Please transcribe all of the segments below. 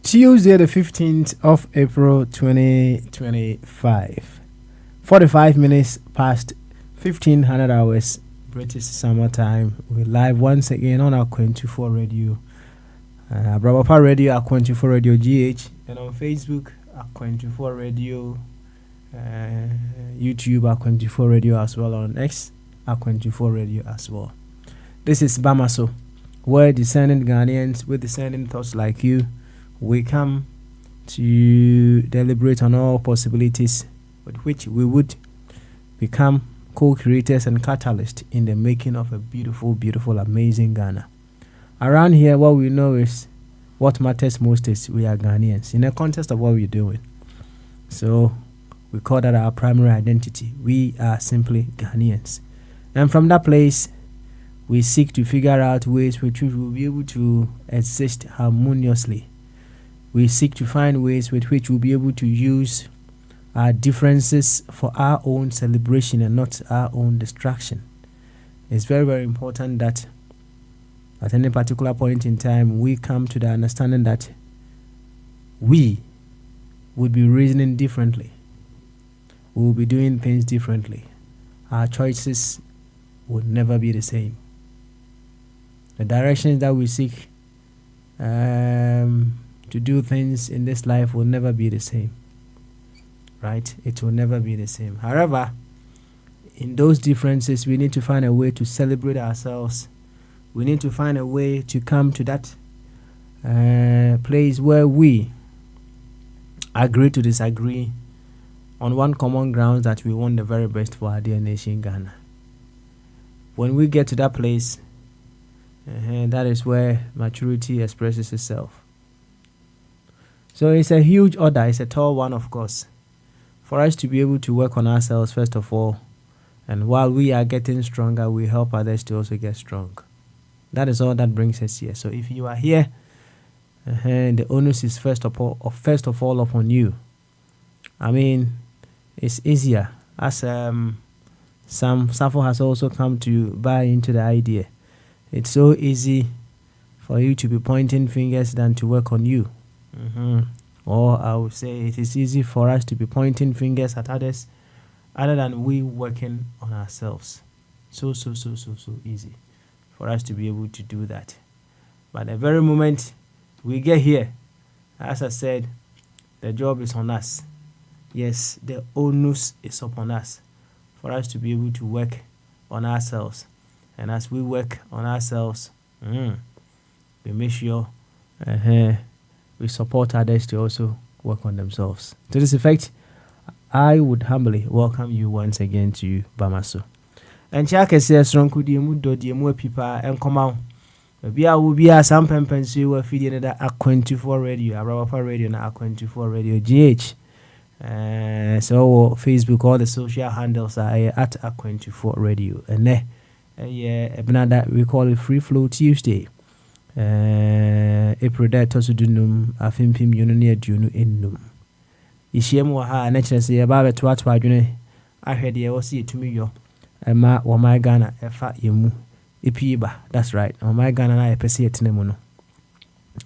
Tuesday, the 15th of April 2025. 45 minutes past 1500 hours British summer time. We're live once again on our 24 radio. Brabapa Radio, our 24 Radio GH, and on Facebook, our 24 Radio, YouTube, our 24 Radio as well, on X, our 24 Radio as well. This is Bamaso, where descendant Ghanaians with descendant thoughts like you, we come to deliberate on all possibilities with which we would become co-creators and catalysts in the making of a beautiful, beautiful, amazing Ghana. Around here, what we know is what matters most is we are Ghanaians in the context of what we're doing. So we call that our primary identity. We are simply Ghanaians. And from that place, we seek to figure out ways which we will be able to exist harmoniously. We seek to find ways with which we'll be able to use our differences for our own celebration and not our own distraction. It's very, very important that at any particular point in time, we come to the understanding that we would be reasoning differently. We will be doing things differently. Our choices would never be the same. The directions that we seek to do things in this life will never be the same. Right? It will never be the same. However, in those differences, we need to find a way to celebrate ourselves. We need to find a way to come to that place where we agree to disagree on one common ground, that we want the very best for our dear nation, Ghana. When we get to that place, that is where maturity expresses itself. So it's a huge order. It's a tall one, of course, for us to be able to work on ourselves first of all. And while we are getting stronger, we help others to also get strong. That is all that brings us here. So if you are here, the onus is first of all upon you. I mean, it's easier, as Sam Safo has also come to buy into the idea. It's so easy for you to be pointing fingers than to work on you. Or I would say it is easy for us to be pointing fingers at others other than we working on ourselves. So easy for us to be able to do that. But the very moment we get here, as I said, the job is on us. Yes, the onus is upon us for us to be able to work on ourselves. And as we work on ourselves, we make sure we support others to also work on themselves. To this effect, I would humbly welcome you once again to Bamaso. And Chaka says, Strong could you do the more people and come out. Maybe I will be a some pempens you were feeding at A24 radio, a Brabapa radio, and A24 radio GH. So Facebook, all the social handles are at A24 radio. And Benada, we call it Free Flow Tuesday. April da tosu dunum afimpim yunu ne aduonu ennum. Yihiem wo ha na kire se ye ba beto ato adwene ahwede ye wo se yetumi yo ema wo my Ghana efa yemu epiba. That's right. Wo my Ghana na yepese yetene mu no.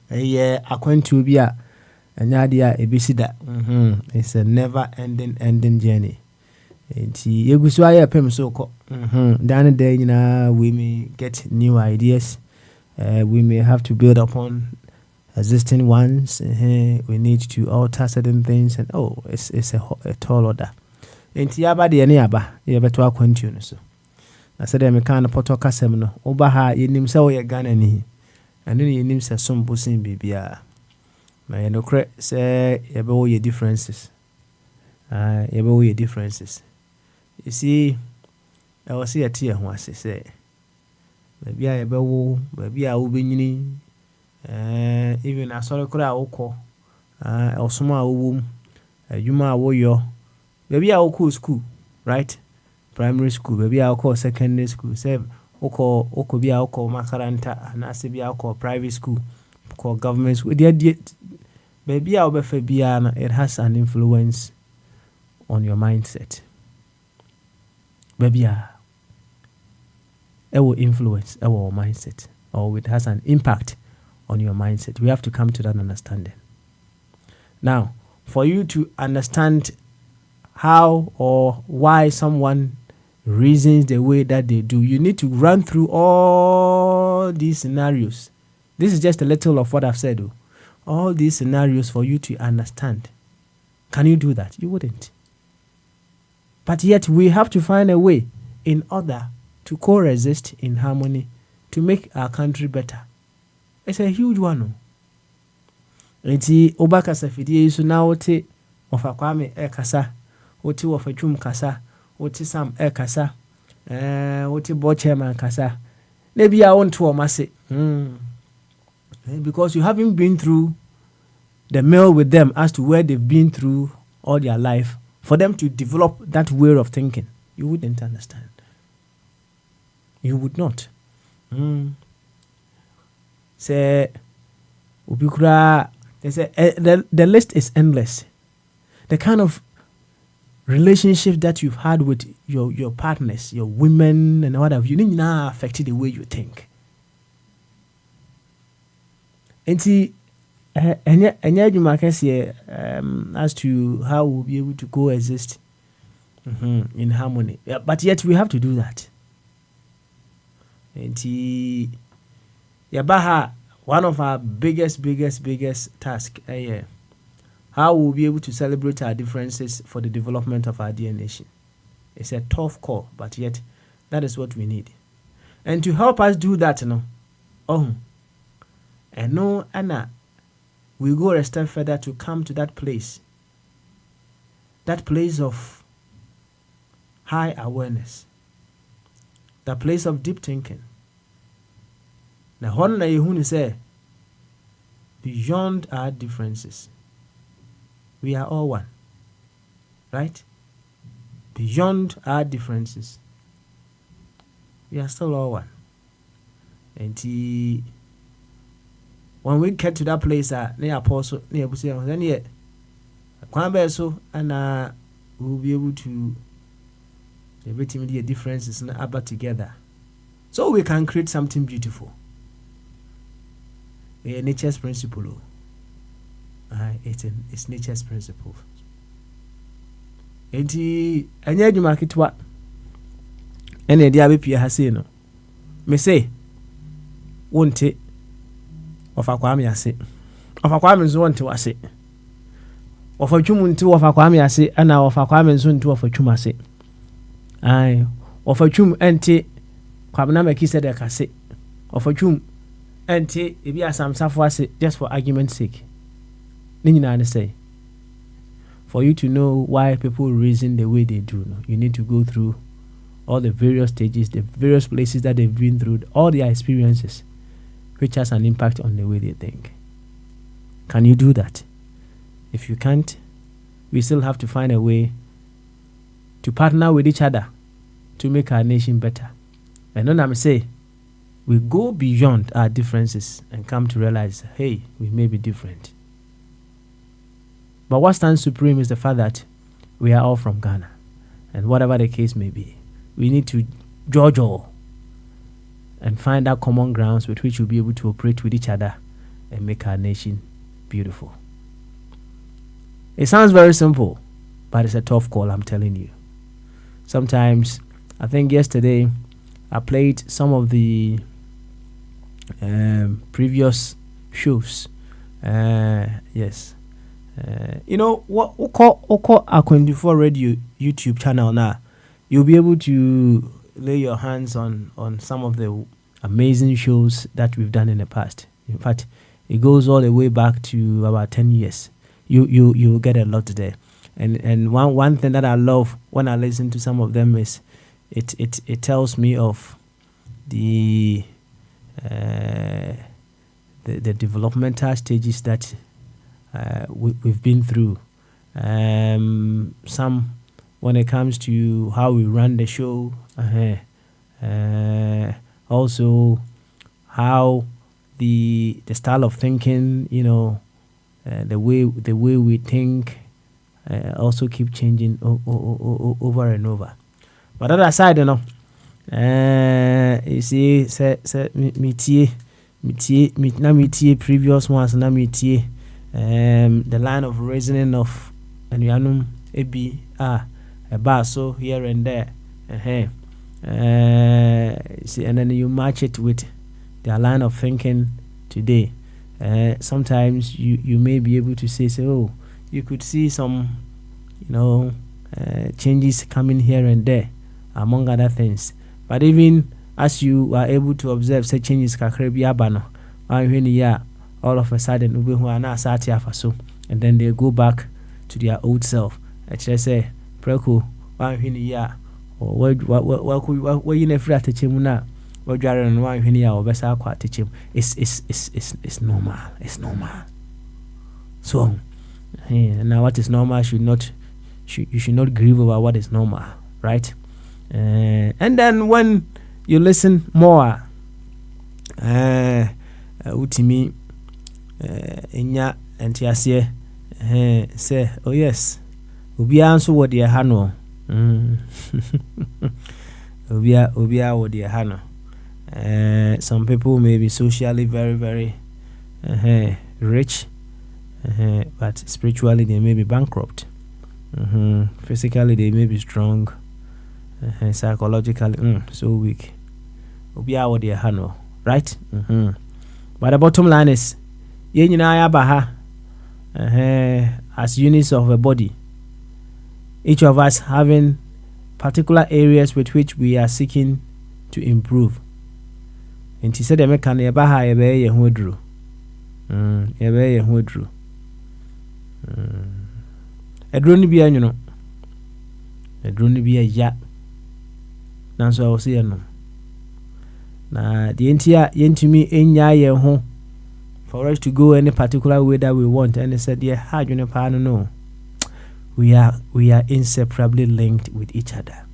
Akwantu bi a anyade a ebisida. It's a never ending journey. Enti yegusu aye pem so ko. Dan day nyina we may get new ideas. We may have to build upon existing ones. We need to alter certain things, and it's a tall order. Enti yaba de ne yaba yebeto akwantu no so. Na said me kan poto kasem no oba ha yenim se wo ye Ghana ni. Anu ne yenim se sombo sin bibia. Na ye no kre se yebe wo ye differences. Yebe wo ye differences. You see, I was here to hear what say. Maybe I ever wo, maybe I will be even a sorry cry oko, or some womb, you ma wo yo. Maybe I will call school, right? Primary school, maybe I'll call secondary school, say oko be I'll call makaranta, and I say be I'll call private school, call government school. Maybe I'll be Fabiana, it has an influence on your mindset. Maybe it will influence our mindset, or it has an impact on your mindset. We have to come to that understanding. Now, for you to understand how or why someone reasons the way that they do, you need to run through all these scenarios. This is just a little of what I've said, though. All these scenarios for you to understand. Can you do that? You wouldn't. But yet we have to find a way in order to coexist in harmony to make our country better. It's a huge one. Eti obaka safidi isu na wote ofakwame kasa, wote wofachum kasa, wote Sam kasa, wote Bochairman kasa. Maybe I want to omase. Because you haven't been through the mill with them as to where they've been through all their life. For them to develop that way of thinking, you wouldn't understand. You would not. Say, ubikura. They say the list is endless. The kind of relationship that you've had with your partners, your women, and what have you, now affected the way you think. And see. As to how we'll be able to coexist in harmony. Yeah, but yet we have to do that. And Yabaha, one of our biggest tasks, how we'll be able to celebrate our differences for the development of our dear nation. It's a tough call, but yet that is what we need. And to help us do that, Anna, we go a step further to come to that place of high awareness, that place of deep thinking. Now, what na you say? Beyond our differences, we are all one, right? Beyond our differences, we are still all one. And when we get to that place, near apostle, near Busia, then yet, so and we'll be able to everything the differences about together, so we can create something beautiful. Nature's principle. It's nature's principle. Enti anya adwuma ketwa ene dia bepia ha sei no me say wonte ofakwame ase ofakwame nso wonte wase ofadwum nte ofakwame ase ana ofakwame nso nte ofadwum ase ai ofadwum ente kwabna makise de kase ofadwum ente ebi asamsafo ase just for argument's sake. Ni nyina na say for you to know why people reason the way they do, you need to go through all the various stages, the various places that they've been through, all their experiences, which has an impact on the way they think. Can you do that? If you can't, we still have to find a way to partner with each other to make our nation better. And then I'm say we go beyond our differences and come to realize, hey, we may be different. But what stands supreme is the fact that we are all from Ghana. And whatever the case may be, we need to judge all and find out common grounds with which we'll be able to operate with each other and make our nation beautiful. It sounds very simple, but it's a tough call, I'm telling you. Sometimes, I think yesterday, I played some of the previous shows. Yes. You know, what Oko Akwendifo Radio YouTube channel now, you'll be able to lay your hands on some of the amazing shows that we've done in the past. In fact, it goes all the way back to about 10 years. You get a lot there. And one thing that I love when I listen to some of them is it tells me of the developmental stages that we've been through. Some when it comes to how we run the show, also how the style of thinking, you know, the way we think, also keep changing over and over. But other side, you know, you see, me previous ones, na metie the line of reasoning of anuanum ebi about so here and there, see, and then you match it with their line of thinking today. Sometimes you may be able to say, oh, you could see some, you know, changes coming here and there, among other things. But even as you are able to observe such changes, all of a sudden, and then they go back to their old self. I just say, Preku, or what you never at the what you are and why you or best aqua teach him. It's normal. It's normal. So, now what is normal you should not grieve over what is normal, right? And then when you listen more, utimi inya entiasie say, oh yes, obi answer what the hano. Obia what the hano. Some people may be socially very, very rich, but spiritually they may be bankrupt. Physically they may be strong, psychologically so weak. Obia what the hano, right? But the bottom line is, as units of a body, each of us having particular areas with which we are seeking to improve. And he said, "I can never hire a hodru. A hodru. A drone be a you know. A drone be a ya. Now, so I will see no. Now, the entire me in ya home for us to go any particular way that we want. And they said, yeah, how do you know? We are inseparably linked with each other.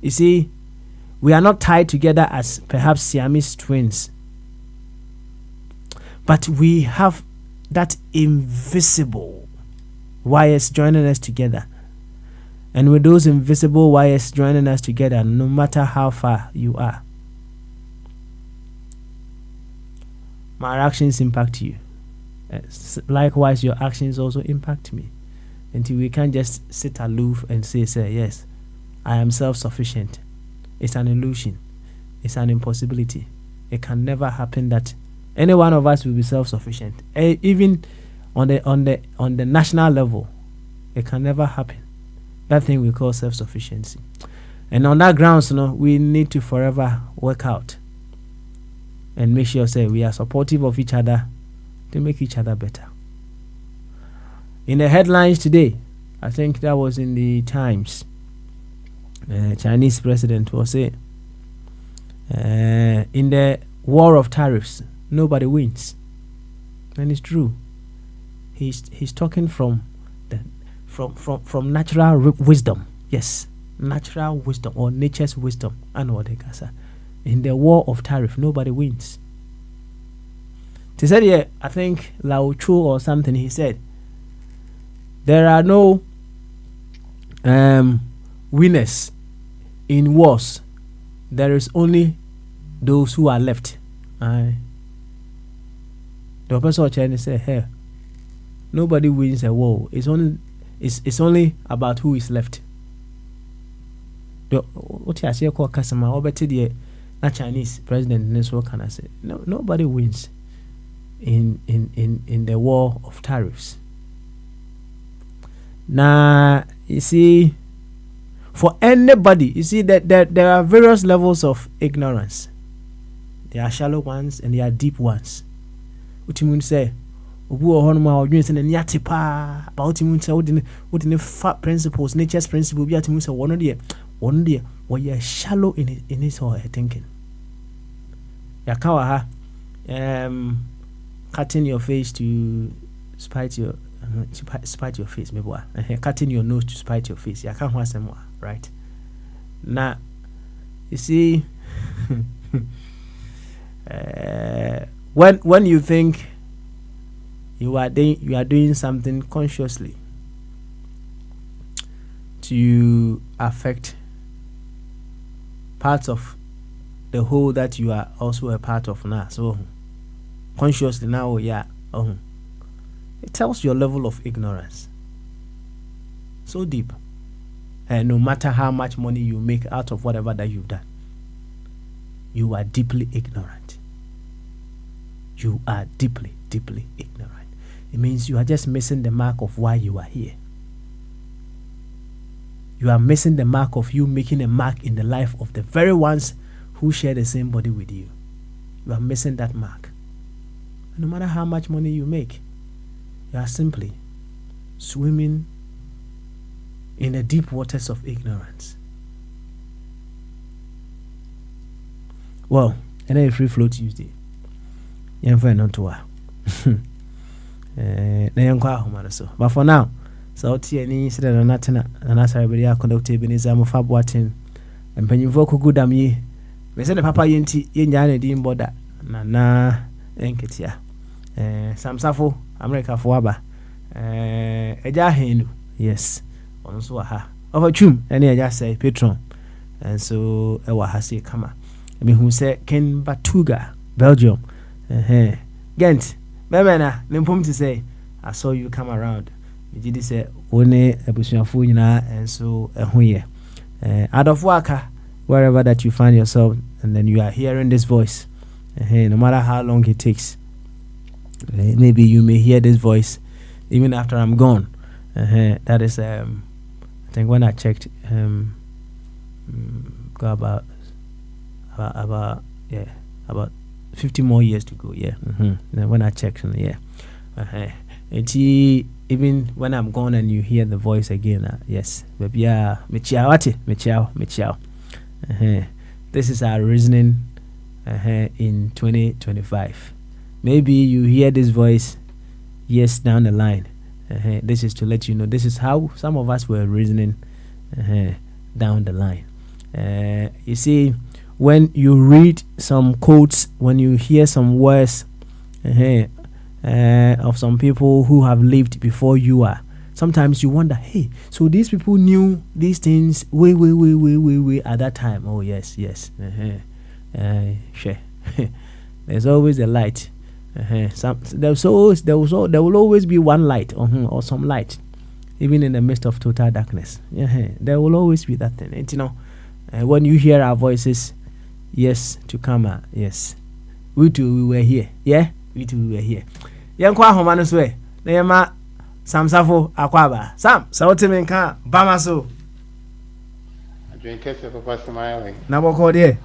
You see, we are not tied together as perhaps Siamese twins, but we have that invisible wires joining us together. And with those invisible wires joining us together, no matter how far you are, my actions impact you. Likewise, your actions also impact me. Until we can't just sit aloof and say, yes, I am self-sufficient. It's an illusion. It's an impossibility. It can never happen that any one of us will be self-sufficient. Even on the national level, it can never happen. That thing we call self-sufficiency. And on that grounds, we need to forever work out and make sure we are supportive of each other to make each other better. In the headlines today, I think that was in the Times, Chinese president was saying, in the war of tariffs, nobody wins. And it's true. He's talking from natural wisdom. Yes, natural wisdom or nature's wisdom. I know what they can say. in the war of tariff, nobody wins. He said here, I think Lao Chu or something, he said, there are no winners in wars. There is only those who are left. The person Chinese say, hey, nobody wins a war. It's only about who is left. What you say called customer or better the Chinese president in this what can I say? No, nobody wins in the war of tariffs. Now you see, for anybody, you see that there are various levels of ignorance. There are shallow ones and there are deep ones. What you mean say? Obu ohonma odwen se na niate pa about you say what in fat principles, nature's principle be at you say one day where you are shallow in his or her thinking. Ya kawa ha cutting your face to spite your face, maybe cutting your nose to spite your face. Ya can't want some more, right? Now you see when you think you are doing something consciously to affect parts of the whole that you are also a part of now. So consciously now, it tells your level of ignorance. So deep. And no matter how much money you make out of whatever that you've done, you are deeply ignorant. You are deeply, deeply ignorant. It means you are just missing the mark of why you are here. You are missing the mark of you making a mark in the life of the very ones who share the same body with you. You are missing that mark. No matter how much money you make, you are simply swimming in the deep waters of ignorance. Well, and then Free Flow Tuesday. But for now, so any incident or nothing, and as I be conducted in his arm fab watching and penny vocal good am ye. We send a papa yenti yin dim border na enketia. Sam Safo, America for Waba. Eja Hindu, yes, on so ha. Over chum, any I just say patron, and so ewa hasi kama. I mean, who say Ken Batuga, Belgium, Ghent, Bemena, Limpum to say, I saw you come around. You did say, one a bushafuna, and so a huye. Out of Waka, wherever that you find yourself, and then you are hearing this voice, no matter how long it takes, maybe you may hear this voice even after I'm gone. That is, I think when I checked, go about 50 more years to go. Yeah. When I checked, yeah. Even when I'm gone and you hear the voice again, yes, baby, Michiao. This is our reasoning in 2025. Maybe you hear this voice years down the line. This is to let you know this is how some of us were reasoning down the line. You see, when you read some quotes, when you hear some words of some people who have lived before you are, sometimes you wonder, hey, so these people knew these things way at that time. Oh yes. Sure. There's always a light. There will always be one light or some light, even in the midst of total darkness. There will always be that thing. And, you know, when you hear our voices, yes, to come, yes, we too, we were here. Yeah, we too, we were here. Young Quahomanus way. Neyama Sam Safo Aquaba. Sam, Sautimenka, Bamaso. I drink it for Pastor Miley. Naboko de.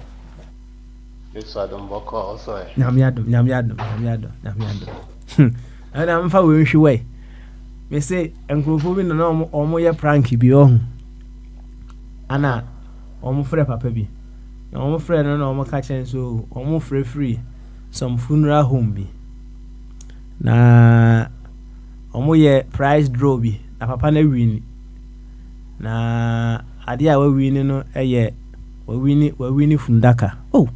This I don't walk also. Namyado. And I'm far wish away. Me say, and Grufubin no or more pranky be on. Anna, almost free papa be. No more friend and no more catching so almost free. Some funeral home be. Na omo ye prize draw bi na papa na win na ade a we win no we win fundaka. Oh,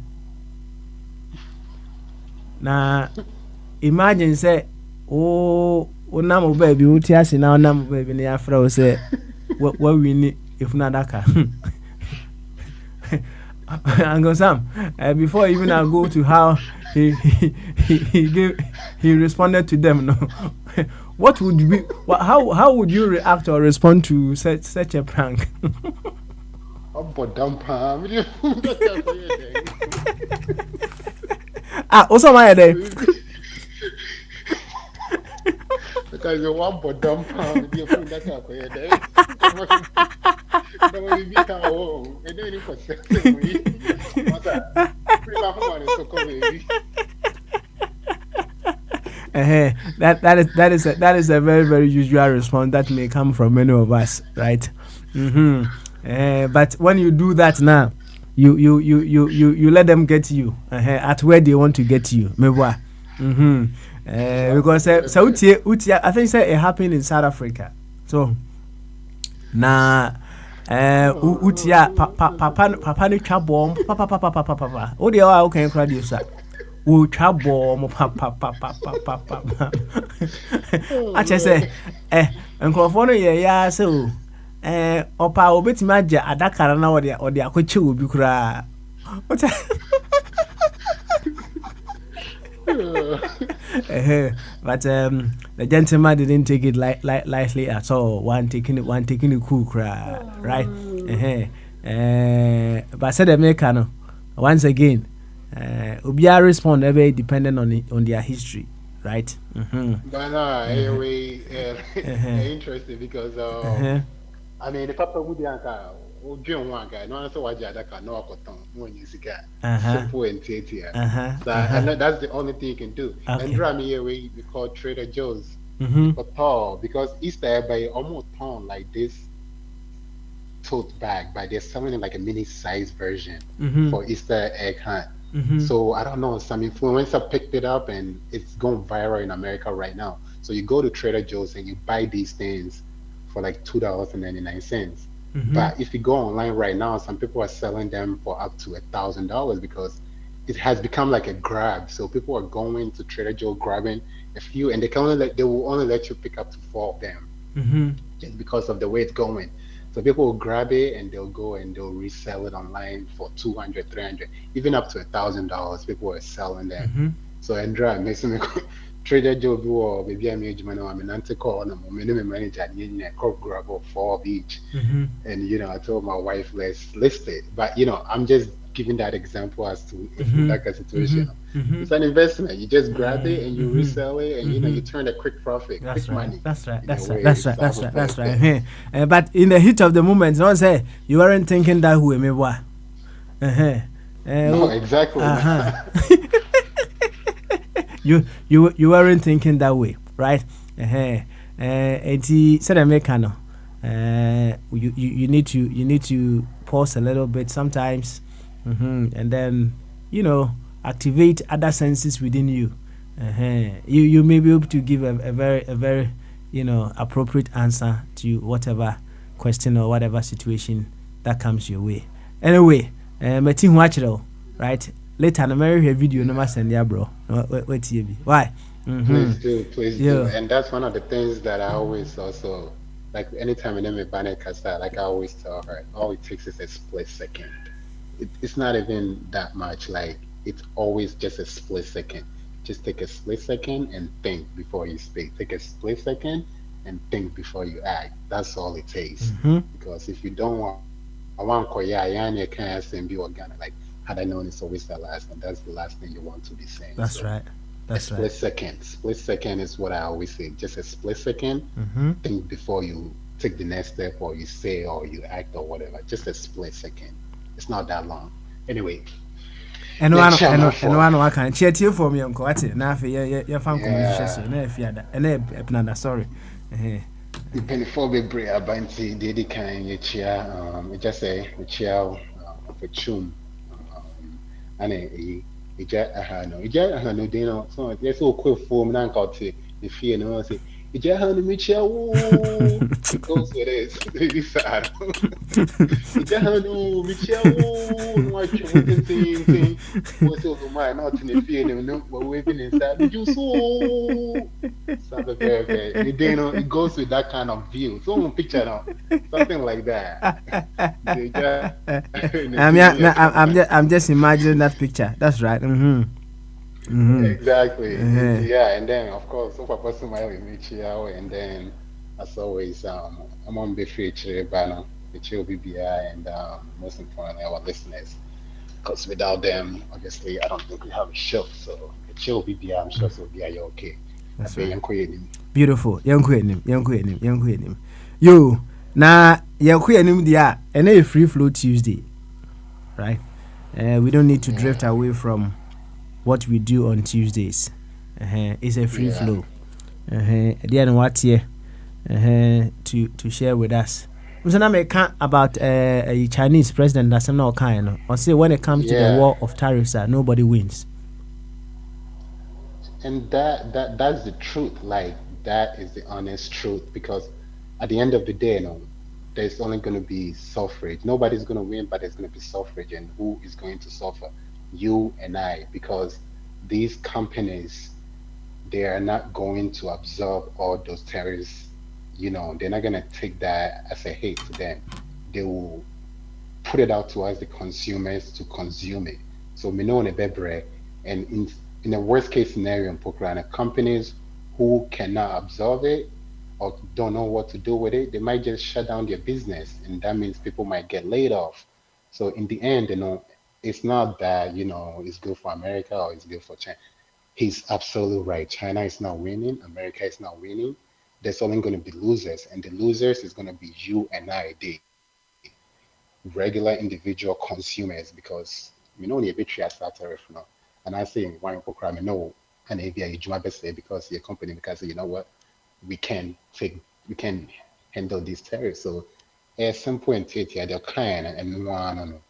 na imagine say o nam baby wo ti ase na nam baby na afra wo say what we need if not daka. Uncle Sam, before even I go to how he responded to them, no, what would be how would you react or respond to such a prank? Also my day. Because you want but dumb pound, you put that up here. That will be our home. And then for second week, what's that? Free my home and so come baby. That is a very very usual response that may come from many of us, right? But when you do that now, you let them get you at where they want to get you. Because Utia, I think it happened in South Africa. So na Utia papa ni twabom papa o de o kan kra di sa o twabom papa ache say nkrofo no ye ya se o opa obetimi agye adakara na o de akoche obi kura but the gentleman didn't take it lightly at all. One taking it cool, right? But said the maker once again, Ubia respond very dependent on their history, right? But no, anyway, interesting because I mean, the papa would be John one guy, no answer why Jadaka no cotton when you see simple and tatia. And that's the only thing you can do. And drum here we call Trader Joe's for tall because Easter by almost ton like this tote bag, but they're selling it like a mini size version for Easter egg hunt. So I don't know, some influencer picked it up and it's going viral in America right now. So you go to Trader Joe's and you buy these things for like $2.99. But if you go online right now, some people are selling them for up to $1,000 because it has become like a grab. So people are going to Trader Joe grabbing a few, and they will only let you pick up to 4 of them, just because of the way it's going. So people will grab it and they'll go and they'll resell it online for $200, $300, even up to $1,000. People are selling them. So Andrea makes me Trader Joe or maybe I made money. I'm an anti-call and I'm a minimum manager and a crop grab of 4 of each. And I told my wife, let's list it. But I'm just giving that example as to like a situation. It's an investment. You just grab it and you resell it, and you turn a quick profit, quick money. That's right. But in the heat of the moment, don't say you weren't thinking that way, maybe what? No, exactly. You weren't thinking that way, right? Said Americano. You need to pause a little bit sometimes, and then activate other senses within you. You may be able to give a very appropriate answer to whatever question or whatever situation that comes your way. Anyway, right? Later, I marry a video, no matter send ya, bro. Wait, why? Please do. And that's one of the things that I always also like. Anytime I meet Banner Casa, like I always tell her, all it takes is a split second. It's not even that much. Like it's always just a split second. Just take a split second and think before you speak. Take a split second and think before you act. That's all it takes. Because if you don't want, I want you can't be organic. Like had I known it's always the last, and that's the last thing you want to be saying. That's right. Split second. Split second is what I always say. Just a split second. Think before you take the next step, or you say, or you act, or whatever. Just a split second. It's not that long. Anyway. And one I can chat you for me, Uncle. Now, your phone conversation. And sorry. The before we break a banty, did it kind of chair, just a chair of a chum. And no, so there's all quick form and got to the fear. No, say, Ijahanu Michao. It goes with it. It's sad. Ijahanu Michao. No, I can't think. What's over my not in the field, no, we're waving inside. Did you so? Something very, it goes with that kind of view. So, picture now, something like that. They just, I'm just imagining that picture. That's right. exactly. Yeah, and then of course, so Papa Smile in Michiao, and then as always, I'm on the feature banner, the Chill BBI, and most importantly, our listeners. Because without them, obviously, I don't think we have a show. So the Chill BBI, I'm sure so be okay. I That's pay right. young queen. Beautiful. Young queen. Yo, na young queen dia and a free flow Tuesday, right? We don't need to drift Yeah, away from what we do on Tuesdays. It's a free yeah, flow. Then what here to share with us. So now I can't about a Chinese president that's not kind. Or say when it comes to the yeah. war of tariffs, nobody wins. And that's the truth. Like that is the honest truth. Because at the end of the day, there's only going to be suffrage. Nobody's going to win, but there's going to be suffrage, and who is going to suffer? You and I, because these companies, they are not going to absorb all those tariffs. They're not going to take that as a hate to them. They will put it out to us, the consumers, to consume it. So we know in a bebre, and in a worst case scenario in Pokrana, companies who cannot absorb it or don't know what to do with it, they might just shut down their business, and that means people might get laid off. So in the end, it's not that it's good for America or it's good for China. He's absolutely right. China is not winning. America is not winning. There's only going to be losers, and the losers is going to be you and I, the regular individual consumers, because only a bit as that tariff now. And I say one program no, and maybe I do my best because your company, because you know what, we can take we can handle these tariffs. So a simple and they're kind and no no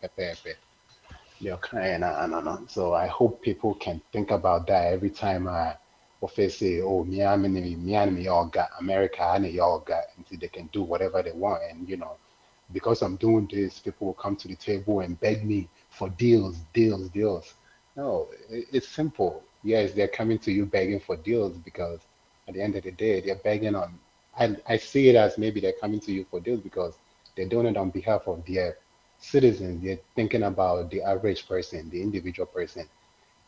they're kind no. So I hope people can think about that every time or say, oh, me all got America and y'all got until they can do whatever they want. And because I'm doing this, people will come to the table and beg me for deals, deals, deals. No, it's simple. Yes, they're coming to you begging for deals because at the end of the day, they're begging on. I see it as maybe they're coming to you for deals because they're doing it on behalf of their citizens. They're thinking about the average person, the individual person.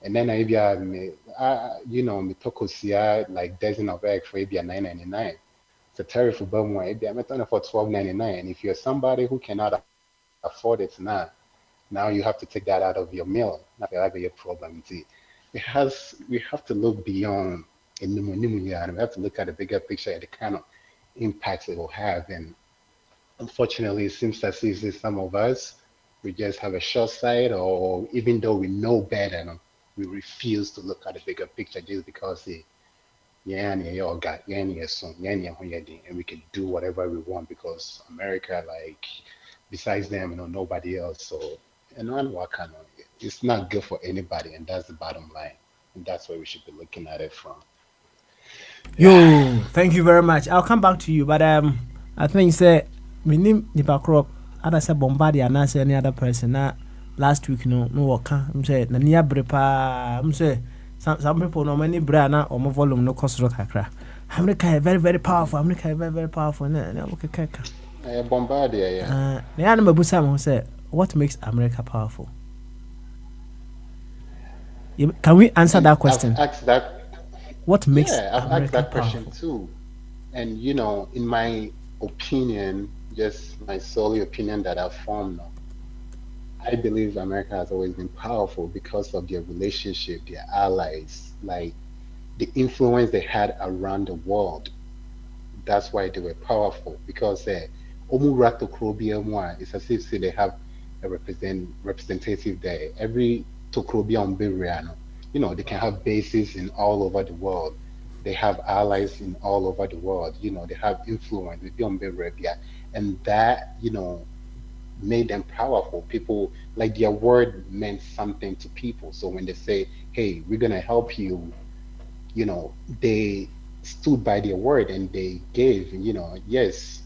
And then maybe me tokosia like dozen of egg for maybe 9.99. It's a tariff for Belmont. Maybe I'm for 12.99. And if you're somebody who cannot afford it now you have to take that out of your meal. Not that be a problem. See, we have to look beyond and we have to look at the bigger picture and the kind of impacts it will have. And unfortunately, it seems as if some of us we just have a short sight, or even though we know better, we refuse to look at the bigger picture just because yeah, and yeah, all got yeah, and yeah, so yeah, and we can do whatever we want because America, like, besides them, nobody else. So, and on what kind of, it's not good for anybody, and that's the bottom line, and that's where we should be looking at it from. Yeah, Yo, thank you very much. I'll come back to you, but I think say we need Nipa Crop. Other say Bombardier and I say any other person. Last week no work. I'm say na niya brepa. I'm say some people no many brana or more volume no cost rock kakra. America very very powerful. America very powerful. Na okay kaka. Bombardier, yeah. Na na mabusa mo say what makes America powerful? Can we answer And that question? What makes I've asked America that question powerful? too. And in my opinion, just my solely opinion that I've formed now, I believe America has always been powerful because of their relationship, their allies, like the influence they had around the world. That's why they were powerful because Omurato Krobia Mwa, it's as if say they have a representative there. Every Tokrobia on Biriano, they can have bases in all over the world. They have allies in all over the world. They have influence with Beyond Arabia. And that, made them powerful. People, like, their word meant something to people. So when they say, hey, we're gonna help you, they stood by their word and they gave, yes,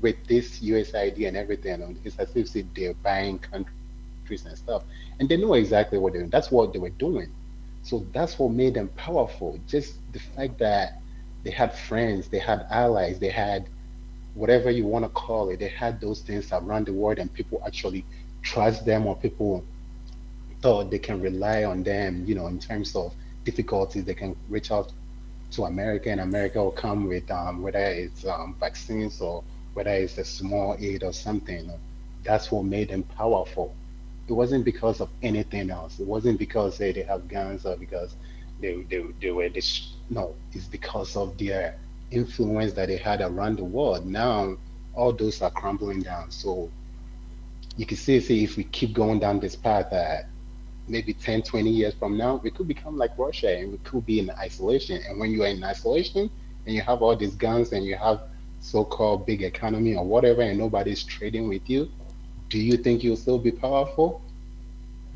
with this USID and everything, it's as if they're buying countries and stuff, and they know exactly what they're doing. That's what they were doing. So that's what made them powerful. Just the fact that they had friends, they had allies, they had whatever you want to call it, they had those things around the world, and people actually trust them, or people thought they can rely on them, in terms of difficulties. They can reach out to America, and America will come with whether it's vaccines or whether it's a small aid or something. That's what made them powerful. It wasn't because of anything else. It wasn't because they have guns or because they were this. No, it's because of their influence that they had around the world. Now all those are crumbling down. So you can see if we keep going down this path, maybe 10, 20 years from now, we could become like Russia and we could be in isolation. And when you are in isolation and you have all these guns and you have so-called big economy or whatever, and nobody's trading with you, do you think you'll still be powerful?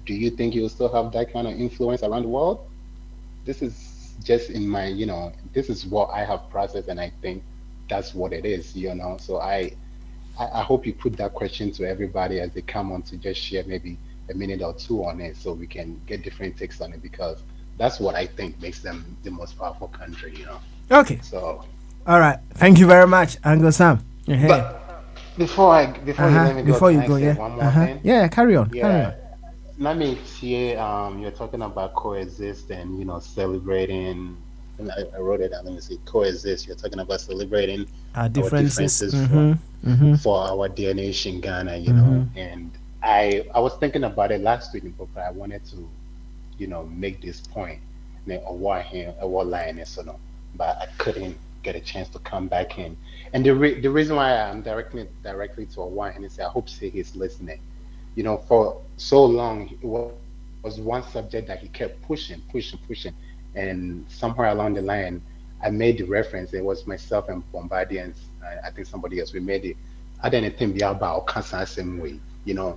Do you think you'll still have that kind of influence around the world? This is just in my, this is what I have processed, and I think that's what it is. So I hope you put that question to everybody as they come on to just share maybe a minute or two on it so we can get different takes on it, because that's what I think makes them the most powerful country. Okay. So, all right. Thank you very much, Uncle Sam. but before you let me go, before you can I go, say yeah. one more thing? Yeah, carry on. Carry Yeah. on. Let me see. You're talking about coexist and celebrating. And I wrote it down. Let me see. Coexist. You're talking about celebrating Our our differences. differences Mm-hmm. for our dear nation, Ghana. Mm-hmm. And I was thinking about it last week, but I wanted to make this point. Or why here, or what line is so no, but I couldn't get a chance to come back in. And the reason why I'm directly to Owan is I hope say he's listening. For so long, it was one subject that he kept pushing. And somewhere along the line, I made the reference. It was myself and Bombardier, and I think somebody else. We made it. I didn't think about cancer same way.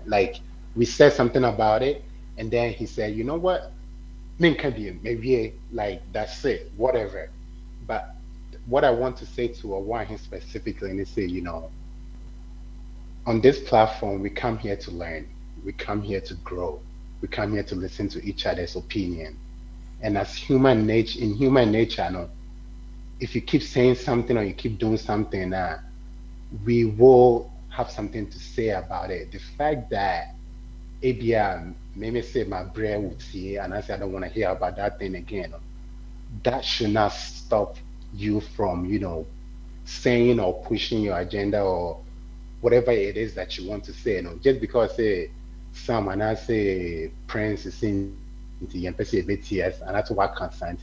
Like we said something about it, and then he said, you know what? Maybe like that's it, whatever. But what I want to say to Owahin specifically, and they say, on this platform, we come here to learn, we come here to grow, we come here to listen to each other's opinion. And as in human nature, no, if you keep saying something or you keep doing something, we will have something to say about it. The fact that ABM maybe say my brain would see, and I say I don't want to hear about that thing again, that should not stop you from, saying or pushing your agenda or whatever it is that you want to say. Just because say someone I say Prince is in the MPC BTS and that's what consent,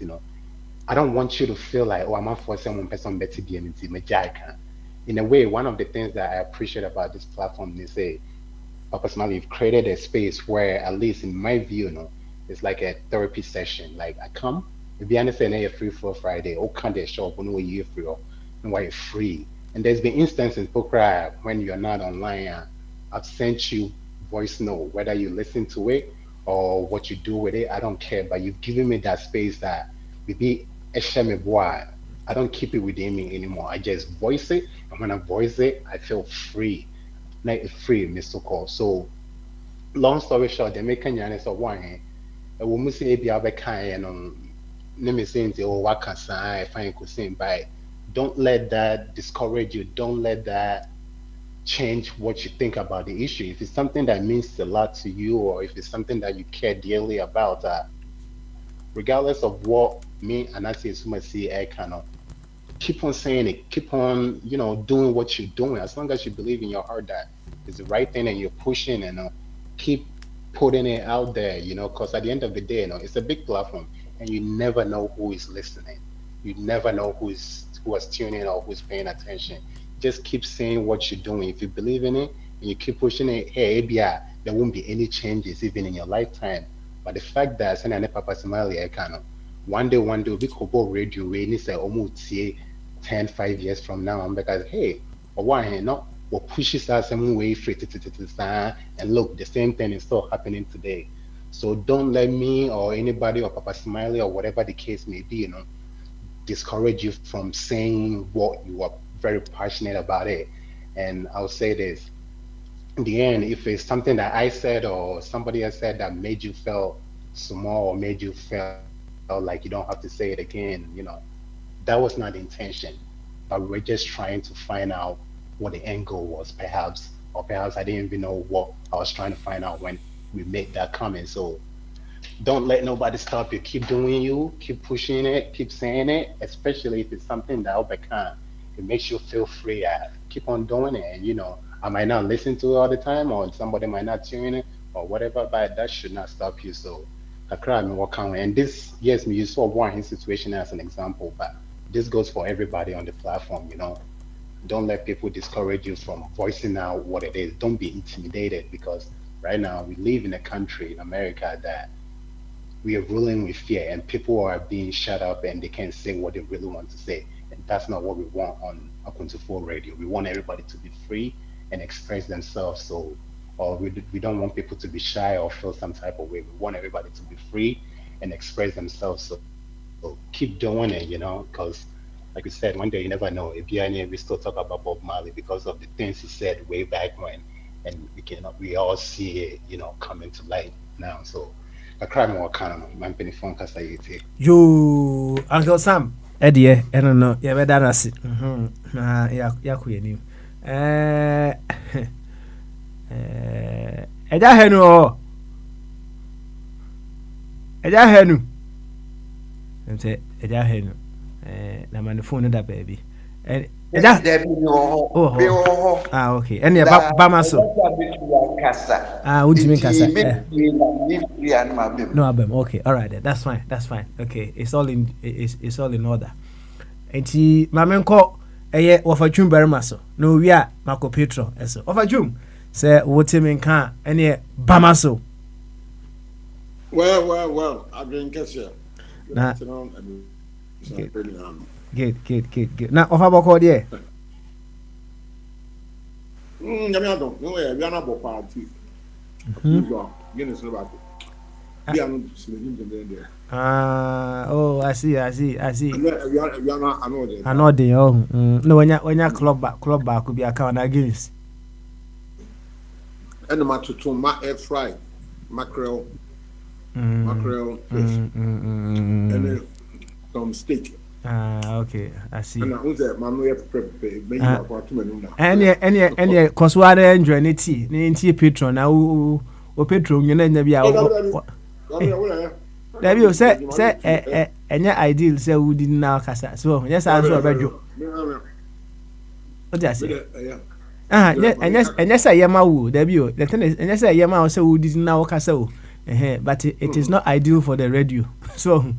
I don't want you to feel like, oh, I'm for someone person better DMT, in a way. One of the things that I appreciate about this platform is say, personally, you've created a space where, at least in my view, it's like a therapy session. Like I come, if you understand, a free for Friday, or can they show up when we free or why you're free. And there's been instances, Pokra, when you're not online, I've sent you voice note, whether you listen to it or what you do with it, I don't care. But you've given me that space that maybe I don't keep it within me anymore. I just voice it, and when I voice it, I feel free, like free, Mr. Call. So, long story short, the American Yanis of one, a woman say, "Be other kind," and let me say, "Oh, what can I find cuisine by?" Don't let that discourage you. Don't let that change what you think about the issue. If it's something that means a lot to you, or if it's something that you care dearly about, regardless of what me and I say, see, I cannot keep on saying it, keep on, doing what you're doing. As long as you believe in your heart that it's the right thing and you're pushing, and keep putting it out there, because at the end of the day, it's a big platform, and you never know who is listening. You never know who is tuning in or who's paying attention. Just keep saying what you're doing. If you believe in it and you keep pushing it, hey, ABI, there won't be any changes even in your lifetime. But the fact that Papa Somali one day will be Kobo radio we need say almost 10, 5 years from now, because hey, or why not what pushes us some way free and look, the same thing is still happening today. So don't let me or anybody or Papa Smiley or whatever the case may be, discourage you from saying what you are very passionate about it. And I'll say this: in the end, if it's something that I said or somebody else said that made you feel small or made you feel like you don't have to say it again, that was not the intention. But we were just trying to find out what the end goal was, perhaps, or perhaps I didn't even know what I was trying to find out when we made that comment. So don't let nobody stop you. Keep doing you, keep pushing it, keep saying it, especially if it's something that overcome. It makes you feel free. Keep on doing it. And I might not listen to it all the time, or somebody might not tune it, or whatever, but that should not stop you. So I cry and walk on. And this, yes, you saw one situation as an example, but this goes for everybody on the platform. Don't let people discourage you from voicing out what it is. Don't be intimidated, because right now we live in a country in America that we are ruling with fear, and people are being shut up and they can't say what they really want to say. And that's not what we want on Akwantufo Radio. We want everybody to be free and express themselves. So, or we don't want people to be shy or feel some type of way. We want everybody to be free and express themselves. So keep doing it, because like we said, one day you never know. If we still talk about Bob Marley because of the things he said way back when, and we all see it, coming to light now. So a crime or kind of man penny phone cast you Uncle Sam Eddie, I don't know, yeah, but that's it. Yaku, Eja Henu, Eja Henu, and say Eja Henu, I'm on the phone with that baby. Okay. And yeah, Bamaso. What do you mean, Casa? No, Abem. Okay, all right, then. That's fine. Okay, it's all in order. And he, Mamenko, offer June Bermaso. No, we are Marco Petro. So, offer June. Say, what you mean, can any Bamaso? Well, I've been Cassia. Good. Now, offer Boko, dear. We are not about party. Guinness about it. Oh, I see. We are not I know the no when you club back could be account against. And the matter to air fry mackerel fish and some steak. Okay, I see. And any cause what I enjoy tea patron now o patron you know be there you say any ideal say we didn't now kasa so yes answer bejo what do I say and yes I am wo there be the thing is and yes I am say we didn't now kasa but it is not ideal for the radio so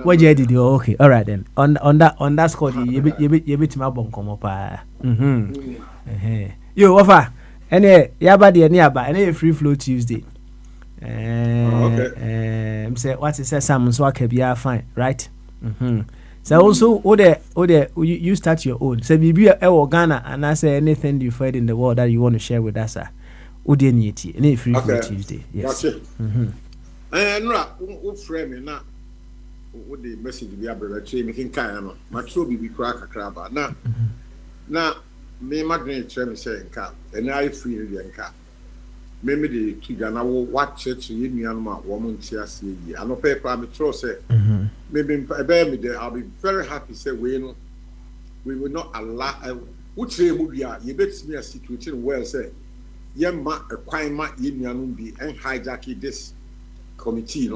what you did? Okay, all right then. On that score, you bit my bon come up. You offer any yabadi any free flow Tuesday. Okay. Say what is some so I fine, right? So also, you start your own. So be a Ghana and I say anything you find in the world that you want to share with us. Any free flow Tuesday. Yes. And what frame now? What the message be able to making kind of my true be crack a crab now me madrid tell me saying cap and I free the cap maybe the Ghana will watch it to you Myanmar woman see I no paper me throw say maybe there I'll be very happy say we will not allow which say we are you bet me a situation well say yemma a quite ma yin be and hijack this committee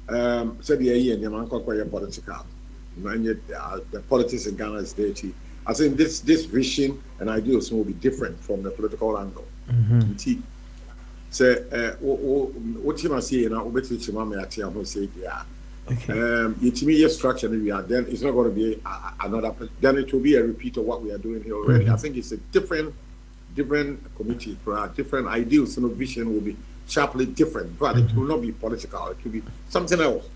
said the year and the man called political. The politics in Ghana is dirty. I think this vision and ideals will be different from the political angle. So, what you must say now, what you must say, to me, yes, structure, then it's not going to be another, then it will be a repeat of what we are doing here already. I think it's a different committee, different ideals and vision will be sharply different, but it will not be political. It will be something else.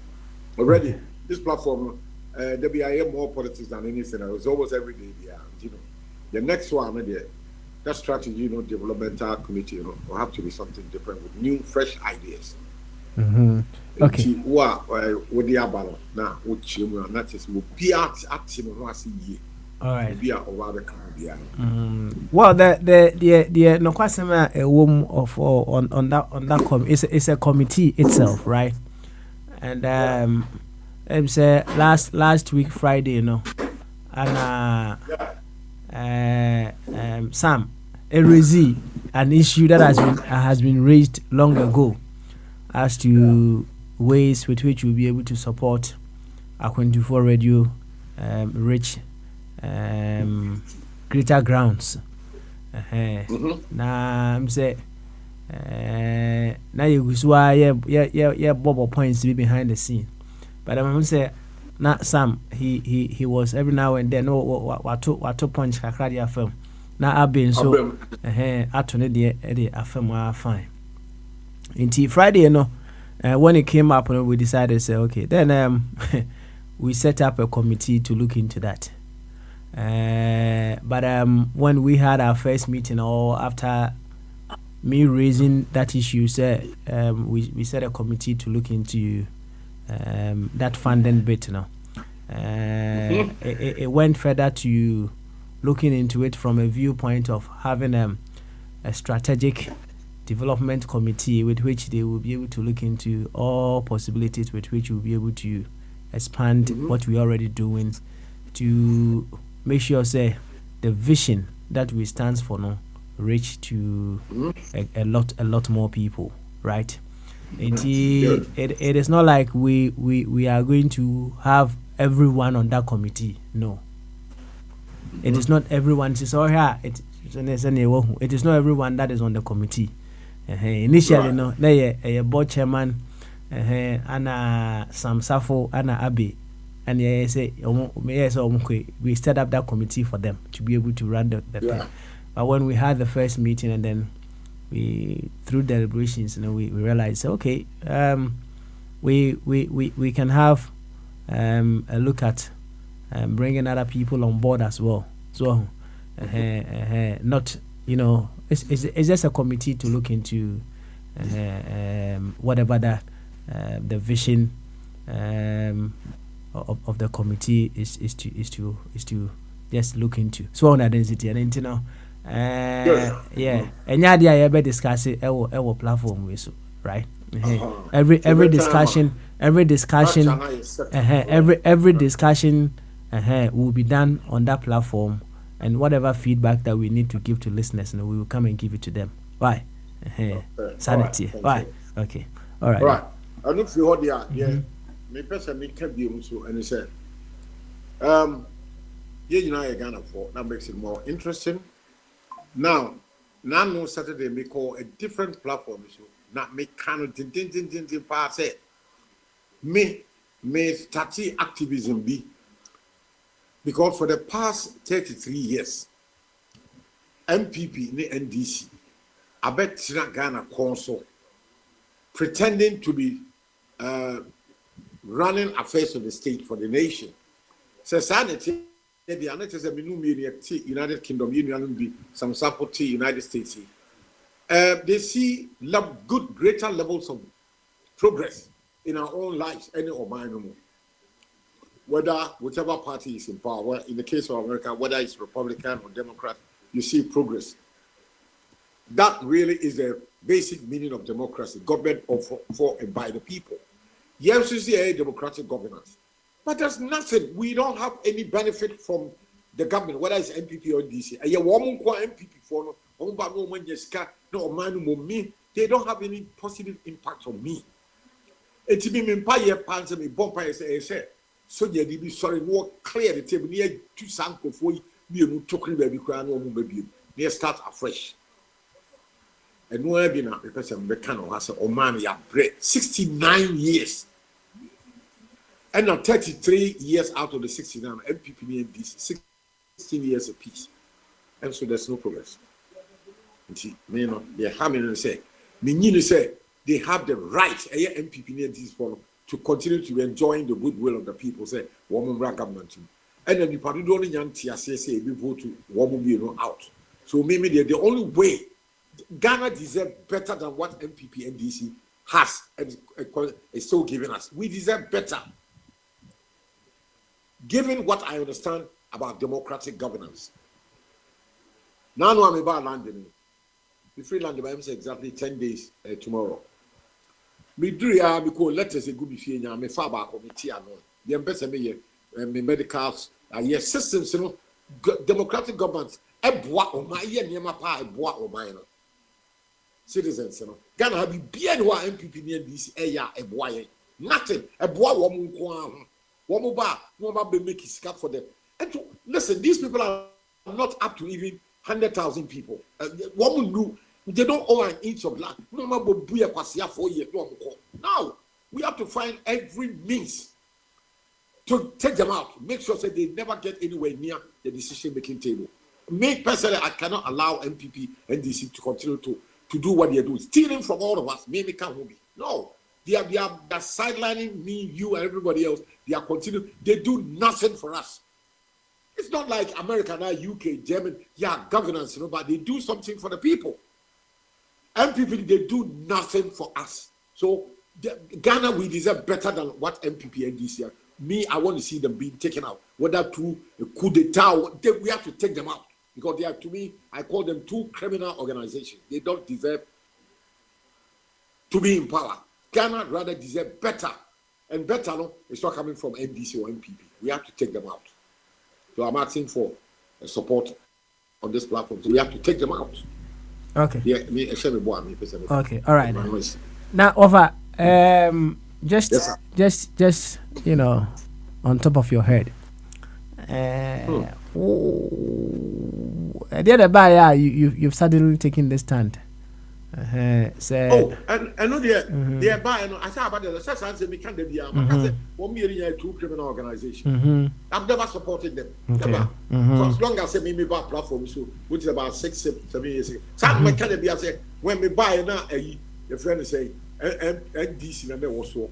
Already, this platform, there be more politics than anything else. It's almost every day. The next one, that strategy, developmental committee, will have to be something different with new, fresh ideas. Okay. All right. Well, the no question a woman of on that it's a committee itself, right? And say last week Friday, you know, and Sam, an issue that has been raised long ago as to ways with which we'll be able to support Akwentufoɔ Radio reach greater grounds. Na I'm say na yeah bubble points to be behind the scene, but I'm say na Sam he was every now and then what punch kakra dia film na abin so atone de afem fine. Until Friday, you know, when it came up, we decided to say, okay, then we set up a committee to look into that. But when we had our first meeting, or after me raising that issue, we set a committee to look into that funding bit. You know, it went further to looking into it from a viewpoint of having a strategic development committee with which they will be able to look into all possibilities with which we'll be able to expand what we're already doing to make sure say the vision that we stands for now reach to a lot more people, right? It is not like we are going to have everyone on that committee. No, it is not everyone. It is not everyone that is on the committee. Initially, no, a board chairman, Anna Sam Safo, Anna Abbey, and we set up that committee for them to be able to run the thing. But when we had the first meeting and then we through deliberations, we realized, okay, we can have a look at bringing other people on board as well. So not, it's just a committee to look into whatever that the vision of the committee is to just look into. So on identity and and yeah, discuss it our platform we so right. Every discussion will be done on that platform. And whatever feedback that we need to give to listeners, we will come and give it to them. Why? Sanity. Why? Okay. All right. Right. I look for the me person me can be so and he said, Ghana for that makes it more interesting. Now no Saturday me call a different platform so not make kind of tin pass it. Me study activism be. Because for the past 33 years, MPP in the NDC, I bet Ghana Council, pretending to be running affairs of the state for the nation. Society, the United Kingdom, Union, some support United States. They see greater levels of progress in our own lives, any or mine no more. Whether whichever party is in power, in the case of America, whether it's Republican or Democrat, you see progress. That really is the basic meaning of democracy, government for and by the people. Yes, you see a democratic governance. But there's nothing. We don't have any benefit from the government, whether it's MPP or DC. They don't have any positive impact on me. It's been so you be sorry, no clear the table near two sanko for you talking baby crown or baby. Near start afresh. And no have been because I'm the kind of has a man ya bread 69 years. And now 33 years out of the 69 MPP and DC 16 years apiece. And so there's no progress. They're having to say, Minini say they have the right MPP and DC for to continue to enjoy the goodwill of the people, say, woman government. And then the party don't young say, we vote to woman be out. So maybe the only way Ghana deserves better than what MPP and DC has and is still giving us. We deserve better. Given what I understand about democratic governance. Now I'm about London. The free land is exactly 10 days tomorrow. Me do ya because letters a good be me far back committee and the ambassador me medicals yes systems you know democratic governments eboa o ma ye niam pa eboa o ma no citizens you know Ghana have be any one MPP near this eya eboa ye nothing eboa wo mu nko ahụ wo mu ba no ba be make sika for them and to, listen these people are not up to even 100,000 people wo mu do they don't own an inch of land. No, we have to find every means to take them out. Make sure that they never get anywhere near the decision-making table. Me personally, I cannot allow MPP and DC to continue to do what they are doing, stealing from all of us. Maybe can't be. No, they are sidelining me, you, and everybody else. They are continuing. They do nothing for us. It's not like America now, UK, German. Yeah, governance, you know, but they do something for the people. MPP, they do nothing for us. So Ghana, we deserve better than what MPP and DC are. Me, I want to see them being taken out. Whether through a coup d'etat, we have to take them out. Because they are, to me, I call them two criminal organizations. They don't deserve to be in power. Ghana rather deserve better. And better, no, it's not coming from NDC or MPP. We have to take them out. So I'm asking for support on this platform. So we have to take them out. Okay. Yeah, okay. All right. Now, over. Just you know, on top of your head. The other buyer, you've suddenly taken this stand. So. I know they are buying. I said about the Sassan we can't be. I said 1 million two criminal organizations. I've never supported them. Okay. Never. For as long as I me buy platform, so which is about 6-7 years ago. Some me can't be. I say when me buy now, the friend say NDC na me also.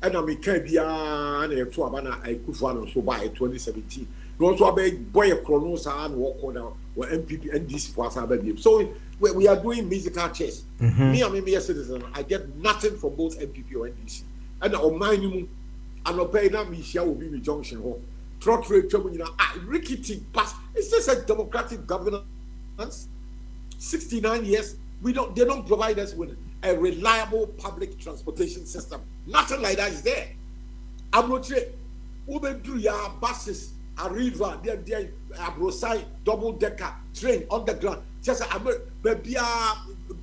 And I me can't be and a two abana I could find so by 2017. Also a boy a chronos and walk on or MPP NDC for us. So we are doing musical chess. Me, I'm a citizen. I get nothing from both MPP or NDC. And on my new, and I'll pay now. Me share will be with Junction Hall. Trot rate trouble, you know. Rickety pass. It's just a democratic governance. 69 years. They don't provide us with a reliable public transportation system. Nothing like that is there. I'm not sure. Uber do your buses. Arriva, there, Abrosai, double decker, train, underground. Just maybe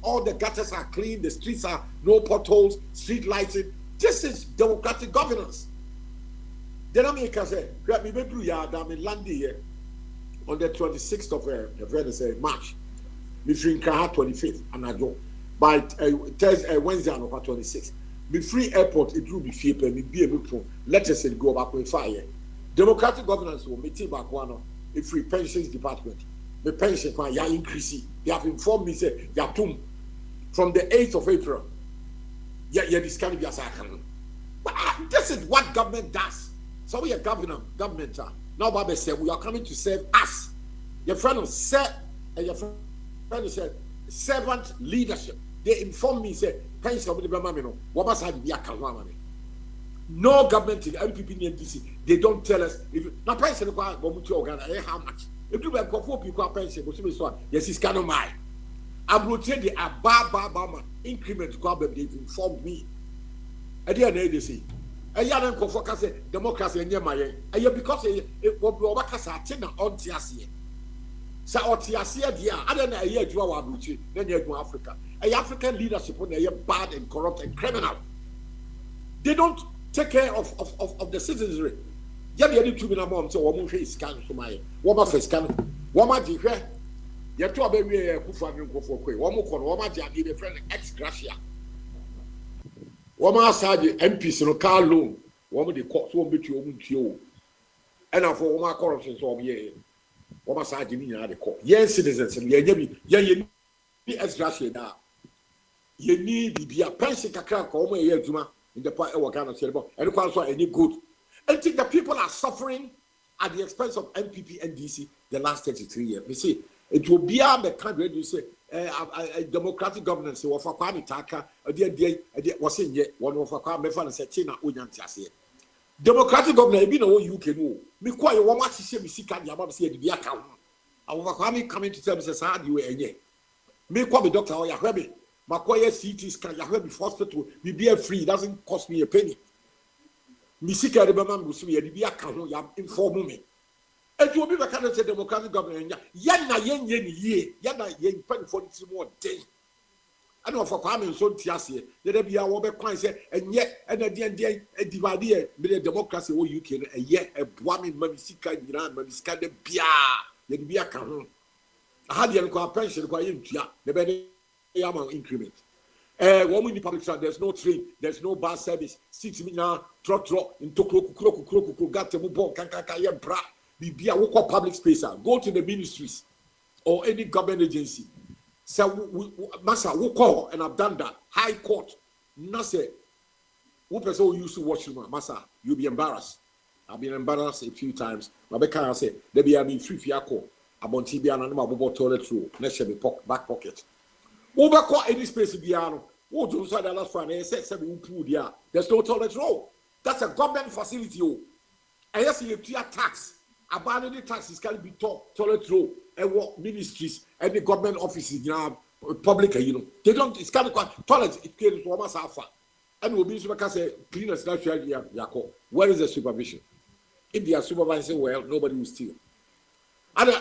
all the gutters are clean, the streets are no potholes, street lighting. This is democratic governance. Then I say, grab me baby, I'm in London here on the 26th of March. Me free Nkaha 25th, and I go by Thursday, Wednesday, and over 26th. Me free airport, it will be free, me be able to let us go back with fire. Democratic governance will meet back one a free pensions department. The pension ya increase. They have informed me say ya tum from the 8th of April. Yeah, this can be as I can. But this is what government does. So we are government. Now Baba said we are coming to serve us. Your friend said, and your friend said servant leadership. They informed me say pension of the Bamamino. What must I be a Kalwamani? No government in MPP and DC, they don't tell us if now pension how much. If you have 4 people pension, yes, it's kind of mine. I'm not saying the Ababa increment they've informed me. I didn't say. I didn't go for democracy and Yamaye. I because it was a tina on Tiasia. So, Tiasia, dear, I don't know a year to our Abuchi, then you go Africa. A African leadership when they are bad and corrupt and criminal. They don't take care of the citizenry. Yeah, you need to be a mom, so one face scan to my woman face scan. Woman, you hear? You're two baby, Kufa, go for quick. One more corner, woman, you need a friend, ex gracia. Woman, side MPs in a car loan. Woman, the cops won't be to you. And for woman corruption, so yeah. Woman, side you need the court. Yes, citizens, and you need ex gracia now. You need to be a pension crack over here, Juma. In the part of Ghana, and also any good. I think the people are suffering at the expense of MPP and DC the last 33 years. You see, it will be a the country you say democratic governance wo fa kwa mitaka ade was in ye one of kwa me fa na se China onyanti ase democratic governor ebi na wo UK no me kwa ye wo ma hye me sika dia ba se ye bia ka ho awo kwa me coming to tell me say sa di we enye me kwa me doctor o ya hwe me makoye CT scan ya hwe me hospital me be free, doesn't cost me a penny me sika de be ma me so ye bia ka ho ya inform me etu obi be ka na say democratic governor nya ya na yenye ni ye ya na ye pan for the more day ana of kwa me so ntiase ye da bia wo be kwan say enye na de divide me democracy wo UK no eye eboa me ma sika nyina ma sika de bia ye bia ka ho aha de ko pension ko ye ntua de be ya ma increment woman in public transport, there's no train, there's no bus service 6 minutes truck into kro got to move kanka bra bibia wo public space go to the ministries or any government agency. So, Massa, we call, and I've done that. High Court, Nase, who person who used to watch you, Massa, you'll be embarrassed. I've been embarrassed a few times. Rebecca said, there be a me free fiaco, about TB and about toilet roll, next be back pocket. Over any space in Biano, who do inside the last Friday, said 7 pool there. There's no toilet roll. That's a government facility. And yes, you pay tax. Abandoned taxes can be taught toilet roll and what ministries and the government offices public, they don't, it's kind of quite toilets, it came to almost half. And we'll be say cleaners naturally. Where is the supervision? If they are supervising well, nobody will steal. And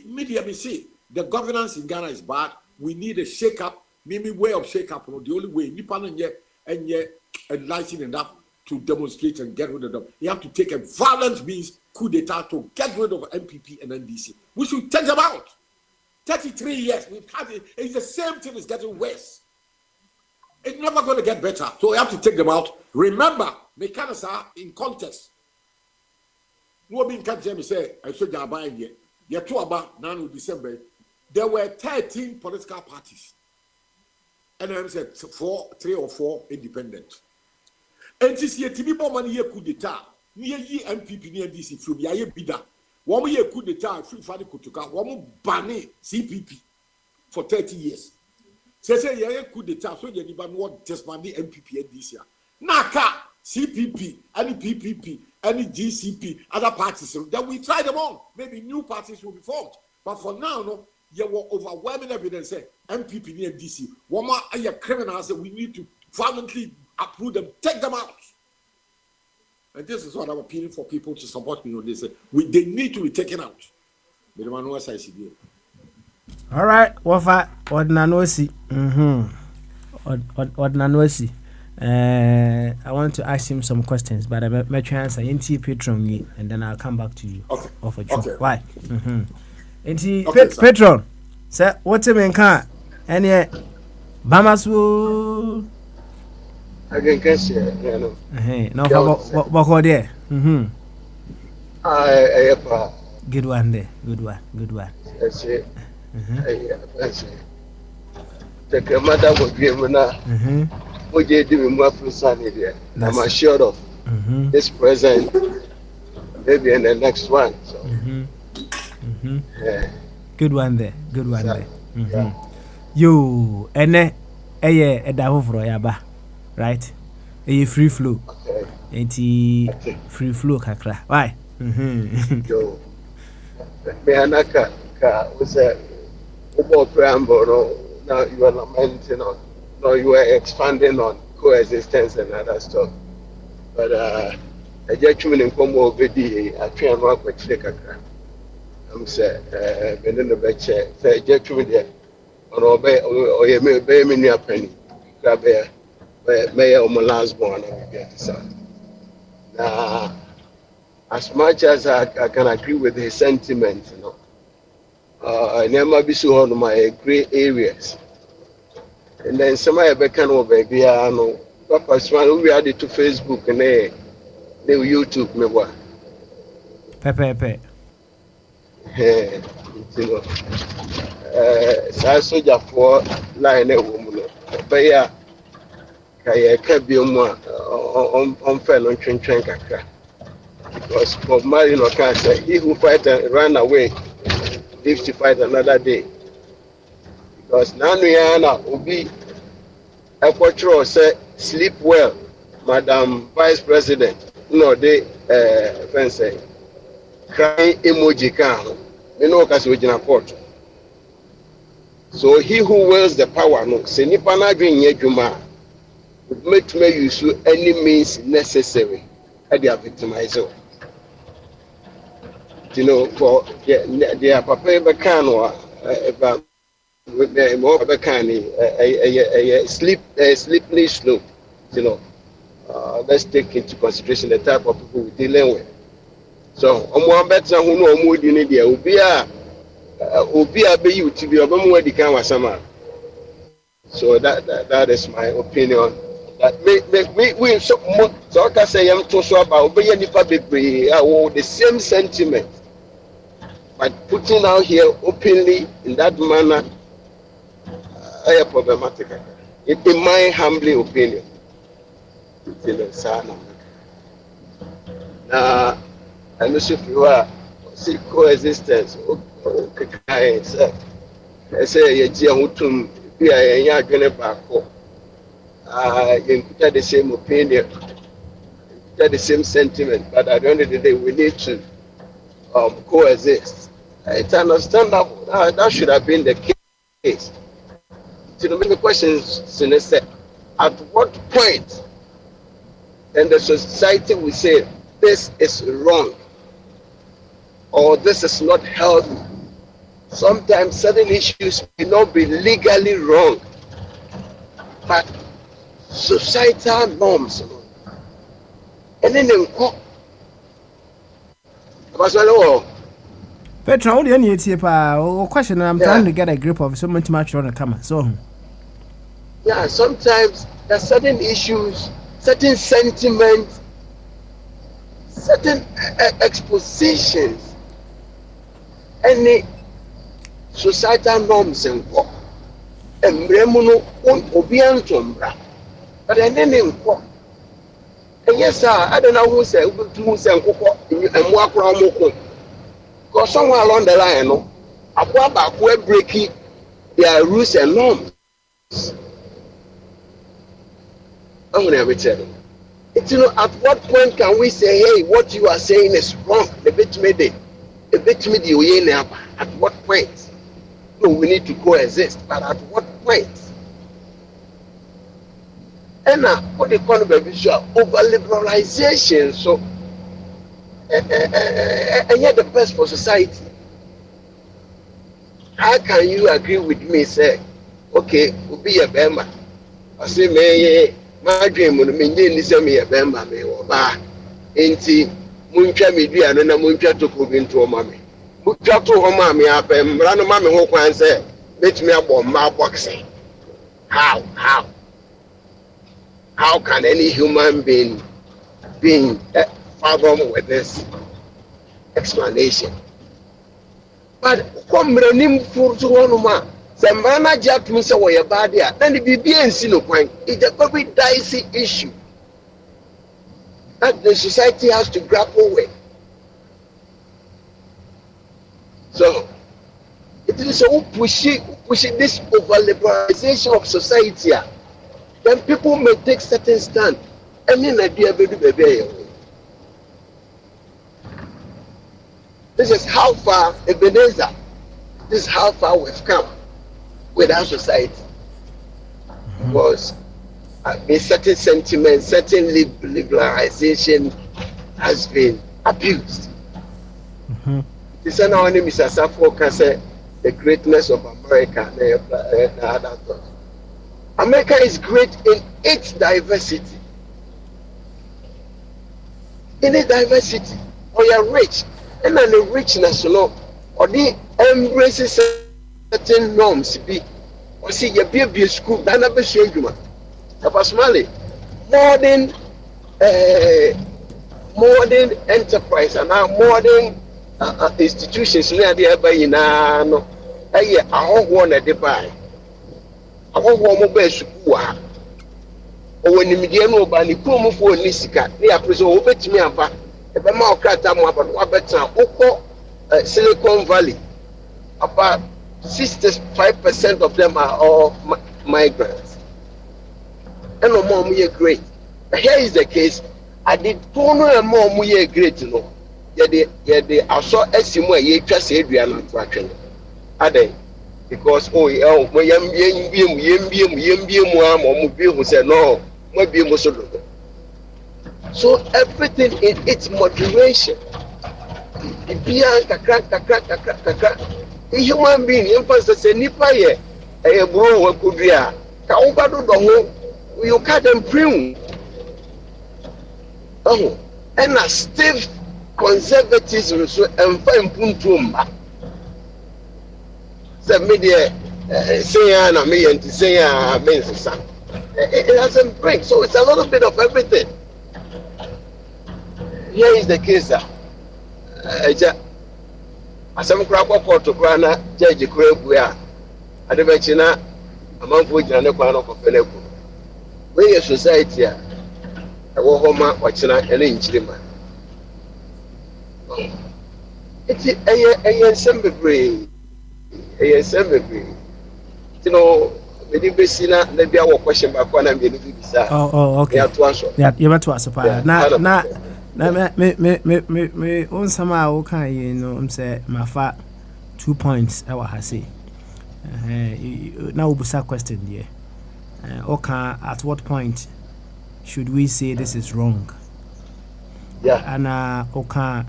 media may say the governance in Ghana is bad. We need a shake-up, maybe way of shake-up. The only way, Nippon and yet enlightened enough to demonstrate and get rid of them. You have to take a violent means, coup d'etat, to get rid of MPP and NDC. We should take them out. 33 years, we've had it. It's the same thing, it's getting worse. It's never going to get better. So we have to take them out. Remember, mechanics are in context. No being can't hear me say, I should have buying yet. You're two about now in December. There were 13 political parties. And I said 3 or 4 independent. And this year, Tibibo money coup d'etat. Near ye MPP near DC from Yaye Bida. 1 year coup d'etat, free Fadi Kutuka, 1 banner CPP for 30 years. Say Yaye coup d'etat, so you never know just money MPP and DC. Naka, CPP, any PPP, any GCP, other parties. Then we try them on. Maybe new parties will be formed. But for now, no. You were overwhelming evidence. Say MPP near DC. One more criminals. We need to violently approve them, take them out. And this is what I'm appealing for people to support me on this. They need to be taken out. But the man who says it. All right, Wafa Ordinanosi. Ordinanosi. I want to ask him some questions, but I'm going to answer into Patreon, and then I'll come back to you. Okay. Why? Enti Patron say what me kan ene Bamasu again question no for there good one there that's it that's it the commander will be na we did do more for Sunday there I'm assured of this present maybe in the next one so good one there. Yo, ene eda hofro yaba, right? Free flow. Enti free flow kakra. Why? Yo. Me anaka ka was a preamble no now you are lamenting on no you are expanding on coexistence and other stuff. But I just come in come over the I try and work with kakra. I'm say been the back say just to there or obey or you may be me near penny grab may or my last born and get the son. Now as much as I can agree with his sentiment, I never be so on my gray areas. And then somebody back over no Papa Swan we added to Facebook and they YouTube me what Pepe. Saa sojafoɔ line ɛwɔ mu no ɔbɛyɛ a kayɛ bi mu a ɔmfɛ no ntwentwɛn kakra because Bob Marley no can say he who fight and run away lives to fight another day because Nanu Obi Equatorial say sleep well, Madam Vice President. No, they friends say crying emoji can. You know, because we in court. So he who wields the power, no, say nipa na dwen yedwuma, make me use any means necessary at their victimizer. You know, for their papa becano about with the more becani a sleepless slope. You know, let's take into consideration the type of people we're dealing with. So, I'm better who know more than India. Obi a be you to be obamu di kan wasama. So that is my opinion. That we so I say am to so about obi nipa bebre the same sentiment. But putting out here openly in that manner is problematic. In my humble opinion. Now, and also if you are see coexistence. I say you the same opinion, the same sentiment, but at the end of the day we need to coexist. It's understandable. That should have been the case. So the questions say, at what point then the society will say this is wrong or this is not healthy? Sometimes certain issues may not be legally wrong, but societal norms. And then Petra, all the any question I'm trying to get a grip of so much on the camera. So yeah, sometimes there are certain issues, certain sentiments, certain expositions, any societal norms and what Embremuno Obiantombra. But then and yes, sir, I don't know who said and walk around Moko. Because somewhere along the line, no, Akwaba we're breaking their rules and norms. I'm gonna tell you. It's at what point can we say, hey, what you are saying is wrong? The bit made it. The bit made you at what point? No, we need to coexist, but at what point? And what they call the visual over liberalization. So, and yet the best for society. How can you agree with me? Say, okay, we'll be a Bema. I say, me, my dream will mean me a Bema, me or ba. Ain't Muncha media and a Muncha to go into a mommy. Muncha to her mommy up and run a mommy who can say, let me up on my boxing. How can any human being fathom with this explanation? But come running for to one man. Some man jack me so way about there. Then the BBNC no point. It's a very dicey issue that the society has to grapple with. So it is so pushing this over liberalization of society. Then people may take certain stand. And then baby. This is how far Ebenezer. This is how far we've come with our society. Because certain sentiments, certain liberalization has been abused. This is our name, Mr. Safo can say the greatness of America. America is great in its diversity. In its diversity, we are rich, and then the richness, or the embraces certain norms. Or see, you be a school, that never show you. Apasmali, modern enterprise and now modern institutions near the Abayina, no, I want to buy. I want mobile school. Or when the medium over the promo for Nisika, they are preserved over to me. If I'm out, I'm about Silicon Valley. About 65% of them are all migrants. And no more great. But here is the case. I did tono and more great, you know. Yeah, I saw a similar ye just Adrian attraction. Are they? Because we said no, maybe so everything in its moderation. A human being, emphasis a nipa ye, a bro, a kudria, Kaubado dongo, you cut them prune. Oh, and a stiff conservatism so and fine puntumba. Say media say and me and say it doesn't break, so it's a little bit of everything. Here is the case. Asam kura kwa to kura na judge kura buya. Adebechi na amanfo gina ne kwa no kopele ku. We society a ewo ho ma wachina ene nchirima. Eti eye nsem bebre. You know, maybe besi na bia wo question ba kwa na me ni bisa. Oh, okay. Ya to aso. Ya to aso pa. Na me on sama wo kan yi no say mafa 2 points e wa ha say. Na wo busa question there. Okay, at what point should we say this is wrong? Yeah. And okay,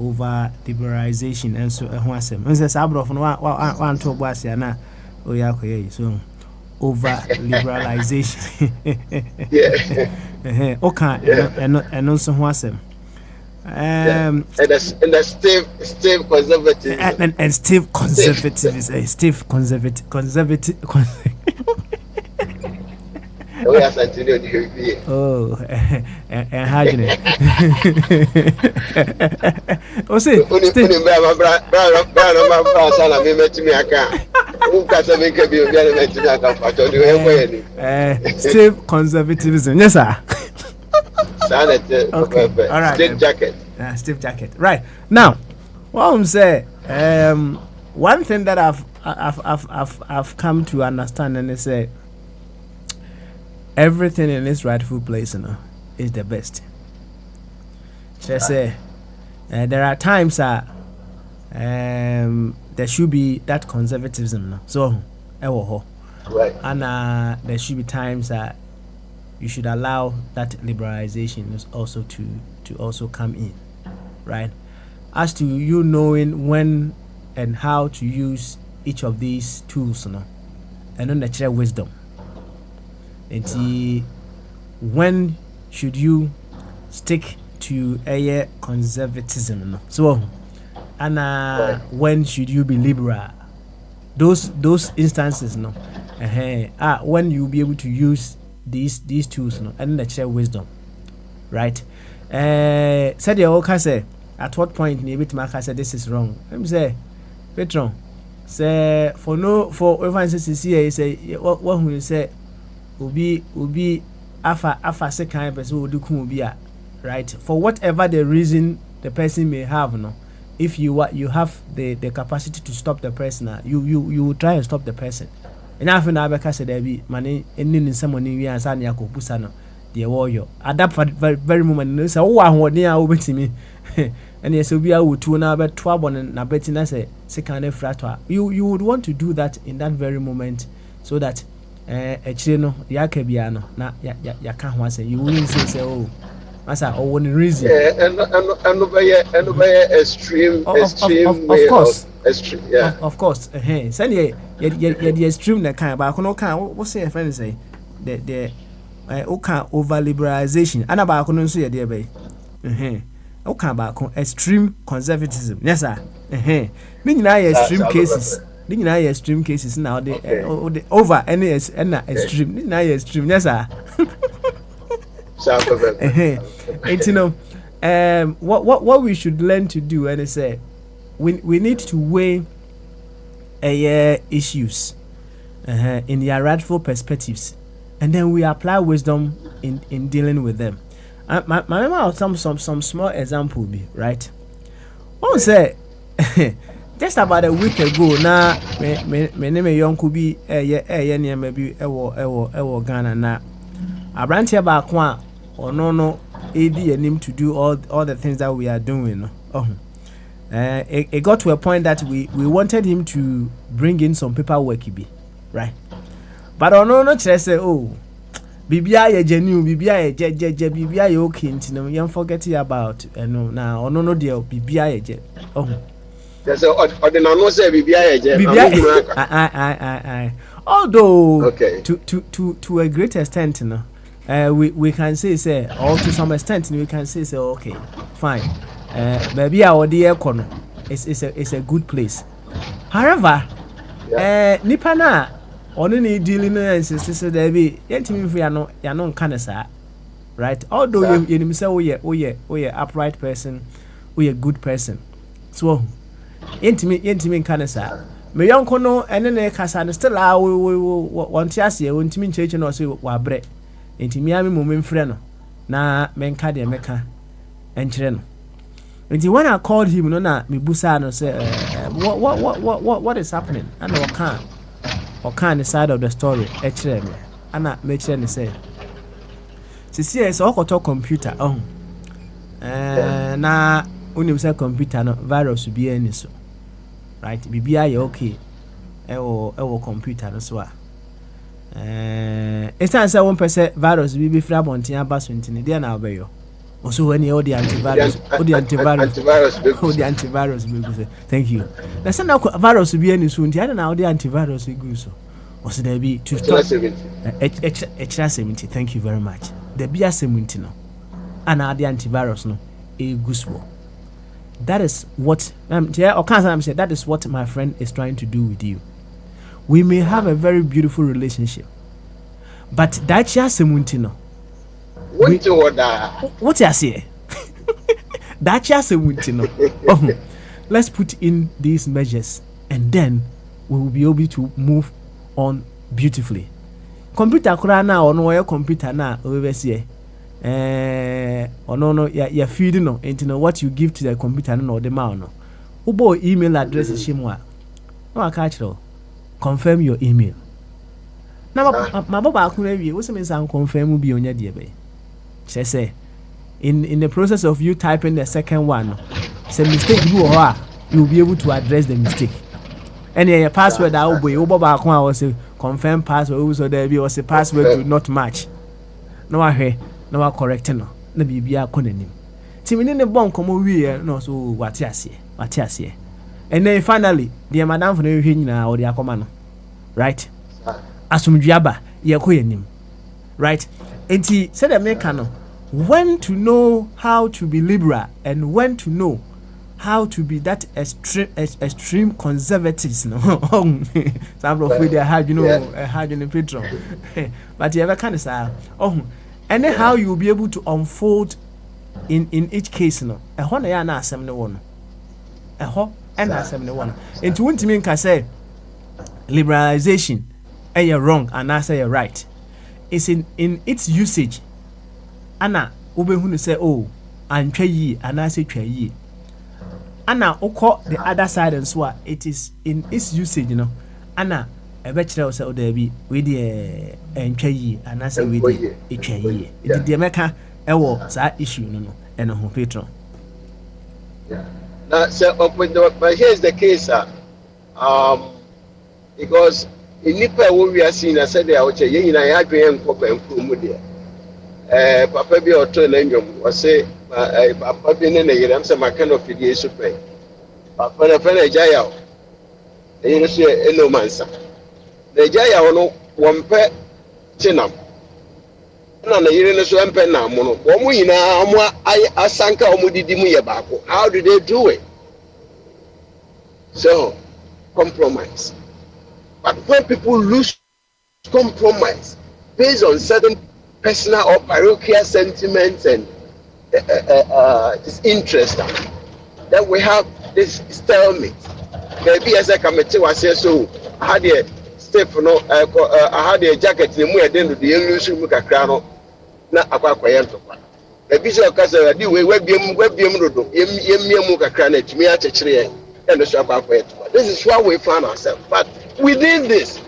over liberalization and so who asem. Nse sabro fo no one to boss ya na o ya koye so over liberalization. Yeah. Okay, and also who asem. And Steve conservative and Steve conservative is Steve conservative. Oh, yes, I tell you. Oh, and how do you? Oh, say, Steve conservatism. Yes, sir. Okay. All right. Steve jacket. Right now, what I'm saying, one thing that I've come to understand and say. Everything in its rightful place, is the best. Just say there are times that there should be that conservatism, so right, and there should be times that you should allow that liberalization also to also come in, right? As to you knowing when and how to use each of these tools, and then the natural wisdom. And when should you stick to a conservatism? So, and right, when should you be liberal? Those instances, when you be able to use these tools, and the share wisdom, right? Said the old say at what point maybe to mark said this is wrong. Let me say, Petron, say for everyone says here, say what will you say? Ubi afa second person will do kumubia, right? For whatever the reason the person may have, if you have the capacity to stop the person, you will try and stop the person. And after na beka say there be money any someone in wi ansa na yakopusa no the warrior at that very moment no say wo ahode a wo betimi and yes obi a wo tu na be to abon na beti na say second frato you would want to do that in that very moment so that actually no ya ka bia no na ya ka ho say you wouldn't say oh masa or one reason and by extreme of course extreme, yeah, of course send ye the extreme na kind ba kono kan what say friend say the okay over liberalization and ba kono nso ye de be okay ba kon extreme conservatism yes sir ni nyina ye extreme cases ni nyina ye extreme cases now the over any extreme ni nyina ye extreme yes sir and you know what we should learn to do and say we need to weigh issues in their rightful perspectives and then we apply wisdom in dealing with them. My mama some small example be right. One say just about a week ago na me name yonko bi ye niam bi ewo Ghana na abrantia ba ko a ono no edi anim to do all the things that we are doing no. It got to a point that we wanted him to bring in some paperwork bi, right? But ono no kire say bibia ye genuine bibia ye je bibia ye okay ntino you forget about no na ono no de bibia ye je there's no say bibia ye je I although okay. to a great extent no we can say or to some extent we can say okay fine baby our dear kono it's a good place. However nipa na ono ni dealing insist say there be yentimi mfu ya no nka ne saa, right? Although you nim say we upright person, we a good person, so yentimi nka ne saa me yonko no ene ne kasa no still we want ase wontimi ncheche no so wa bre yentimi ami mo memfre no na menka de meka enkyere no. And when I called him no na me busa no say what is happening and or can the side of the story me ana make sure ni say sisi is okoto computer na unim say computer no virus bi ani so, right? Bibia ye okay ewo computer no so it's not say one person virus bi fra bontin aba so ntini dey na obeyo also when you the antivirus thank you. Na say na virus bi ani so ntia na the antivirus go so was there be to stop extra 70. Thank you very much. The be 70 no and the antivirus no e go. That is what that is what my friend is trying to do with you. We may have a very beautiful relationship, but that 70 no what you say? That 70 no. Let's put in these measures and then we will be able to move on beautifully. Computer kura na ono your computer na we say ono no ya feed no into know what you give to the computer no the ma no ubo email address shimwa no aka confirm your email na ma baba akuna wie we say me san confirm bi onya de be say in the process of you typing the second one say mistake do or you will be able to address the mistake. And your password I will be was confirm password so there be was a password do not match. No I no correct no na bibia konanim. Timini ne bon komo wie no so wate ase. And then finally the madam for no hwe nyina o de akoma no. Right? Asumdwiaba ye koyanim. Right? Enti said the maker no when to know how to be liberal and when to know how to be that extreme conservatives no some of they had had in petrol but you ever kind of say and then how you will be able to unfold in each case no e ho na ya na asem ne wono e ho and asem ne wono into wontimi nka say liberalization you're wrong and I say you're right. It's in its usage ana obehunu say antwa yi and I say twa yi ana oko the other side and so it is in its usage ana ebe kire say there be we the antwa yi and I say we the etwa yi it the meka ewo sa issue no eno ho patron. Now so but here's the case because in nipa wo we are seeing I said there oche ye nyina ya dwen enko banku mu de papa bi oto na nwom wo say papa bi ne yere am say maka no fidie so pe papa na fa na jaya o e so eno mansa na jaya no wo mpe chinam na yere ne so mpe na mo no wo mu nyina mo asanka o mu didi mu ye baako. How do they do it? So compromise. But when people lose compromise based on certain personal or parochial sentiments and disinterest, then we have this stalemate. Maybe as a committee was saying, so I had a step, I had a jacket in the end of the English Mukacrano, not a quaquayanto. Maybe so, because I do web Muka cranet, me at a tree. and the shop. This is where we find ourselves. But within this,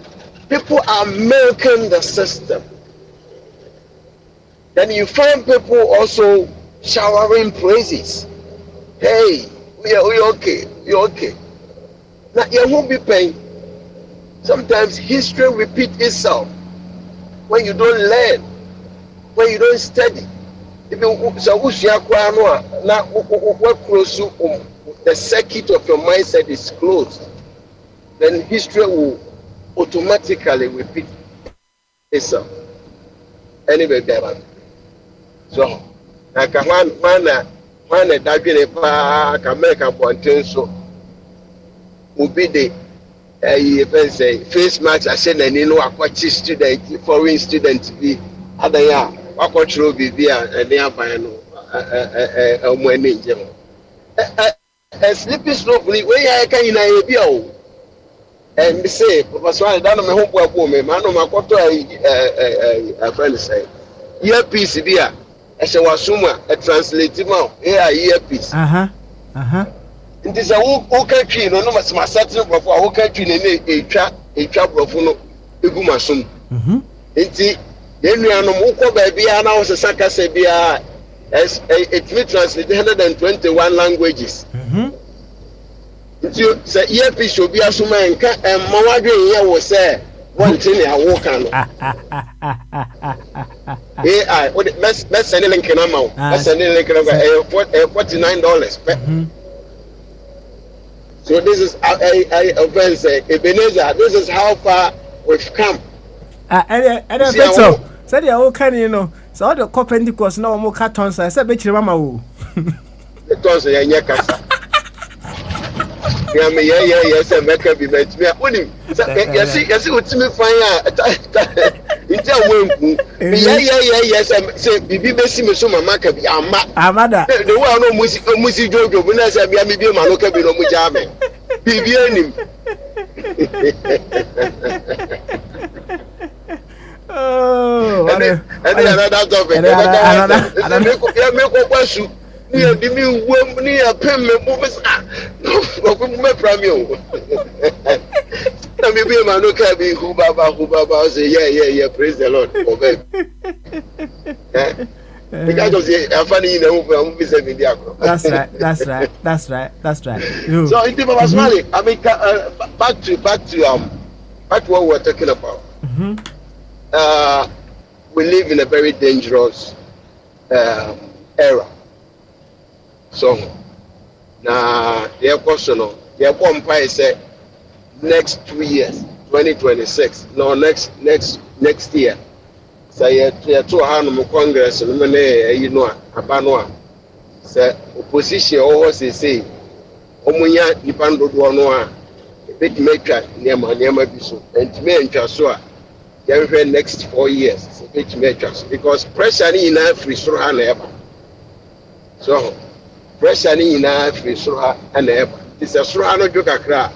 people are milking the system. Then you find people also showering praises. Hey, we're okay, you're okay. Now you won't be paying. Sometimes history repeats itself when you don't learn, when you don't study. If you so now what close the circuit of your mindset is closed, then history will automatically repeat itself. Anyway, so like when that can make a point so will be the face mask. I said, and you know, a student, foreign student, be other year, what control be there, and they are buying a sleepy slowly, where I can in a and say, Professor, I don't know what woman, man, my quarter a friend say, earpiece, dear, as I was summa, a translative mouth, earpiece. It is a whole country, no matter my certain of our country, a trap of Ugumasum. Indeed, then we are no more baby, and I was a Saka Sabia as it may translate 121 languages. You say, earpiece should be a summa and Mawagri here was say, one thing I walk on. AI, what it mess any link in amount, that's any link of $49. So this is Ebenezer. This is how far we've come. So said you can you know. So all the Copernicus no more cartons. I said, "Bet you, Mama." The tons are yakasa. Yes, and make a be met me. Yes, what's me fire. Yes, say, Bibi Bessie, so Mamma can be Amada. The one no music joke, when I said, Maybe Manoka be no Mujame. Bibi. Oh, and another topic. Another near the new woman near Pemme Moves. No premium. Let me be a man who can be who Baba say, yeah, praise the Lord. Because of the funny in the That's right. So in the Basmali, I mean, back to what we're talking about. We live in a very dangerous era. So now the question the umpire said next 2 years, 2026, no next year. So you to Congress, you know, Abanoa. Say opposition always say, Omunya Nipando Duanoa, bit maker near Biso, and me and next 4 years, bit makers, because pressure in every Sura ever. So pressure in every Sura and ever. It's a Sura no joke a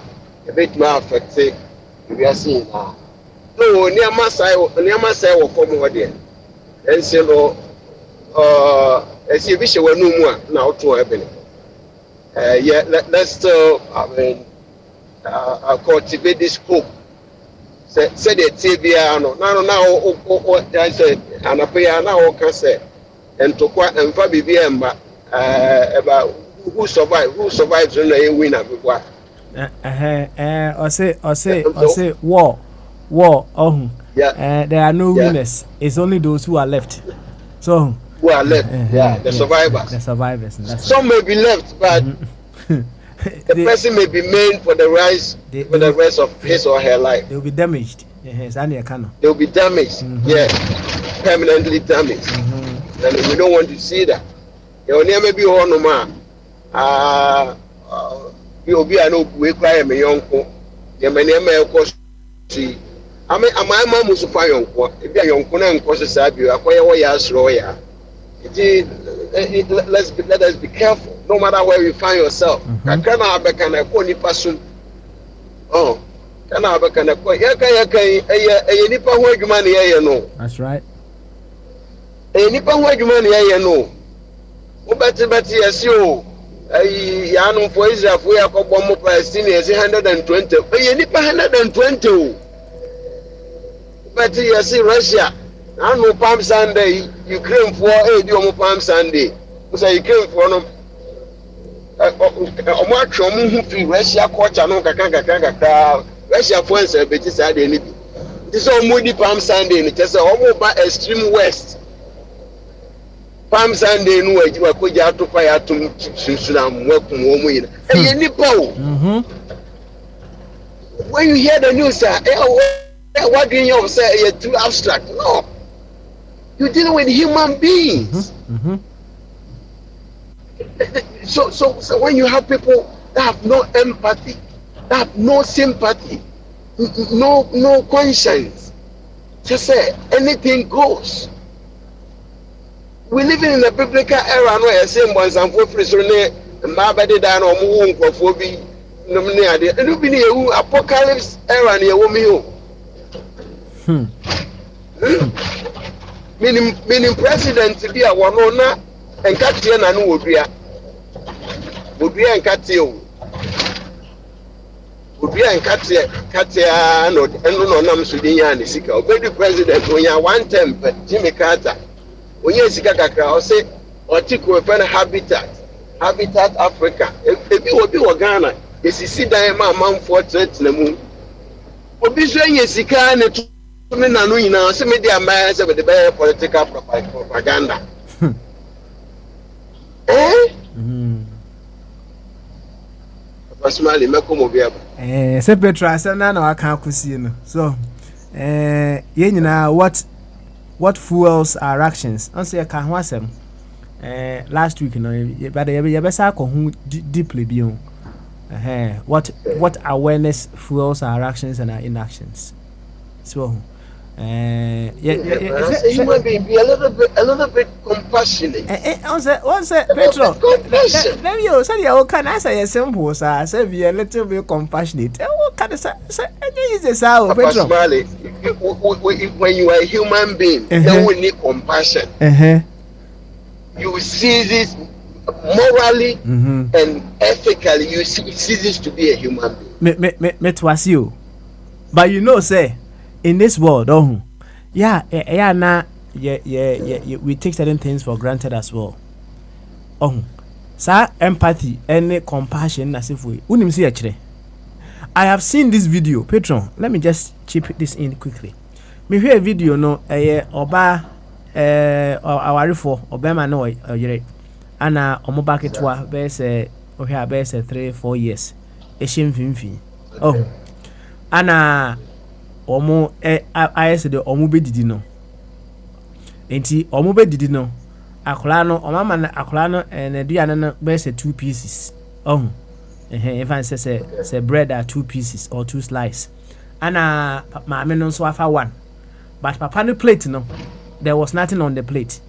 bit more affected. We are seeing now. No, near Masai will come over there. And so, as you wish you were no more now to happen. Yeah, let's still, cultivate this hope. Said the TBA, now, I said, and a pair now can say, and to quite and Fabi about who survives when they win a big or say war. Yeah. There are no winners. It's only those who are left. So who are left? The survivors. The survivors. Some may be left, but the person may be made for the rest of his or her life. They will be damaged. They will be damaged. Permanently damaged. And we don't want to see that. There will never be one no more. You'll be an old way cry me uncle. Your many cost. See, I mean, my mom was a fire uncle. If you're young, and causes you acquire wires lawyer. Let us be careful, no matter where you find yourself. I cannot be can I call you person. Oh, can I be can I call you nipa who you money, you know. That's right. A nipa who you money, you know. Oh, better, yes, you. Yanu for Israel for Yakobo Palestinians 120. You need 120. But you see Russia. I know Palm Sunday, Ukraine for a Palm Sunday. So you came for them. Much of Russia culture no kaka Russia for us be just had any. This is Moody Palm Sunday. It is almost by extreme west. Palm Sunday no way you are going to fire to Sudan work from home. Hey, when you hear the news, what do you say? You're too abstract. No, you're dealing with human beings. So when you have people that have no empathy, that have no sympathy, no conscience, just say anything goes. We live in a biblical era where same ones and for free so ne mabade dan o mu nkofo bi no ne ade no bi ne ewu apocalypse era ne ewu mi o. Meaning president bi a wono na enkatie na no wodua enkatie o. Wodua enkatie katia no nam so din ya ne sika obedi president onya one term Jimmy Carter. When you see kakra o say article friend Habitat Africa ebi wo Ghana esisi dan ma manfo threat na mu obi so anya sika ne to me na no nyina se me dia ma se be the political propaganda personally mekomo bia se Petra se na waka akusi no so ye nyina what fuels our actions? I say can wasem. Last week, but you better go deeply beyond. What awareness fuels our actions and our inactions? So, human being be a little bit compassionate. Once Petro, then you say you can answer simple, sir. Say be a little bit compassionate. What can I say? Is this how Petro? When you are a human being, then we need compassion. You see this morally and ethically. You see this to be a human being. Me was you, but you know, say. In this world, we take certain things for granted as well. Empathy and compassion as if we wouldn't see actually. I have seen this video, Patron. Let me just chip this in quickly. Me hear a video no oba our for obama no ana omo back it wa be say o here be say 3-4 years. Eshim finfin. Ana omo ayese de omo bedidi no enti omo bedidi no akola no omama na akola no na duane no be say 2 pieces even say bread are 2 pieces or 2 slices ana maame no so afa 1 but papa no plate no there was nothing on the plate.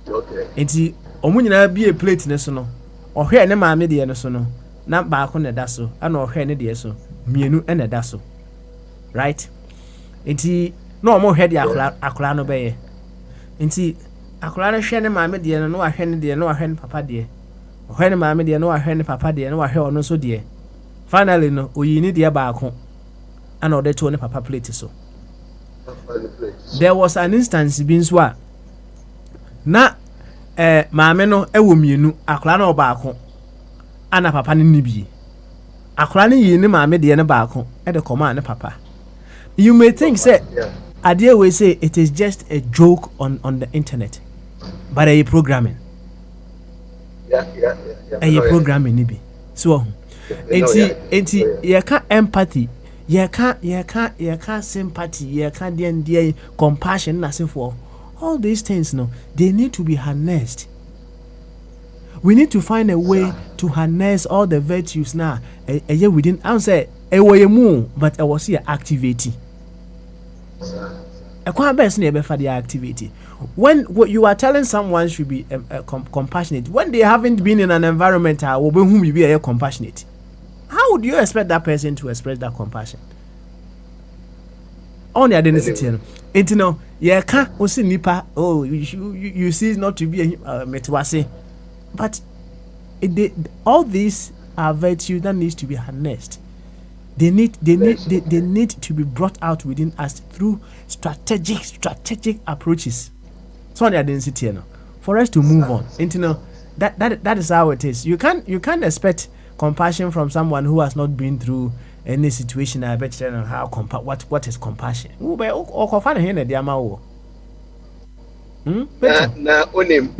Okay, enti omo nyina bi e plate ne so no ohwe ne maame de no so no na ba ko ne da so ana ohwe ne de so mienu na da so. Right? Inti no more head akula no be. Inti akula no hwe ne maame de no ahwe ne de no ahwe ne papa de. Ohwe ne maame de no ahwe ne papa de no ahwe ono so de. Finally no oyini de ba ako. Ana ode to ne papa plate so. There was an instance bin so a na maame no ewo mienu akula no ba ako. Ana papa ne nibi. Akula ne yi ne maame de ne ba ako e de koma ne papa. You may think, say, Adia will say it is just a joke on the internet, but a programming. A programming, maybe. So, ain't you can't empathy, you can't sympathy, you can't compassion, nothing for all these things. No, they need to be harnessed. We need to find a way to harness all the virtues now. A year within, I say, a way more, but I was here activating. A quite best neighbor for the activity. When what you are telling someone should be compassionate, when they haven't been in an environment whom you be compassionate, how would you expect that person to express that compassion? On the identity, and you know, yeah, can't see nipa. Oh, you see, not to be a metwase, but all these are virtues that needs to be harnessed. They need to be brought out within us through strategic approaches. So the density, for us to move on. And, that is how it is. You can't expect compassion from someone who has not been through any situation. I bet you know how what is compassion. Na onim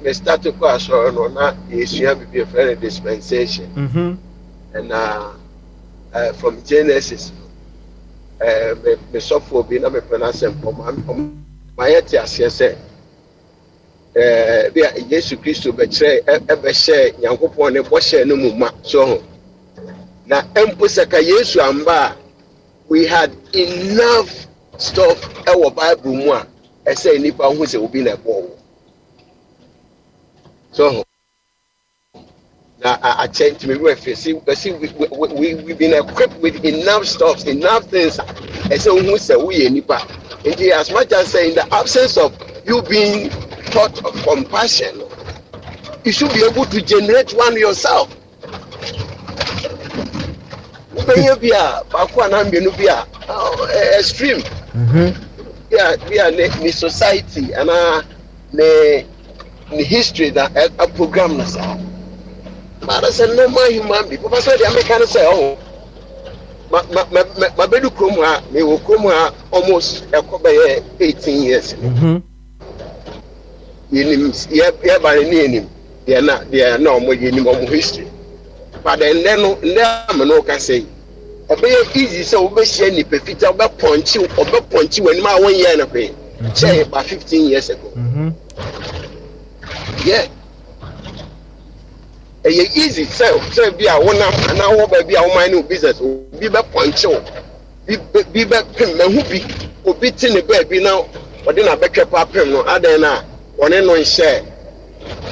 me start to pass on na issue be a friend dispensation. And from Genesis me suffer be na me pronounce my yet say be Jesus Christ be share Yankopon ne bo share no mu ma so na empusaka Yesu amba we had enough stuff our Bible mu a I say nipa hu se obi na bo so now I change me we we've been equipped with enough stuff, enough things. I say hu se we nipa. Indeed, as much as saying the absence of you being taught of compassion, you should be able to generate one yourself. Extreme. We are the society and the history that a program na sa. But as a normal human being, because the Americans say, oh, my bedu kromwa, me wo kromwa almost 18 years. Yeah, by the name, they are no more history. But then I'm no can say. A very easy so we share ni pefita oba punch when my 1 year na pay. Say about 15 years ago. Yeah. Easy so be a one and now be a woman business be punch be pim who be obi tin the baby now or then a better pim no other na one no share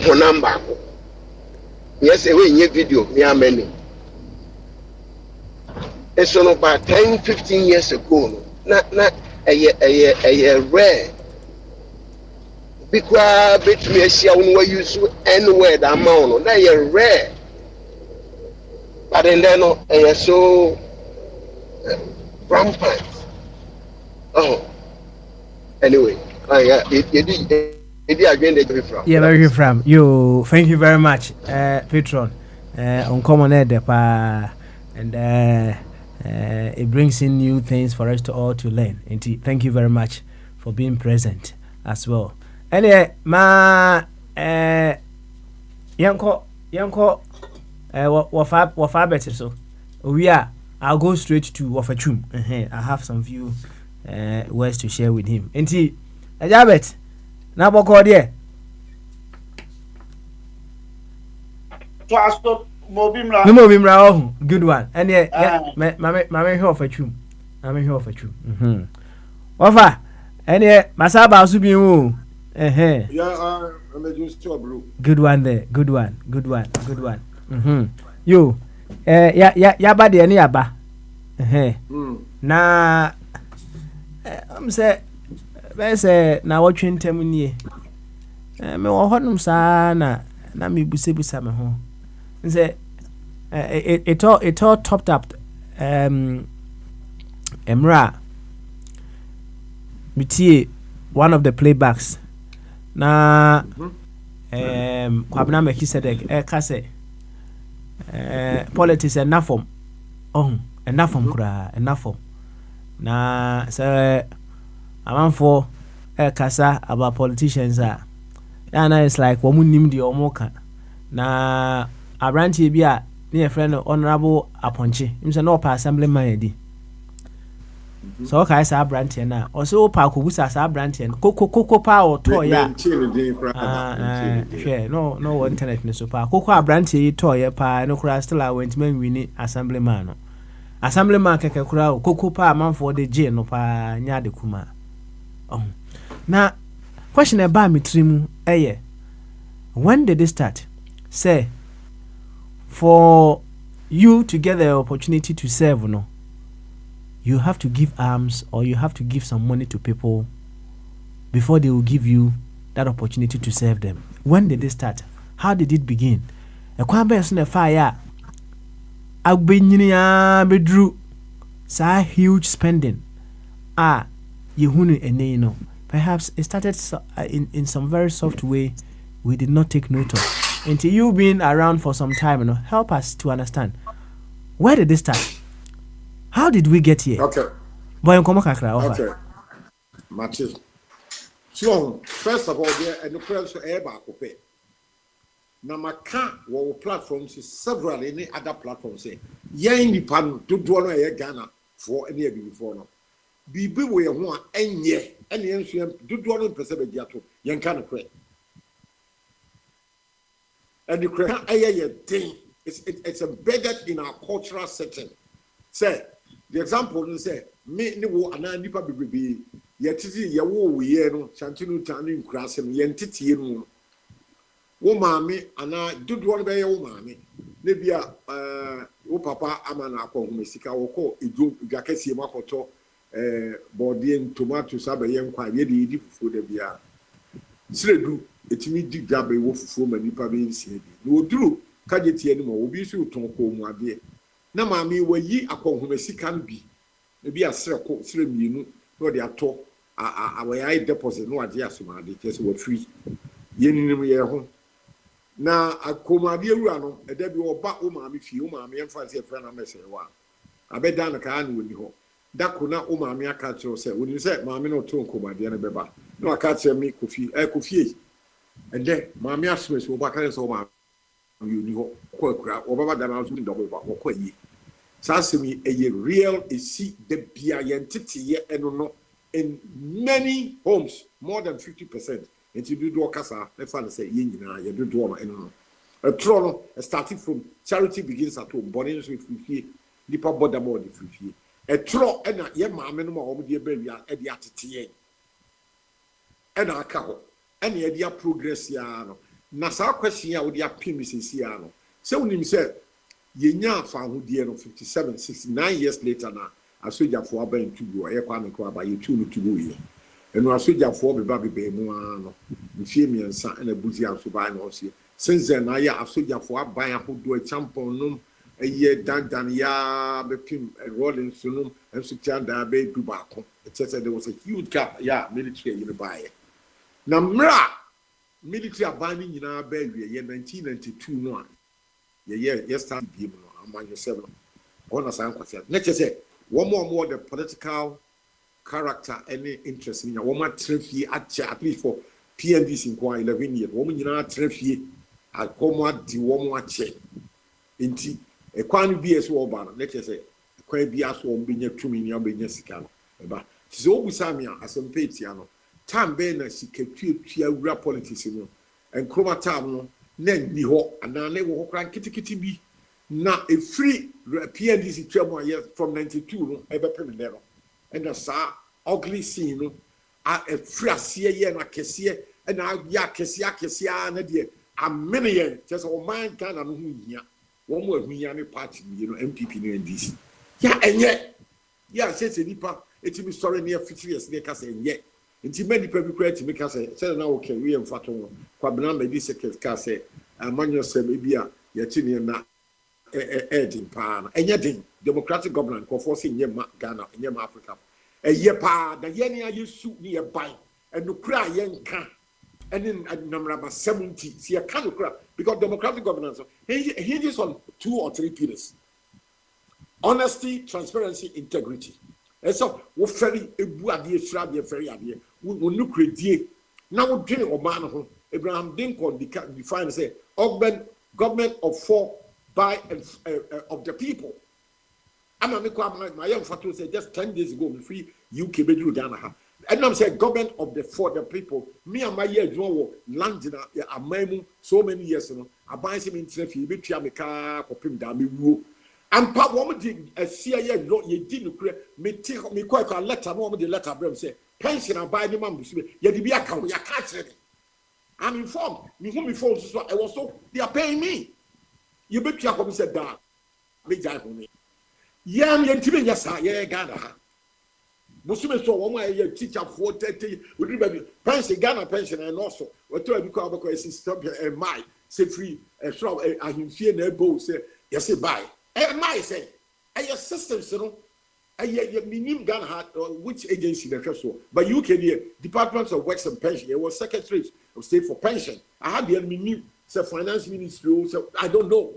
one number. Yes, we video near many. It's on about 10-15 years ago. Not a rare. Because between a share when we use anywhere the amount, they are rare. But then they are so rampant. Oh, anyway, yeah, where you from? You, thank you very much, Patron. Uncommon and it brings in new things for us to all to learn. And thank you very much for being present as well. Anyway, ma yanko wafa better so we are. I'll go straight to Wafachum. I have some few words to share with him. And Ajabet na boko there. Mobimra oh good one. And yeah, mama here of a chum. I'm here of a chum. Wafa and yeah masaba asubi mu. Yeah, I'm just blue. Good one there. Good one. You ya ba de ni aba. Na say say na wo twentem nie. Me wo honum sa na me busebusa me ho. Say it all topped up Emra Mitie one of the playbacks na Kwabena Melchizedek ka say politics enough form kura enough form na say amanfo kasa about politicians and it's like womu nim di omoka na abranti bi a ne friend honorable Aponche him say no pa assemblyman edi so kai sa abranti na also pa ko busa sa abranti koko pa o to ya share no internet ne so pa koko abranti to ya pa no kura still a went man wini assemblyman no assemblyman keke kura koko pa amanfo de je no pa nya de kuma na question about me trimu when did they start? Say for you to get the opportunity to serve, no, you have to give arms or you have to give some money to people before they will give you that opportunity to serve them. When did they start? How did it begin? A kwambes na fire. Agbenyina bedru. Sa huge spending. Yehunu ene no. Perhaps it started in some very soft way we did not take note of. Until you been around for some time, help us to understand. Where did this start? How did we get here? Okay. Boy, come kakra offer. Okay. Matthew. So, first of all, there and the press for air back pay. Now, my car or platforms is several any other platforms say, Yang pan to do a Ghana for any before now. Be we want and ye, and the ancient do one percent of Yato, Yan can of pray. And the crack, thing. It's embedded in our cultural setting. Say, the example is say, me no and I nipa be yet ye wo ye no, Chantinu Tanu Crass and Yentiti no. Wo mammy and I do one by your mammy. Nebia, papa, Amana, Mesika, or call Idu Gakesi Makoto, Bordien, Tomato Sabe, young quite ready for the beer. Sledu, it me dig grab a wolf for many pavins. No, Drew. Kajeti anymore, will be so to home, my dear. Now, mammy, where ye are called whom a can be. Maybe a circle, 3 million, no, they are taught. Our I deposit no idea, so my dears were free. Yen year home. Now, I call my dear Rano, a debut or back woman, if you, mammy, and fancy a friend of message. I bet down a can with you. That could not, mammy, I catch yourself. When you said, mammy, no tongue, my dear Beba. No, I can't say me, coffee. And then, mammy, I swear, so back and so on. You know, over that I was doing double or quite ye. Sassimi, a real is see the beer entity and no in many homes, more than 50%. And you do casa, let's say, you do drama and a troll starting from charity begins at home, bodies with free, the pop bottom more the free. A troll and a young man over the baby at the attity and a cow, and the idea progress yano. Na saa question ya wodi apim sisi ya no se wonim se yenya fa hodie no 57 69 years later na asojafo aba ntubu aye kwa me kwa ba yetu no tubu ye eno asojafo be ba be mu ano mfie miensa na buzi aso ba na osie since na ya asojafo aban ahodo a champion no eye dandan ya be pim rolling sunum enso tianda be du ba ko it said there was a huge gap military you buy na mra military abandoning in our bed, year 1992 no. Yes, start game no, among yourself. On a sound question. Let's say one more the political character, any interest in your woman trophy at least for PNDs in 11 years. Woman, you know, trophy at Comma, the woman check. Inti, a quan be as well, let's say, a quite be as one being a 2 million being a scandal. But it's always Samia as some Patiano. Time ben na siketue ura politics no enkroma tam no na ni ho ana na wo kran kitikiti bi na e free PNDC twamo year from 92 no e be pem there no and na sa ugly scene no a free asie ye na kese e na ya kese na de amene just o man kan na no hu hia wo mo ahunya ne party bi no MPP no NDC ya enye ya se nipa etimi story near 50 years ne ka se enye nti many people create me ka say na okay we am fato no kwabena medi secret ka say amanyo say maybe a yeti ne na edin pa na enye din democratic government ko force nye ma Ghana nye ma Africa eye pa da ye ne ayesu ne ye ban enu kura ye nka eni namraba 70 see ye kan kura because democratic governance hinges on 2 or 3 pillars: honesty, transparency, integrity. And so we ferry ebu ade esra de ferry ade we no credit na we dwene oman ho Abraham Lincoln define say government of for by and of the people. I'm my young father said just 10 days ago we free UK bedru Ghana ha and I'm say government of the for the people. Me and my year do land in amamu so many years no aban se me ntrafi betua me ka kopim da me wuo ampa wo me di asia ye di no kure me kwa letter no wo me di letter bram say pension aban ni mambusu ye di bi aka wo ya ka kire me I'm informed me who me phone so I was so they are paying me you betua ko me say da me jai ho me yam ye ntime nya sa ye Ghana ha musume so wo ma ye teacher for 30 we do baby pension Ghana pension and also we to be call because system my say free sort of ahimfie na ebo say yes buy my say your systems no minim Ghana had which agency the so but UK there Department of Works and Pension it was Secretary of State for Pension I had the minim say finance ministry so I don't know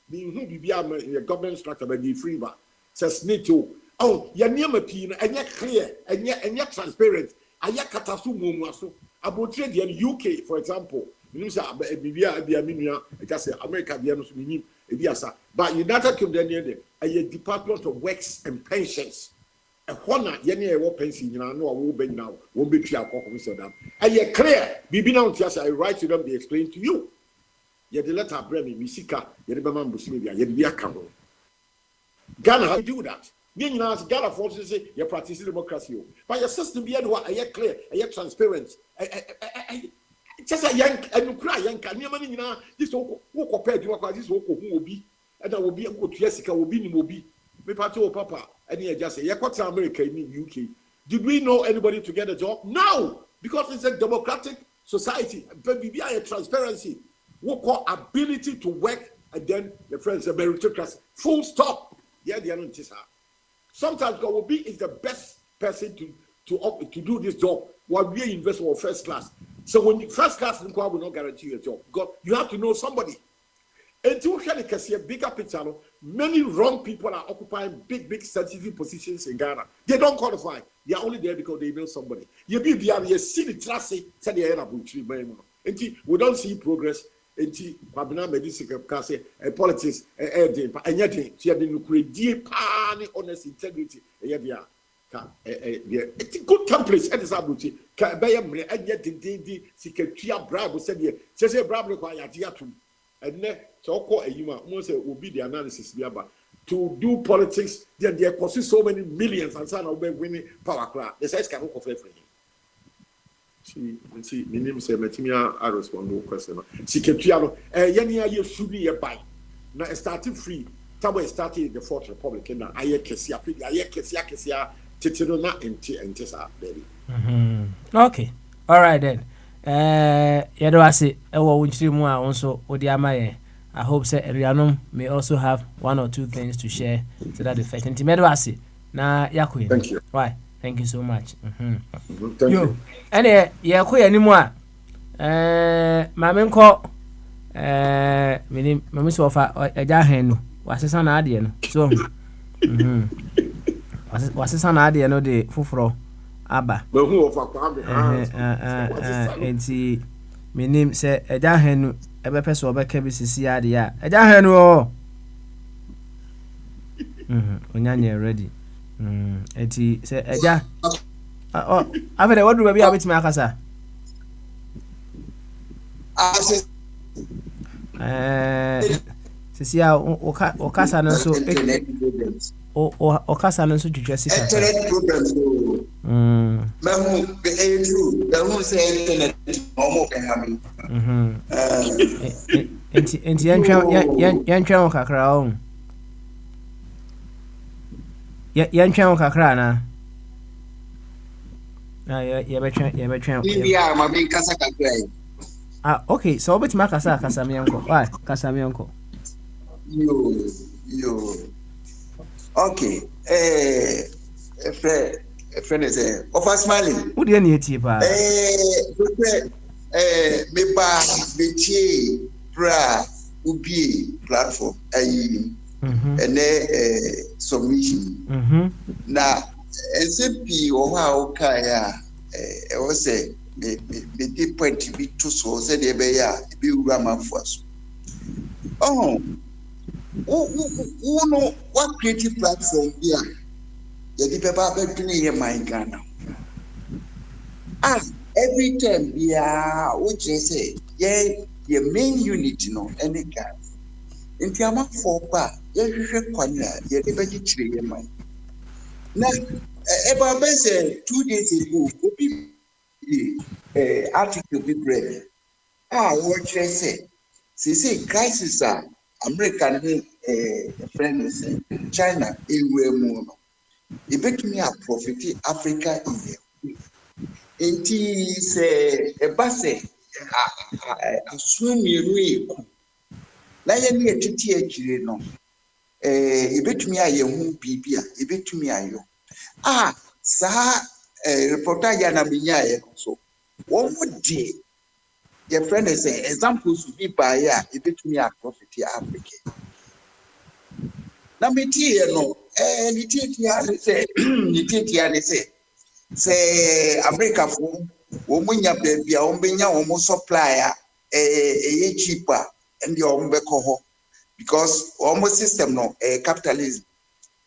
the who be a government structure but be free ba says need to oh ya niam pii na enya clear enya transparent aya kataso mumu aso abotre the UK for example minim say bibia bia minua e say America bia no so minim e bia sa but United Kingdom there a Department of Works and Pensions a hona yene e wo pension nyina no wo be nyina wo be twa akoko so dam a clear bibi na untia say I write to them they explain to you ye the letter bremi misika ye the bema mbusimi bia ye bia ka ho Ghana how do that nyina Ghana forces say you practice democracy but your system bia no a clear a transparent just a young and cry young can nyina this wo compare to what this wo ko hu obi and I will be a good Jessica will be Mobi. Me party papa and he just say, yeah, what's America in UK? Did we know anybody to get a job? No, because it's a democratic society. But we are a transparency. What call ability to work and then the friends of meritocracy. Full stop. Yeah, they are not this. Sometimes God will be is the best person to do this job. While we invest in first class. So when you first class will not guarantee you a job. God, you have to know somebody. Until we can see a bigger picture, many wrong people are occupying big sensitive positions in Ghana. They don't qualify. They are only there because they know somebody. You see the trust said they are until we don't see progress. Until Pabina medical case politics and yet she had been create honest integrity. It's a good template. And it's about to Bayam and yet the secretary bribe said, say bribe required to. And then so call a human must will be the analysis to do politics. Then there cost so many millions and son of winning power crowd. The size can offer everything. See, my name is Metimia. I respond to question. Secretary, Yania, you should be a buy. Now starting free. Tabo started the Fourth Republic. And I hear Kessia, Titirona and Tessa, baby. Okay, all right then. Yadwasi ewo wunchiri mu a also odiamaye. I hope say Rianom may also have one or two things to share to that effect. And Timedwasi na yakuye. Thank you. Why? Thank you so much. Thank you. Ene yakuye ni mu a mame nko mami so fa eja henu wasesa na ade no. So wasesa na ade no de fufuro aba enti menim se eja hanu ebepe so obeka bisisi ade ya eja hanu o onyanye ready enti se eja afere wadu ba bia betimi akasa sisi a okasa no so o kasa no so twetwe sika internet problems mahu be true mahu say internet omo kan habi enti yantwa o kakra o yantwa o kakra na ya betwa bibia ma be kasa kakra okay so obetima kasa mienko why kasa mienko yo okay friend is offer smiling who dey near tie pa me ba betie bra ubi platform ayi submission na SCP o ha o kai a e wo say me dey point bi to so say dey be ya bi ura manfo aso no what creative platform here the people be doing here my Ghana every time which they say your main unit any Ghana in Tiama for ba hwehwe kwanya ye de be chire ye man na about 2 days ago obi article be read what they say crisis American friend is China ewemu no ebetumi a profit Africa in enti say e ba say assume you na ye ne etiti akire no ebetumi aye hu bibia ebetumi ayo sa reportage ya na binya ye so wo mudi your friend is saying examples to be by ya ebetumi a profit Africa na meti ye no nititi ya say America for wo munya bebia wo benya wo supplier cheaper and your own because almost system no capitalism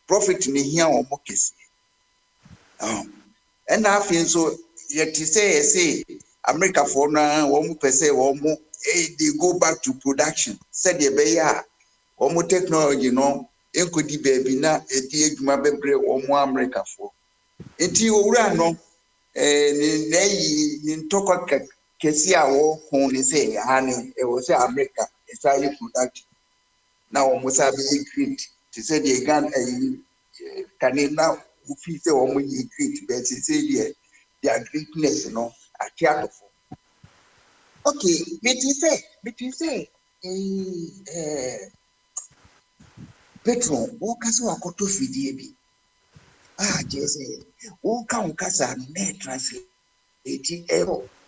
profit ni here almost kesi and I feel so yet to say America for now almost per se almost they go back to production said the beya almost technology no enkodi baby na edi adwuma bebre almost America for enti owura no ni ntoko kesi a wo hon ni say hani e wo say America is highly productive now almost have a great to say the gun can now feel say almost great but say their greatness at theater okay but you say petrol wo kasa wakoto fidie bi je say wo kan kasa na translate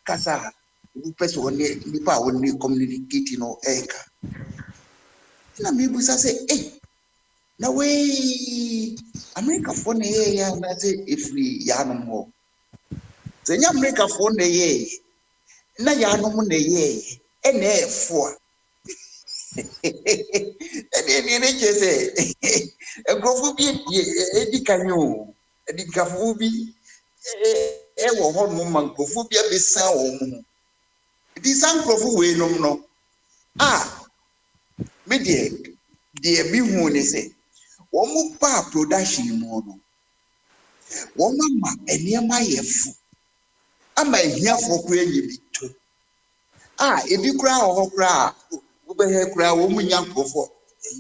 kasa wo person nipa wo ni communicate eka na me busa say na we America for na ya na say ifri ya no mo say nya America for na ye na ya no mo na ye na efo ni je say engrofu bi edikanyo edikafu bi wo ho no man engrofu bi abesa wo mo di san engrofu we no me de bi hu ni say wo mu pa production mo no wo mama eniema yefu ama ehiafo kura nyibi to ebi kura ho kura wo be he kura wo mu nyankofo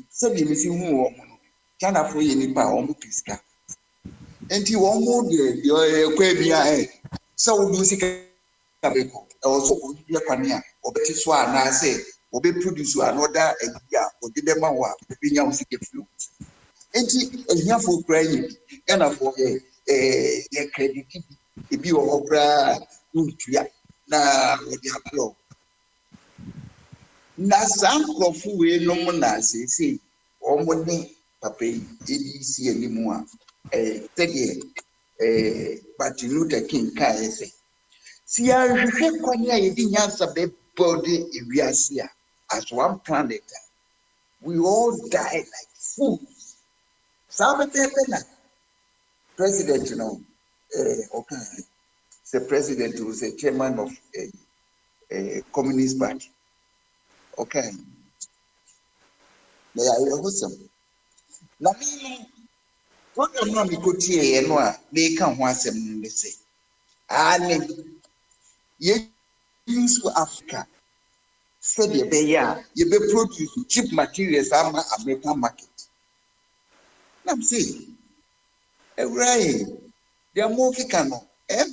se bi mi fi hu wo mo no kana fo ye nipa wo mu piska enti wo mu de kwa bia so wo du sika abeko so wo bia kwane a obeti so ana say obe produce another idea odi dem wa bi nya wo sika fi enti ehiafo kura nyibi kana fo ye credit ebi wo kura ntua na odi aplo na sankofu we no mo na sese omo ni papa edisi animu a tede Martin Luther King ka ese si ya hwehwe kwani a yedi nyansa be body ewiase a as one planet we all die like fools sabe na president okay the president was a chairman of a communist party okay they are awesome na me program na me ko tie no a na ka ho asem ne say ye use Africa said ye be ye be produce cheap materials ama American market na me say right they are more kikano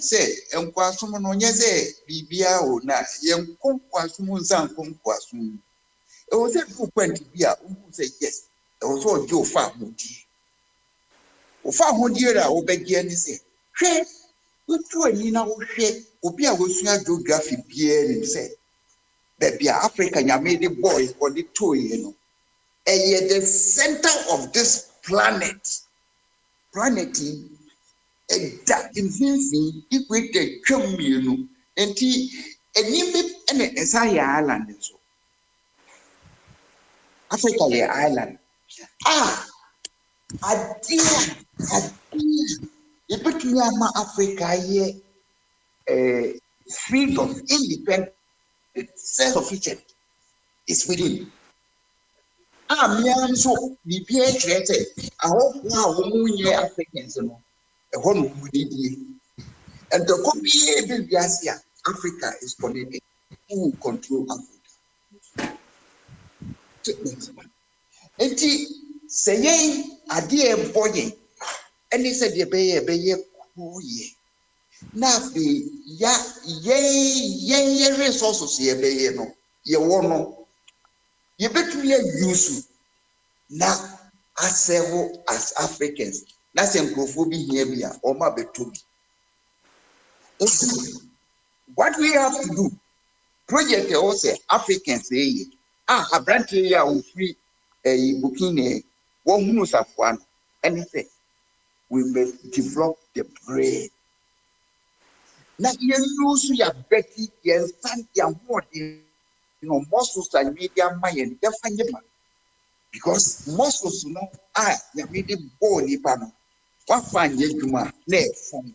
say enkwasum no nye say bibia o na ye nkonkwasum nsan nkonkwasum e wo say ku point bia who say yes e wo so ojo fa hodi o fa hodi ra o begie ni say hwe utu ani na wo hwe obi a wo sua geography bia ni say bia Africa nyame the boys or the toy the center of this planet that infinity equated chemienu enti enime ene esaya island so Africa ye island adia ebetumi ama Africa ye freedom independent self-sufficient is within mian so bibia chete aho wo nye Africans no ho no mudidi and the copy bibiasia Africa is connected who control Africa enti say ade e boye any said ye be kuye na be ya ye resources ye be no ye wo no ye betumi use na asevo as Africans na se nkrofo bi hia bi a o ma beto bi. What we have to do project also Africans abranche ya o free Burkina wo hunu safwan anything we may develop the brain. Na use ya Betty yen stand ya more most social media man because most of you know ya made born nipa no wa fan ye dwuma na efom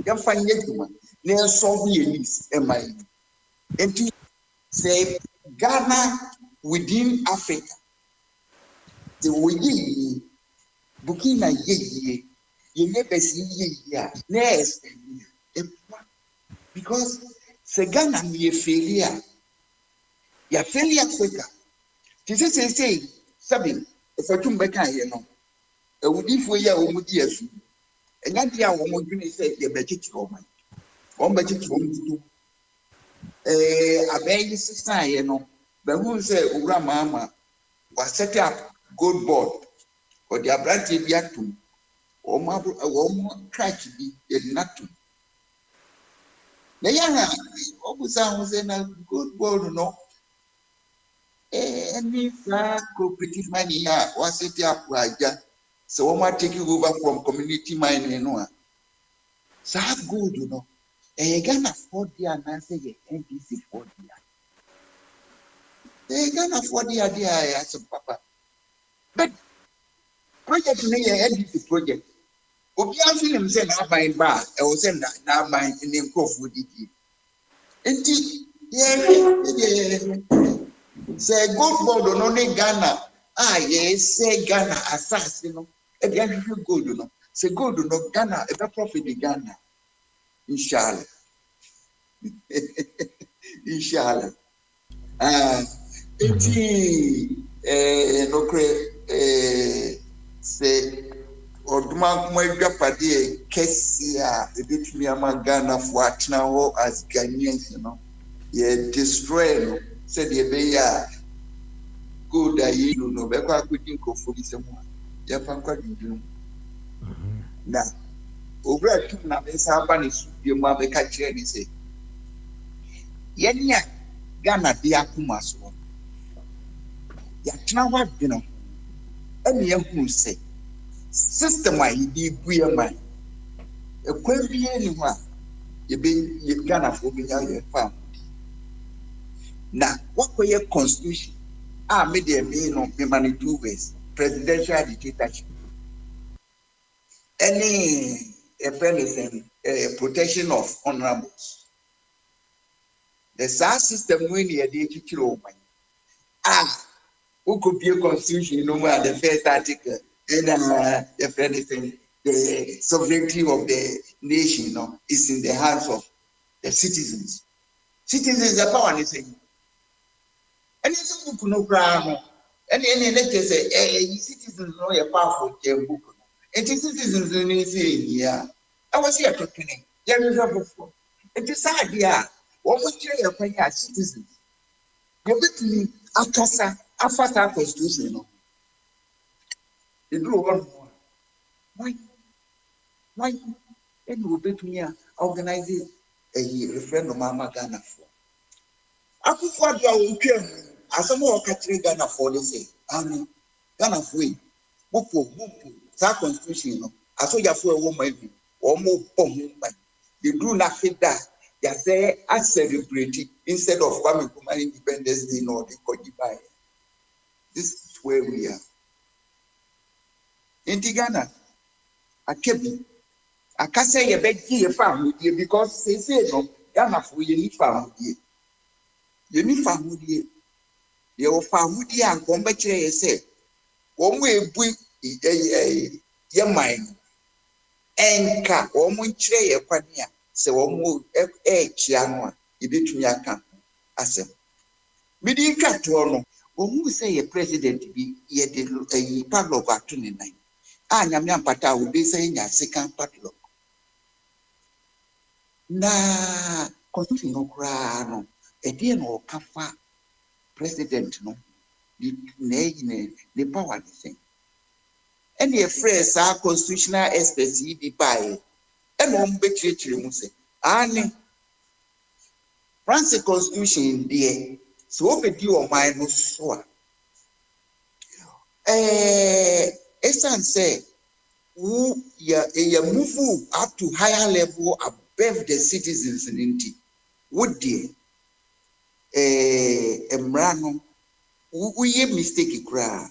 ya fan ye dwuma na solve ye needs emai enti say Ghana within Africa the way Burkina ye never see ye next because se Ghana me failure ya failure Africa ti say sabi efatum beka ye no ewudifo ya omudi asu enya dia wo modwene say ye bechichi oman won bechichi omudu abayi sister ye no be hu say owura mama was set up gold board or the abranti bi atum o track bi ye natum na yana obusa hu say na gold board no any cooperative money was set up waja so we might take over from community mining no so have good Ghana afford there and say NDC for there Ghana afford there as papa but project no NDC project obi am film say na buy bar e wo say na buy in nkrofo didi enti say gold board no ne Ghana say Ghana assassin no e dey gold no say gold no Ghana e be profit in Ghana inshallah inshallah enti no kre say oduma kuma adwapade kesia e betumi ama Ghana for atena ho as Ghanaians ye destroy no said ye be ya good ayi no be kwa kudin kofo bi semu ya pankwa dindum na obra tu na be sa ba ne su bi mu abeka kire ni say yenya Ghana de akuma so ya tena wa dwena ene ya hu say system ayi di buye man ekwan bi ni ho a ye be Ghana fo bi ya ye fa na wakoye constitution media no be man 2 ways presidential dictatorship any protection of honorables the SARS system when you dey kikiro man who could be a constitution no more the first article and the sovereignty of the nation is in the hands of the citizens the power is saying and it's a book no ground and let's say citizens know a powerful book and citizens in here I was here talking it is idea what would you say as citizens you bet me after constitution you do one more why and you bet me organize a referendum Ghana for Akufo do awotwa asem o ka kire Ghana for dey say Ghana for mopo sa constitution no asojafo e wo ma bi o mo bo ho ba the do na fida ya say I celebrate instead of Kwame Nkrumah Independence Day no dey kojibai this is where we are in Ghana akebi akase ye be gi ye fa because say no Ghana for ye ni fa Yemi famudi ye o famudi an ko mbe kire ye se wo mu ebu ye man enka wo mu kire ye kwani a se wo mu kia no a ebetumi aka asem midi nka to no wo mu se ye president bi ye de padlock ato ne nan nyame ampata wo be se nya second padlock na constitution no koraa no ɛdeɛ na ɔka fa president no ne power ne sɛn ɛne ɛfrɛ saa constitutional experts yi bi baeɛ ɛna ɔmo bɛkyerɛkyerɛ mu sɛ ane France constitution deɛ sɛ wɔbɛdi ɔman no so a ɛsiane sɛ you move up to higher level above the citizens in it. Would dear Emrano, we mistake cry.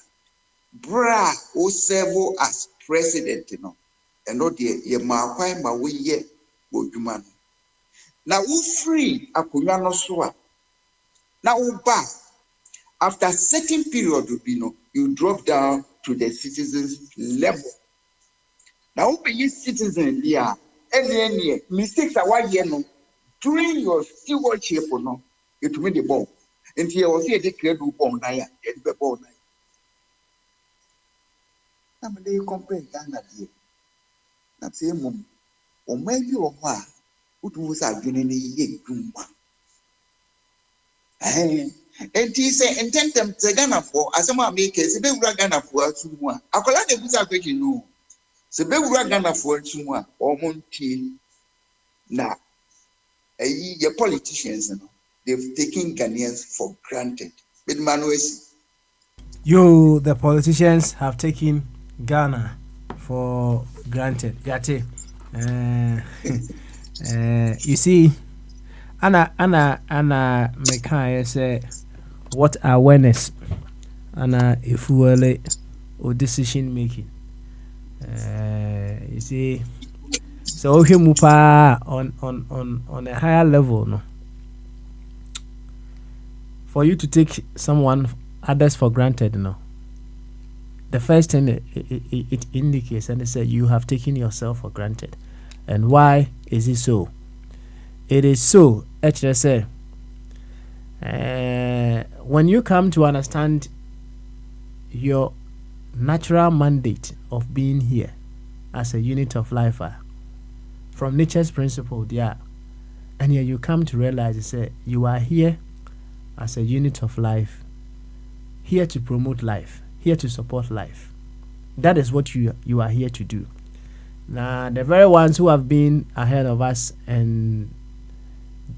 Bra o serve as president, and not dear Yamaquai, my way yet, Woduman. Now, who free a Kuyano Swa? Now, back after certain period, you drop down to the citizens' level. Now, open your citizen here, any mistakes are why you during your stewardship or no, it made the ball. And here was here declared to ball, Naya, and the ball. Somebody compare Ghana here. That's a mum, or maybe or why, what was I doing in a year? And he said, intend them to Ghana for as someone make a Sibura Ghana for someone. I call it a good question, no. Sibura Ghana for someone or Monty. Now, your politicians, they've taken Ghanaians for granted. But Manuel, the politicians have taken Ghana for granted. Yate, you see, Anna Mekai say, what awareness, Anna if we or decision making. You see. So he mupa on a higher level, no. For you to take others for granted, no. The first thing it indicates, and it says you have taken yourself for granted. And why is it so? It is so. Actually, say when you come to understand your natural mandate of being here as a unit of life. From nature's principle, yeah, and here you come to realize you are here as a unit of life, here to promote life, here to support life. That is what you are here to do. Now, the very ones who have been ahead of us and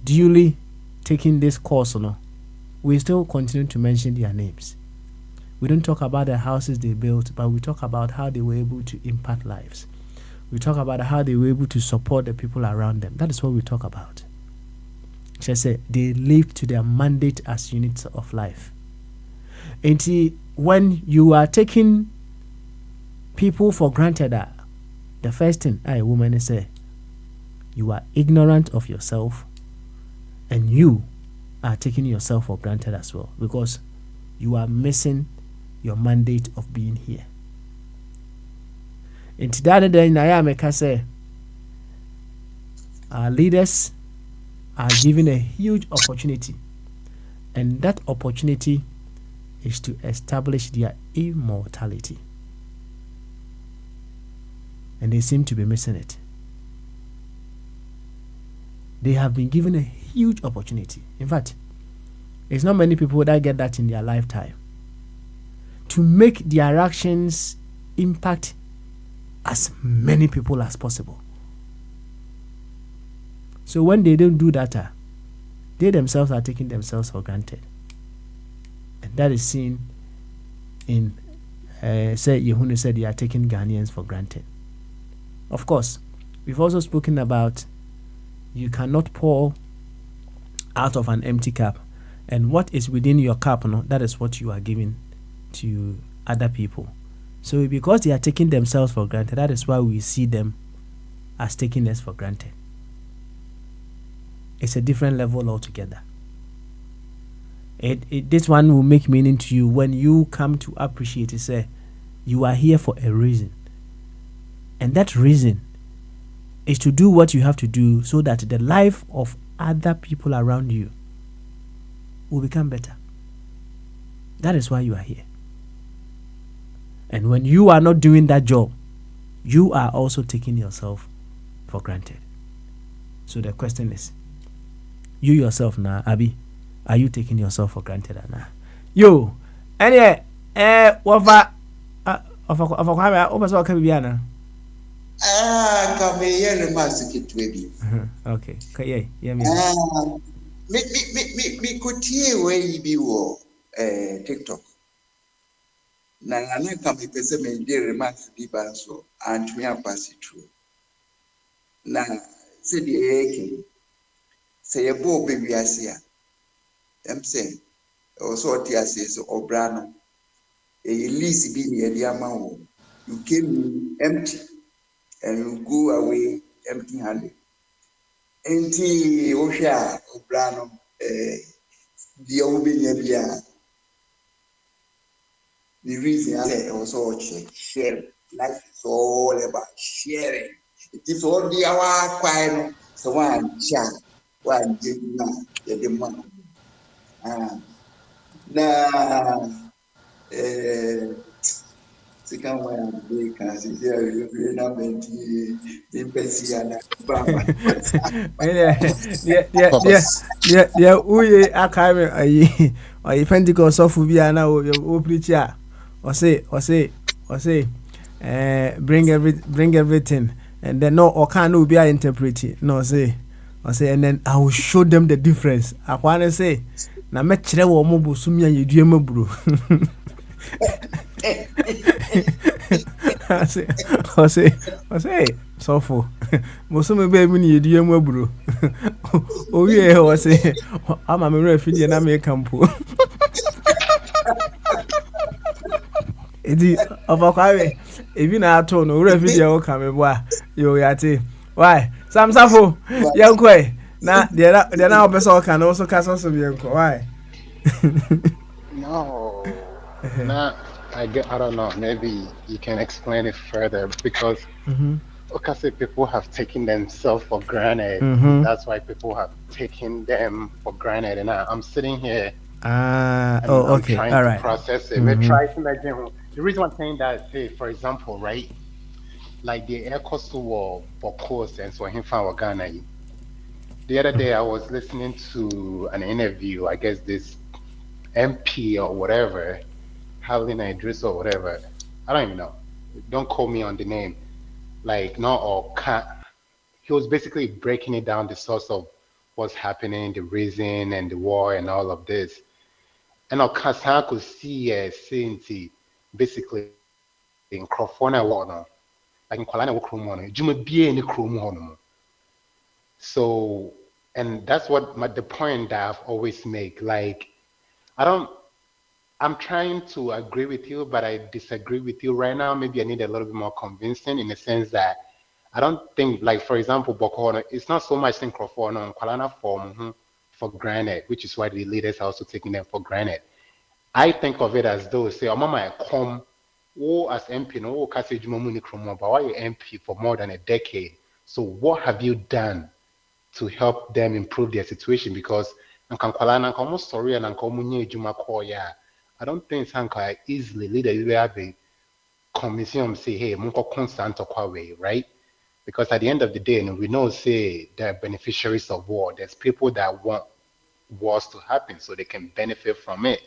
duly taking this course, we still continue to mention their names. We don't talk about the houses they built, but we talk about how they were able to impact lives. We talk about how they were able to support the people around them. That is what we talk about. She said they lived to their mandate as units of life. And when you are taking people for granted, the first thing a woman say, you are ignorant of yourself, and you are taking yourself for granted as well, because you are missing your mandate of being here. In today, our leaders are given a huge opportunity, and that opportunity is to establish their immortality. And they seem to be missing it. They have been given a huge opportunity. In fact, it's not many people that get that in their lifetime. To make their actions impact as many people as possible. So when they don't do that, they themselves are taking themselves for granted. And that is seen in, Yehune said they are taking Ghanaians for granted. Of course, we've also spoken about you cannot pour out of an empty cup. And what is within your cup, that is what you are giving to other people. So because they are taking themselves for granted, that is why we see them as taking us for granted. It's a different level altogether. This one will make meaning to you when you come to appreciate it. Say, you are here for a reason. And that reason is to do what you have to do so that the life of other people around you will become better. That is why you are here. And when you are not doing that job, you are also taking yourself for granted. So the question is, you yourself now, Abby, are you taking yourself for granted or not? You, and yeah, what of a over Caribbean? Come here, Master Baby. Okay, yeah, Me could hear where you be TikTok. Nana come a person may dear remarks the banso and me have passed it through. Now, said the ake, say a bow baby I see. I'm saying, also Tiasis or Brano, a lease be near the amount. You came empty and you go away empty handed. Enti Osha Obrano, the Obia. The reason I say also share. Life is all about sharing. It is all the hour quiet. So one share, one the money. Now, second one, they can see there. You know, yeah, we are carrying a Pentecost of Ubiana or preacher. Or say, bring everything, and then no or can't be interpreting. No say, and then I will show them the difference. I want to say, na me chere wo mo bosumi anyedua maburo. I say, so for bosumi be mi ni edua maburo. O wie o say, ama me refidi na me campo. Edi obakwawe ebi na ato no wura video ka me bo a yo yate why samsafo yankwe na de na obeso ka na so ka so yanko why No, I don't know, maybe you can explain it further because okay, people have taken themselves for granted. That's why people have taken them for granted, and I'm sitting here I'm trying to process it. We try to imagine. The reason I'm saying that, say, for example, right, like the air coastal for course and so him found Ghana. The other day I was listening to an interview, I guess this MP or whatever, Halina Idris or whatever. I don't even know. Don't quote me on the name. Like he was basically breaking it down, the source of what's happening, the reason and the war and all of this. And I could see basically in Crofona Warner, like in Kuala Lumpur, Juma be any Chrome. So, and that's what the point that I've always make. Like, I'm trying to agree with you, but I disagree with you right now. Maybe I need a little bit more convincing in the sense that I don't think, like, for example, Boko, it's not so much in Crofona and Kuala Lumpur for granted, which is why the leaders are also taking them for granted. I think of it as though, say, Mama, come, as MP, no, Kasi Jumamuni Kromo, but why you MP for more than a decade? So, what have you done to help them improve their situation? Because I don't think Sanka easily leader have a commission say, hey, Munko constant way, right? Because at the end of the day, we know, say, they're beneficiaries of war. There's people that want wars to happen so they can benefit from it.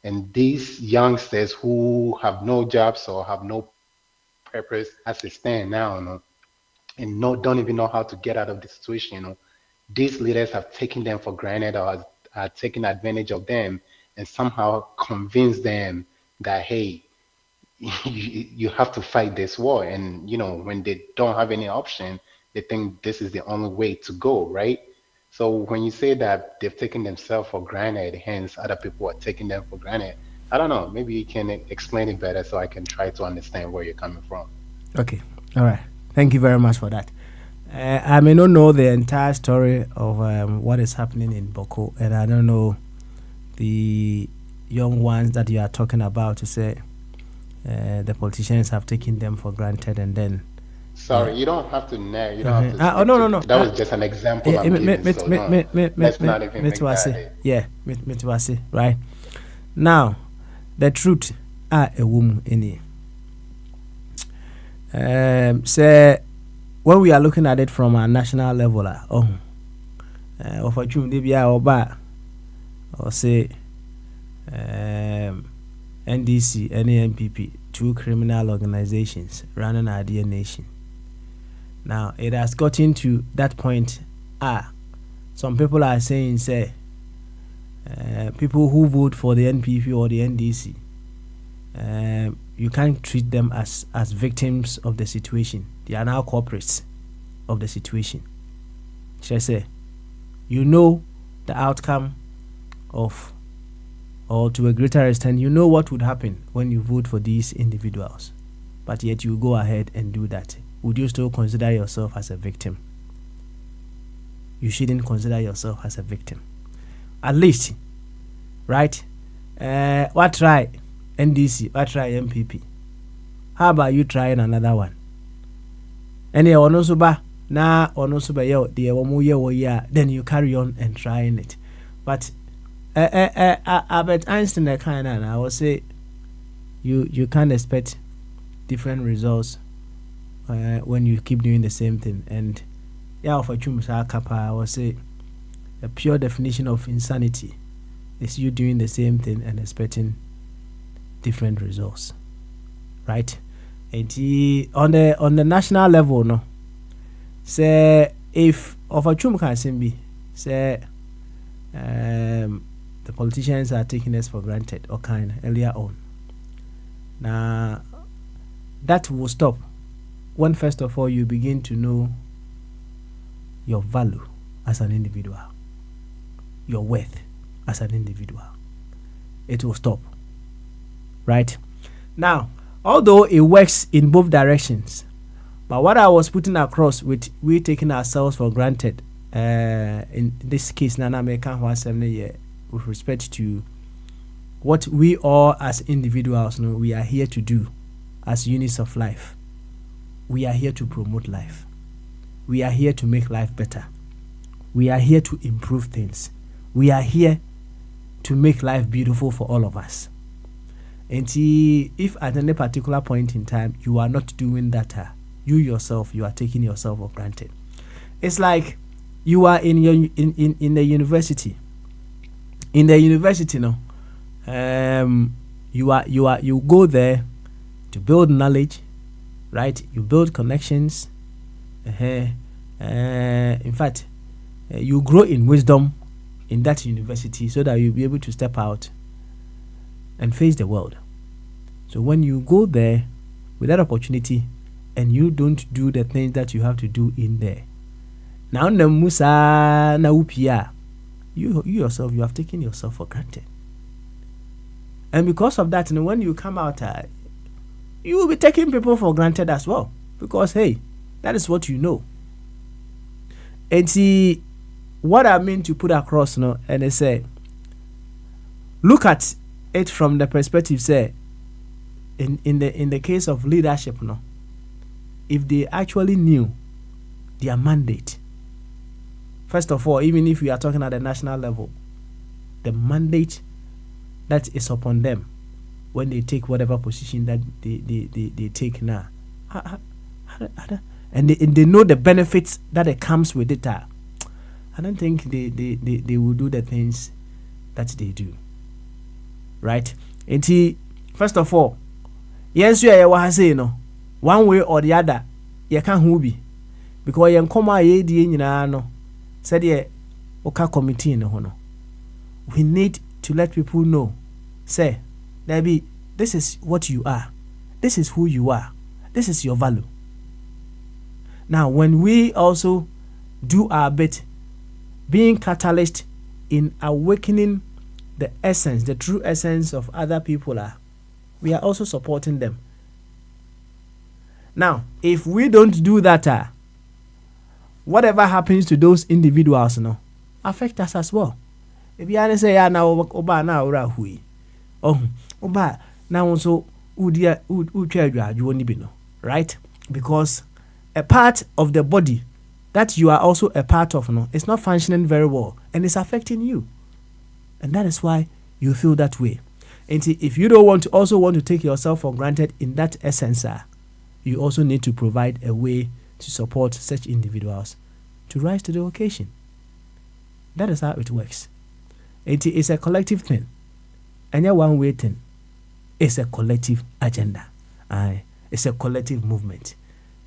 And these youngsters who have no jobs or have no purpose as they stand now, and don't even know how to get out of the situation, these leaders have taken them for granted or are taking advantage of them and somehow convince them that, hey, you have to fight this war. And, when they don't have any option, they think this is the only way to go, right? So when you say that they've taken themselves for granted, hence other people are taking them for granted, I don't know. Maybe you can explain it better so I can try to understand where you're coming from. Okay. All right. Thank you very much for that. I may not know the entire story of what is happening in Boko, and I don't know the young ones that you are talking about to say the politicians have taken them for granted and then... Sorry, you don't have to know. You don't have to. Oh, no. That was just an example. I'm giving, let's not even make that. Yeah, right. Now, the truth are a woman in it. Say, when we are looking at it from a national level, of a chum debia or ba, or say NDC, NAMPP, two criminal organizations running our dear nation. Now it has gotten to that point. Some people are saying, say, people who vote for the NPP or the NDC, you can't treat them as victims of the situation. They are now culprits of the situation. Shall I say, you know the outcome of, or to a greater extent, you know what would happen when you vote for these individuals, but yet you go ahead and do that. Would you still consider yourself as a victim? You shouldn't consider yourself as a victim. At least, right? What try NDC, what try MPP? How about you trying another one? And you also ba na also ba yo the then you carry on and trying it. But Albert Einstein I will say you can't expect different results when you keep doing the same thing. And for Chumsa Kappa, I will say a pure definition of insanity is you doing the same thing and expecting different results, right? And on the national level, no, say if of a chum can be say the politicians are taking us for granted or kind earlier on. Now that will stop when first of all you begin to know your value as an individual, your worth as an individual. It will stop, right? Now, although it works in both directions, but what I was putting across with we taking ourselves for granted, in this case, Nana American with respect to what we all as individuals know we are here to do as units of life. We are here to promote life. We are here to make life better. We are here to improve things. We are here to make life beautiful for all of us. And if at any particular point in time you are not doing that, you yourself, you are taking yourself for granted. It's like you are in your in the university. In the university, no, you go there to build knowledge, right? You build connections. In fact, you grow in wisdom in that university so that you'll be able to step out and face the world. So when you go there with that opportunity and you don't do the things that you have to do in there, now the Musa na upia, you yourself, you have taken yourself for granted. And because of that, when you come out, you will be taking people for granted as well. Because hey, that is what you know. And see what I mean to put across, no, and they say, look at it from the perspective, say, in the case of leadership, no, if they actually knew their mandate, first of all, even if we are talking at the national level, the mandate that is upon them when they take whatever position that they take now, and they know the benefits that it comes with it, I don't think they will do the things that they do. Right? And first of all, yes, you are saying no, one way or the other, you can't be because you come out no said ye oka committee no hono. We need to let people know, say, Debbie, this is what you are, this is who you are, this is your value. Now, when we also do our bit, being catalyst in awakening the essence, the true essence of other people, we are also supporting them. Now, if we don't do that, whatever happens to those individuals, no, affect us as well. If you say, "Yeah, now oba na ora hui," oba now also udia you won't be no, right? Because a part of the body that you are also a part of, no, it's not functioning very well and it's affecting you. And that is why you feel that way. And if you don't want to take yourself for granted in that essence, you also need to provide a way to support such individuals to rise to the occasion. That is how it works. It is a collective thing. And one way thing. It's a collective agenda. It's a collective movement.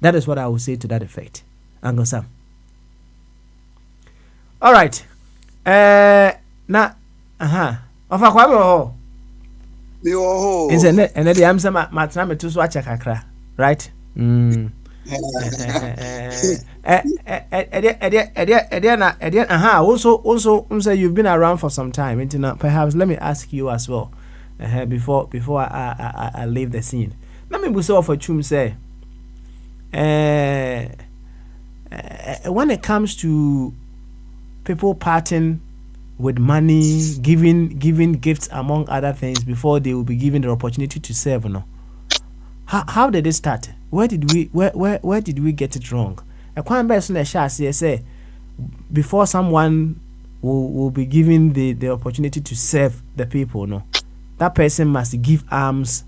That is what I will say to that effect. Uncle Sam. All right. Now, Ofa kwa ho. Me ho. Is and the am some matna me to so acha kakra, right? Also you've been around for some time. Perhaps let me ask you as well. Before I leave the scene. Let me say for Chum say when it comes to people parting with money, giving gifts among other things before they will be given the opportunity to serve, no? How did it start? Where did we get it wrong? A quan person say before someone will be given the opportunity to serve the people, no? That person must give alms,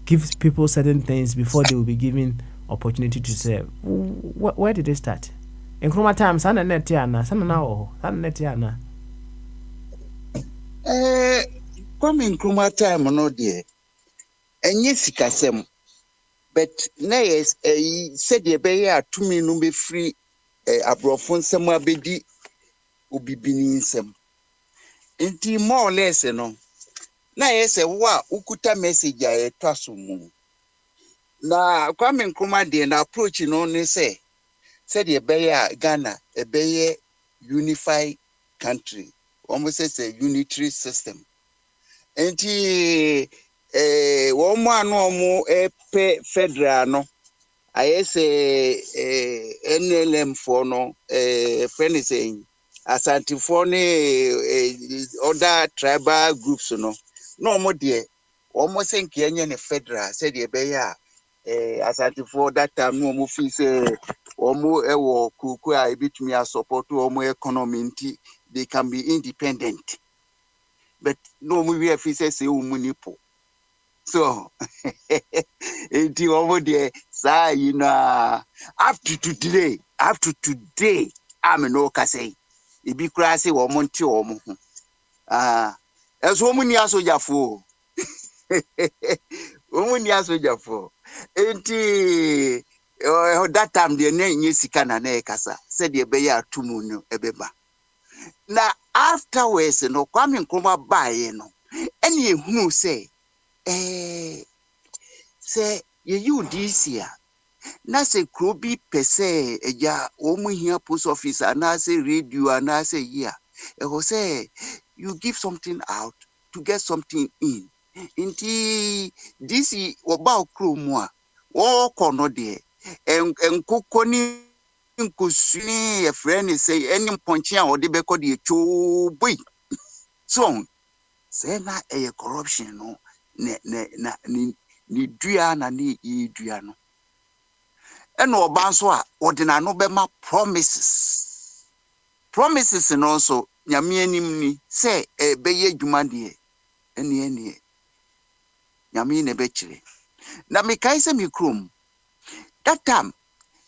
give people certain things before they will be given opportunity to serve. Where did it start? In Chroma time, sana netiana. Kwame Nkrumah time no dear. Enye sikasem. But na yes said ye be ya tumi no be free abrofo nsem abedi obibini nsem. Nti more or less no. Na yes wa ukuta message ya etwaso mu. Na Kwame Nkrumah de na approach no ne say said ye be ya Ghana e be ye unified country. Almost as a unitary system. Enti womo anu omo pe federal no ayese NLM for no friend is saying Asante for other tribal groups no omo de omo senke enye ne federal said e be ya Asante for that time no omo fi say omo ewo kuku a ebitumi a support omo economy nti they can be independent. But no movie if says munipo. So it over there, say you know up to today, I'm no say it be crazy or monty or as woman yaso jafo. Woman yaso jafo. That time the name Yesikana Nekasa said the beya tumuno ebeba. Na afterwards no Kwame Nkrumah buy no any who say say you this year na say krobi pese eja omu here post office and I say radio and I say yeah say you give something out to get something in inti this oba kromu a wo kono de enkokoni nkusuni a friend say any punching or the beko de choboy so say na corruption no ni dua na ni dua no eno oba so a odina no be ma promises no so nyame anim ni say be ye dwuma de ene nyame ne be kire na me kai se mi krom that time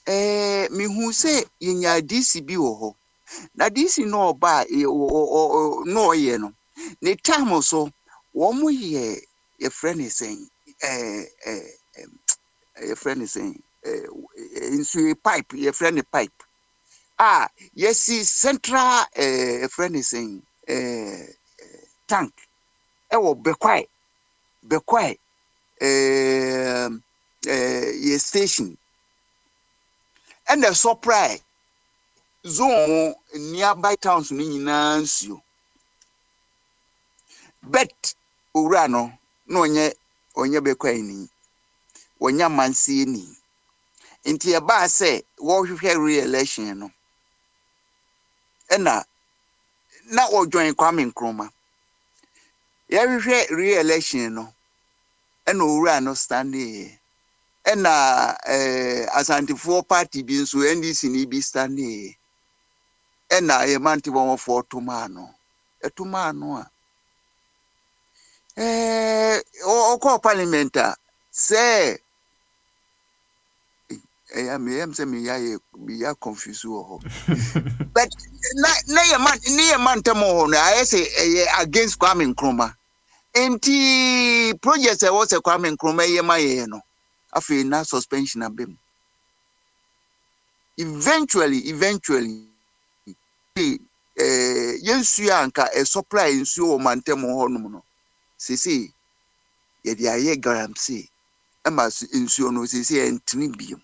mi hu say yenya DC bi wo ho na DC no ba no ye no ne time so wo mo ye your friend is saying your friend is saying into a pipe your friend a pipe yes central friend is saying tank wo be quiet your station and the surprise zone nearby towns ni nyina nsuo bet owura no onye bekwai ni wonya mansie ni nti e ba say wo hwehwe re-election no na o join Kwame Nkrumah ya hwehwe re-election no na owura no stand na Asante for party bi nso NDC ni bi stand na e manti bo for tomano a o parliament say me am say me ya confuse wo. But na man temo na I say against Kwame Nkrumah. Enti project e was Kwame Nkrumah ye ma ye no. Afi na suspension abem. Eventually yensu anka a supply nsu o mantemo ho no sisi ye dia ye guarantee e ma nsu no sisi entini biom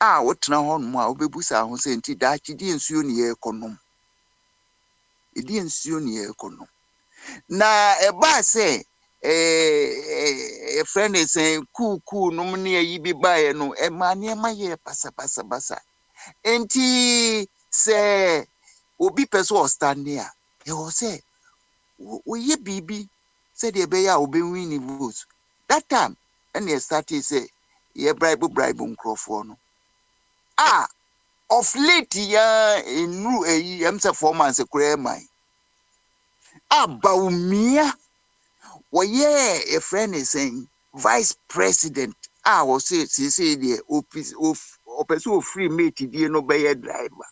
wotena ho no a obebusa ho se enti da chidi nsu ne ye ekonom edi nsu ne ye ekonom na e ba se friend is saying cool no me yi bi ba ye no e ma ne ma ye basa enti se obi person was standing here. He was say, "We bibi said the beya obi win votes." That time, and he started say, "Ye bribe Nkrofo no." Of late ya inu emse 4 months ekure mai. Baumia, a friend is saying vice president. Was say the office of person free mate the no be driver.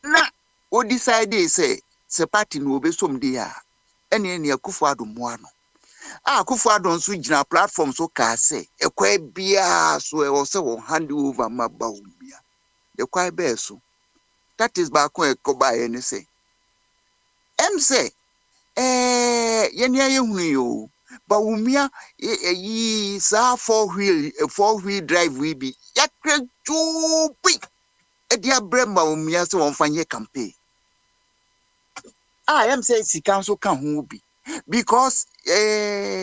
Na o decide say party no be some dia ene Akufo-Addo moa no Akufo-Addo nso gina platform so ka say ekwa bia so e say won hand over ma ba umia ekwa be so that is back on ekoba ene say say ye ne ayehunu yo ba umia yi sa four wheel drive we bi yakre jubi e dia brema umia so won fanye campaign say sika so ka ho bi because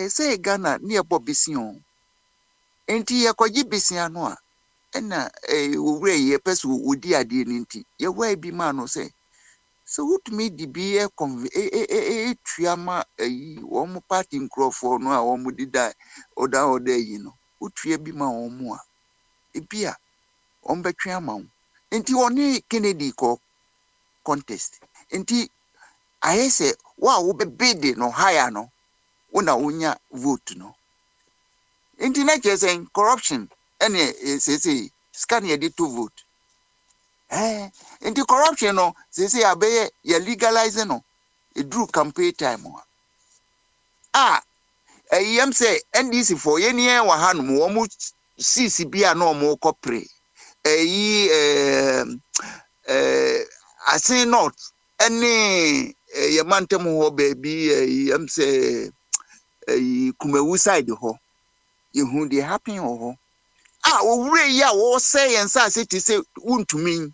say Ghana near Bobision enti ye kwaji bisia no a na owure ye person odi ade ni nti ye wa bi ma no say so what me di bi e tuama wo mo party Nkrofo no a wo mo dida oda yi no utua bi ma wo mo a e bia on betwa ma wo enti oni Kennedy ko contest enti I say, wow, be bid no higher no, una unya vote no. Internet is saying corruption, and say, scan ye did to vote. Into corruption no, say, abe ye legalizing no, it drew campaign time. I say, NDC for any wahan mo CCB no more copre. I say not any. Ye mantem ho baby say Kumewu side ho ye hu dey happen ho owure ya wo say ensa say ti say wuntumi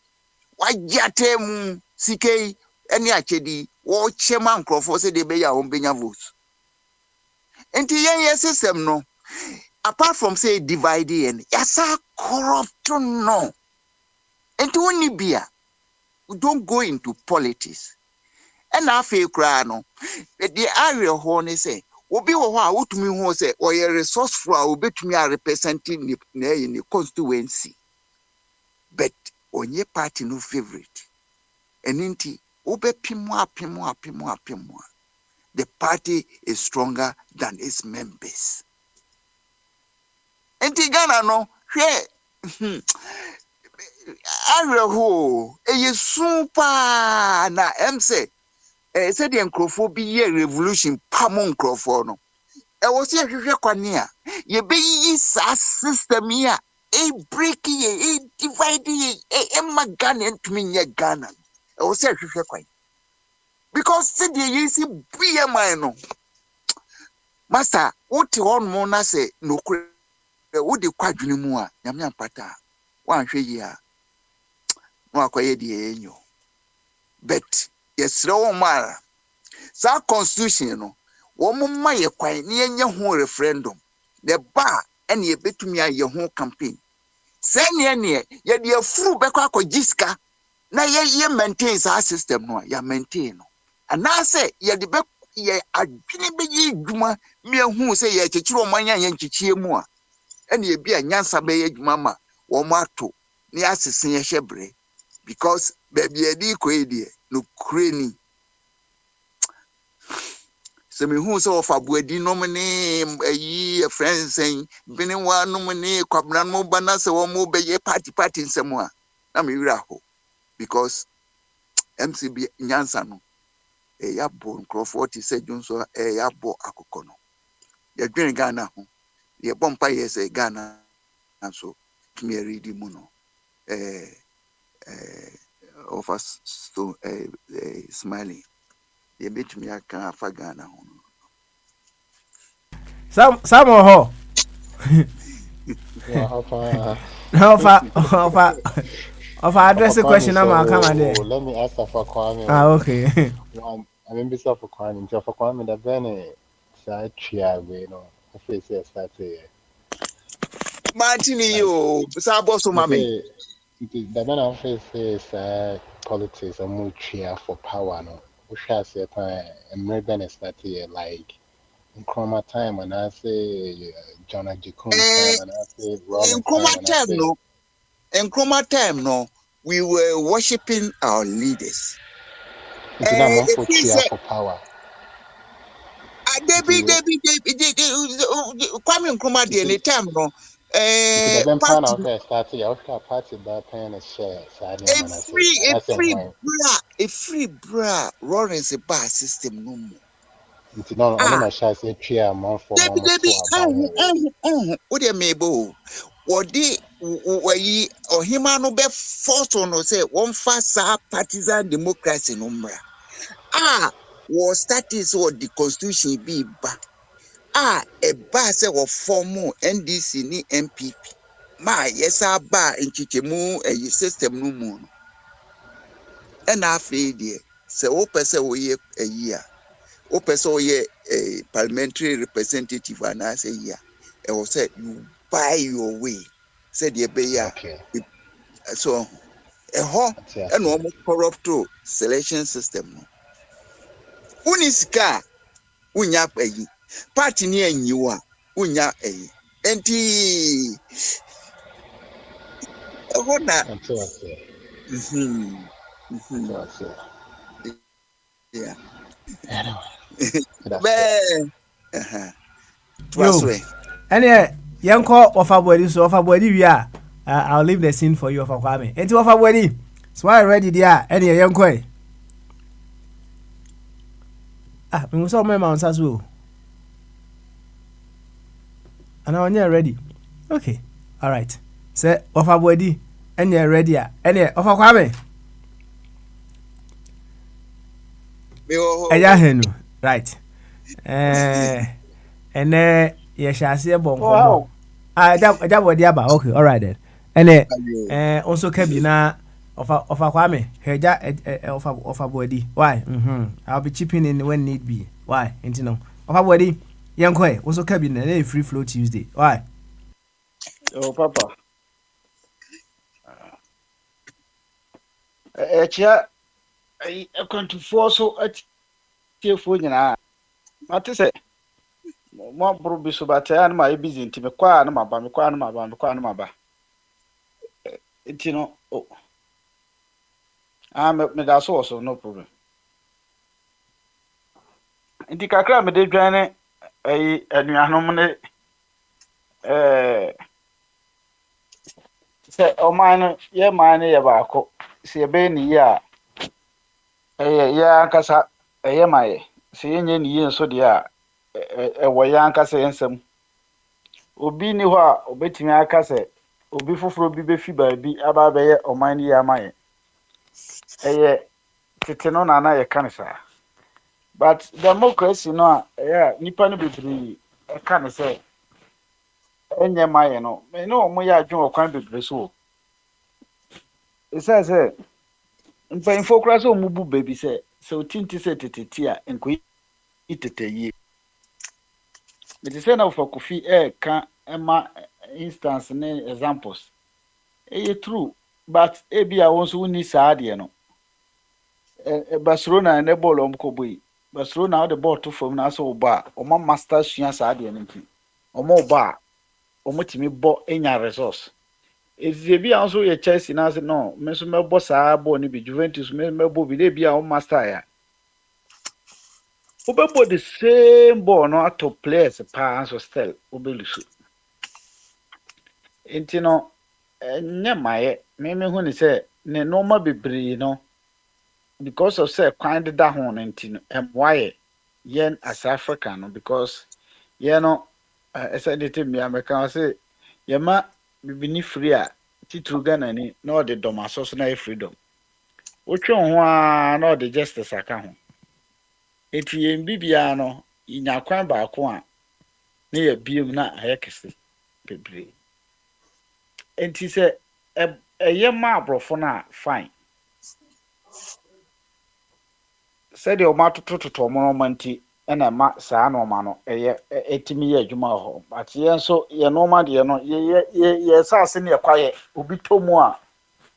wagiatem sikei eni achedi wo chema Nkrofo say dey be ya wo benya vote enti yen system no apart from say divide and yasa corrupt no enti woni bia we don't go into politics. And afi kra no the area ho ne say obi wo ho a wotumi ho say o ye resourceful a obetumi a representing the constituency but onye party no favorite eninti obepimo apimo the party is stronger than its members enti Ghana no hwe area ho eye super na say said the Nkrofo be ye revolution pamon Nkrofo no was here hwehwe a ye be yi sa system here break ye divide ye Ghana ntumi nye Ghana was here hwehwe kwan because said the ye si be man no master what on mo na say no kure wo de kwadwene mu a nyame ampata wan hwe yi a no akoye de enyo but yesre wo mara sa constitution no wo momma ye kwan ne yenye ho referendum the bar ene ye betumi aye ho campaign se ne ye de afuru bekọ akọgiska na ye maintain sa system no ya maintain no ana se ye de be ye adwene be yi dwuma me hu se ye kekiro manya ye nkekie mu a ene ye bia nyansa be ye dwuma ma wo mo ato ne asese ye hyebre because baby edi ko edie no kreni se me hu se of abuadi no me ayi friends saying bini wa no me kwabna no ba na se wo mo be ye party nsem a na me wira ho because MCB nyansa no ya bo Crawford se Junso ya bo akoko no ya dwen Ghana ho ye bompa ye se Ghana so me read mu no of us so smiling ye betumi aka afa Ghana ho Some ho of address the question I'm coming there. Let me ask for Kwame. Okay. One, I mean, before for Kwame, just for Kwame, the Benny side chia, you know, the face is that here. Martini, you, Sabo, so mammy. The Benny face is politics and more chia for power, no. We shall say, and maybe Ben is that here, like in Chroma time, and I say John Ajikun time, and I say Robin time, no. In Chroma time, no, we were worshipping our leaders. It's not for chia for power. Debbie, Kwame Nkrumah the any time no. A free bra Lawrence bar system no more. What do you what they or him no be forced on say one fast partisan democracy number. Was status or the constitution be back. A base of formal NDC ni MPP. Yes, ba in Chichemu a system no more. And I feel dear. So, Opesa we a year. Opesa ye a parliamentary representative, and I say, yeah. I was said, you buy your way, said ye be ya. So, a ho and almost corrupt selection system. Uniska, unya pay. Party near you are, unya a. Enti what that? Yeah. Anyway, young call of a body, so of a body we are. I'll leave the scene for you of a Kwame. It's of a body. So I ready there. Any young boy. We saw my mounts as well. And now you're ready. Okay. All right. Say of a body. And you're ready. Any of a Kwame. Right. And you shall see a bomb. That was the about. Okay. All right then. And also cabina of a Kwame. Of a body. Why? I'll be chipping in when need be. Why? Ain't no. Of a body. Young Quay. Also cabin. Free flow Tuesday. Why? Oh, Papa. Chia, I come to force so at tearful. What is it? More probably so, but I am my busy to me. Qua, no, my it's oh, I'm a that's also no problem. In the Kakra, me did join a nominate. Say, oh, mine, yeah, mine, yeah, see a benny, yeah. Yeah, Cassa, a my, see any year so dear, a wayanka say and some. Obi ni wa, obetting I casse, obi for be fiber be about or mine, yeah, my. Titenon and I cancer. But democracy, no, yeah, Nippon be free, I can't say. And yeah, my, no, my or can't be so. It says, in fine for crass or mubu baby say, so tinty said it here and quit it a year. It is enough for coffee air can Emma instance name examples. True, but I also need sad, you know. Barcelona and a ball on Kobe. Barcelona the ball to from Nassau bar, or my master Shian Sadian, or more bar, or much me bought any resource. If they be also a Chelsea, now no, Mesmer Bossa, Bonnie be Juventus, Mesmer Bobby, they be our master. Ubebo the same ball no ato players pa so still ubelisu. Inti no nye maye me hu ni say ne normal bebree no because of say kwan da ho no inti no emwaye yen as Africa no because yen no esa de te mi America say yema bibini free a titru Ghana ni na the dom asoso na freedom. Wotwe ho a na the justice aka ho. Eti yen bibia no inya kwan ba ko a na ye biem na ayekese bebree. Enti se eye ma abrofo na fine. Said the omatototo mo manti na ma saa no ma no eye etimi ye adwuma ho. But ye so ye no ma de no ye saase ne kwaye obi tomu a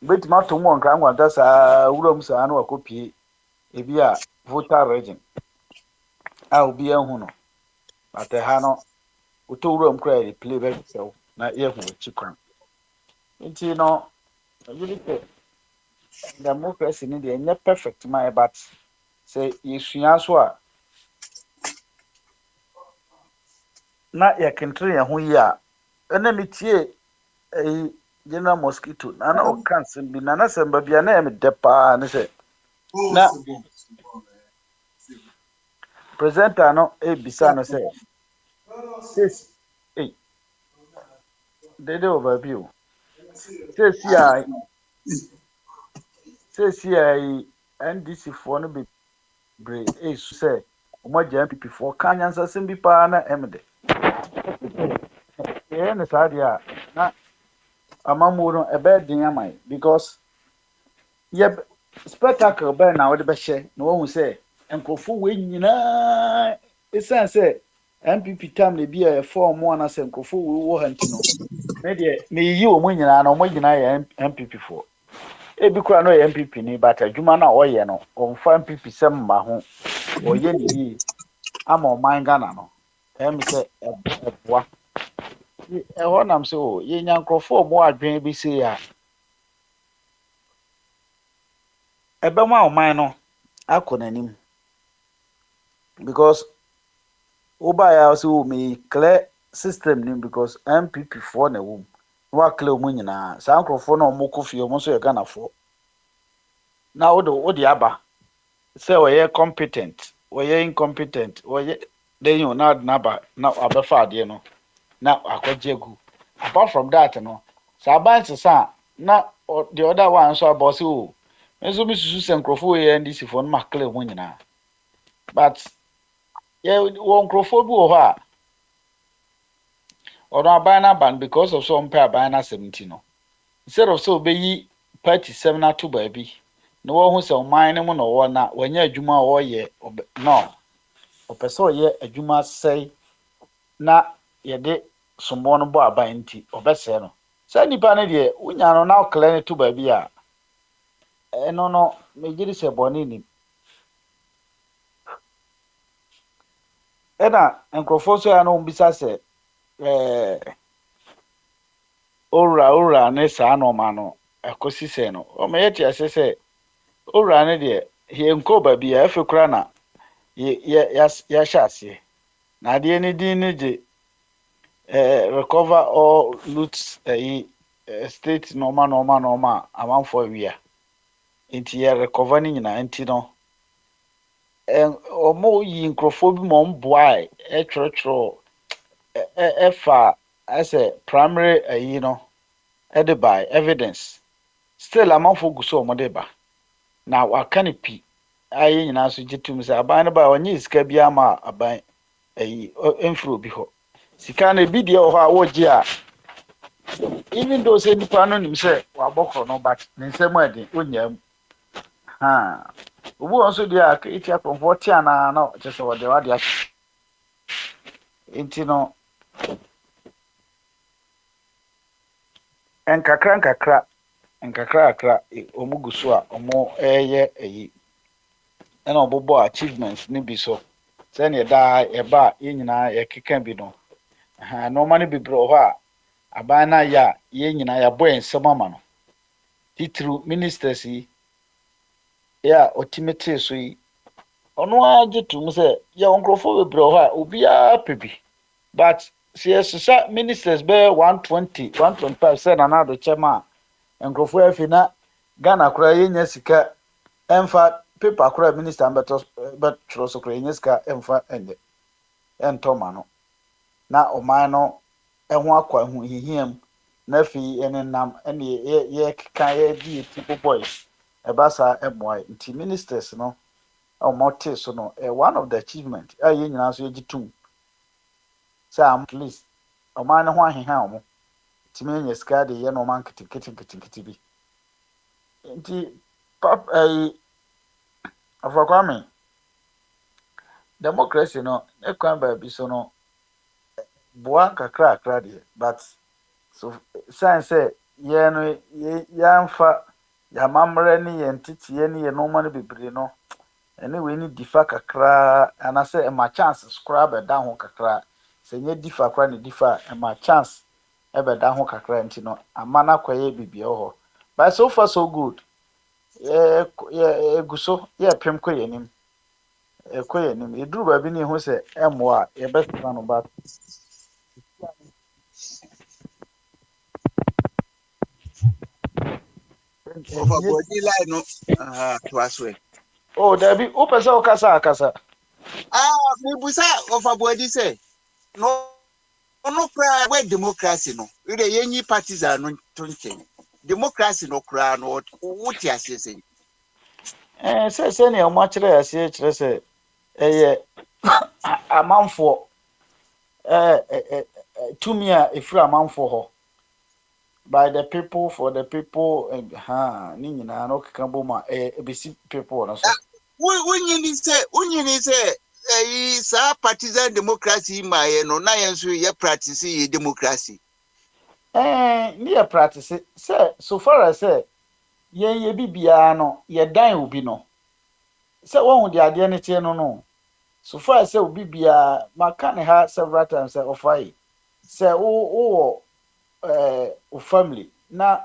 betima tomu onkra ngwanta saa wuram saa na wakopie ebi a voter region a obi ahu no. But ha no uto wuram kra e play back so na ye hu chikwan. Enti no really democracy ni de nye perfect my but say yesua so a na ya kentre ya ho yi a ena metie general mosquito na o cancel bi na samba bia na em depa ne se na presenter no bisa no se this dede over view say NDC for no be bre say omoja MPP for kanyansa sembi pa na emde ne sadia na amamuro ebe din amai because ye spectacle be na wode be hye na wo hu say enkofo we nyina esan say MPP tam na bi a form one as enkofo we wo hanti no me de me yi o mo nyina na o mo nyina ye MPP for ebi kura no ye MPP ni but adwuma na o ye no o mfa MPP sem ma ho o ye ni yi ama o man Ghana no em say eboa ho nam say o ye nyankrofo mo adwen bi say ya ebe ma o man no akonanim because oba ya say o me clear system ni because MPP for na wom wa clear mo nyina sa nkrofo na o mo kofi o mo so ye Ghana for na odi aba say we ye competent we ye incompetent we ye then you na ba na abefa ade no na akwajiegu apart from that no sa ban sa na the other one so about say o enso mi susu se nkrofo we ye NDC for no ma clear mo nyina but ye wo nkrofo bi wo ho a or abana ban because of some pair abana 70 no instead of so be party 7 na to baby no wo hu se o man ne mo no wo na wanya adwuma wo ye no o peso ye adwuma sei na ye de sombo no bo aban nti obese no sa nipa ne de unya no na o kle ne to baby a no no me giri se boni ni ena enkrofo so ya no mbisa se ora ne sa no ma no akosi se no o me yeti ase se ora ne de he nko baby a efekura na ya shase na de ni din ni je recover all loot state normal amount for wia inti ya recover ni nyina inti no omo yi nkrofo bi mo mboai trotro fa as a primary no ede by evidence still amount for guso omo de ba na waka ne pi ayi nyina so gitum se aban ba onye iska bia ma aban enfro bi ho sika na bi de ho a woji a even though say nipa no nim say wa bokro no but nsem ade onyam ha obu onso dia aka itia comfort na no chese wode wade enti no nkakra omuguso a omo eye ena obobo achievements ni bi so se ne da eba yenyina yekeka bi no ha no ma ne bibro ho a aban na ya yenyina ya boy nsem ama no titru ministers yi ya ultimate so yi ono agye to mu sɛ yɛ nkrofo bebree hɔ a obiara pebi but sɛ ministers bɛyɛ 120 125 sɛ nana do kyɛma a nkrofo afi na Ghana kora yɛnya sika ɛmfa paper kora minister bɛtwerɛ so kora yɛnya sika ɛmfa ɛntɔma no na ɔman no ɛho akɔ ho hihiam na afi ɛne nam ɛne yɛkeka yɛdi yɛti boys ɛbasa ɛmmoa nti ministers no ɔmɔte so no one of the achievement a yɛn nyinaa so yɛgye tum sɛ at least ɔman no ho aheha ɔmo tumi anya sika de yɛ no ɔman nketenkete bi nti Afakwame democracy no ekwan baabi so no boa kakra deɛ but so science yɛ no yɛamfa yɛamammerɛ ne yɛn teteɛ ne yɛn noma no bebree no ɛne wei ne difa kakra anasɛ ɛma chance skora bɛda ho kakra sɛ nyɛ difa kora ne difa ɛma chance ɛbɛda ho kakra nti no ama no akɔyɛ bibia hɔ but so far so good egu so yɛpem kɔ yɛnim yɛduru baabi ne ɛho sɛ ɛmmoa a yɛbɛsesa no but body line no to aswe Dabi wopɛ sɛ wokasa akasa mebusa body say no cry where democracy no ire yenyi partisan no to nchen democracy no cry no what you say sɛ ne ɔmo akyerɛ ase kyerɛ sɛ ɛyɛ amanfoɔ tumi a ɛfiri amanfoɔ hɔ by the people for the people ni nyinaa no keka bom a ɛbɛsi people no so wonyini sɛ saa partisan democracy ma yɛ no na yɛn so yɛ practice yɛ democracy ne yɛ practice sɛ so far as sɛ yɛn yɛ bibiara no yɛdan obi no sɛ wɔn de adeɛ ne tie no so far as sɛ obi biara maka ne ha several times sɛ ɔfa yi sɛ wo family na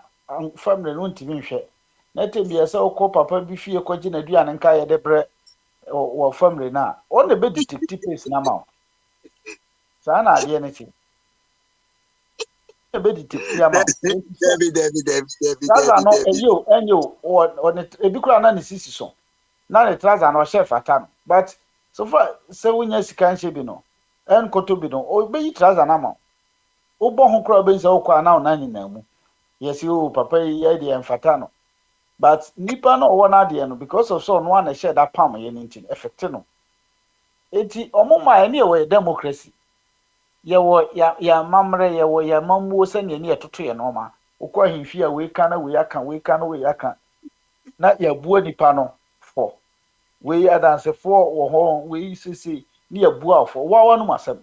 family no ntimi nhwɛ na tebia sɛ wokɔ papa bi fie kɔgye na aduane nka yɛ de brɛ wɔ family na ɔne bɛ detective face na ma saa na adeɛ ne tie bɛ detective ama traza no ɛnyɛ ɔne ebi kora na ne sisi so na ne traza no ɔhyɛ fata no but so far sɛ wonya sika nhyɛ bi no ɛnkɔtɔ bi no ɔbɛyi traza na ma wobɔ ho kora bɛyi sɛ wokɔ ana ɔna nyinaa mu yɛsi papa yi yɛ deɛ mfata no but nipa no ɔwɔ n'adeɛ no because of so no one hyɛ da pam yɛ ne ntin effect no eti ɔmo ma yɛ ne yɛ democracy yɛwɔ ya mamre yɛwɔ ya mamuo sɛ ne ne yɛtoto yɛ nɔma wokɔ ahemfi a wei ka na wei aka na yɛbua nipa no fo wei adansefoɔ wɔ hɔ wei sisi ne yɛbua fo wawa no masɛm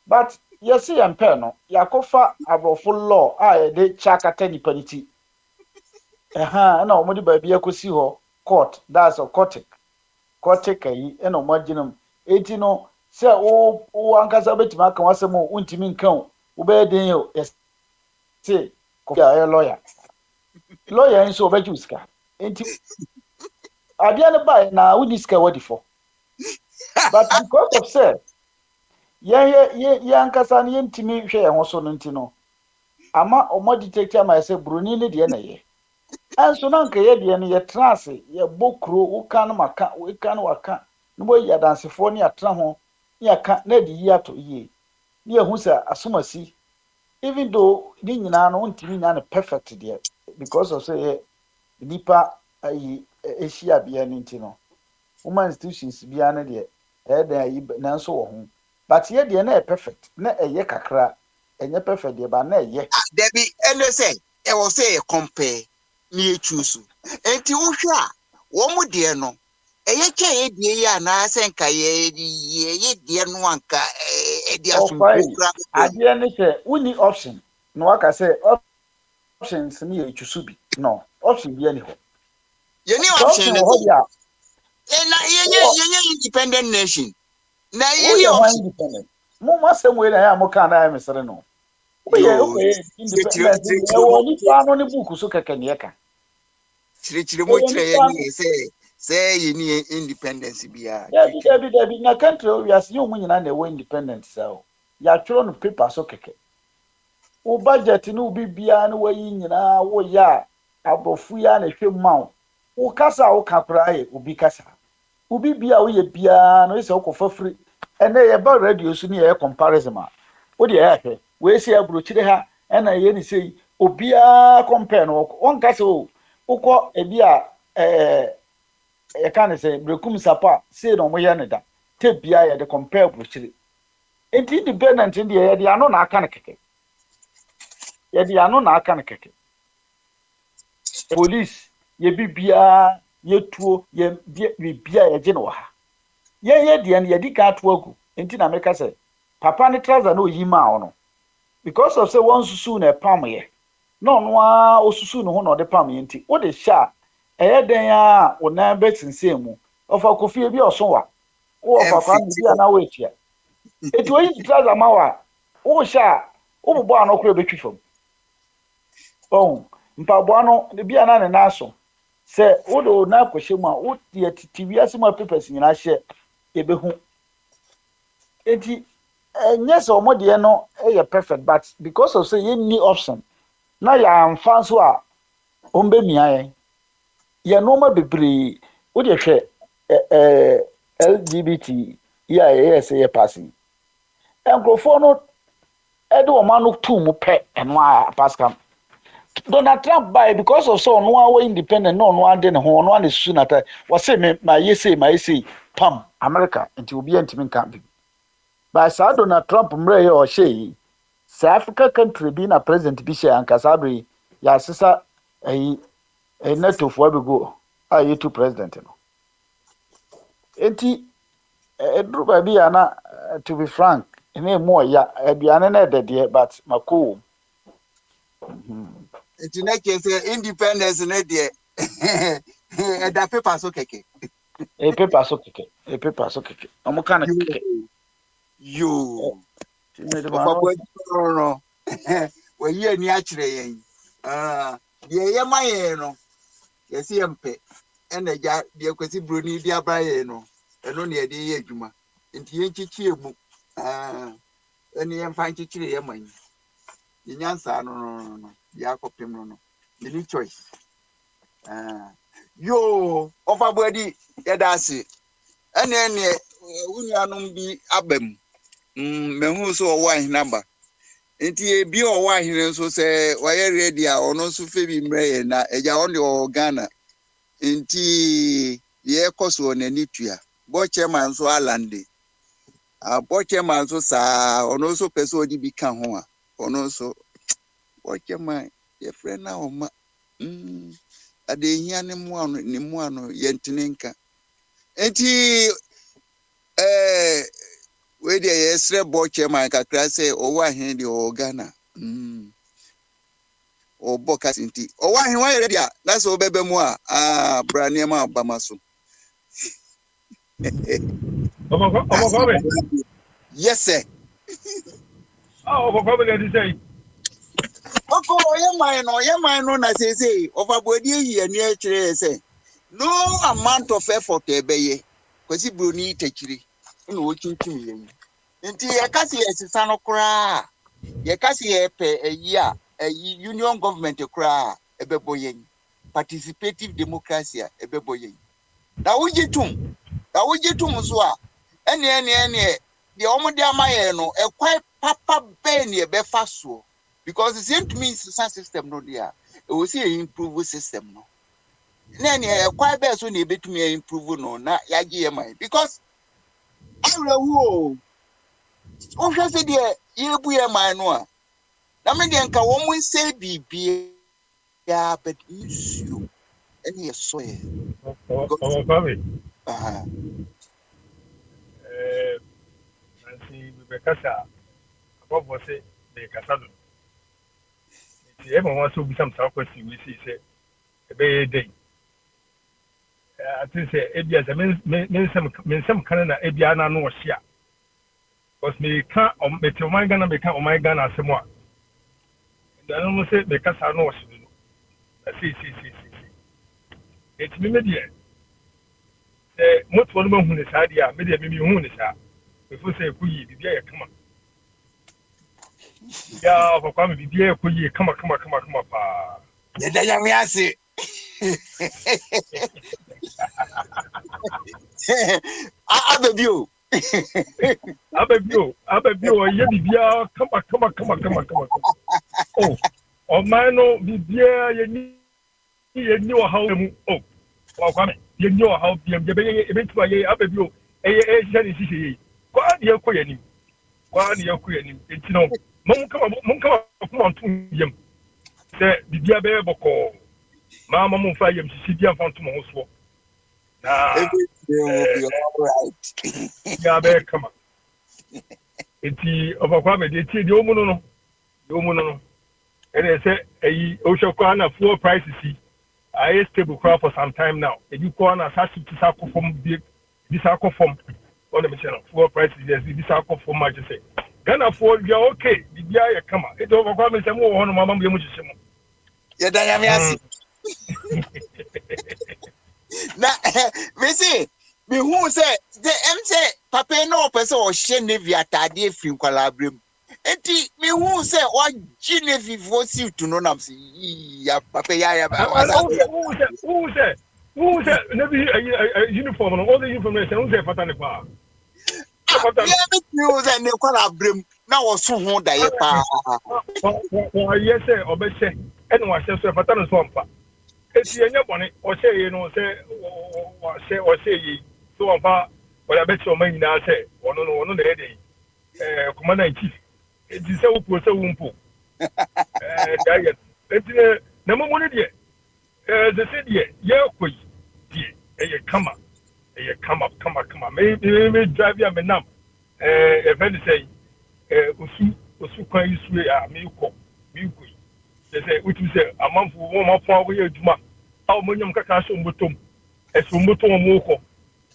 but yɛsi yɛn pɛ no yakɔfa aborɔfo law a yɛde kyakata nipa ne ti na ɔmo de baabi akɔsi hɔ court that's a cotic ayi na ɔmo agyinam eti no sɛ wo ankasa betumi aka wasɛm o ntimi nka o wobɛyɛ den o yɛsi kɔfi a ɛyɛ lawyer nso ɔbɛgye sika enti adeɛ no ba na wodi sika wadi fo but because of say yɛn ankasa no yɛntimi hwɛ yɛn ho so no nti no ama ɔmo detect ama yɛ sɛ broni ne deɛ na yɛ anso na nka yɛ deɛ no yɛtena ase yɛbɔ kuro woka no maka woka no waka na mo yɛ adansefoɔ ne yɛatena ho ne yɛka na de yi ato yie ne yɛhu sɛ asomasi even though ne nyinaa no ntimi nya no perfect deɛ because of sɛ nipa ayi ahyia bia ne nti no woman institutions bia no deɛ ɛyɛ ayi nanso wɔ ho but yɛ deɛ na yɛ perfect na ɛyɛ kakra ɛnyɛ perfect deɛ ba na ɛyɛ dabi ɛne sɛ ɛwɔ sɛ yɛ compare ne choose enti wohwɛ a wɔn deɛ no ɛyɛ kyɛ yɛ deɛ yɛ ana sɛ nka yɛ deɛ no anka ɛde asomfo adeɛ ne sɛ woni option na waka sɛ options ne yɛ choose bi no option bi ani hɔ yɛni option no na yɛnyɛ independent nation na yɛni option independent mo masɛm wei na yɛ a mo ka na yɛ mesere no woyɛ independent ɛwɔ nipa no ne book so kɛkɛ ne yɛka kyerɛkyerɛ mo kyerɛ yɛ ne sɛ say you need independence biya Debi na country we as you nyina na we independent so ya tworo no paper so keke wo budget no bi bia na wayi nyina wo ya abofu ya na hwemma wo kasa wo kakra ye obi kasa obi bia wo ye bia no ise wo kofa free ene ye ba radio so ni ye comparison ma wo de ya hwe we se abrochire ha ena ye ni sei obia compare no won kasa wo ukọ ebi a e kan say brekum sapa say no mo ye ne da te bia ye de compare abrochire enti independent ndi ye de ano na aka ne keke ye de ano na aka ne keke police ye bibia ye tuo ye bibia ye je no ha ye de ye di ka to agu enti na meka say papa ne trouser na oyima ono because of say one susu na pam ye no no a osusu no ho na de pam ye enti wo de sha eye den a ona betinse mu ofa kofie bi osonwa wo papa ne bia na we tia eti oyi trouser ma wa wo sha wo bobo ano kro betwi fam oh mpabo ano bia na ne na so se wo do na kwhye mu a wo tie titiwi asema papers nyina hye ebehu enti yes omode no e perfect but because of say you need option na ya amfa so a ombe mia ye no ma bebre wo de hwe LGBT yes ye passing enkrofo no e de o ma no tu mu pe eno a pascam Donald Trump by because of so no our independent no ande ne ho no ane susu nata was say me my say pam America until obi antimi kan bi by sa Donald Trump mre o shey South Africa country be na president bi shey anka sabri ya sisa NATO for be go you two president no enti edru ba bi ana to be frank ene mo ya aduane na de but mako enti na ke say independence na de e da paper so keke paper so keke omo kan keke yo papa boy no we ye ni a kire yen de ye maye no ye se mpe ena ja de kwesi broni di abaye no eno ne de ye adwuma enti ye nchichi emu eni ye mfa nchichire ye man ye nyansa no ya kopem no ni choice yo ofa boadi ye da se ene unuanom bi abam mehu so owa hinaba enti e bi owa hine so se waye ready a ono so fe bi mreye na eja on de Ghana enti ye koso na nitua bo chairman so alande bo chairman so sa ono so pese odi bi ka ho a ono so bo chairman ye friend na o ma ade hia ne mu ano ye ntenenka enti we dey yesre bo chairman kakra say owa hin de o Ghana o boka sinti owa hin wa ready a na so bebe mu a brane ma bamaso yes sir Obokobe dey say oko ye man no na say overbody yi ani a kire say no amount of effort ebeye kwesi broni takiri na wo kinkim yen nti ye kasi yesisa no kra ye kasi ye pe union government kra ebebo yen participative democracy ebebo yen na wujitum so a ene de omode amaye no ekwai papa be ne ebefa so because it seems to me system no there it will see improve system no ene ekwai be so na ebetumi improve no na yage ye man because awrewu o hwe se de yebu ye man no a na me de nka wo mu se bibie ya but issue ene so ye Obokobe nansi bebekasa abobo se de kasado ti e mo wa so bisam sa kwesi we si se ebe dey ati se ebia se men sam kana na ebia na no hia cause me ka meti oman Ghana me ka oman Ghana asemo a dan mo se me kasa no hia no si et me medie Most one who is idea, maybe a million is out. Before say, we be a come on. Yeah, for coming, be a come on. Yeah, see. I beg you. I beg you, yeah, come on. Oh, man, no, be dear, you know how, oh, well, you know how eventually, I beg you, it's no, come on to him. Say, the dear bear boko, Mamma Mufayam, she dear found to Moswo. Everything will be all right. Yeah, bear, come on. It's the overcome, the Omono, and I say, a Oshokana 4 prices. I stable crowd for some time now. And you call us to circle from this circle from on the machine 4 prices. Yes, this circle from my say. Gonna afford you okay. The guy come on. It's overcome some more on Mamma Yamushimo. Yeah, Dayamiasi. Now, we see, me who say the MC Papa no person or Shenevia Tadi film collaboration. And me who say what Genevieve was you to know nam see ya Papa ya who said never uniform and all the information who's there for Tanipa. You say no collaboration now was so hon da pa. Yes, sir, or better say, and was just a pattern swampa. It's your money or say, you know, say ye. So about what I bet your money now say, or no, the headache. Commander in chief. It is so poor, so wumpo. It's no more money yet. The city, yeah, quick. Yeah, come on. Maybe drive your menam. If any say, Usu can you swear, Milko. They say, which is a month for 1 month for a Juma. How many Kakasum Butum? As for Mutum Moko.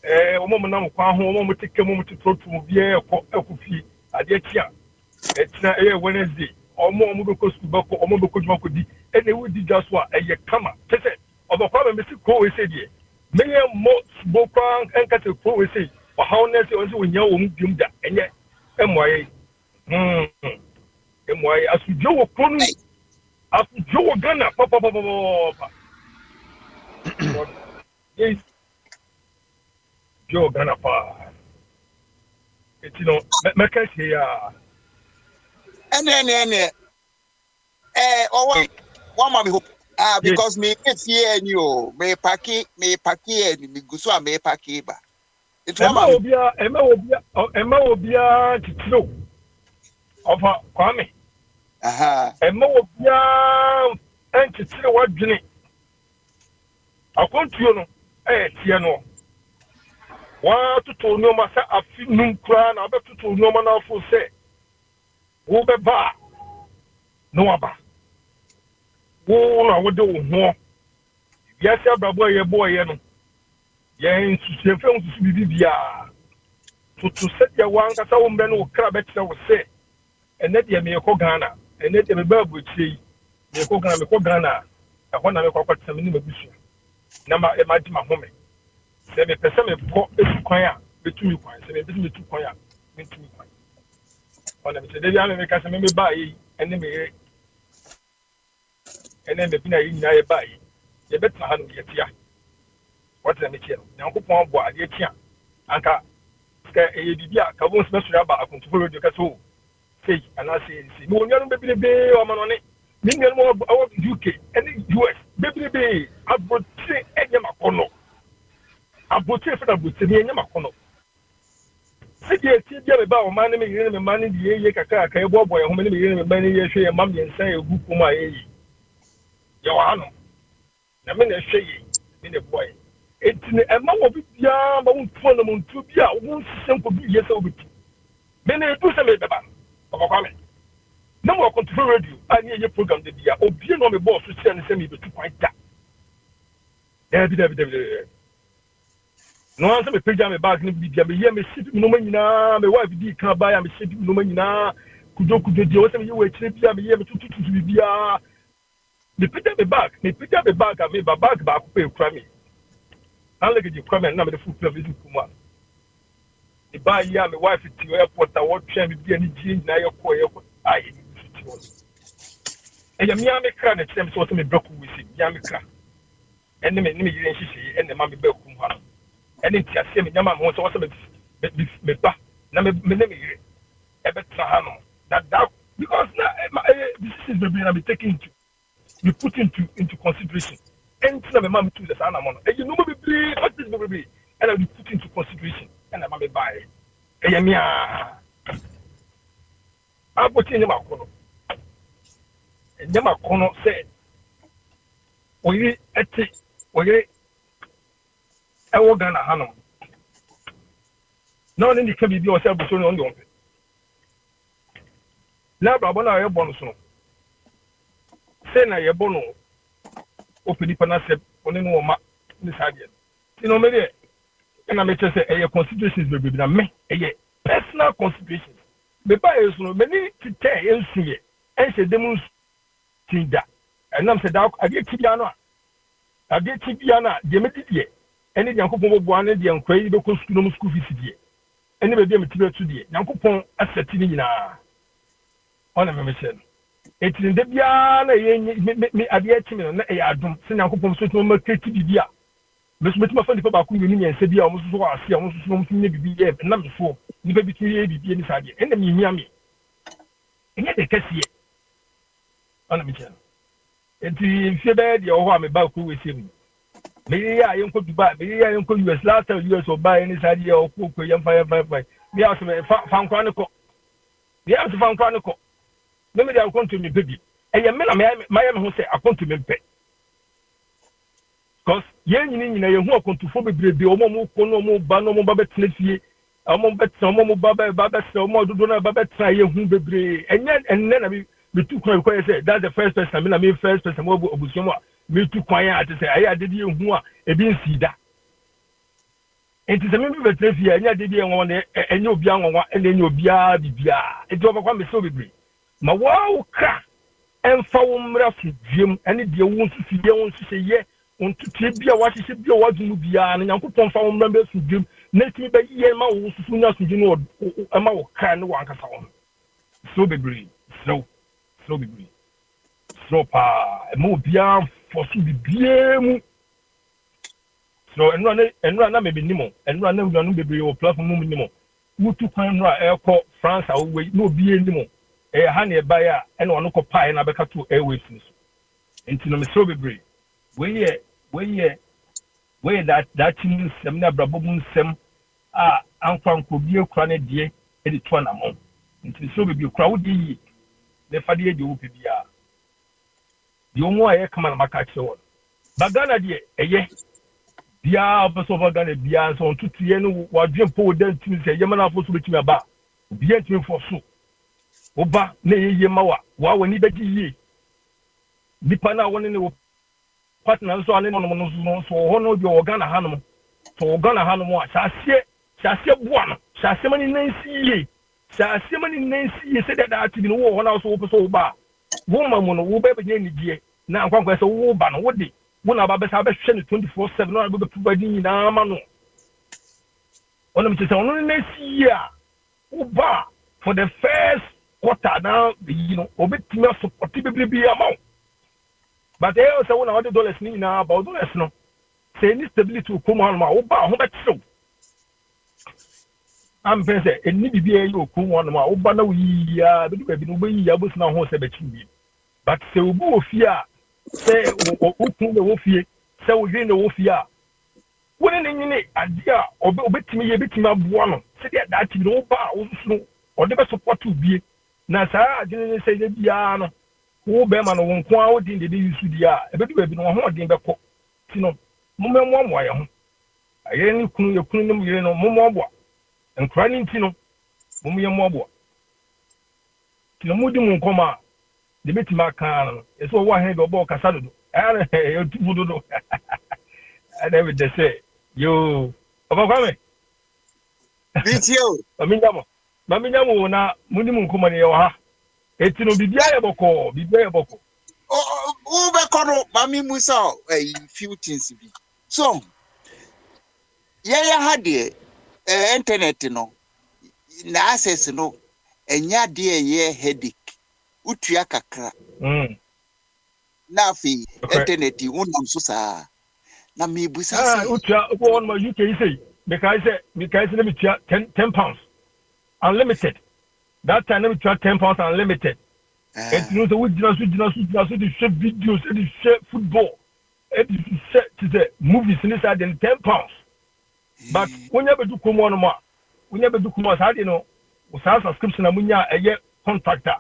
A woman now, one would take a moment to throw to be a coffee at the Chia. It's not a Wednesday. Or more Moko Subako or Moko Mokodi, and they would just what a Yakama. They said, of a problem, Mr. Crow said, many more Bokan and Cattle Crow say, or how next also when you won't give that, and yet, MY. As we Joe Crony. As Joe Ghana, Papa. Yes, Joe Ghana, it's make here. And then, one mommy hope. Because me fear you, me packy, and me guswa me packy ba. It's Emma will be a Tito of Kwame. Emma will be a Tito what Jenny. I want you know, Tiano. One to no matter a few crown, I bet to no man for say. Who be bar? No aba. Who I would do more. Yes, your boy, you know. Yes, you film to be to set your one as a woman who crab it, I would say. And that you may call Ghana, and that you may would say, you call Ghana. I want to make some minimum issue. Number imagine my home. Say me person me put a choir between you points, and maybe 2 choir into me. On the David make us a member by and then the Pina in buy. You bet my hand get here. What's the material? Now, go on board, yet, Anka, a Bibia, Cavons Mesraba, I control your castle. Say, and I say, no, young baby bay or man on it. Minion more about UK and US. Baby bay, I brought say, Edamacono. I brought say for the Butini and Yamacono. Say, yes, about money, money, the Yaka, boy, how many years, and Mammy and say, who for my age. Your honor. I mean, a shady in a boy. It's a man of young, won't follow them to be out, won't simple be yes over. Then they do some of a comment. No more control radio. I need your program to be a being on the boss to send me to point that. No answer me pajama bag in the Jamia, me sit no man now, my wife did come by, I'm sitting no man now. Could you do you were tripping to be me pick up the bag, I mean, bag, pay crammy. I look at your comment, number the food service. The buy ya, my wife to airport, I want to be any change now. Your boy, I and your Miami crowd at them sort of me broke with Yamika. And the men, and the mammy Belkum. And it's a semi Yama wants also me back. Number me, that because now this is the be taken to be put into consideration. And some of mom to the son among and you know what this will be, and I'll be put into consideration. And I'm a buy. I put in my corner. And then my corner said, we at I will gonna Hanum. No, then you can be yourself on the open. Now, Babona, your bonus. Say, na your bono. Open the panacea on the no map. This idea. You know, maybe. And I may just say, a considerations will be me, a personal considerations. The buyers know many to tell and see it, and say, demonstrate that. And I'm said, I get Tibiana. I get Tibiana, the immediate, and then Uncle One and the incredible school fees. And never be material today. Uncle Pong assertina on a mission. It's in the Biana, me at the Etimin, I don't send Uncle Pong so much Tibiana. Miss my friend about Queen and said, almost was almost something maybe be there, and number 4, you may be inside the enemy near me. And yet they can see it on a mission. And if you're bad, you're home about who is him. Maybe I am going to buy, maybe I am going to US last years or buy any idea of cook young fire. We also found chronicle. We also found chronicle. Maybe they are going to me, baby. And your men, my who say, I want to me pay. Because yen in a young walk to phobia, the Omo, Kono, Bano, Babet, Nessie, Amon Bet, Somo, Babet, Somo, Dona, Babet, Sayum, and then I be too quiet. That's the first person. I mean, first person, me too quiet to say, I did you who are a being see that. It is a member of the Nessie, and I did you one, and you'll be young, and then you'll be a bia. It's overcome me so degree. My wow, crack, and found Jim, and it won't see you want to say, yeah. On to Tibia, what is it? Your watching Bian and Uncle Tom found members to Jim. Let me be Yama, soon as you know, a mouth can walk us on. So be green, so be green. So, a more beyond for to be bien. So, and run maybe Nemo, and run baby or platform minimum. Who took airport, France, away, no be anymore. A honey buyer and one local pie and Abaca to airways. Into the so be green. Where that means seminar brabum sem uncle could be a chronic dear, and it's one among. Into so be crowdy, the Fadia do Pibia. You know, I come on my catch on. Bagana dear, ye, Bia, Pasova Gana Bia, so to Tiano, what Jim Poe then to say, Yamana for switching about. Bien to for so. Oba, nay, Yamawa, wow, when he bet ye. Dipana one in the partners so ane no so hono bi organa hanom so organa hanom a shasie boa shasie mani nansi ye say that bi no wo hono so wo so ba wo ma mu no wo ba benya ni die na ankwankwa so wo ba no wo de wo na ba be sa be hwe ni 24/7 no ba be provide ni na ma no ono mi say ono nansi ye a wo ba for the first quarter now obetimi support be amount. But they also want to $100 ni na about dollars no. Say any stability will come on ma oba ho betso. Am pese eni bibia yi okun won ma oba na wi ya be no be yi ya bo na ho se bechi bi. But say obu ofia say okun na ofie say ohwe na ofia. Woni ne nyine ade a obetimi ye betimi aboa no. Say that ti no oba osusu o de be support ubie. Na saa ade ne say de bia no. Who be man won kwa wo din de use dia e be do be no ho din be ko ti no mo mo ya ho aye ni kunu ye kunu nim ye no mo obo enkra ni ti no mo ye mo obo ti no mo di mo nkoma de beti ma kan no e so wo ahe be obo kasa do ara e tu do do ana be de say yo oba kwa me bitio mami nyamo na mo di mo nkoma ne ye wa ha eti no bibia ye boko o be kono mami musa few things bi so had the internet, na access no, enya dear ye headache. Utia kakra. Na fi internet unam so sa. Na me busa say. Utia go on my UK say because let me try 10 pounds unlimited. That time let me try 10 pounds unlimited. And you know the we just share videos, and share football, and share to the movies inside then 10 pounds. But we never do come on more. We never do come on. How do you know? We have subscription and we a year contractor.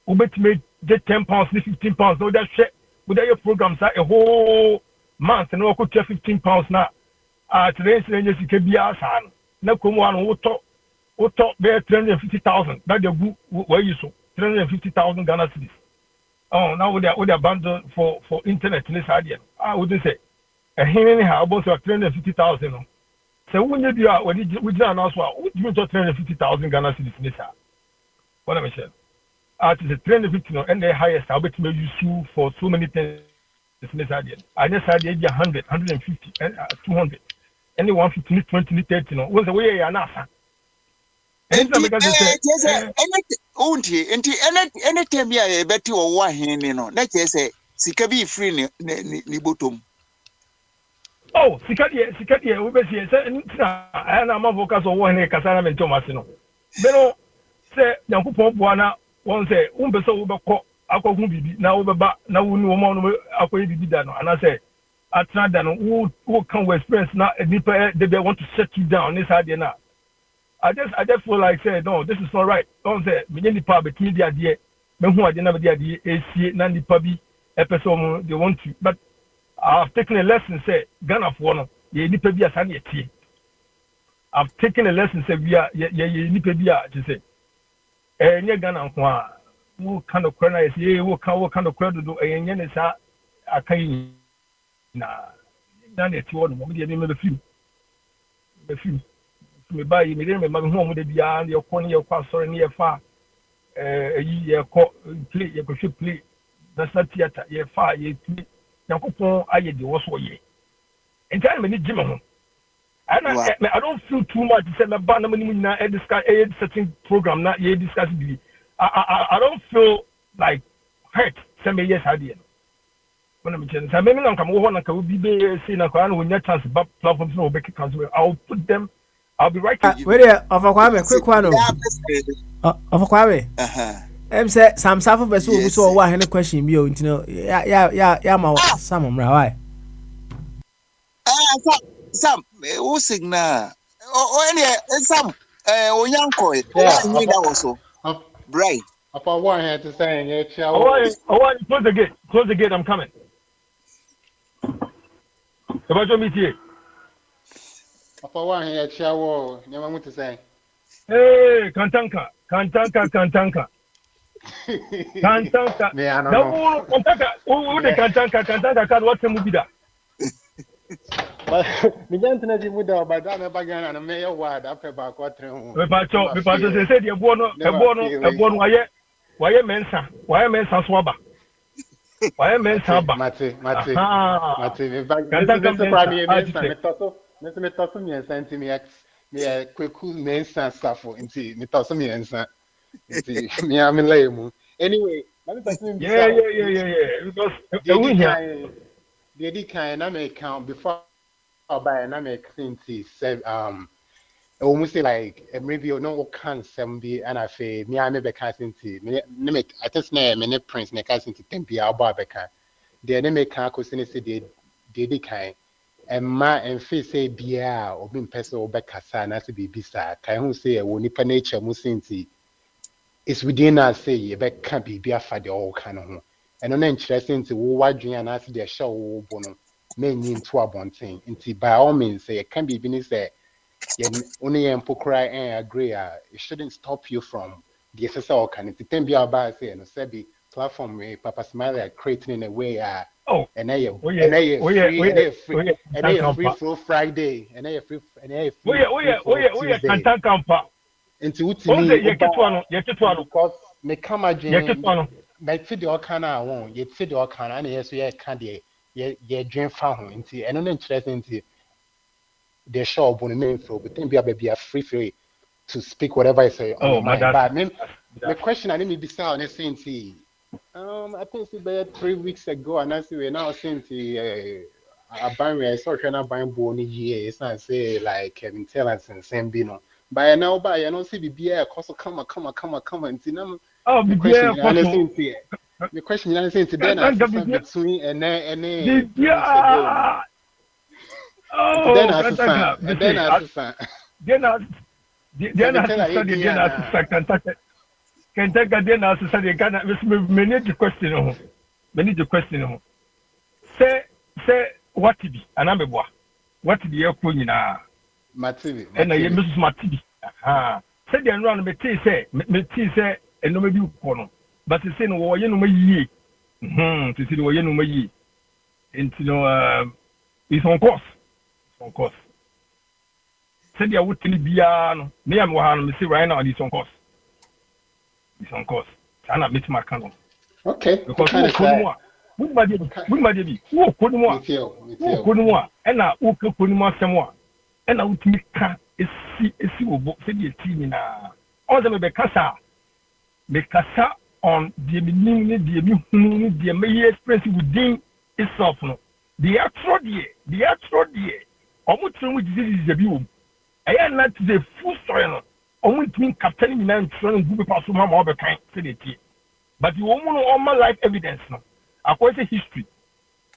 We bet me get 10 pounds, 15 pounds. No, that shit. With your programs, a whole month, and we could share 15 pounds now. Today's range is can be our son. No come on, we talk there 350,000. That the book where you saw 350,000 Ghana cedis. Oh, now with their bundle for internet in this idea. I wouldn't say a henny how about 350,000. So when you do when we did announce what would you talk 350,000 Ghana cedis in this? What am I saying? It is 350 and the highest I'll bet use you for so many things in this idea. I just had 100, 150, and 200. Any 150, 20, 30, was the way you're not. Anytime you bet you or one hand, let's say, Sikabi free ni bottom. Oh, Sikadia, we say, and I'm a focus on one here, Casana and Tomasino. Beno say, Yankupo Buana, one say, Umbeso Ubako, Ako Humbi, now no more, Ako Bidano, and I say, at Nadan, who come with experience now, they want to set you down this idea now. I just feel like say no, this is not right. Don't say me the pub between the idea. Me who I didn't the idea AC nandi pubi episode they want to. But I've taken a lesson say Ghana for no ye ni pebi asani eti. I've taken a lesson say we are ye ni pebi a to say. Nye Ghana kwa who kind of corner is ye who kind of corner do nye ne sa akai na nani eti one mo me dey me the few. Me buy me didn't remember home with the beyond your corner, your pastor near far. A year play, you could play. That's not theater, ye far, ye play. Now, I did also ye. And tell me, Jim. I don't feel too much to say my banner when discuss a certain program, not ye discuss. I don't feel like hurt. Some yes, I did. When I'm saying, I mean, I'm going to be seen a crown when your chance about platforms no back council. I'll put them. I'll be right to you. Wait there, of a Kwame, quick one. Of a Kwame. Say some South of us who saw one any question, you know, some right. Some who signal. Oh, any some young coy. That also. Right. Upon one hand to say, close the gate, I'm coming. About your meeting. Upon one hand, shower, never want to say. Hey, Kantanka. Kantanka. Me, I don't know. Who the Kantanka can watch a movie that? But we don't know the Buddha, but I'm a bagan and a mayor word after about quarter. Because they said you're born why a mensa swabber. Why a mensa? Mate, Mr. Metossum and sent me a quick cool mensa stuff for into Metossum and me, I'm in lame. Anyway, yeah. Because the decline I may account before I buy an American said, almost like maybe no can some be and I say, me, I may be casting tea. I just name many prince, and casting to Tempe, our barbeca. The enemy can't cosine say the decline. And my and face say beer or being person or back casa as to be beside. Can who say a nipa nature musinti it's within us say you back can't be beer for the all kind of. And on interesting to what dream and ask their show bono men into a bon thing. Into by all means say it can be business there. Only and cry and agree. It shouldn't stop you from the SSL can it can be about say and say platform where Papa Smiley creating in a way and free flow Friday and free can't camp into because me come again my video can I won't yet video can and yes we can't ye dream found into and an interesting the show on the name for, but then be free to speak whatever I say on your mind. But the question I need to be saying on the same thing. I think it's about 3 weeks ago, and I see we're now saying I saw China buying bone year. It's not say like Kevin Tellers and Sam Bino. By now, see BBA, cause come and see them. Oh, the question I saying today, I between and then oh, then I can take a dinner to say, many the question. Many the question. Say, what to be, and I'm a boy. What to be a queen in a Matibi, and I Mrs. Matibi. Said the run, me say, and no maybe corner. But the same war, you know, ye. To see the way you know, ye. And you know, it's on course. On course. Said I would be a near Mohan, see right now, it's on course. It's on course. I'm not meeting my canon. Okay. Because who couldn't want, and now who couldn't want someone. And I would make a team all the Becassa on the meaning, the may express within itself. The actual dear, almost which this is the view. I am not the full story. Only to me, Captain Milan trying to pass from my mother kind, but you won't know all my life evidence. No, according to history.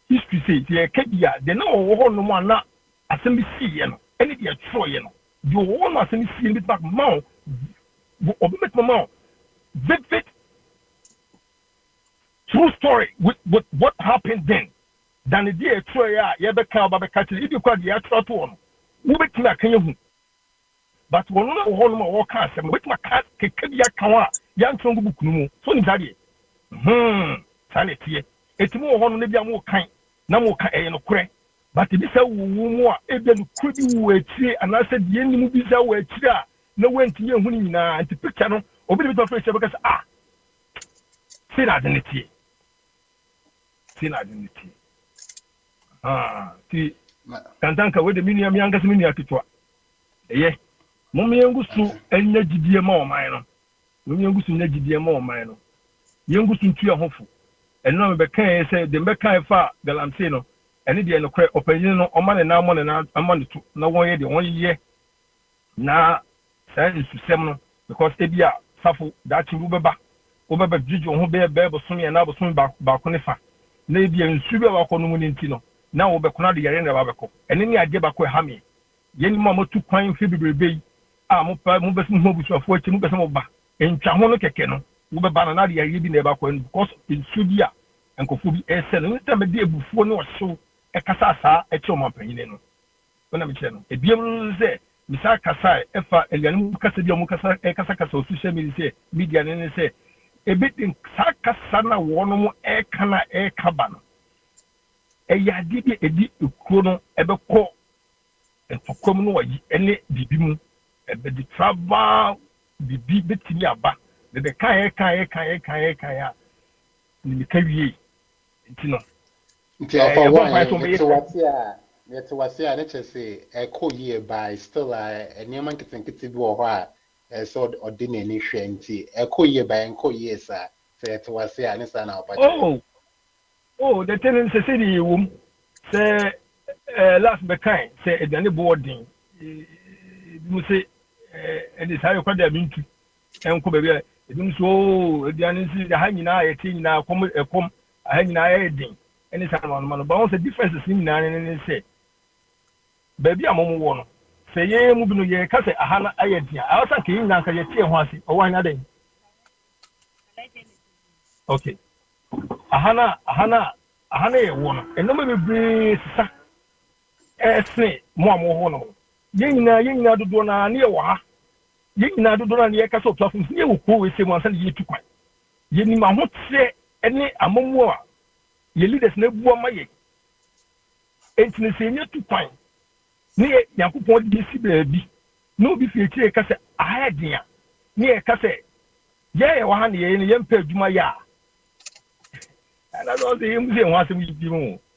History says, yeah, Kebia, they know no one not assembly see, any dear Troy, you won't assembly see in the back mouth, or make my mouth. Vivid, true story with what happened then. Than the dear Troy, yeah, the cow, but if you call the actual one, who make me a can but one more cast and with my cat, Kebia Kawa, young Tongu Bukumu, so in Tadi. Sanity. It's more on maybe more kind, no more kind of crack. But if it's a more, if you could be a tree, and I said, the enemy movies are where chia, no one to you winning and to pick channel, or bit of pressure because sin identity. Sin identity. See, Tantanka with the medium youngest miniature. Yeah. Mummy Yangusu and Negidia more minor. Yangusu Negidia more minor. Yangusu to your hopeful. And now the Kay said the Mecca far Galancino, and Indian opinion on money now, money now, a money to no one the 1 year. Now, science to seminal because Ebia suffer that you will back over Juju who bear Babel swimming and I was swimming back Conifa. Maybe in Sugar Conumentino. Now over Conadi Arena Babaco, and any idea back where Hammy. Yen Mamma took pine Fibby. Mobus of fortune, Mubba, and Chamono Kekeno, Uber Banana, you been never when because in Subia and Kofubi Essen, time a day before no so a Casasa, a Choma Penino. When I'm channel, a dear say, Missa Casai, Efa, Elian Casadio Mukasa, a Casacas, social media, and say, a bit in Sakasana, one more air cana air cabana. A yadi a deep chrono ever call, and for common any dibimu. But the travel the bit to me about the kaya, the carry. That's what I say. A cool year by still a Newman can get it war, a sort of ordinary shanty. A cool year by and cool years, sir. That's what I say. I understand now. Oh, the tenants say the room say last kind say a danny boarding. You say. And it's how you call them into Uncle Baby. It means so the hanging eye, now come a hanging eye, and it's on man about the differences in nine and say, Baby, I'm on one. Say, yeah, moving your cousin, a hana, I was thinking, now can you tell one or why not? Okay. A hana, one, and nobody brings a snake, more. Yina do dona near wa. Yina do dona near castle platforms near who we say once and ye to quite. Yenima won't say any among war. Ye leaders no boy. Ain't the senior to find. Near Yakupo DC baby. No be feature cassette. I had near. Near cassette. Yea, 1 year in the emperor Jumaya. And I don't see him say once a week.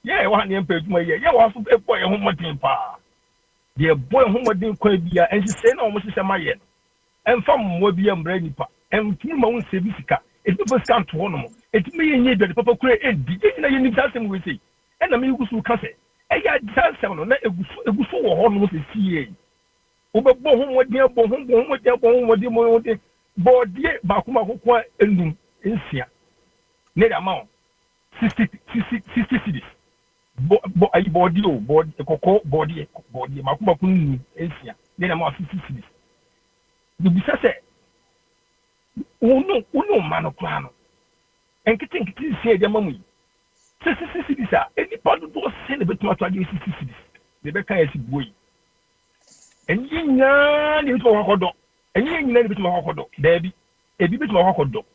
Yeah, 1 year per Jumaya. Yeah, was a boy home pa. the boy who would be quite be and she said almost a mayan. And from what be a brainy pa, and 2 months Sevisica. It was come to one more. It may need the papa create and begin a need something we say. And I mean, who can say, I got something on it was so almost a CA. Over Bohom, what dear Bohom, what dear Bohom, what dear Bohom, board dear Bakuma, who quite in Sia. Net amount 60 cities. Body, the cocoa body, Makuma Kun, Asia, net amount 60 cities. The Bissase. Uno mano plano. And getting to say the mummy. Cities are any part of those send a bit more to 60 cities. The Becca is boy. And you know, into a hot dog. And you know, bit more hot dog. Baby, a bit more hot dog.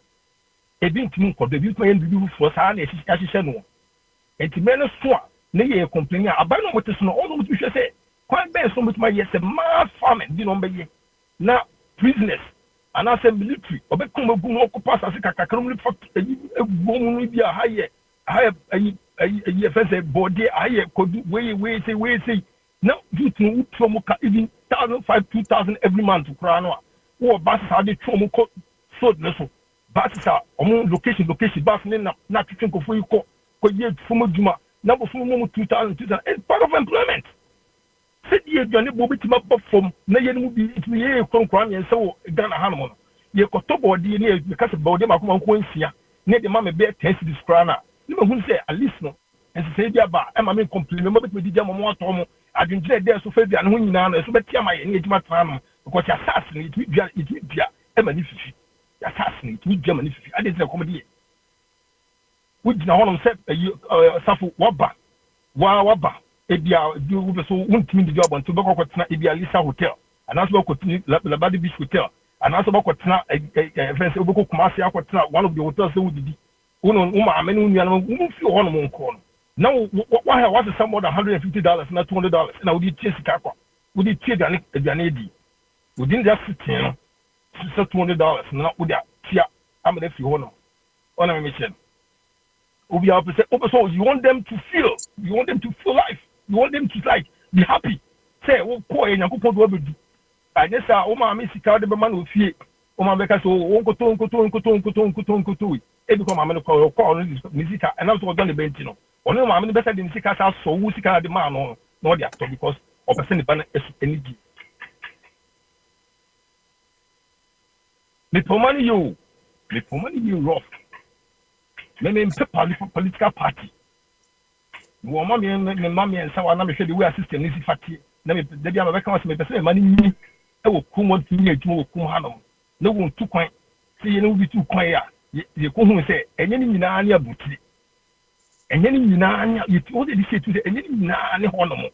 A bit more for the beauty and beauty for San as she said no. And to men of swan, nay, complaining about what is not all what we should say. Quite bad so much my yes, a mass farming, you know, now prisoners. And I said military, or become a good pass as a cacacum for a woman with a higher a body, I could way say. Now, you can from even 1,005, 2,000 every month to Kranoa. Or buses are the trauma so little. Buses are among location, bus not to think of where you call from Juma, number 2,000, and part of employment. Said ye, Johnny Bobby to map from Nayan will be it me from Crime and so Ghana Hammond. Ye got top or DNA because of body Makuma Quincy, near the mamma bear test this crana. No one say a listener and say, Yaba, and I mean, compliment with the Jamma Tomo. I didn't say there's so fair and winning now, so bet my age my time because you assassinate with Emily. Assassinate with Germany. I didn't know comedy. Which now one said, Safu Waba, Waba. If you do so, won't mean the job on Tobacco Ibia Lisa Hotel, and also Labadi Beach Hotel, and also Bocotna, a fence of Kumasi, one of the hotels who did. Uma, I mean, you feel one corner. Now, why was it some more than $150, not $200? Now, we did chase Kako. We did trade a Janedi. We didn't just sit here, $200, not with that. I'm a few honor. On a mission. We are so you want them to feel life. You want them to like be happy. Say, oh, boy, and you put over. I guess our Oma Missy the man will fear. Oma Becca so Uncle to it become a man of call music and also done the Bentino. Only my many better than Sika so who Sika the man or no the actor because of a sending energy. The money you rough. Many political party. Mammy and someone I'm sure the way assistant is fatty. Let me the other accounts may say money. I will come on to me to Kumhanum. No one too quiet. See, you know, be too quiet. You come say, and any Nania booty. And any Nania, you told the say to the any Nani Honor.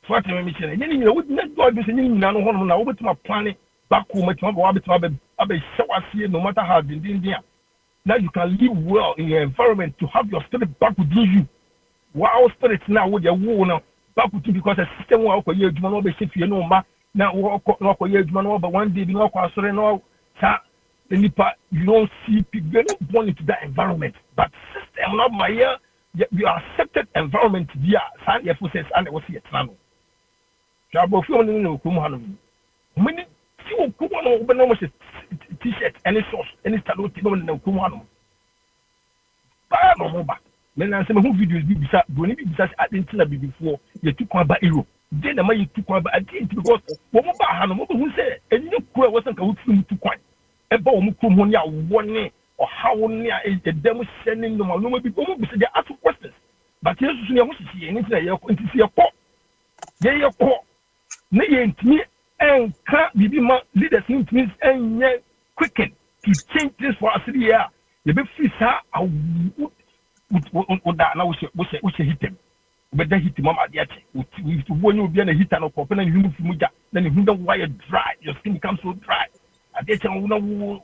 What I mention, and any would not go to any Nano Honor over to my planet back home at my Wabbit Abbey show us here no matter how in India. Now you can live well in your environment to have your spirit back within you. Wow, spirits now with your wound back with you because a system will offer you to be safe. You know, now walk you but one day you know, no, you don't see people, you're not born into that environment. But system, not my year, you are accepted environment via San Yefuses and it was here. Jabo feeling no Kumhan. Many few Kumano open almost t-shirt, any sauce, any salute, no Kumano. But no back. Men and some who videos be beside, don't be beside, I didn't tell you before, you took one by Euro. Then the money took one by a game because Moba Hanamo who said, and you know, wasn't a good thing to quite. About Mukumonia, one name, or how near is the demo sending the Maluma people who say they ask questions. But here's the thing I see anything you're going to see a pop. Yeah, your pop. Nay, me and can't be my leaders means and quicken to change this for us here. The big fish are would that now we should hit them. But then hit him on the edge. When you be a hit and open and you move, then you don't wire dry. Your skin becomes so dry. I guess you know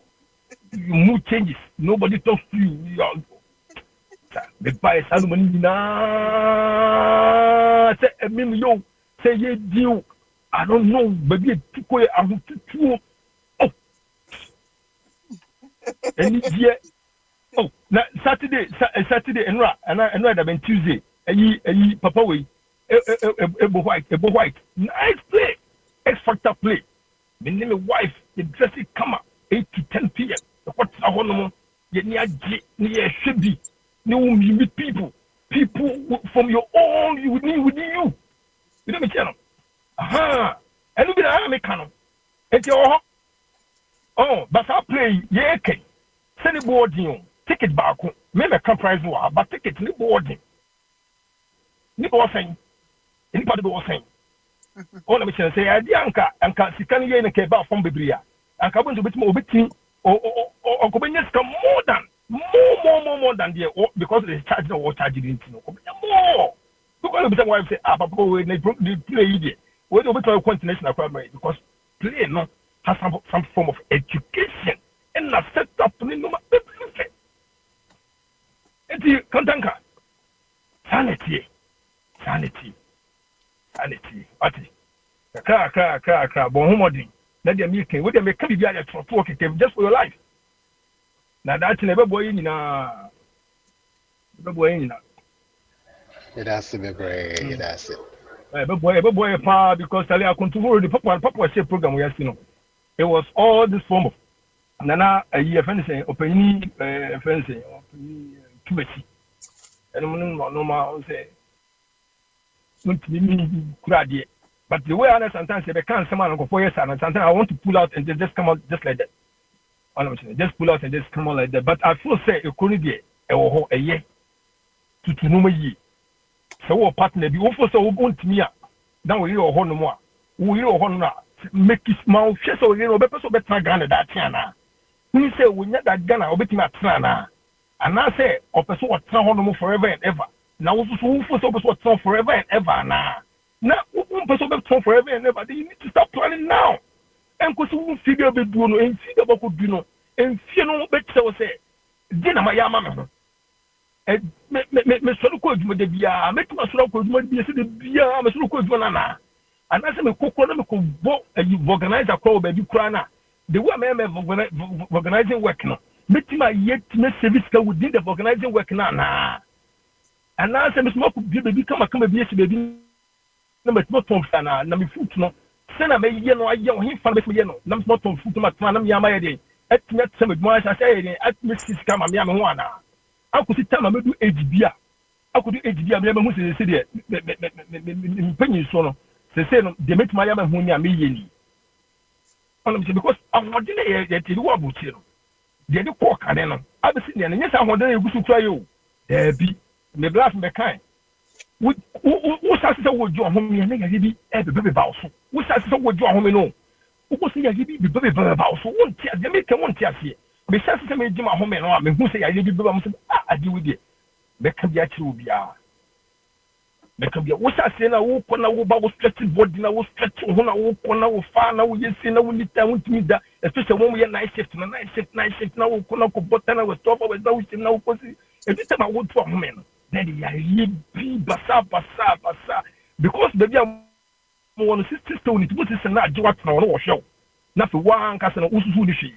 mood changes. Nobody talks to you. The bias aluminum. Say a million. Say ye deal. I don't know, but you took away. I want to. Oh, and yet. Oh, Saturday, and right, I've been Tuesday. Papa way. Ebo White. Nice play. X Factor play. My name is wife. The dressing come up 8 to 10 p.m. What's a one? You should be. You meet people from your own. You within you. You know me, channel. Aha. And look at American. And your but I play. Yeah, okay. Send the boarding. Ticket back. Maybe comprise more, but ticket ni boarding. Ni was saying. Anybody was saying. All of me say, I anka sikani ye ne keba from Biblia. Anka want to bit more betting or convenience come more than the because they charge no charge it more. Because the wife say, Papa, we play it. We don't be continuation acquirement because play no has some form of education and not set up to no benefit. And the contanka sanity. Ati. Kra. Bon homodin. Na dia me kan. We dey make bibia dey for work just for your life. Na that never boy ni na. That's it. That's it. Boy pa because tell you control the papa say program we are seeing. It was all this form of nana a year fencing opening fencing committee. And no say but the way I sometimes say, I can't someone go 4 years and sometimes I want to pull out and just come out just like that. Just pull out and just come out like that. But I feel say it couldn't be a year to no year. So our partner be also so want me. Now we hear no more. We hear make it small. So you know, better so better Ghana that China. We say we need that Ghana or better China. And I say, or person what no forever and ever. Now, who for so forever and ever now? Now, one person forever and ever. You need to start planning now. And because we figure be doing and figure about could do no and fear no better say. Dinner my mama. And me so cold with the beer, make my so cold with the beer, I'm so cold banana. And as me cook on you organize a call baby crana. The way I'm organizing work now. Make my yet service within the organizing work now. And now say Mr. Baby come a baby. Number 2 na me foot no. Sena me ye no aye o himfa me no. Nam small ton foot ma tana me ama ye dey. Etme tse me dwan sa say dey. Etme sika ma me ho ana. Akuti tama me do ejibia. Akudu ejibia me hu se dey. Me panyin so no. Se no de met ma ya me hu ni a me ye ni. Only because awodene ye tiri wo abuti no. De de ko kane no. Abisi ne ne nyesa awodene egusu kura yo. Bi me blast me kind. Wo say wo jo ho me na ya bi e bebe ba so. Wo say wo jo ho me no. Wo say ya bi bebe ba so. Won ti ade me kan won ti ase. Me say me jima ho me no me hu say ya bi bebe mo say ade wo die. Me kan bi a kire obi a. Me kan bi wo say na wo ko na wo ba wo stretch body na wo stretch ho na wo ko na wo fa na wo yesi na wo lita wo timi da. Especially when we night shift na wo ko na ko botana wo stop wo da wo na wo ko si. E bi say ma wo to ho me no. Then you be basa because the young one sister need to put this and that do what now or show. Nothing one cast and usually.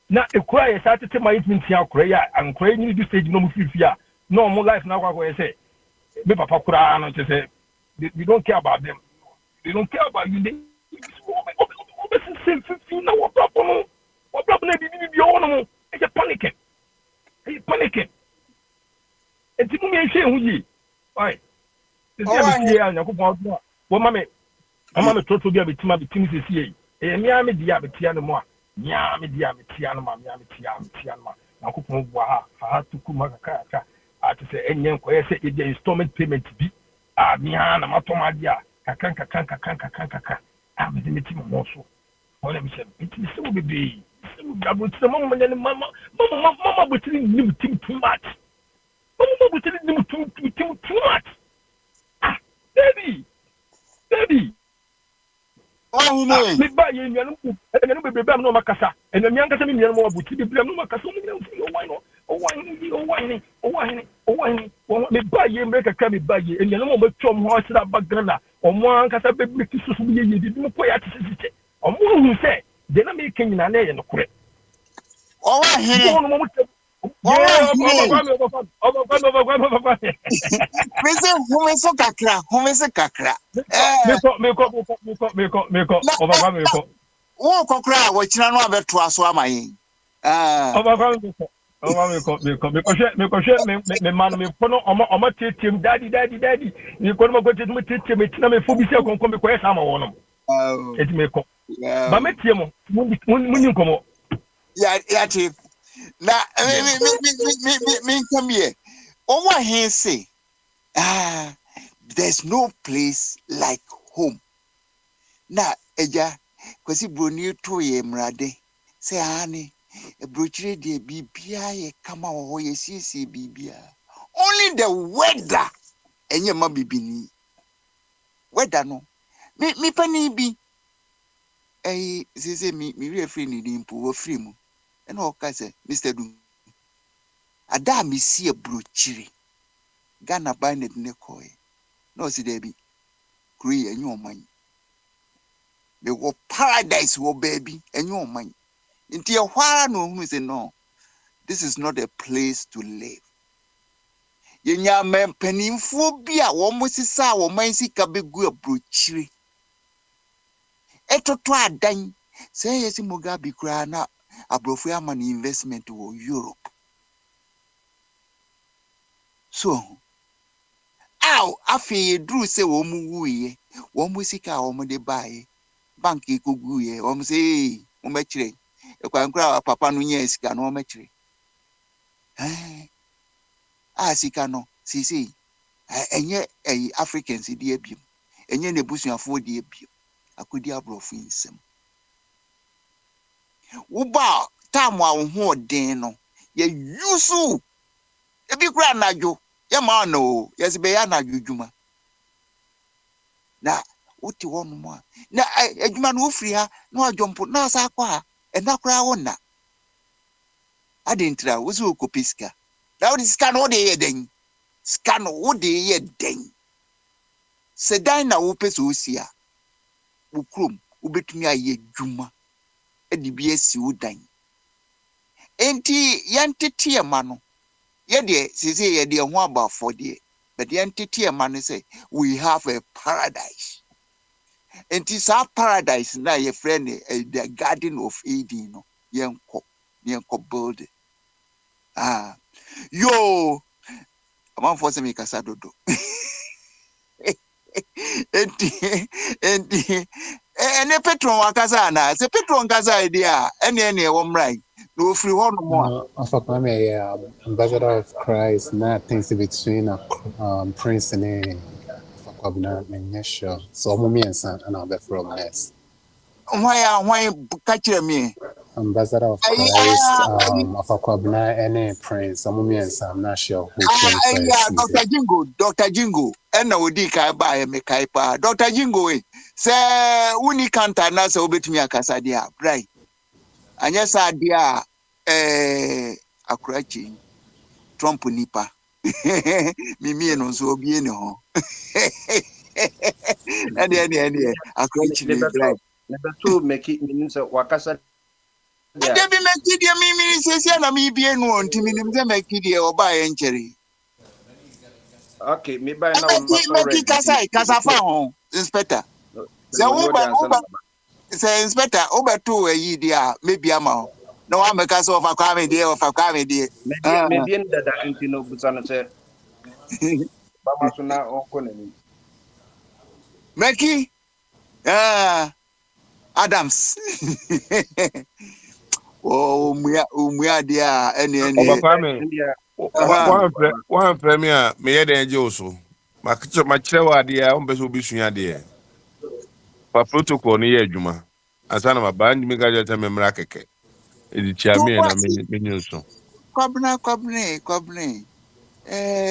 Now a cry started to my intimate Korea and creating this stage no fear. No more life now. I say, Papa Kura and say, we don't care about them. They don't care about you. They say 15 now. What problem? Be on it's panicking. And to me, I say, who ye? Why? The day I know what mamma told to be a bit between the sea. A miami diabetiano more. Yami diabetiano, Tiama. Uncle Pumwa, to Kumaka. I to say, and young say the installment payment be. Ah, Miana Matomadia, Kanka. I'm the meeting also. What I'm saying, it is so be. The moment and Mamma would him too much. Mama would tell him too much. Ah, baby. Oh, no. Me buy you and no baby, no Macassa, and the young Casamia more would be no Macassa. Oh, me buy you, make a cabby buy you, and you know what Tom Horse that background, or one Casa baby, you didn't pay at it. Or more who say, then I'm making an air and a credit. Oh, Yeah, kakra. Wo kokra wo china no abeto aso amayin. Me man me kono omo tetiem daddy ni kono mo gotete mo tetiem me tina me fo bi se konko me koye sama wono eti me ko ba me tie mo munyi komo ya ti na me come here omo he say there's no place like home na eja kwesi broni to ye mrade say ani ebrochire de bibia ye kama wo ye sisi bibia only the weather enye ma bibini weather no me pani bi say me referee ni dimpo wo free mu e na o ka say Mr. Du ada me see ebrochire Ghana by net ne koy no si there bi kuri enye oman me wo paradise wo baby enye oman nti e hwara no hu say no, this is not a place to live. Yenya mempanimfo bi a wo mosisa wo man sika begu abrochire etoto adan say yesi Mugabe kura na abrofo ama ni investment wo Europe. So afi dru say wo mu wuye wo mosika wo mo de bae bank ikoguye wo mo say wo machire ekwankura papa no nya sika no machire sika no sisi enye Africans di ebiem enye nebusuafo di ebiem akodi abrofo nsem wo ba tamu a wo ho den no ye yusu ebi kura najo ye ma no yes be ya najo djuma na uti wonu mo na adwuma no ofri ha na ajompo na asa akwa ena kura wona adentra wo so kopiska na wo scan wo de ye den scan wo de ye den sedan na wo pese osia wo krom wo betumi aye dwuma edi bi esi wo dan enti yantete ma no ye de sese ye de ho aba for de but yantete ma no say we have a paradise. Enti sa paradise na ye friend the Garden of Eden no yenko build yo am for me kasa dodo enti ene petron wakasa na se petron kasa idea ene wo mrai no free ho no mo Afakame ambassador of Christ na things between prince and Afakabna menyesho so mo miensa na be from next why ka kire me ambassador of Christ Afakabna and prince mo miensa I'm not sure who came first. Dr. Jingo ena odi kai ba me kai pa Dr. Jingo se uni kanta na se obetumi akasa dia right anya sa dia akurachi Trump nipa mimi no so obi ene ho ene akurachi ni right na beto meki minin se wakasa dia bi meki dia mimi sesi na mi bi enu on timi nim se meki dia oba ye ncheri. Okay, me by now meki kasa fa ho inspector se say inspector obeto yi dia maybe ama no wa meka so of akwa me dey maybe in that anti no busana say baba so na onko nani Meki Adams umuya dia ene Obakwame one premier me ye den je oso makire dia on be so bisua dia pa protocol ni ye adwuma asana ma ba ndimi ga jeta memra keke edi chiame na me nyuso kwabne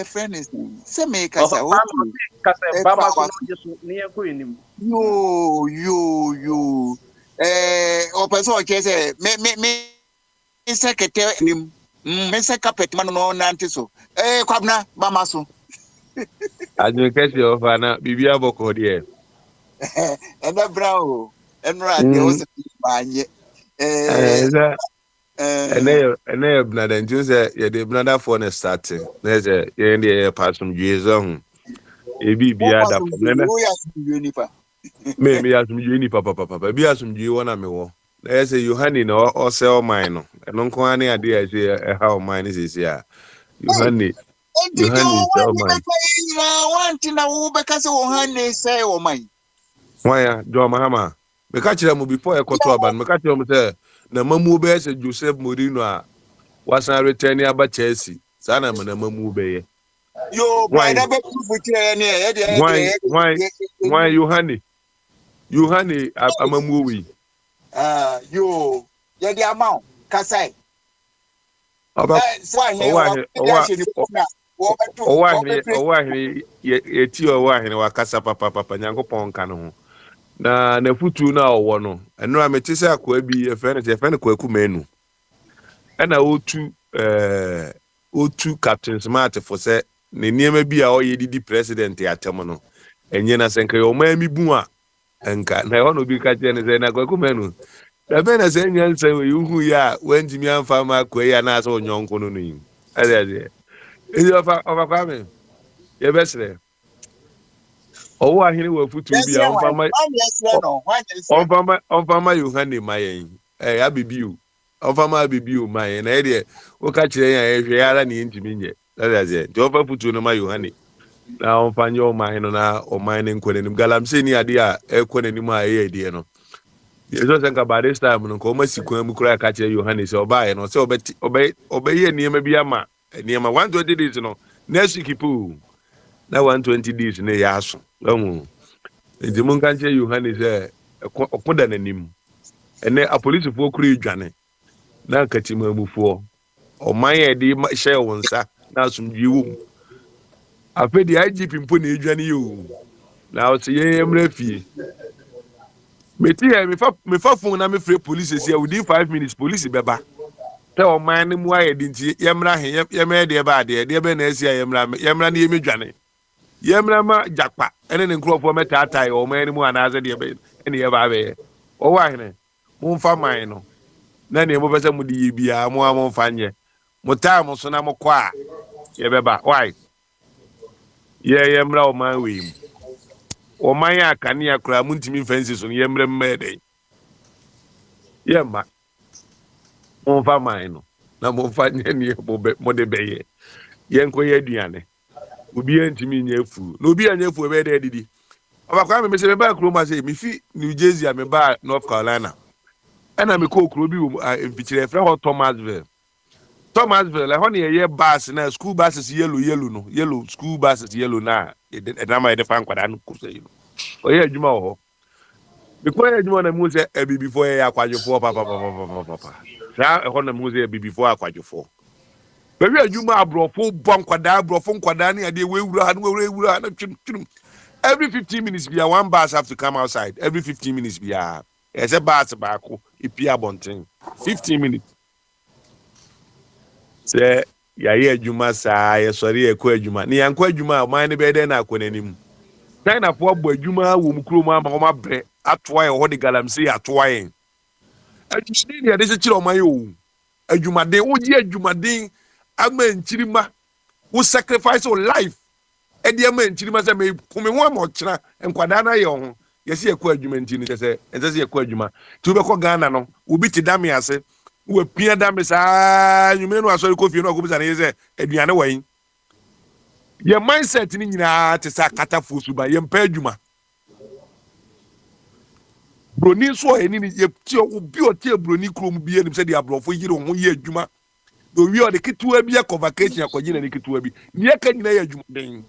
friend is say me kasa baba so no jesu ni enko enim yo o person che say me secretary nim me se carpet man no nante so kwabna mama so ajun kesi ofana bibia boko dia ena brown enra de o se banye ene brother nti say ye the brother for na starting na say ye dey pasum Jesus ebi bia da from na me asum ni papa bi asum wona me wo na say Yohani na o sell mine no eno nko ani ade a say how mine is here Yohani sell mine why do mahama me ka kire mu before e koto aban me ka kire mu say na mamu be say Joseph Mourinho a wasan return aba Chelsea sana me na mamu be ye yo brother be proof kire ne ye de why Yohani amamu wi yo ye de amount kasai owa yeti owa hene wakasa papa nyankopon ka no ho na futu na owo no eno a meti se akwa bi efe ne kwaku menu ena otu Captain Smart for se ne niema bi a oye didi president atem no enye na senka yo ma mi bu a enka na ono bi ka je ne se na kwaku menu da be na se nyansa we hu ya wanjimi amfa ma kwa ya na so nyonko no yin ade ezi ofa kwa me ye besre owo ahini wa futu bi a onfama Yohani mayen abibiu onfama abibiu mayen na ede o ka kire ya ehwe ara ne ntimi nye ade de ofa futu no ma Yohani na onfanye o mahen na o mahen nkwenenim galamse ni ade a ekwenenim a ye ede no yeso senka by this time no ko masikwan mu kura ka kire Yohani se obaye no se obeye niema bi ama niema 120 days no next week pu na 120 days ne ya aso amu nti mun kan kire Yohani se okoda nanim ene apolisifoɔ kura edwane na nkatimamufoɔ ɔman de hyɛ wonsa na asomdwe wom afedi IGP mpo na edwane yo na o se yemra fie meti he me fa phone na me free police sia within 5 minutes police beba te ɔman ne mu ayɛ nti yemra he yemra de ba de be na asia yemra na yemedwane yemra ma jakpa ene ne nkrofo metatai ɔman ne mu anaze de be ene ye ba be o wa hene mo fa man no na ne mo pese mo di bia mo amon fanye mo time so na mo kwa ye beba why ye mra o man we o man ya kane akra mo ntimi fancy so ye mra mmede ye ma mo fa man no na mo fanye ne mo de beye ye nko ye aduane obi antimi nya afu na obi anya afu be de didi obakwa me se me ba kro ma se me fi New Jersey me ba North Carolina ana me ko kro bi mfichire frɛ ho Thomasville la hone ye bus na school buses yellow no yellow school buses yellow na na ma de fan kwada no kusa yi o ye adwuma ho me ko ye adwuma na mu se before ye akwadwofo papa sa ho na mu se before akwadwofo be wi adwuma abrofo bon kwada abrofo kwada ne ade we wura na twum every 15 minutes be one bus have to come outside every 15 minutes be a bus baako ipia bonten 15 minutes se ya ye adwuma saa ye sori ye ko adwuma ne yanko adwuma man ne be de na akonanim China fo abo adwuma wo mukro mu ama ho mabre atoa ye ho de galamse atoa ye adwuma ne de se kire o man yo adwuma den wo ji adwuma den ama nchirima wo sacrifice your life e de ama nchirima se me kome ho ama okira enkwada na ye ho yesi ye ko adwuma nti ne se ense ye ko adwuma ti wo be ko Ghana no obi ti dame ase wo pia dame saa nyumene no asori ko fie no ko bisa na ye se aduane wan ye mindset ni nyina te sa katafo suba ye mpa adwuma broni so eni ni ye ti obi o ti broni krom bi enim se de abrofo yire ho ye adwuma do wi o de ketuwa bi e convocation akogina ni ketuwa bi ni ye ka nyina ye adwuma den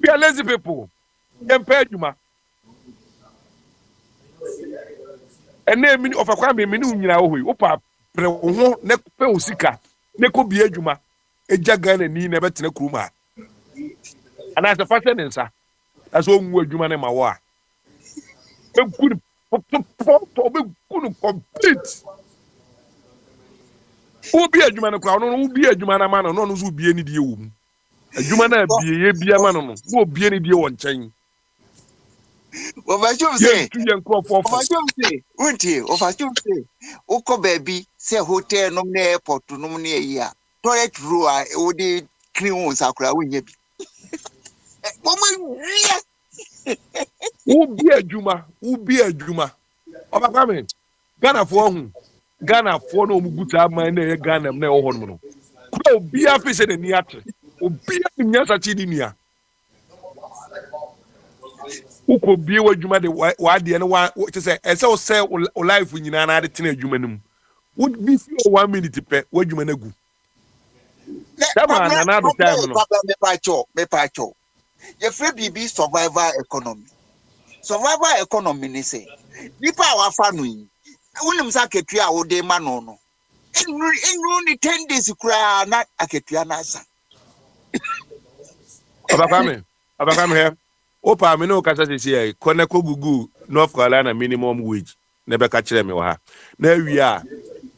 we are lazy people ye mpa adwuma ene mini ofakwa me mini unyina wo hoi opa pre wo ho ne pe osika ne ko bi adwuma eja Ghana ni na betena kuruma ana se fase ne nsa aso nwu adwuma ne ma wo a be good complete obi adwuma ne kwa no obi adwuma na ma no no so obi ani die wo mu adwuma na bie ye bia ma no no obi ani die wo nkyɛn Ovachum say, Ovachum say, Oko baby, say hotel no airport to no near ya. Toilet rua, Odi Clean Sakura, we be. Ubi a Juma. Obakame. Ghana for no muguta man Ghana na ohonmo. Ko obi a pese ne ni atre. Obi a nyasa chidi nia. Uko bie wadwuma de wade ne wa say ese o say o life nyina na de tena adwuma num. Would be 1 minute pe wadwuma na gu. That man na do time no. Me pacho. Your free BB survival economy. Survival economy ni say. Nipa wa fanu yi. Unim sa ketua wo de ma no no. Enru ni 10 days kura na aketua na asa. Abakame here. Opa me no kasa sisi kone ko gugu North Carolina minimum wage na be ka kire me wa ha. Na awia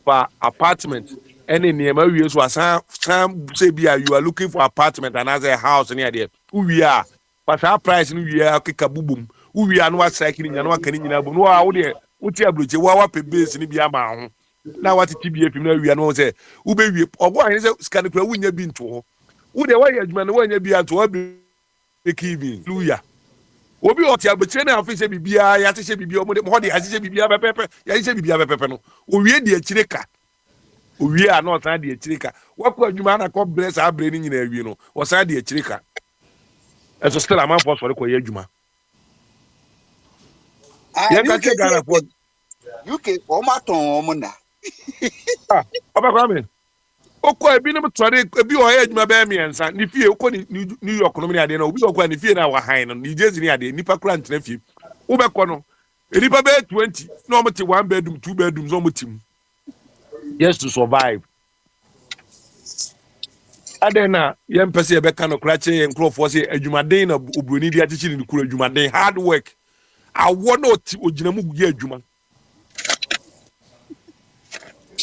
for apartment any niema wie so asan say bia you are looking for apartment and as a house near there. Uwia for that price no wia keka bubum. Uwia no asake ni nyana waka ni nyina bu no wa wo de uti abroche wa pe base ni bia ma ho. Na wati tibie pim na wia no say ube wie ogo ahin say scan kura wunya bi nto ho. Wo de wa ye adwuma no wanya bi ato wa bi ekivin. Hallelujah. Obi oti abechire na afise bibia ya tese bibia mo de asise bibia pepepe ya tese bibia pepepe no owie de akire ka owie a no san de akire ka wakọ adwuma na ko bless abre ni nyina awie no o san de akire ka eso still am for so ko ye adwuma ye ka ke Ghana for UK o ma ton o mo na oba kwa me okọ ebi no tore ebi o ye adwuma be me ensa ni fie okọ ni New York no me ade na obi okọ ni fie na wa han no ni jezi ni ade nipa kura ntena fie wo be kọ no nipa be 20 no mo te 1 bedroom 2 bedrooms no mo tim yes to survive adena ye mpese e be ka no kura che ye nkrofo se adwumaden na obroni di atichi ni kura adwumaden hard work awo na oti ogina mu guye adwuma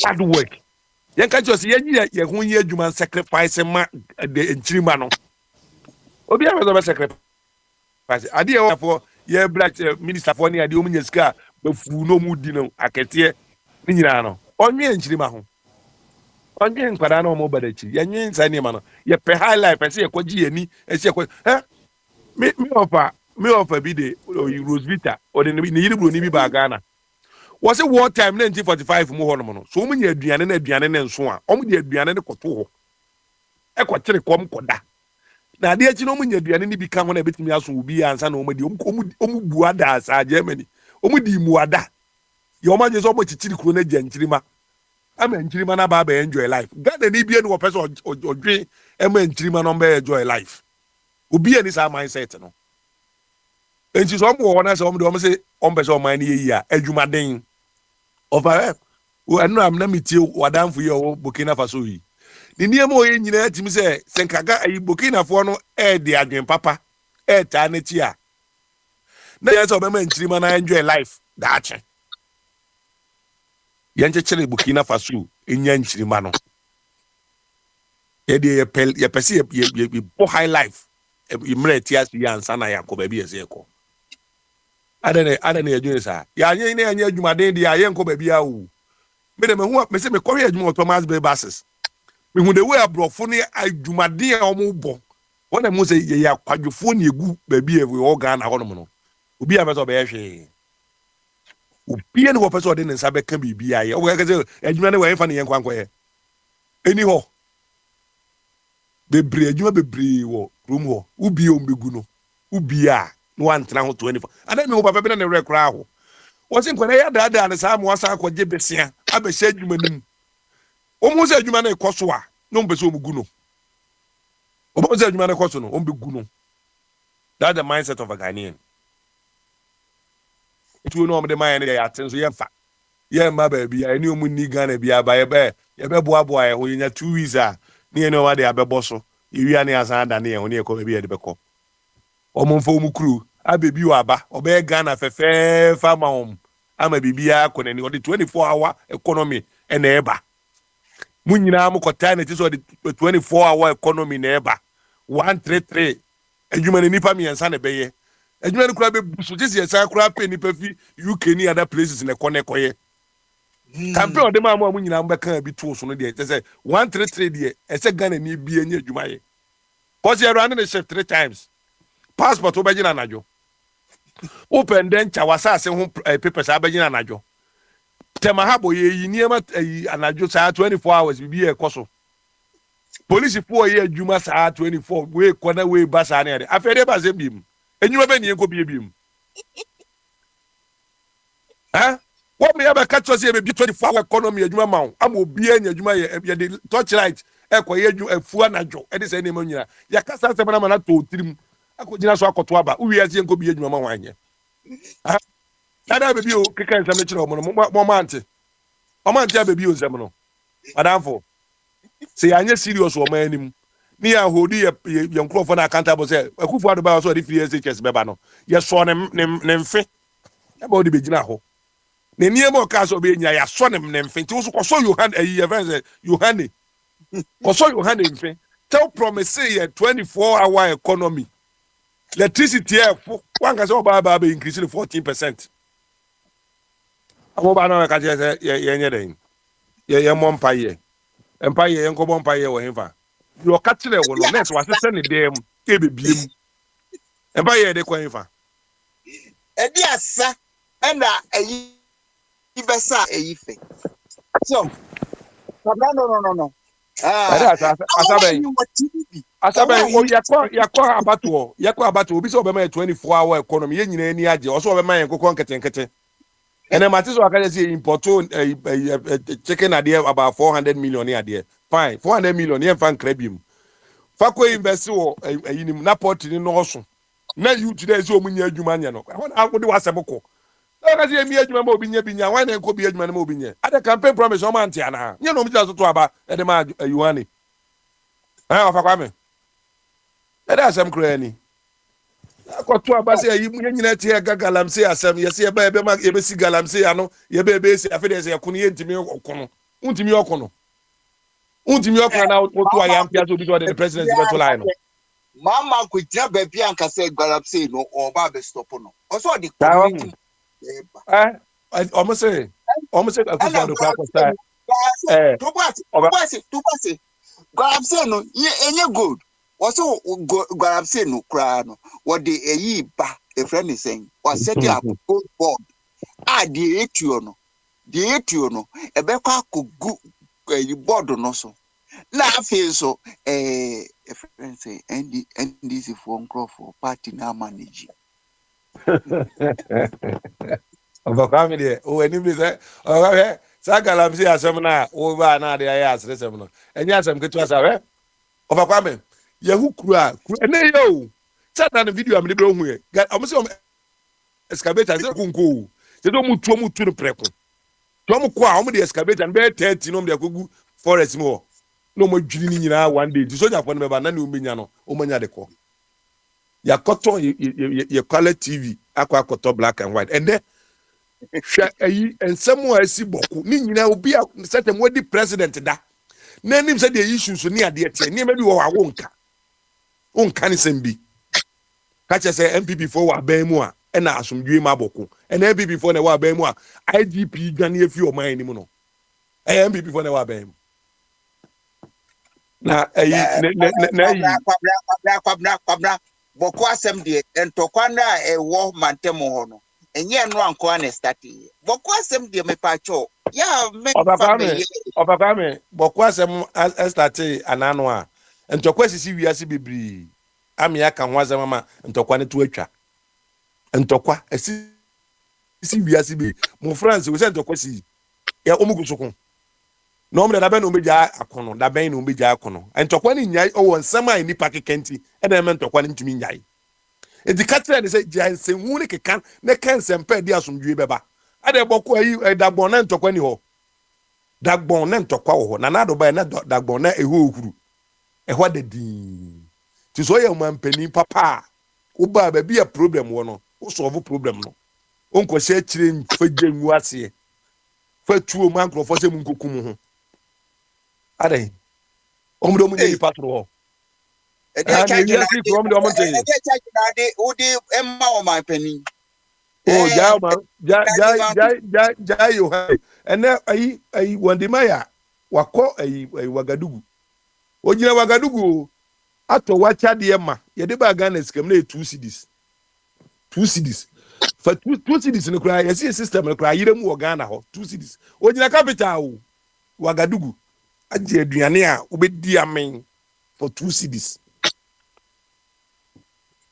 hard work yen ka just ye hu ye adwuma sacrifice ma de nchirima no obi a be sacrifice ade e for ye black minister for ni ade o munya sika ba fu no mu di no akete ni nyina no onwe nchirima ho onwe nkwada na o mo badachi ye nwe nsa ni ma no ye pe high life ese ye kwaji ani ese ye kwa me offer bi de Rosvita o de ni yiri bro ni bi ba Ghana was it war time 1945 mo hono no so mo nya aduane ne nso a o mo de aduane ne koto ho e ko kire kom koda na ade achi no mo nya aduane ne bi ka ho na betimi aso obi ansa na o mo de o mo buada asa Germany o mo di muada ye o ma je so mo chichiri kuro na janchirima ama nchirima na ba enjoy life Ghana ni bi enu o person odwe ama nchirima no be enjoy life obi ani sa mindset no enti so mo ho na se o mo de o mo se o mbe se o man ni yi a adwumaden over anu am na metie wadamfo yi o Burkina Faso yi ni niam o ye nyina atimi se senkaga ayi Burkina fo no de adwen papa ta na ti a na ye se obema nchirima na enjoy life daache yenche chele Burkina Faso enya nchirima no ye de ye pese ye bo high life ye mre ti as ya ansa na ya ko ba bi ye se ko adane adwene sa ya anye ne anye adwumaden dia ye nko ba bia wo me de me hu me se me kɔhwe adwuma Thomas Bay buses me hu de we abrofo ne adwumaden a omo bo wona mo se ye ya kwadwofo ne egu ba bia we o Ghana ho no mo no obi a me so be hwe obi ne wo pese de ne nsa be ka bibia ye o ga se adwuma ne we fa ne ye nkwankɔ ye eni ho bebre adwuma bebre wo room ho ubi o mbegu no ubi a no one tena ho 24 ada me ho papa bi na ne rekra ho wo se nkwana ya dada ne sa mo asa akɔgye besia abɛhyɛ adwuma nim o mo se adwuma na ekoso a no mpese o mugu no o mo se adwuma na ekoso no o mbegu no that's the mindset of a Ghanaian itu no de man ya aten so ye mfa ye ma ba bia eni o mu ni Ghana bia ba ye be boaboa ye ho nya 2 weeks a ne ene wa de abɛbɔ so ewia ne asan da ne ye ho ne ekɔ bia de bɛkɔ omonfo mu kru abebi waba obe Ghana fefe fama ama bibia konani odi 24 hour economy ena eba munyina am kota na ti so odi 24 hour economy na eba 133 adwuma ni nipa miensa na beye adwuma no kura be buso just yes kura pay ni pa fi UK ni other places na kone koye campaign of the man mo nyina mbeka bi to so no de say 133 de ese Ghana ni bi enye adwuma ye cause you run the shift 3 times passport obegina anajo open den chawasa ase ho papers abegina anajo tema habo ye yi niema anajo saa 24 hours bi e koso police for ye adwuma saa 24 we kona we basa na de afede ba ze bim enyuma be ni enko biem ha what me aba catch us here be 24 hour economy adwuma ma am obi anya adwuma ye the torchlight ekoye afu anajo e de say na nyina ya kasa se na to tirim akogina so akoto aba uwi ase enko bi adwuma ma wanye ha ada be bi o keka nsam ne kire mo mante abebi o nsam no madamfo say anya serious o man anim ni ya hodi ye nkrofo na accountable say akufu ado ba so de free SHS beba no ye so ne mfe e ba odi begina ho ne niam o ka so be nya ya so ne mfe ti wo so so Yohan ye friends Yohane ko so Yohane mfe tell promise ye 24-hour economy electricity one can say ba increase 14%. Amo ba na ka je ye nye den ye mompa ye empire ye nko bompa ye wo hemfa yo ka kire wo no net wa sese ne dem e bebiem empire de ko hemfa e di asa na eyi ibesa eyi fe so no asaben o yakwa abato obi so obema 24-hour economy ye nyina ani age o so obema ye nkokon ketenkete ene mati so akaje say import chicken ade about 400 million ade fine 400 million ye fan krabim fa ko invest wo ayinim na port ni no so na you today so omunya adwuma nya no ho na akode waseboko na ka say mi adwuma ma obi nya binya wan na enko bi adwuma na ma obi nya ade campaign promise o ma ntia na nya no mi just to aba e de ma Yohane afa kwa me e da asem kra ni akoto abase ayi mu nyina tie gagalamse asem yesi eba ebe ma ebe si galamse ya no yebe ebe si afede se yakunu ye ntimi okono untimi okono na oto aya ampia so bi so the president be to line no mama ko tia ba bia anka se galamse no oba be stop no oso the community omo se akufa do kwa kosta to basi galamse no enye good also Garabse no kra no what the eyi ba a friend is saying was set up good board the etuo no e be kwa kogu board no so na afi so a friend say NDC for for party na manage oba family o eni bi say o sa Galamse asem na o ba na de ya asresem no enya asem ketu asa oba kwame Yahu kura ene yo tata na video am de be ohu ye am se excavator ze kunko ze do mutu no preko to am ko a am de excavator be 30 no de akogu forest mo no mo dwiri ni nyina one day ti soja fo no be ba na ne umenya no o manya de ko yakoto ye quality TV akoto black and white and then hwa ayi ensemo asi boku ni nyina obi a certain wodi president da na nim se de issues ni ade tie ni ma bi wo awonka unkani sembi kache say MPP for wa ban mu a na asomdwe ma boko na MPP for na wa ban mu a IGP dwane afi o man ni mu no MPP for na wa ban mu na kwabra boko asem de entokwa na ewo mantemo ho no enye no anko na start boko asem de me pacho ya me obakame boko asem start anano a ntokwa sisi wiase bebri amia ka ho azama ma ntokwa ne to atwa ntokwa sisi wiase be mo France we say ntokwa si ya omugusukun no me da ben no meja akono da ben no meja akono ntokwa ni nyai o nsam a ni pakekenti e da me ntokwa ni ntumi nyai edi katra ne say jansen hu ne kekan ne kansem pa di asomdwe beba ade boko ayi dagbon na ntokwa ni ho dagbon na ntokwa ho na na do ba na dagbon na eho ohuru ehwa de din ti so ye mampani papa wo ba ba bia problem wo no wo solve problem no onko se akire mfagenwu ase fa tuo mankrofo se munkokum ho ade omdo mu ni patro ho And you see from the mountain. Oh, Jai, you have. And now I want the Maya. Wako a Wagadugu. Ojina Wagadugu. Ato wacha de ma. Yede ba Ghana scam na 2 cedis. 2 cedis. For 2 cedis no cry. You see system no cry. Yire mu Ghana ho 2 cedis. Ojina capital Wagadugu. Aje aduane a obedi amen for 2 cedis.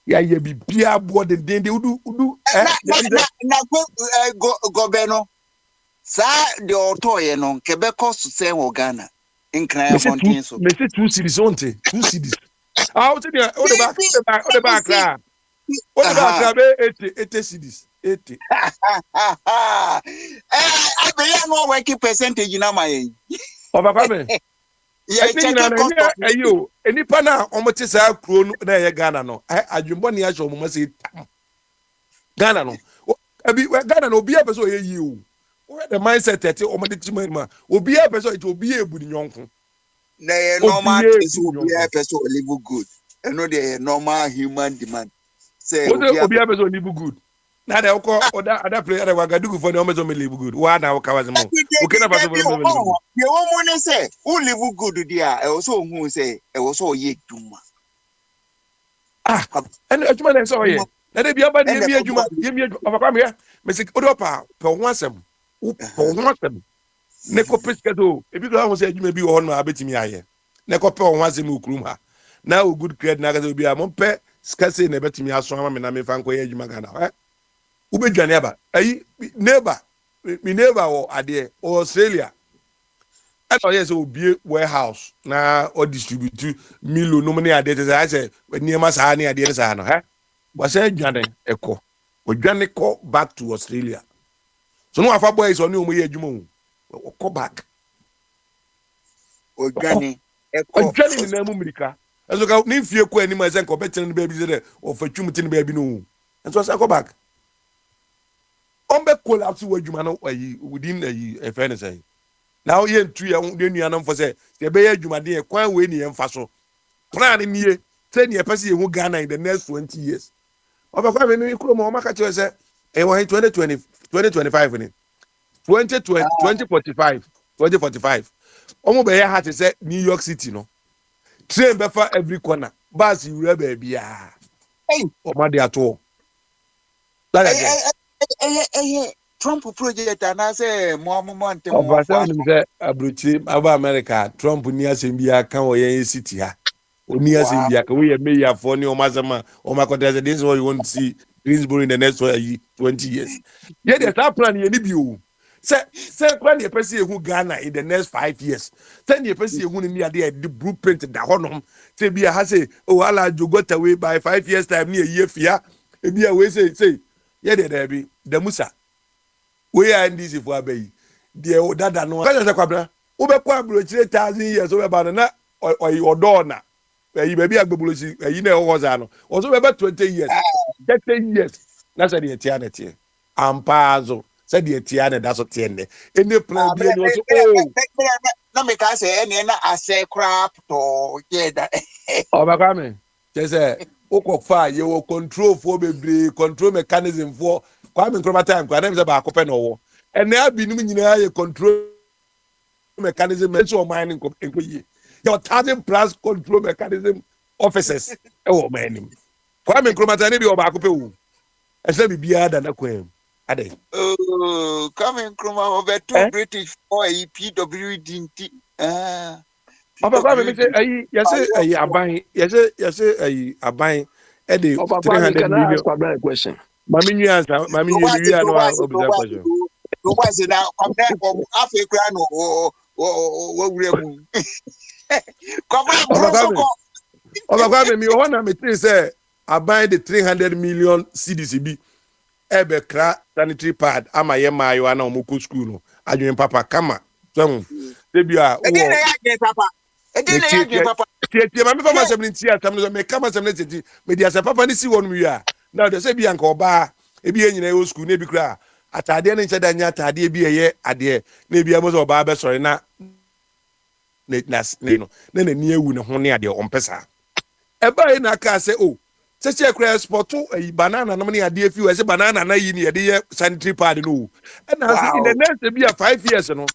Ya be bia board den de udu na go beno sa de otoye no kebe cost say wo Ghana in Cry Fontaine so me say 2 cedis onte 2 cedis out there o the back be 80 cedis 80 I be no working percentage na my Papa me yeah, ayo enipa na omote saa kuro no na ye Ghana no adwumbo ne ahye omo say Ghana no abi Ghana no obi apeso ye yi o the mindset that omo de timama obi apeso it obi ebu ni nyonko na ye normal is obi apeso live good and no the normal human demand say obi apeso live good na dey ko other player dey Wagadugu for the omo me live good wa na kawaze mo okay na paso for me ye wo mo ne say who live good dia e wo so hu say e wo so ye duma and adwuma na so ye na dey bia ba dey bia adwuma ye mi papa me me say odopa pe ho asem wo pe ho asem ne ko peskedo e bi do ho say adwuma bi wo ho no abetimi aye ne ko pe ho asem okurum ha na o good credit na ga obi a mo pe skase na betimi aso ama me na me fa nko ye adwuma Ghana ube dwane aba ayi neighbor mi neighbor wo ade Australia and yes obi warehouse na o distribute milo no money ade say niema sa na ade sa no was dwane eko o dwane ko back to Australia so no afa boys on omo ye adwuma o ko back o dwane eko dwane ni na mu mirika eso ka ni fie ko ani ma say ko betin no baby say o fa twumti no baby no so say ko back ombe collapse wadwuma no within a fair say now ye ntu ye de nuanam for say ye be ye adwuma de kwan we ni ye mfa so plan ni ye say ni e pese ye hu Ghana in the next 20 years obekwa me ni kuro mo maka che say e wo 2025 ni 2045 omo be ye ha te say New York City no train be for every corner bus you re ba bia o ma de ato Trump project and I say more monte more say abruchi aba America Trump ni asembia kan wo yen city ha oni asembia kan we mayor for ni o mazama o makoda say this is what you want to see Greensboro in the next 20 years yeah the that plan ye ni bi o say plan ye person ye hu Ghana in the next 5 years say ye person ye hu ni ade the blueprint da honom say bia ha say oh ala jogota way by 5 years time ni ye fia e bia we say yeah there be the Musa we are in this for abai the dada no ka say kwabra wo be kwa abrochire 1000 years wo be ba na odo na yi baby agbebolosi yi na ho za no wo so be 20 years 30 years na say the tia na tie ampazo say the tia na da so tie ne any plan bi no so na me ka say ene na ase crap to yeah that o ba kwa me say okwofa ye wo control for bebre control mechanism for Kwame Nkrumah time kwa dem say ba akopɛ no wo ene abinum nyina ye control mechanism so mining enko ye your 1000+ control mechanism officers e wo manim Kwame Nkrumah time bi o ba akopɛ wo e say bibia da na kwam ade Kwame Nkrumah over two British for PWD nti Oba Kwame me say ayi yese aban yese ayi aban e dey 300 million question. Mami new answer, mami you no observe question. No was now come there from Africa no wo wuremu. Oba Kwame me one me think say aban the 300 million CDCB e be kra sanitary pad ama ye mayo ana omuko school no adwen papa kama so dey bia papa tie mami fama 70 years am me kama 70 me dia say papa ni si wonu wi a now they say bianka oba e bi enyina e school na bi kra atade na nche da nya atade bi eye ade na bi amozo oba be sori na no na ni ewu ne ho ne ade ompesa eba na ka say oh say export banana no money ade afi we say banana na yi ne ye sanitary pad no and as in the next be 5 years no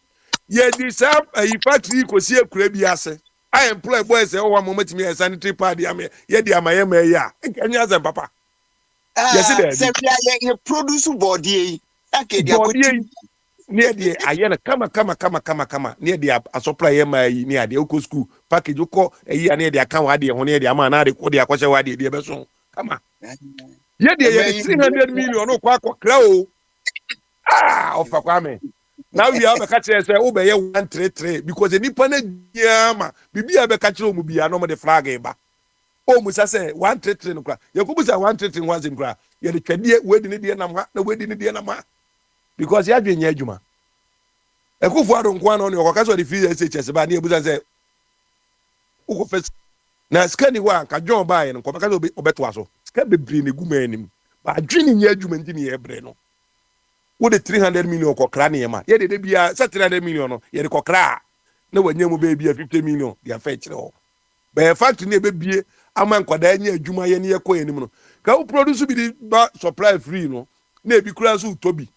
ye di sam factory ko si akura bi ase I employ boys say oh mama timi sanitary pad am ye di amaye ma ya nkanya azem papa yes say we produce body ake dia ko near the ayena kama near the supply ma yi near the oko school package oko year near the account ade ho near the ama na de ko de akwose wa de be so kama ye de 300 million no kwa kra o ofa kwa me now we have a catch say o be ye 133 because the nipa na giama bibia be catch o mu bia no mo de flag e ba o mu say 133 no kwa ye ko bu say 133 was in kwa ye de twade we de ne de na ma na we de ne de na ma because ya dwen adwuma ekufu ado nkwa no ne okwaka so de free SHS ba ne ebuza say uko first na skani wa ka John ba ye no kwaka so obeto aso ska bebre ne guma anim ba adwene nya adwuma ndi ne ebre no wo de 300 million kokra ne yema ye de bia 300 million no ye de kokra na wanya mu be bia 50 million dia fa kire ho ba factory ne be bie ama nkwada nya adwuma ye ne ye ko anim no ka wo produce bi ba supply free no na ebi kura so utobi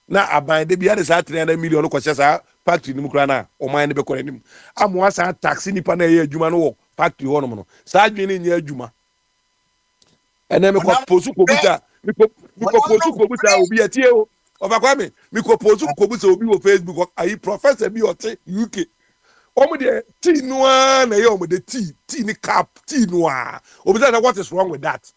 na aban de bia de sa 300 million ko sa factory ni mukura na o man ne be kora nim amwa sa taxi nipa na ye adwuma no wo factory ho no sa adwene nya adwuma ene me ko posu ko buta mi ko posu ko buta obi atie o ofa kwa me mi ko posu ko buta obi wo Facebook ayi professor bi ote UK omo de tea noa na ye omo de tea ni cap tea noa obi say what is wrong with that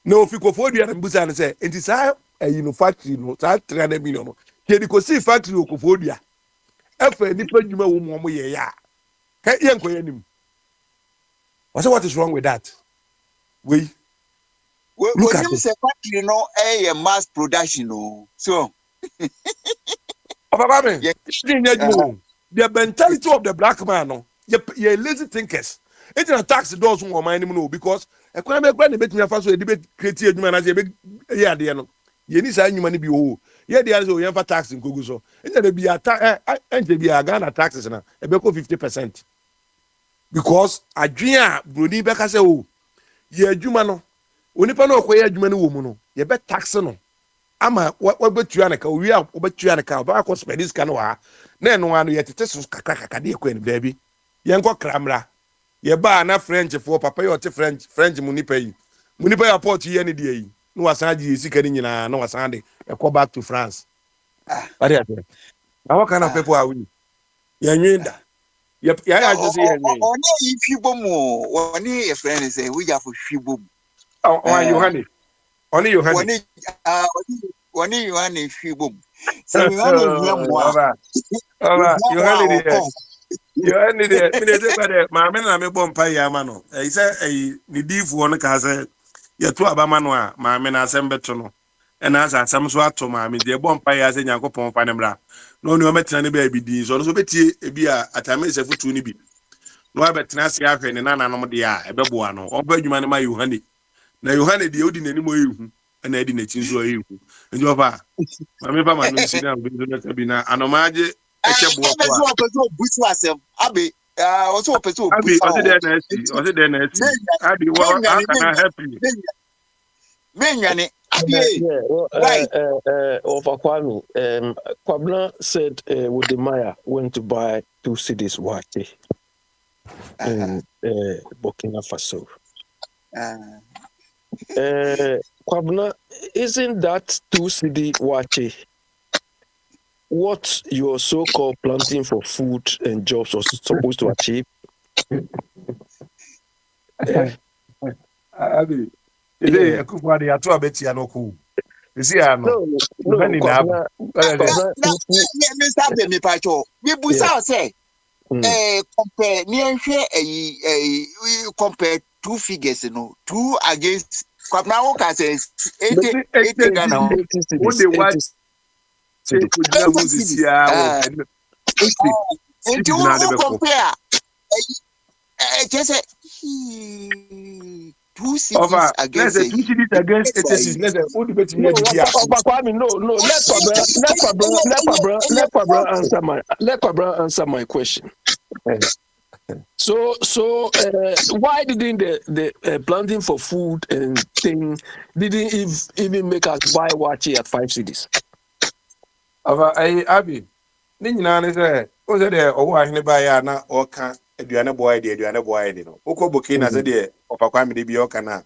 no fi ko fodua na buta na say enti sa you factory no sa 300 million no ke di ko see factory okofodua efa nipa dwuma wo mo ye ya ka ye nkoye nim what is wrong with that we look at the factory no a mass production no so the mentality of the black man no ye lazy thinkers it's a tax doors who mind no because economy grant be betimi afa so e be create adwuma na ye be ye ade no ye ni sa nyuma ni bi o ye de so ye fa tax nkogu so enya de bi ata enje bi Ghana taxes na e be ko 50% because adwen a broni be ka se o ye adwuma no onipa na okoye adwuma no wo mu no ye be tax no ama wa betua na ka wi a obetua na ka ba ko spendis ka no wa na eno anu ye tete so kakaka de ko en da bi ye nko kramra ye ba na French for papa ye ote French munipa yi port ye ne de yi no wasan ji sika ni nyina no wasan de e go back to France ade ade na what kind of people are we ye nwenda ya just ye nwe oni yi fibomu oni e friend say we ja for fibomu Yohane oni Yohane oni Yohane fibomu say Yohane yemwa Yohane de me de bade ma me na me bompa ya ma no e say ni difu no ka say ye to abama no a ma me na asem beto no e na asem so ato ma me de bompa ya say Nyankopon fa ne bra no ni o metena ne ba bi din so no so betie e bi a atame se futu ni bi no abetena se ahwe ne nananom de a ebeboa no oba adwuma ne ma Yohane na Yohane de odi nani mo ehu na edi na chinzo ehu njo ba ma me ba ma no si na bi no ta bi na anomaje eche bo ko busu asem abi o so peso busu o se de na esi abi wa can help you menyane abi right over Kwame Kwabna said with the Maya went to buy 2 cedis wache in Burkina Faso. Kwabna, isn't that 2 cedi wache what your so-called planting for food and jobs was supposed to achieve? Abi, ile akufwa de ato abeti anoko. Isi ano. No, Mr. Me pacho. We busa say compare me enhwe compare 2 figures no 2 against Kwabna wo ka say 80 Ghana. What they want say could you use this year and you compare just 2 cities against 2 cities against 8 cities what debate me let Kwabra answer my question. So why didn't the planting for food and thing didn't even make us buy wachi at 5 cities? Abi, ne nyinaa ne sɛ o sɛ deɛ ɔwɔ ahene baeɛ a na ɔka aduane boaeɛ deɛ aduane boaeɛ de no wokɔ Burkina sɛ deɛ ɔpakwa mede bi ɔka no a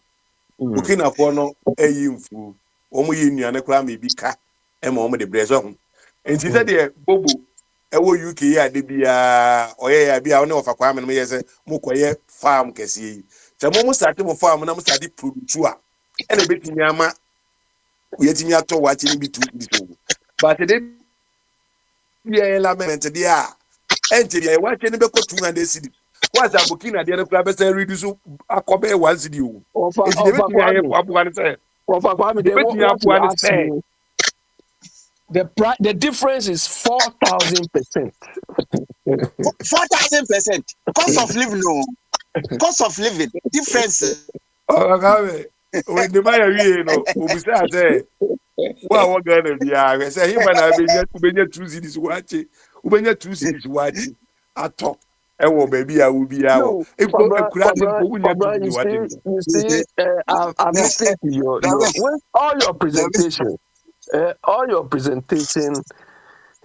Burkinafoɔ no ayi mfuo wɔn yi nnuane koraa ma ebi ka ma wɔn de brɛ so ho nti sɛ deɛ bobo ɛwɔ UK yi ade biara ɔyɛ yɛ bi a ɔne ɔfa kwame no yɛ sɛ mokɔyɛ farm kɛseɛ yi sɛ mo start mo farm na mo start produce a ɛna ebetumi ama yɛtumi atɔ wakye no bi tu bi so but de yɛ lament de a ɛnti deɛ wakye no bɛkɔ 200 cedi was a Burkina de no kura bɛsɛ reduce akɔbɛ 1 cedi o nti de betumi ayɛ aboa no sɛ ɔfa kwame de betumi aboa no sɛ the difference is 4,000%. 4,000%. Cost of living, no. Cost of living difference. Okay, when the buyer no, we say, well, what gonna be? I say him and I be 2 cities watching. We be 2 cities watching. At top. Baby, I will be out. If you see, I'm listening to your all your presentation. All your presentation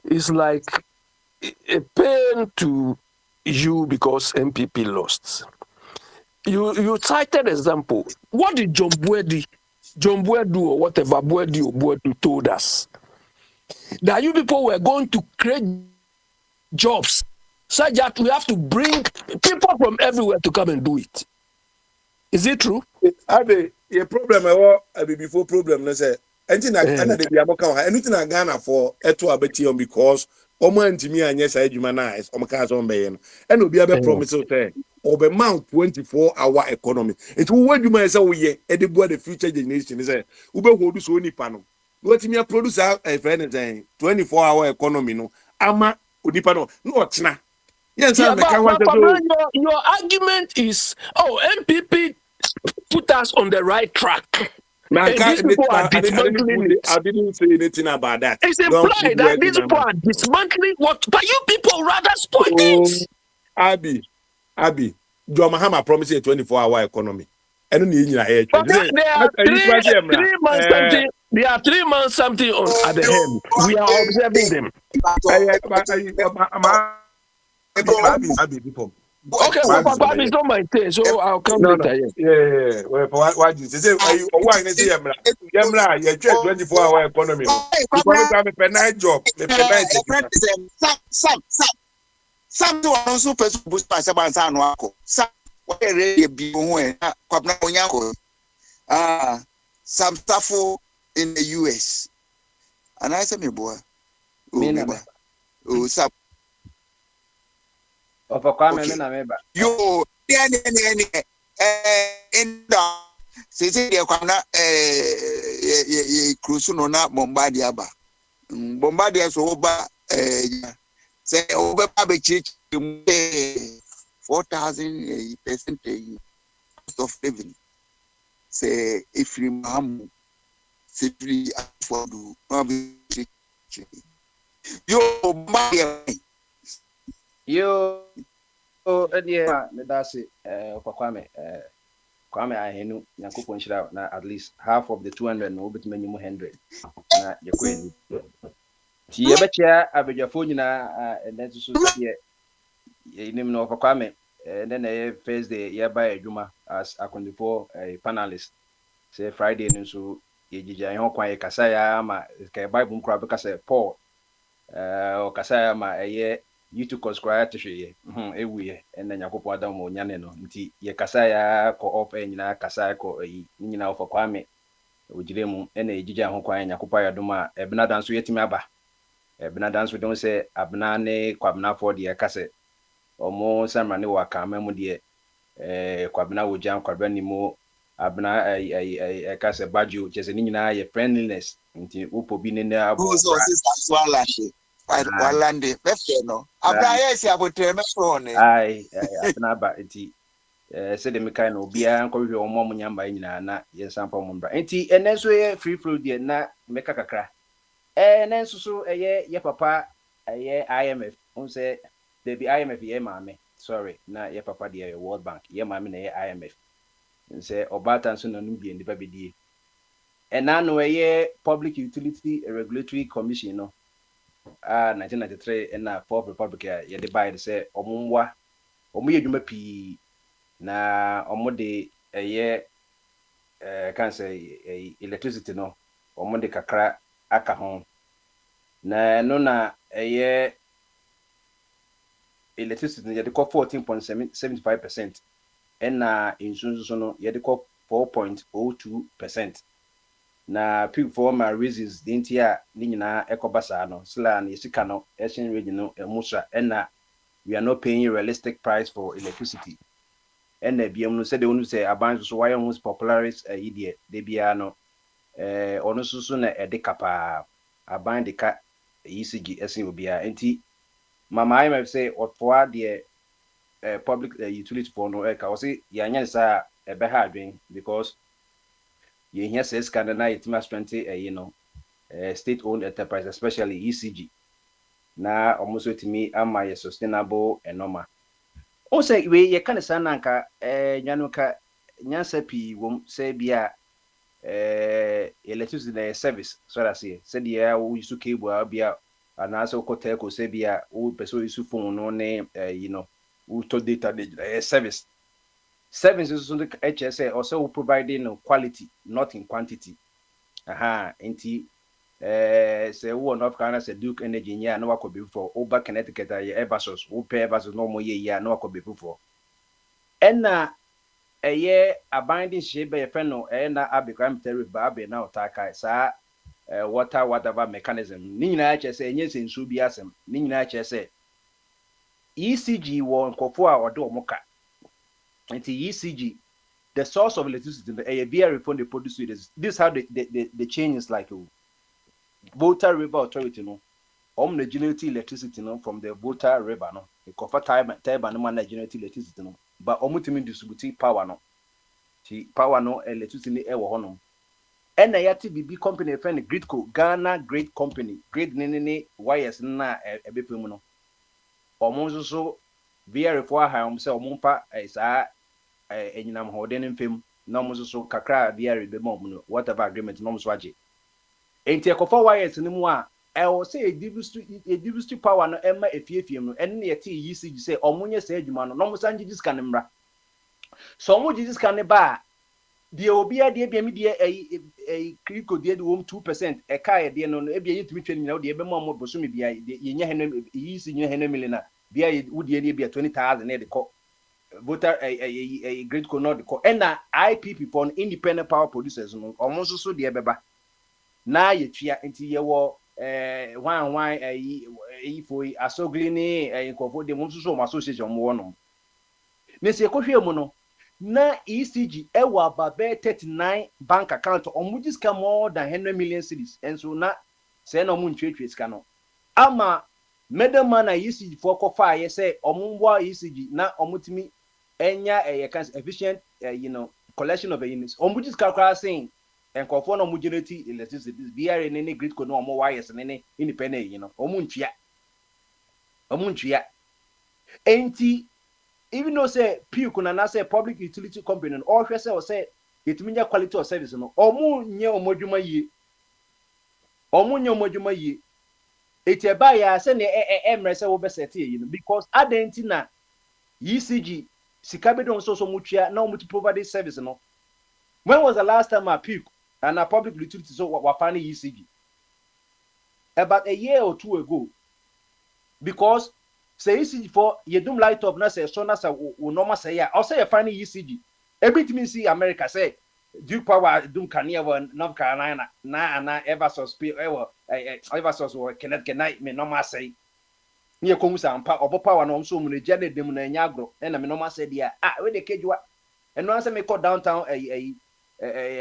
is like a pain to you because MPP lost. You cited example. What did John Buedi do or whatever Buedi told us? That you people were going to create jobs such that we have to bring people from everywhere to come and do it. Is it true? A problem before problem, no say. Anything I de be amoka anything I Ghana for eto abeti on because omo antimi anye sa adwuma na omo ka so mbe no and obi abe promise say obe mount 24-hour economy it wo adwuma say wo ye e de boa the future generation say wo be hold so nipa no wetimi produce a friend say 24-hour economy no ama onipa no otena yes I your argument is MPP put us on the right track. I didn't say anything about that. It's implied that these people are dismantling what, but you people rather spoil things. Abi, John Mahama promised a 24-hour economy. I don't need your but there are 3 months something. There are 3 months something on at the end. We are observing them. Okay, Papa is not my taste, so I'll come later. Yeah. Well, why you say why you say Yamra, you 24-hour economy. You want to have a night job, Some do also boost by Saban Wako. Some really be some stuff in the US. And I said, me boy, some. Of a comment in Ameba. You, in the Cecilia Kwana, Cruzunona, Bombardiaba. Bombardia Soba, say over public church, 4,000% cost of living. Say if you ham, simply afford to that's it. For Kwame, I know Yankupon should have at least half of the 200 no bit minimum 100. Na your queen. Tiabacha, Abijafone, and then to you know for Kwame, and then a first day, by a Juma as a condipo a panelist. Say Friday, and so Yiji Hokwa Kasaya, my Bible crab because Paul or Kasaya, my year. You to conscribe to share we and then Yakopo Adam or Yaneno, Ye Kasaya, co op and Kasaya, Nina for Kwame, Ujilemu, and a Jija Hokwa and Yakupaya Duma, Ebna dance with Timaba. Ebna dance we don't say Abnane, Quabna for the cassette, or more Samaniwa Kamemu dear, Quabna Ujam, Quabanimo, Abna a cassette baju, just a Nina, a friendliness, until Upo being in there. Walande no abaya si abotre mefrone ai na ba enti se de mekai no bia nkɔhwehwɛ ɔmo mo nyamba nyina na yensampa mo mbra enti ene so ye free flow de na meka kakra ene nso so ye papa ye IMF on se de bi IMF ye maame sorry na ye papa de World Bank ye mame na ye IMF say obata nso na no bi ndipa bedie ena no ye Public Utility Regulatory Commission no 1993 ena Fourth Republic ye de buy say omumwa omuye dwuma pi na omode ye can say electricity no omode kakra aka ho na no na electricity ye de 14.75% ena insurance no ye de 4.02% na peak for my reasons the intia ni nyina ekobasa no sila na yesika no exchange rate no emusa ena we are not paying realistic price for electricity ena biam no say de onu say aban so why on popularis idea de bia no ono so na edekapa aban de ka ECG esen obia enti mama IMF say otwa de public utility for no ka o say yanya sa ebe ha adwen because you hear says Canada it must 20 state owned enterprise especially ECG na almost with me am my sustainable and normal o say we ye kan sa nanka nyanuka nyansa pi wom say bia electricity service so that say dia wo use cable bia ana so ko telco say bia wo person use phone no ne wo to data service services on the HSA also providing quality not in quantity enti say one of Canada say Duke Energy nya no wakobe for over Connecticut Eversource wo pay Eversource no mo ye no wakobe for ena abinding shape ye feno na abikram tariff ba be na otaka sa water whatever mechanism ni nyina HSA enye sensu bi asem ni nyina HSA ECG wo nkofo a ode omoka into ECG, the source of electricity, a via refund they produce with this how the change is like Volta River Authority no the generate electricity no from the Volta River no the cover time no man generate electricity no but omutimi distribute power no power no electricity e wo honom and yati BB company friend Gridco Ghana great company great nene wires na ebepemu no omonzo so via refo ha say omumpa isa enyinam hoden mfem na omonzo so kakra via rebe mom no whatever agreement no so age enti ekofa wires ni mu a o say edibustu power no ema efiefiem no enne yete ECG say omunye say adwuma no mo sanje discan mra so mo discan ba de obia de bia mi de kriko de wom 2% e ka de no e bia yitumi twani na de ebe mo boso mi bia ye nya hene ECG nya hene milina bia wudie de bia 20,000 e de ko voter a great co not ko na IPP for independent power producers no omonso so de beba na ye twia enti ye wo wan foi asogli ni nkofo de mo so mo association mo no ne se kohwe mu no na ECG ewo ababe 39 bank account omujiska more than 100 million cedis enso na se na omuntwetwe sika no ama medema na ECG for kofa ye say omumwa ECG na omutimi enya efficient collection of units omujiska kwa saying enkofo na omugenerating electricity BRA ne grid ko no omo wires ne independent omuntwia enti even though say PUC na say public utility company or say yetiminya quality of service no omunye omodwuma yi eti ba ya say ne emre say wo be set because adentina ECG sikabedon so mutwia na omuti provide service no. When was the last time a PUC and a public utility so were finding ECG? About a year or two ago, because say ECG for you don't light up na say so na say normal say ya or say you find ECG everything see America say Duke Power don't can near North Carolina na Eversource Eversource or Connecticut night me normal say near Komusa and power no so mun jade dem na nyagro na me normal say dia we dey kejua and no answer me call downtown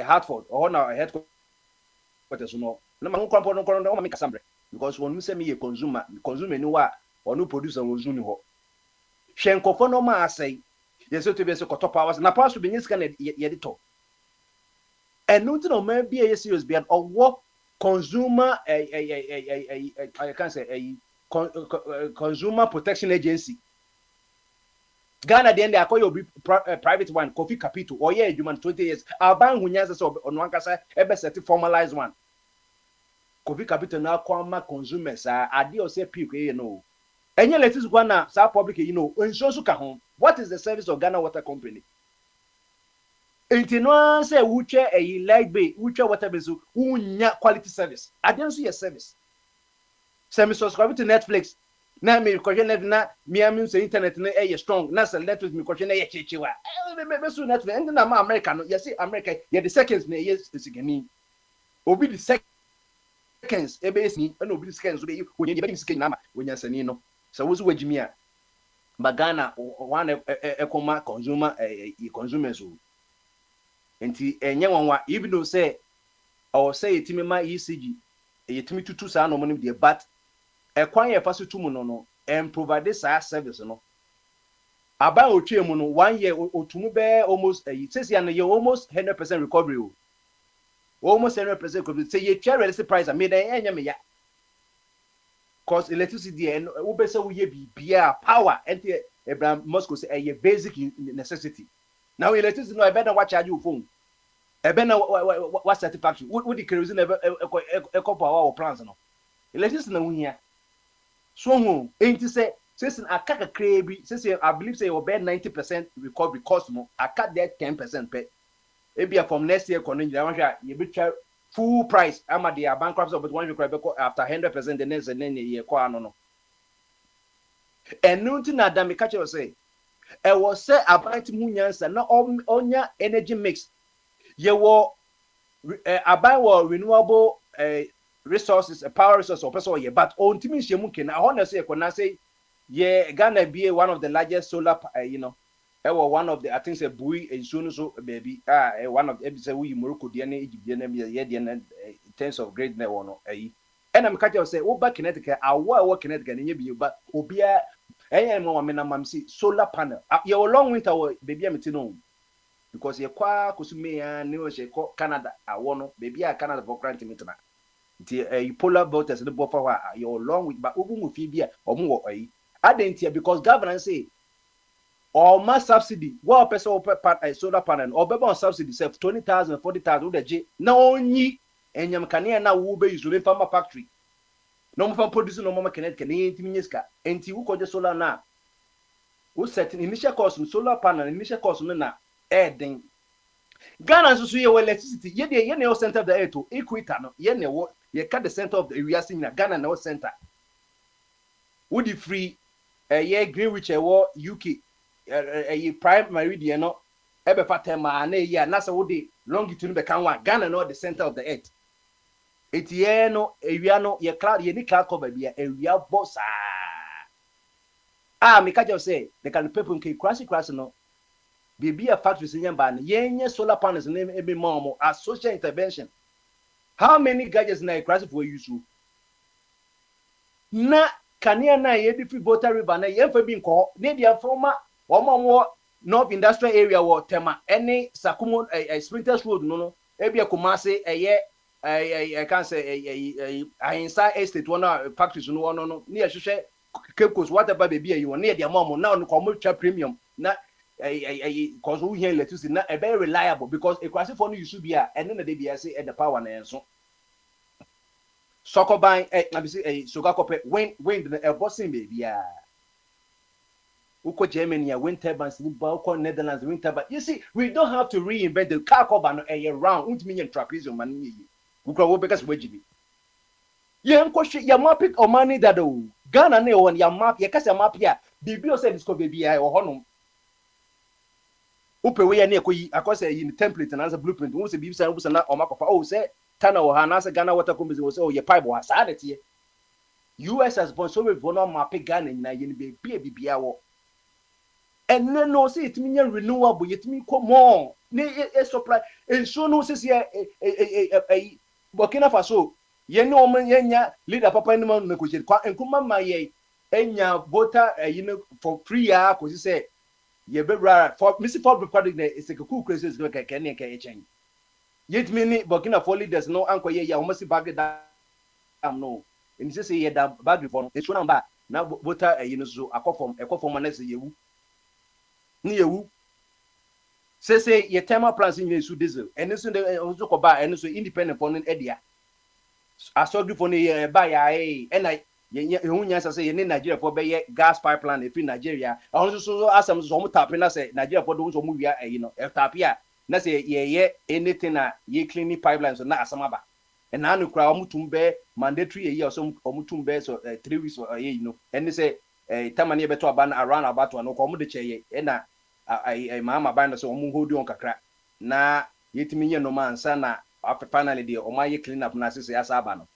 Hartford or na headquarters no man kwampo no kono make kasambre because when you say me a consumer ni wa or no producer was uni ho shenkofo no ma asai yeso to be so top hours na pass be nyiska na yedito and no no man be a serious be an owo consumer I can say a consumer protection agency Ghana the end they call you private one Kofi Capito or yeah human 20 years aban hunyansa so on one kasa ebe set formalized one Kofi Capito now come consumers ade o say peak you know enye letis gwana sa public you know insurance ka ho what is the service of Ghana Water Company enti no say wuche e light bay wuche water bezu unya quality service ade nso your service semi subscribe to Netflix na me question na me say internet na e strong na say Netflix me question na e chechewa me so Netflix and na America no you see America you the seconds na yes sigani obi the seconds e be sini na obi the seconds be onye be sikani na ma onya sani no so wo so wagimi a bagana one ekoma consumer consumers o enti enye wanwa even though say or say yetimi ma ECG yetimi tutu sa no mo nim de but ekwan ye faso tumu no and provide this service no aba otwe mu no 1 year otumu be almost says ya no ye almost 100% recovery o almost 100% recovery say ye twa realistic price a me den enya me ya cause electricity and wo be say wo ye bibia power enti Abraham Moscow say a basic necessity now electricity no e better watch charge your phone e better what satisfaction wo the kerosene e power plants no electricity na wo hia so who ain't say since I cut a crabby since I believe say your bed 90% recovery cost more I cut that 10% pay maybe from next year you be full price I'm at the bankruptcy but one you after 100% the next and then year no and nothing that me catch you say I was say about munyansa na onya energy mix you were about renewable resources, power resources, or person, but on Timmy Shemukin, I want to say, when I say, yeah, Ghana be one of the largest solar, one of the, I think, a buoy, and soon so, baby, one of the episodes we Morocco, DNA, Egyptian, in terms of great network, and I'm catching say, oh, back Connecticut, I work Connecticut, and you, but Obia, and more, I mean, I'm see solar panel. You're long winter, baby, I'm to because you're quite Kusumea, New Canada, I want baby, I Canada for granting tonight. The polar voters the buffer you're along with but Fibia or more I didn't hear because government say all my subsidy what person per solar panel or baby on subsidy self 20,000 40,000 the J no only and yam can now will be used farmer factory no more producing no more can and you could just solar now who set initial cost in solar panel initial cost na adding Ghana so ye electricity ye the no center of the air to equator no ye ne wo ye cut the center of the area in Ghana no center would the free ye Greenwich e wo UK prime meridian no e be fatema na ye na so would longitude be kan one Ghana no the center of the earth etie no area no ye cloud ye ni cloud cover bia area boss me catch you say they can people can crash no be a factory in ban yenye solar panels name every mom as social intervention. How many gadgets na crash for use? Na kania na ye bi Volta River na ye fa bi nko ne dia former omo North Industrial Area wo tema any Sakumo Sprinters Road no ebi Kumasi I can say inside estate one factories no near hwehwe Cape Coast whatever baby you near dia mom now no commercial premium na cause we hear electricity na a very reliable because a quasi for you should be and then the dey say the power na so soccer buying na say sugar copper wind a bossing baby uko Germany a wind turbines in Balkan Netherlands wind turbine you see we don't have to reinvent the car cover no a round untimi yen trapezium man yi ukra wo bekas wajibi ye nkohwe ya map o money that o Ghana na won ya map ye kasa map ya bibi o say discover bia o honom upe we ya na ekoyi akose yi template na as blueprint wo say bibi say obusa na o makofa o say tana o ha na say Ghana Water Company wo say o ye pipe wa sa de tie US has born so we vono map Ghana na ye ni bibia wo and no say it mean renewable yet me come on ne supply and so no say Burkina Faso ye no man yenya leader papa ni man negotiate kwa enkuma ma ye enya voter for free ya ko say ye be rara for Mr. Ford product na is a cool crazy is like can change yet me Burkina Faso leaders no anko ye ya almost bag that no and say ye that bag reform it's one number na voter so akofom na say ye wu ni yewu say your thermal plants in yesu diesel and so they also ko ba and so independent for edia asogri for ne ba ya and I hu nya say ye Nigeria for be gas pipeline if in Nigeria also so asam so mo tap na say Nigeria for do so mo wia tap ya na say ye anything na ye cleaning pipelines so na asama ba and now no kra omutum be mandatory ye so omutum be so 3 weeks and say tamani beto aban around about no ko mo de cheye na I mama band so omu hold on kakra na yetimi nye no mansa na finally de o ma ye clean up na say asaba no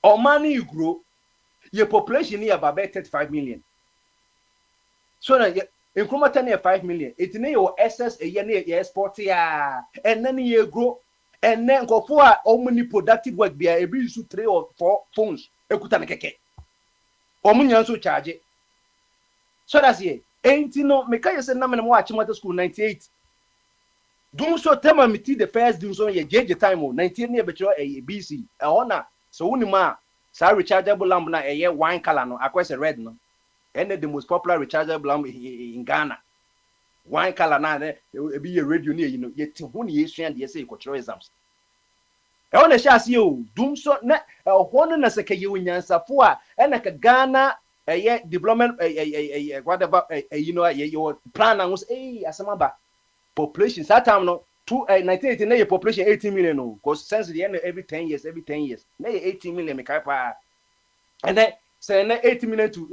o man you grow your population here about 35 million so na increment na 5 million it na your excess a year na your export ya and then you grow and then go for how many productive work be e be use 3 or 4 phones ekuta na keke omunya so charge so that's it ain't no me can you say na me mo achimata school 98 dum so tema me the first dum so ye jeje time 98 na be chiro BC e ona so woni ma sa rechargeable lamp na eye wine color no akwese red no and the most popular rechargeable lamp in Ghana wine color na e be radio na ye te ho ne yesu and ye say ko chiro exams e ona sha ase o dum so na ho no na se ka ye onyansafo a e na ka Ghana development whatever your plan and was asamaba population that time no 1980 na your population 18 million no because since the end every 10 years na 18 million make up and then say na 18 million to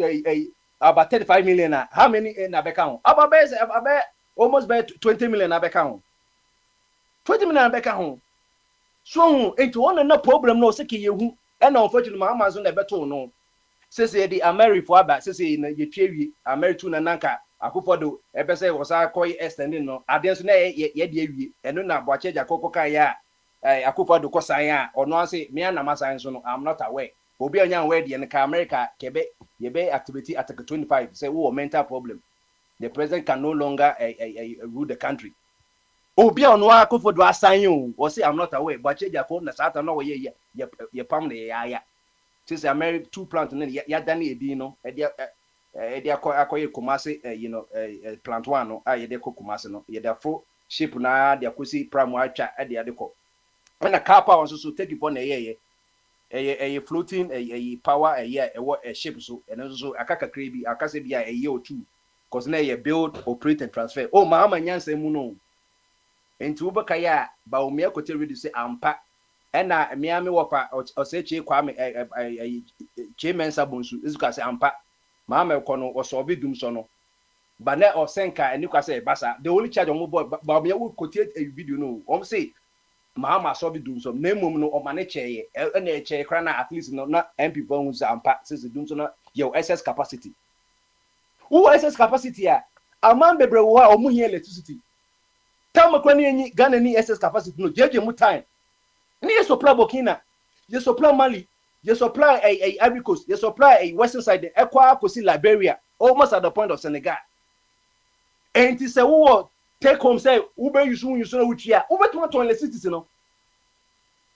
about 35 million how many na back count about almost by 20 million na back count 20 million na back count so into one na problem no say ki yehu and unfortunately Amazon na beto no say the America for aba say na ye twa America na nanka akufo ebe say was akoy extending no ade so na ye de awie eno na boache jakoko kan ya akufo do kosan ya ono ase me na masan so no I'm not aware obi anya aware de ka America kebe ye be activity at 25 say wo mental problem the president can no longer rule the country obi ono akufo do asan you o say I'm not aware boache jakoko na sata no ye pam na ya since America 2 plant na ya dane ebi no e dia akoye Kumasi plant 1 no ye de Kumasi no ye da fo ship na dia kosi prime acha e dia de ko na car power so take upon ye floating power ship so and so akaka krebi akase bia o 2 cause na ye build operate and transfer ma nyansa mu no enti ubaka ya ba omia kote ready say ampa ena miami wopa osechi kwame chemensa bonsu izuka se ampa maama kono osobi dum so no ba na osenka eni kwase basa the only charge on boy ba me wo kote video no say maama sobi dum so na mum no o mane cheye na cheye kra na at least no na MP bonus ampa since dum so na your excess capacity who excess capacity a amam bebre wo a omu here electricity tam kra na enyi Ghana ni excess capacity no jeje mu time ni you supply Burkina, you supply Mali, you supply a Ivory Coast, you supply a western side, Equa, Kosi, Liberia, almost at the point of Senegal. And it is a war take home say Uber you soon which year over to electricity no.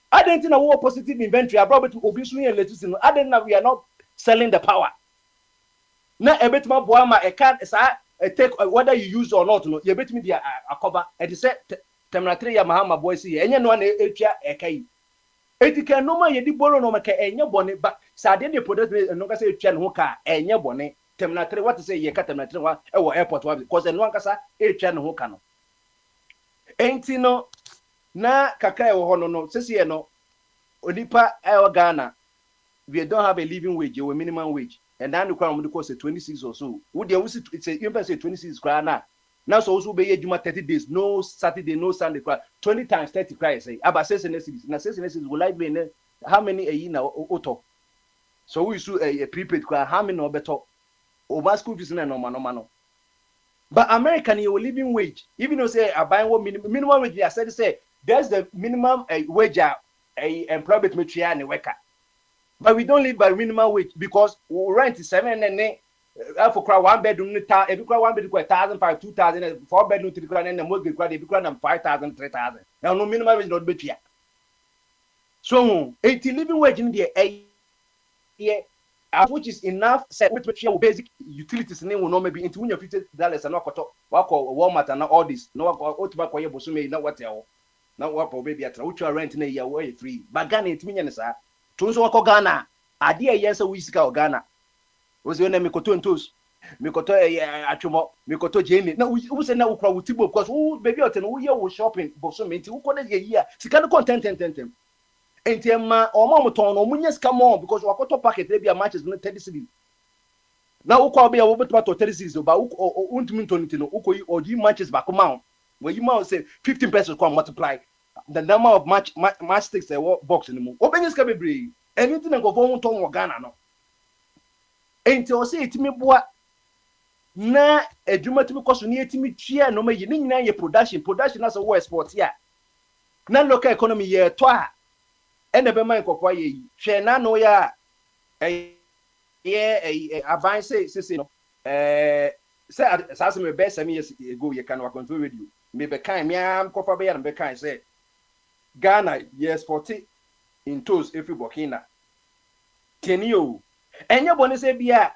I don't think a war positive inventory. I brought it to obviously electricity. I don't know we are not selling the power. Now a bit more boama a card take whether you use or not no. You bet me the a cover and it said Temratri ya mahama boy si enye no na etua ekai etika no ma ye di boro no maka enye bone ba sade de product no ka say etua no ka enye bone Temratri what say ye ka Temratri wa e wo airport wa because no ankasa etua no ka no enti no na kaka e wo ho no sese no onipa e Ghana we don't have a living wage or minimum wage and then the crowd would cost 26 or so would you it's a you say 26 crowd now so also be juma 30 days no Saturday no Sunday 20 times 30 cry say about 6 na 6 will like be how many a year na auto so we issue a prepaid cry how many no better over school fees na no but American you living wage even though say buying what minimum wage I said say there's the minimum wage employment material and worker but we don't live by minimum wage because we rent is 7 and for crowd 1 bedroom every crowd 1 bedroom 1,500 2,000 4 bedroom 3 crowd and mortgage crowd every crowd 5,000 3,000 now no minimum wage not be here so 80 living wage in there which is enough set with basic utilities name will not maybe into $50 and not Walmart and all this. No tobacco bosume not what now what baby at rent in a year way free. But Ghana it means sir. Tunso Ghana. Idea yes a whisker Ghana. Was your name Mikoto and Toes? Mikoto Achumo, Mikoto Jamie. Now who said now Tibo because who baby out and who you shopping bosume who called a year. She can't content. Entiema omomoton omunyes come on because wakoto packet dey be matches no 30 cedis. Na ukọ be wo beto 30 cedis ba untumi toniti no ukoyi oji matches back ma when you ma say 15 pesos come multiply the number of match sticks box ni mu. Obenyes ka bebre anything go for won ton Ghana no. Enti o say etimi boa na adwuma timi koso ne etimi twia no ma yi ni nyina ye production as a war export ya. Na local economy ye to a and the man of ye, Shana no ya a advance say no, say as my best 7 years ago, you can work on with you. Maybe kind, me, I'm copper bear and be kind say Ghana, yes, 40 in toes if you Burkina. 10 you and your bonus say be a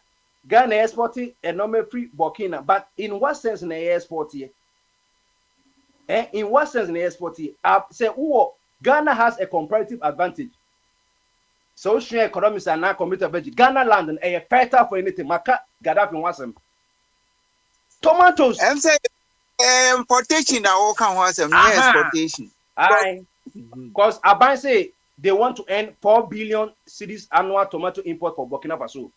Ghana S40 and no free Burkina, but in what sense in the S40? In what sense in the S40? Say, oh. Ghana has a comparative advantage. Social economics are now committed to Ghana land and a fertile for anything. Maka Gaddafi wants them. Tomatoes. I'm saying importation now can was some exportation. Aye. Because Aban say they want to earn 4 billion cedis annual tomato import for Burkina Faso.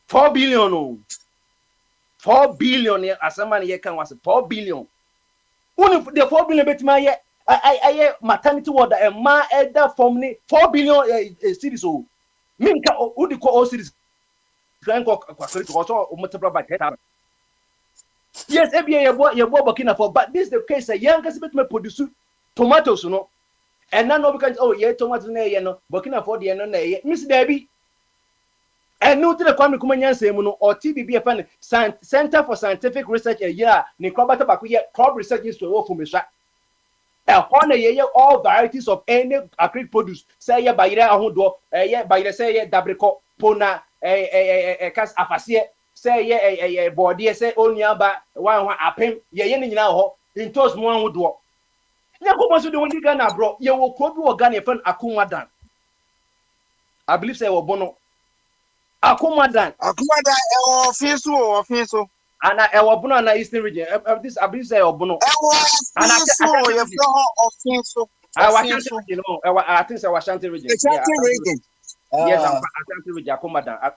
4 billion. Oh. 4 billion as someone here can was 4 billion. Only the 4 billion bet my I maternity ward a ma elder from 4 billion cities. Oh, Minka Udiko all cities. Multiply by 10. Yes, FBA your boy Burkina for, but this is the case. A young person may produce tomatoes, you know, and now we can tomatoes no Burkina for the no Miss Debbie. And no to the Kwame Kumanyan Semuno or TBB Center for Scientific Research a year, Nikrobata Bakuya crop research institute for Misha. All varieties of any agric produce. Say ya bayre ahodo, bayre say ya dabriko, pona, kas afasie, say ya body, say onyaba, one apem, ye ni nyina ho, intos mo ahodo. Nya ko mo so de woni Ghana bro, ye wo krobi wo Ghana friend Akumadan. I believe say wo bono. Akumadan ofinso. And I was born in the Eastern region. This abuse I was born. I think I was Shanti region. Yes, I'm Shanti region.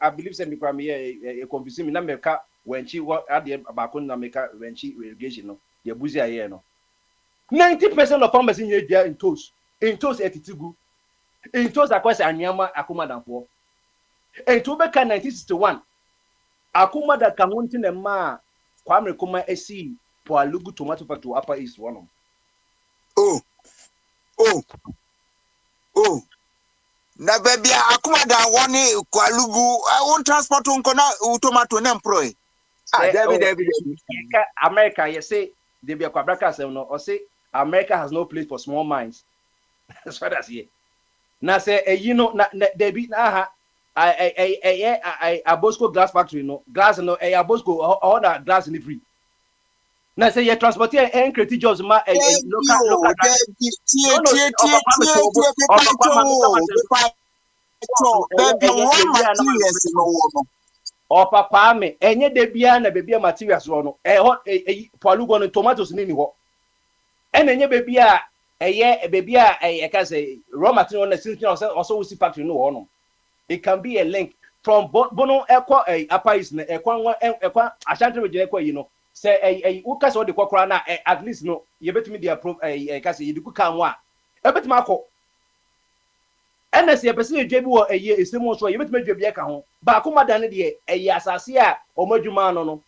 I believe send me from here a convincing me America when she was at the Bakun America when she irrigation no. The buzi here no. 90% of farmers in here in toast. In toast etitigu. In toast akwese anyama Akumadan for. And to back in 1961. Akuma da kamunti ne ma Kwame Kuma esi po alugu tomato factory upper east one. Oh. Na baby akuma da one kwalugu won transport unko na tomato na employ. David. America you say they be kwabraka say no or say America has no place for small minds. That's what I say. Na say you know na they be na a Bosco glass factory no glass no a Bosco all that glass in the free. Now say you transport and create jobs ma local or papa me enye de bia na baby materials no palugo no tomatoes ni ho enye baby a baby a can say raw material na since also see factory no ho no. It can be a link from Bono Equa Upper East Equa Ashanti region you know. Say a Ukas or the Quakrana at least no, you bet me the approve a Cassie, you could come one. A bit Marco. And as a person JB a year is the most way you bet me Jabiaka home. Bakuma Danidi, a Yasasia or Mojumano.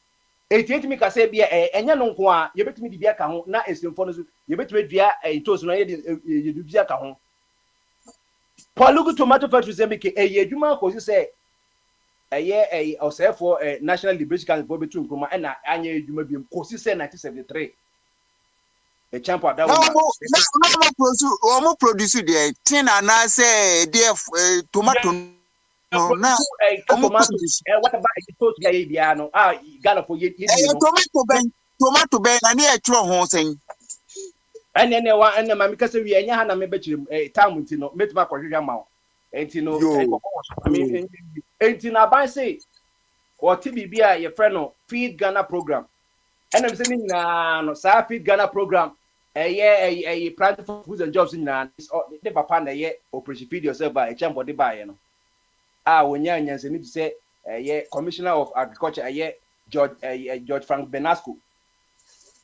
88 me say be a Yanon, you bet me the Biaka home, not a symphony, you bet me via a toast no you do Biaka home. Palugu tomato factory say make a year juma ko say a year or say for a national liberation council for between Nkrumah and anya juma bi ko say 1973 a champion that no produce the tin and I say there tomato no na tomatoes what about the toast guy biano Ghana for ye tomato ben na ne etro ho sen ene wa ene ma meka se wi enya ha na me bechirim time nti no metuma kwahwehwa ma enti no enti na ban say o TBB a ye friend no Feed Ghana program ene me se ni na no sa Feed Ghana program Plan for Foods and Jobs na the papa na ye Operation Feed Yourself by chamber de buy no wonya nyanse ni say Commissioner of Agriculture George Frank Benasco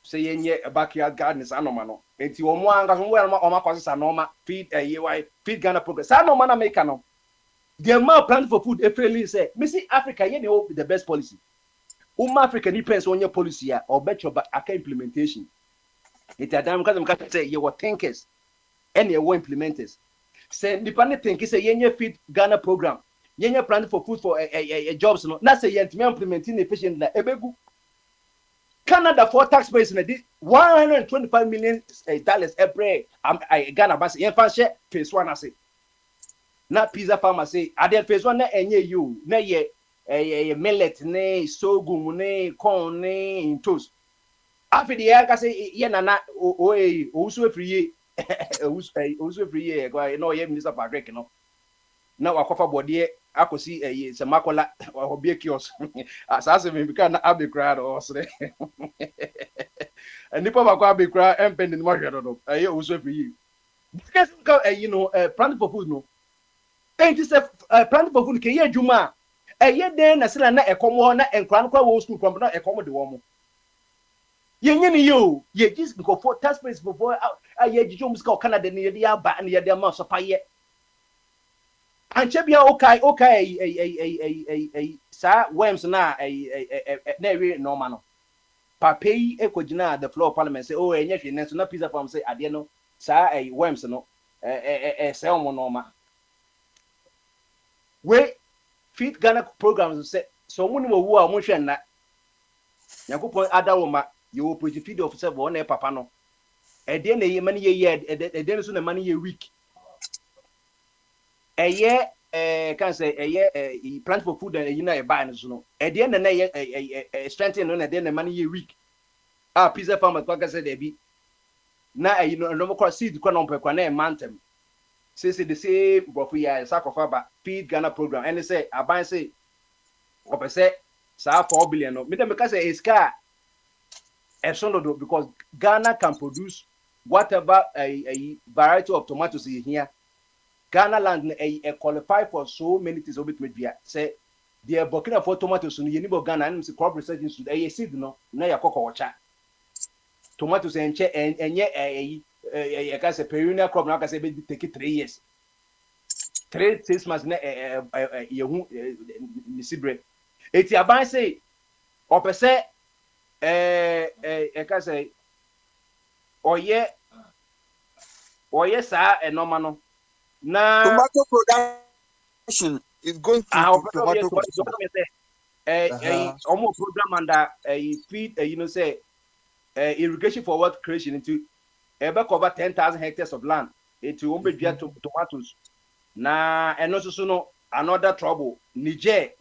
say yenye backyard gardens anoma no enti wo mo anga so wo ma kwase anoma feed Feed Ghana program sa anoma na make no the amount Plan for Food efreli say me see Africa ye the best policy Africa ni pens onye policy a obecho aka implementation it adam because we say you were thinkers and you were implementers say dependent think say yenye Feed Ghana program yenye Plan for Food for jobs no na say yent me implementing efficient na ebegu Canada for taxpayers na $125 million every Ghana bas yen fan share phase 1 say na pizza farmer say ade phase 1 na enye you na ye millet ne sorghum ne corn ne toast after the year ka say ye nana osu efriye osu efriye no ye minister Patrick no na wakofa bode akosi se makola obie kios asase me bika na abekra do sre nipa makwa abekra empend ni mahwedo do osu efriye because Plan for Food no enti se Plan for Food ke ye adwuma den na sila na ekomo na enkran kwa wo school kwambo na ekomo de wo mo yenye ni yo ye just go for taxpayers before ye jijo muska Canada ni ye aba na ye de ma so paye anche bia okay sa worms na na we normal no papei ekogina the floor of parliament say enye hwe nenso na pizza farm say ade no sa worms no say omo normal we Feed Ghana programs say so muni wo wu a mo hwe na yakopon adawoma ye wo project feed officer bo na papa no ede na ye mani ye ede so na mani ye week can say Plan for Food and na e buy no so no ede na ye strengthen no na ede na mani ye week pizza farmers kwa say dey bi na no mo kwa seed kwa no mpekwa na e mantem say the same brofu ya sakofa ba Feed Ghana program and say aban say opese sa 4 billion no me dem ka say iska do because Ghana can produce whatever a variety of tomatoes here. Ghana land qualify for so many things obit media say the Burkina for tomatoes no yeni bo Ghana and say crop research institute seed no na yakoko wacha tomatoes enche enye I can say perennial crop now can say take 3 years 3-6 months na yehu nisibre eti aban say opese I can say oye sa normal no na tomato production is going to tomato almost program under feed say irrigation for wealth creation into cover 10,000 hectares of land into ombedua tomatoes na eno so no another trouble Niger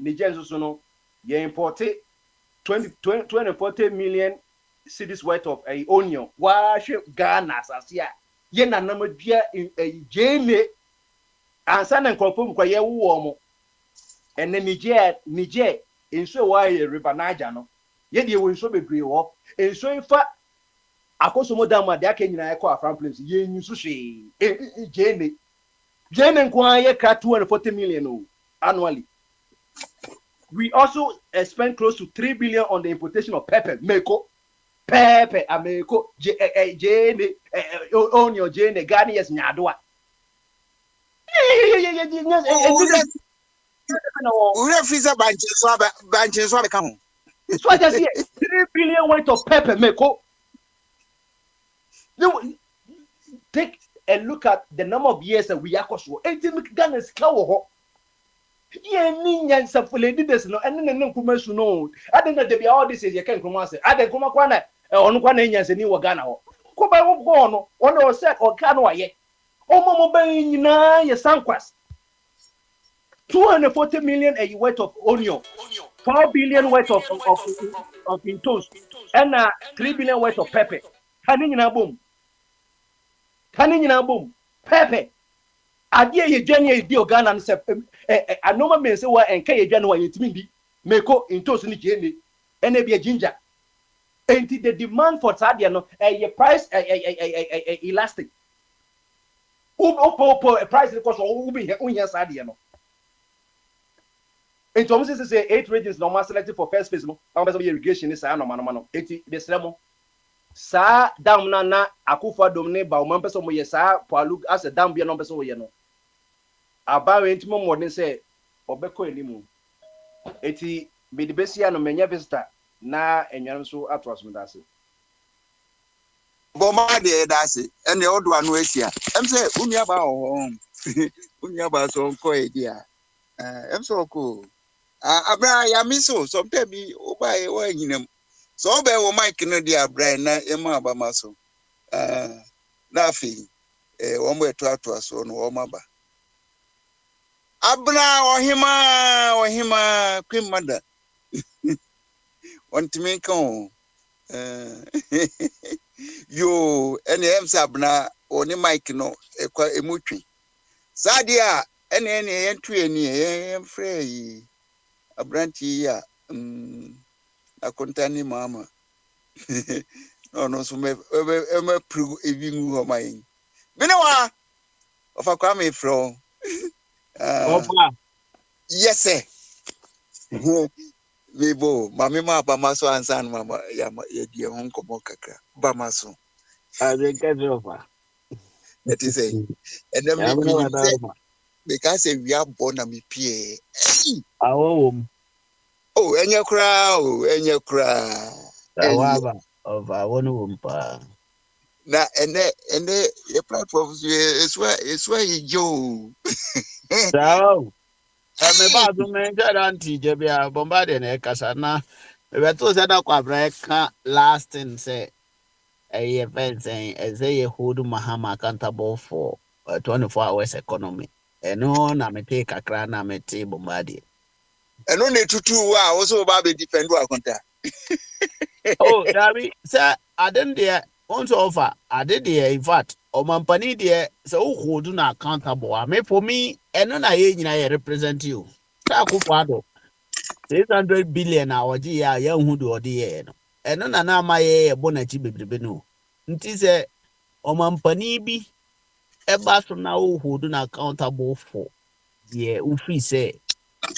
so no ye imported 20-40 million cedis worth of onion wa Ghana sasia ye na namadua jene ansa na nkofo kwa ye wo mo ene Niger enso wa river Niger no ye de wo enso bebre wo enso ifa akoso modama de aka nyina ekọ afran place ye nyu so hwe jene nkwa ye ka 240 million annually. We also spend close to 3 billion on the importation of pepper ameko jene onion jene Ghanaians nyadoa freezer banche so be ka ho so I just say 3 billion worth of pepper meko. Take a look at the number of years that we are so 18 Ghana's cow. Yeah, Ninian Safulady this no, and then no commercial no. I don't know there be all this is you can come and say, I don't come on one Indians and New Ghana. Come by one or set or canoe yet. Oh, Mamma Bay, yes, Sanquas. 240 million a worth of onion, 4 billion worth of toast, and 3 billion worth of pepper. Canning in a boom. Pepper. Adia ye Jenny dio Ghana and sep a normal man say what and Kay January it mean be meko in toast in the jenny and be a ginger. And the demand for Sadiano a price elastic. A price because all be here Sadiano. And Thomas is say 8 regions normal selected for first phase. No, irrigation is no 80 the Slemo. Sa dam na Akufa domine ba o person mo yesa Palu as a dam be no person we no. Aba we ntimo modern say obeko enimu. Eti be the besia no menya visitor na enwan so atwas me dase. Boma de dase ene odo anu asia. Em say unia ba o unia ba so nko e dia. Em so ko abra ya miso sometimes bi oba e wa nyinam. So be wo mic no dia bra na ema abama so. Na fi wo mo eto ato so no wo maba. Abra ohima Queen Mother. Want to make on yo any abna oni mic no ekwa emutwi. Sadia ene yentu eni free abranti ya akontani mama no so me pro evingu ho mai binewa of Kwame from yes sir Bibo mami ma ba maso ansan mama ya die hon komo kakra ba maso Ofa. that is it and then because we are born and me pie Awom. Oh, enye kra. Awaba of awonu umpa. Na ene your platform is where you go. So, me ba do me garanti je bia bombade na kasa na me to say na kwa break last thing say a event saying as a hold Mahama accountable for 24 hours economy. Eno na me take akra na me te bombade. And only to also about the defend work on that. Oh, Dabi, sir, I didn't there want to offer. I did there, in fact, or Mampani there, so who do not accountable. I mean, for me, and then I represent you. Sakufado 600 billion hour GIA, young who do the and then I my bonachi bibino. It a or Mampani be a bathroom now who do not accountable for the Ufi say.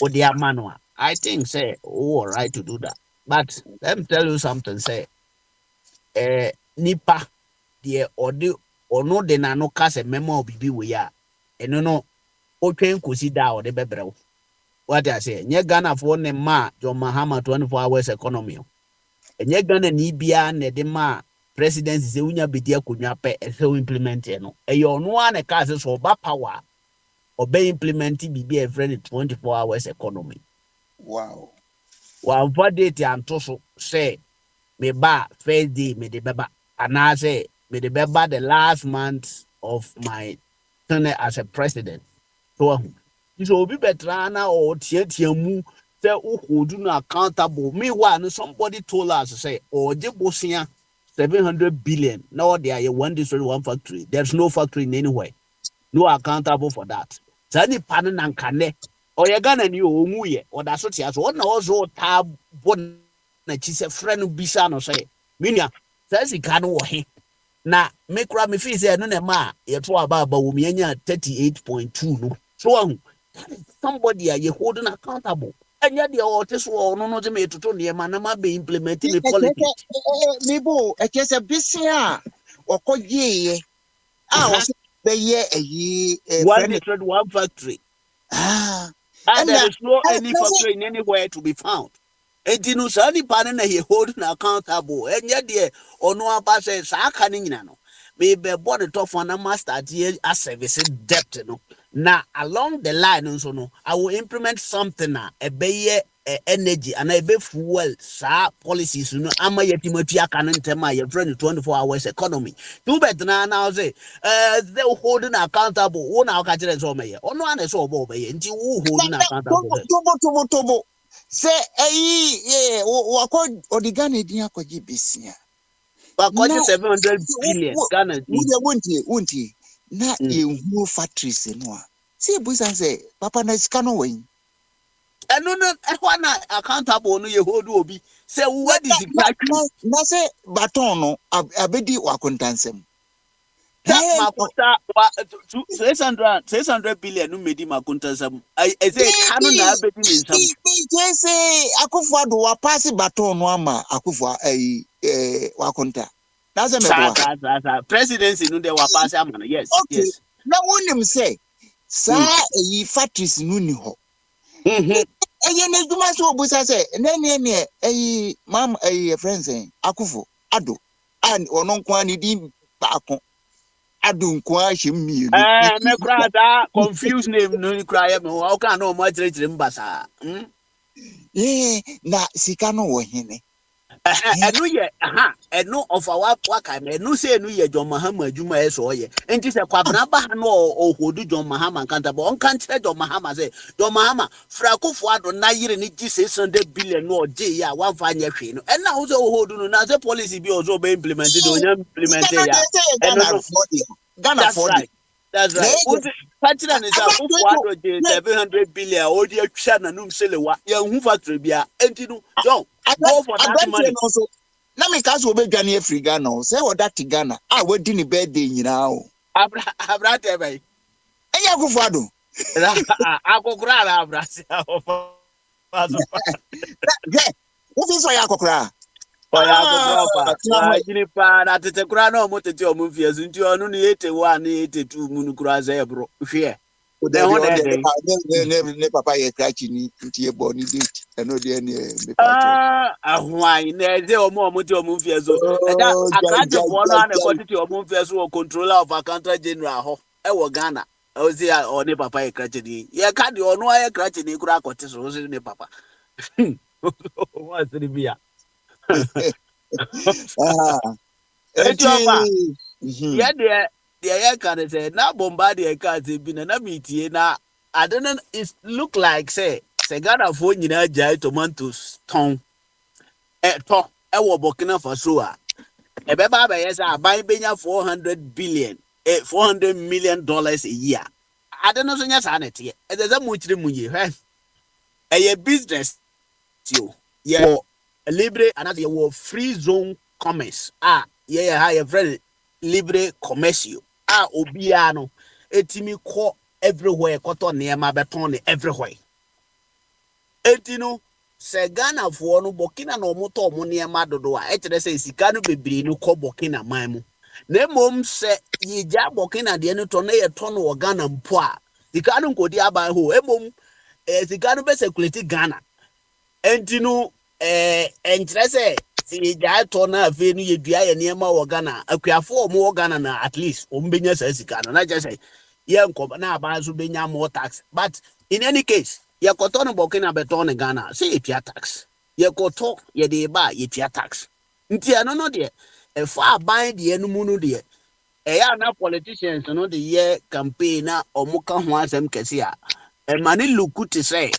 Or their manual. I think say all right to do that. But let me tell you something, say nipa the or no de na no cast a memo bibi we are. And no train could see down the bebro. What I say, nye Ghana for ne ma John Mahama 24 hours economy. And ye Ghana ni bia ne de ma presidency se unya bidia kunya pe e so implement no. E yo no one cast so ba power. Obey implementing BB a friend 24 hours economy. Wow. One for date and toso say me ba first day me the beba and I say me the beba the last month of my tenure as a president. So be better now or tiemu say who do not accountable. Meanwhile, somebody told us to say or Jebosia 700 billion. Now they are one district, one factory. There's no factory in anywhere. No accountable for that. Sani panen nankane o ye Ghana ni o mu ye o da so tia so na o so ta bon na chi se friend bisa no say minia say sika no wo he na me kura me fi say no na ma ye to aba wo me nya 38.2 no so somebody ye holding accountable anya de o te so no no je me toto ne ma na ma be implementing the policy me bo e ke se bisia okoye one district, one factory. And there is no any factory in anywhere to be found. And you know, Sani Panana he holding accountable. And yet, dear, or no about says, I can't know. Maybe bought it off on a master deal as service debt. No, now along the line, so no, I will implement something now. A bay energy and I be fuel sa policies no ama yetimatu aka no ntema ye friend 24 hours economy do bet now say they holding accountable who now catch them so me ono an so obo be nti who holding accountable tobo say wako odigane din akwaji besia akwaji 700 billion Ghana wonti na yehu factories no a say busan say papa na sika no wen no accountable no ye hold obi say what is it na say baton no abedi wakontansem makuta 600 billion no medi makontansem I say kanu na abedi ni nsam say akufo do wa pass baton no ama akufo wakonta na say me presidency no dey wa pass ama yes okay. Yes na wonim say sa factories no ni ho ne duma so obusa say ne mam friends akufo ado and ono nko ani din baako ado nko ahye mienu me kra da confuse name no kra ya me o ka no mo chire mbasa na sika no wo hene enu ye enu of our waka me enu say enu ye John Mahama adwuma e so ye enti se kwabna ba ha no o hodu John Mahama kanta bo on kan kire John Mahama say John Mahama frakofo ado na yire ni gi 600 billion no je ya wan fa nya hwe no ena wo say o hodu no na say policy bi o so be implemented o nya implement ya Ghana for that's right Patira ni say akofo ado je 700 billion o di atwa na num selewa ye hu factory bia enti no John go for that money. Also, na me kaso be Ghana Africa no say what that Ghana we di ni birthday nyina o abra tebe enya kufado akokura na abra si wo fi so ya akokura akokura gini pa na tete kura na omo tete omo fi azu nti onu ni 81 na 82 mu nu kura za ebro hwe ne papa ye krachi ni nti e bo ni date eno de ne me ahwan na eze omo ti omo fi azu da akrachi bo no na ko tete omo fi azu o controller of accountant general ho e wo Ghana o si o ne papa ye krachi ni ye ka de onu ye krachi ni kura akote so si ne papa wa siri bia yeah, can say na bombard e ka say bi na meetie na I don't know it look like say Ghana fo nyina jai tomatoes ton to e wo Burkina Faso a e be ba yes aban benya 400 million dollars a year I don't know so nya sa na tie e dey mu chire mu ye e business yo yeah libre and as you free zone commerce your friend libre commercio obia no etimi ko everywhere koto niema beton everywhere etino se Ghana fo no Burkina no moto mo niema dodo a etere se sika no bebiri no ko Burkina man mu na mom se yija Burkina de no to na ye to no Ghana mpo a sika no nkodi aban ho emom sika no be circulate Ghana entino entrese si ja to na afi no yedua ye niema wo Ghana akuafo omo wo Ghana na at least ombenya sa sika no na je say ye nko na aba so benya more tax but in any case ye koto no Burkina beton Ghana say etua tax ye koto ye de ba ye tua tax nti ano no de e fa aban de enu mu no de e ya na politicians no de ye campaign na omo ka ho asem kese a e mani lukuti say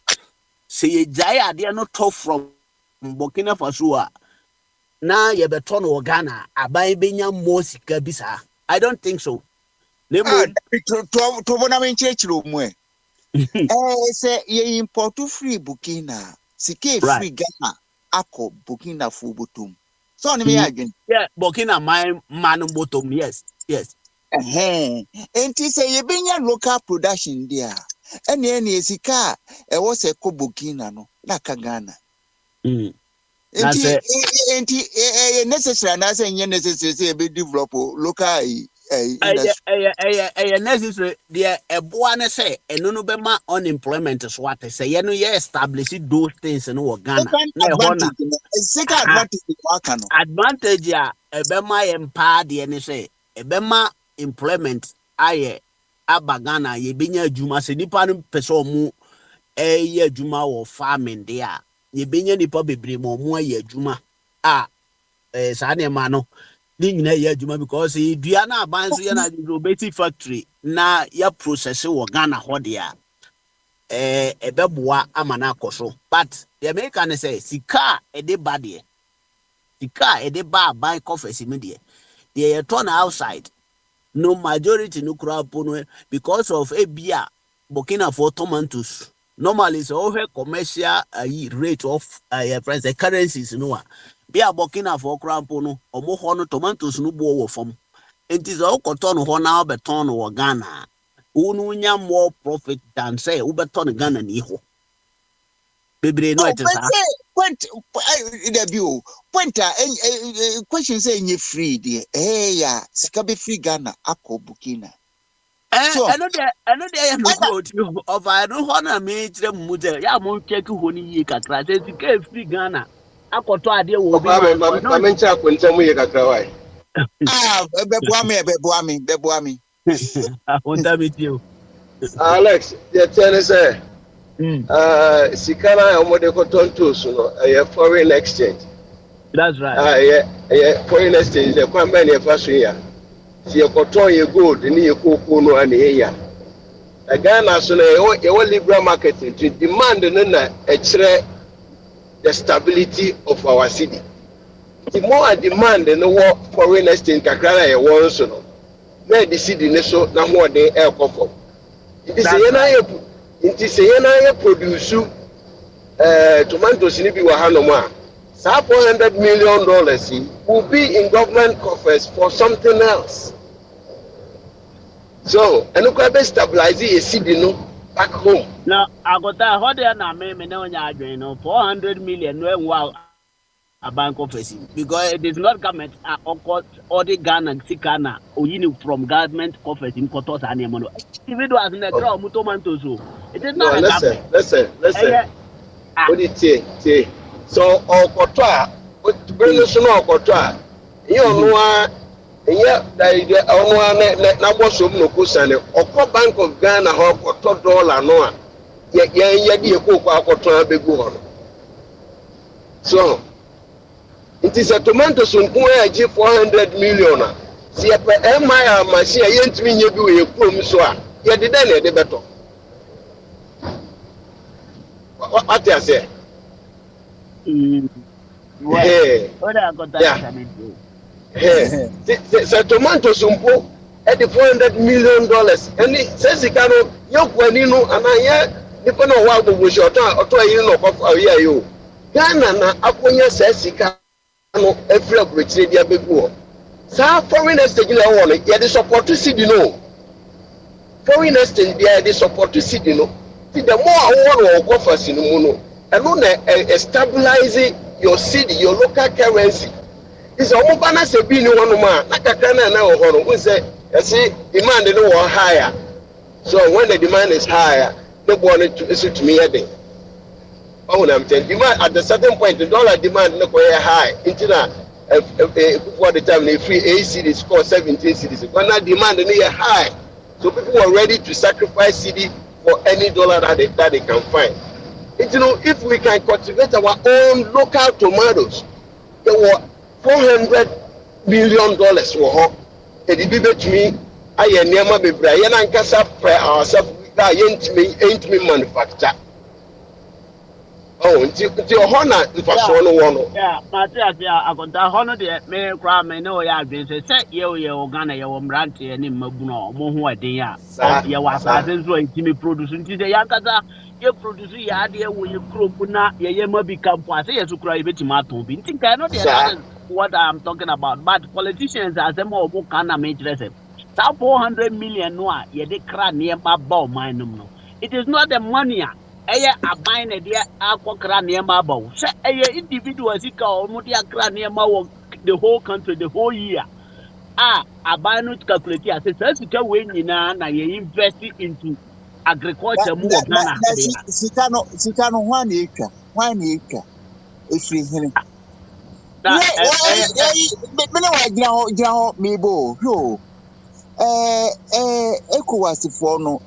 ye jai ade no to from Burkina Faso a na ye beton wo Ghana aban benya more sika bisa I don't think so to bona men chechiro mu say ye import free Burkina sika free Ghana akọ Burkina fo botom so on me again yeah Burkina man botom yes enti say ye benya local production there ene sika e wo se ko Burkina no na ka Ghana enti necessary na say necessary say be develop local necessary there eboa ne say eno no be ma unemployment so what say ye no ye establish those things no wo Ghana na advantage ya ebe ma ye mpa de ne say ebe ma employment aye aba Ghana ye benya adwuma se nipa no pese omu ye adwuma wo farming there ye benya nipa bebre mo mo aye adwuma saa ne ma no ni nyina ye adwuma because dua na aban so ye na obeti factory na ya process wo Ghana ho de a ebeboa amana akoso but the American say sika ede bade sika ede ba ban coffee me de they turn outside no majority no crowd no because of ebia Burkina for tomatoes normally so commercial rate of price the currencies no be a Burkina for crowd no omo ho no tomatoes no bo wo fam enti so ko no ho na beton no Ghana unu nya more profit than say u beton Ghana ni ho bebre no it is point question say you free there yeah sika be free Ghana akọ Burkina so I know there no growth of I don't want me tire mu there ya mo check ho ni yi kakra say sika free Ghana akoto ade wo bi ma mencha kwenta mu ye kakra wai beboa me won't me too Alex the tell say sikana omode ko tontos no foreign exchange. That's right. Yeah, foreign exchange the kwamba ne fa so ya si ekoton ye gold ni ye koko no ana ya Ghana so na ye liberal market to demand no na kire the stability of our city. The more demand no foreign exchange kakra na ye won so no na the city ne so na ho de e kofo it say na ye inti say na ye produce tomatoes ni bi wa hanom a $400 million will be in government coffers for something else. So, and look at stabilize a city no back home. Now, I got that hot there now, me no nya 400 million no wow a bank office because it is not government or the Ghana Sikana or you from government office in Kotos and Yamono. Individuals in the draw tomatoes. It is not listen. What did you say? So Okotwa, bring us no Okotwa. You know, yeah, na boso no kusane. Okwa Bank of Ghana ho Okotwa dollar no. Ya di ekoko Okotwa begu ho. So it is a tomato so nko ya 400 million. Si e pe MI machine yentimi nye bi we krom so a. Ya de na e de beto. What you say? So tomatoes umpo at the $400 million. And it says you can no and I depend on what we shot or you know of you. Ghana na aponya says you can every opportunity a big war. So foreign exchange one, the support to see no. Foreign exchange the support to see no. The more I want to offer in Muno. And on stabilizing your city, your local currency. It's a mobana se be no one man, like a canna now or who say, demand no one higher. So when the demand is higher, they want to issue to me a day. Oh, I'm telling demand at a certain point, the dollar demand no high. Into that, for the time they free 8 cities, score 17 cities. But now demand near high. So people are ready to sacrifice city for any dollar that they can find. You know, if we can cultivate our own local tomatoes, there were $400 million for it to me. I never be Brian and Casa ourselves ain't me manufacture. Oh, until honor if I saw no one. Yeah, Matthias, I got that honor there. May cry, may know ya been set you Ghana, your brandy and in Mabuno, Mohu, dear. You was Jimmy producing today, Yakata. You produce your idea when you crop na ye may become as to cry bit tomato. Think I know what I'm talking about, but politicians as them all book can make dress. 400 million no, ye de cry near my bow mine. It is not the money. A buying a dear aqua near my bow. Say a individual zika or mutia cran near my the whole country, the whole year. A buy not calculate as a first win in an invest into agriculture more Ghana. Sikano 1 acre. 1 acre. If we hear Mebo, yo. ECOWAS for no,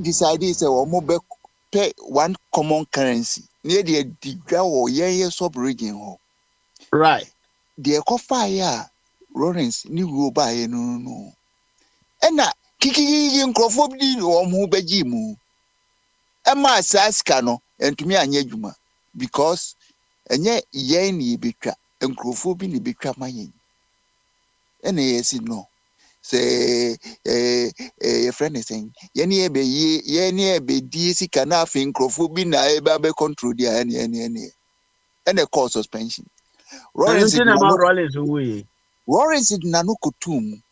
decided say or mobile pay one common currency. near the Digawo, ye sub region ho. Right. The Ecofire Lawrence new by no. And na kiki in Crawford or Mubejimu. Emma Saskano and to me Anyajuma because and yet ye bitra and Crawford ni bitra my and yes no. Say a friend is saying, Yenny be DC canaf in Crofubina, baby control the any and a cause suspension. Lawrence is Nanukutum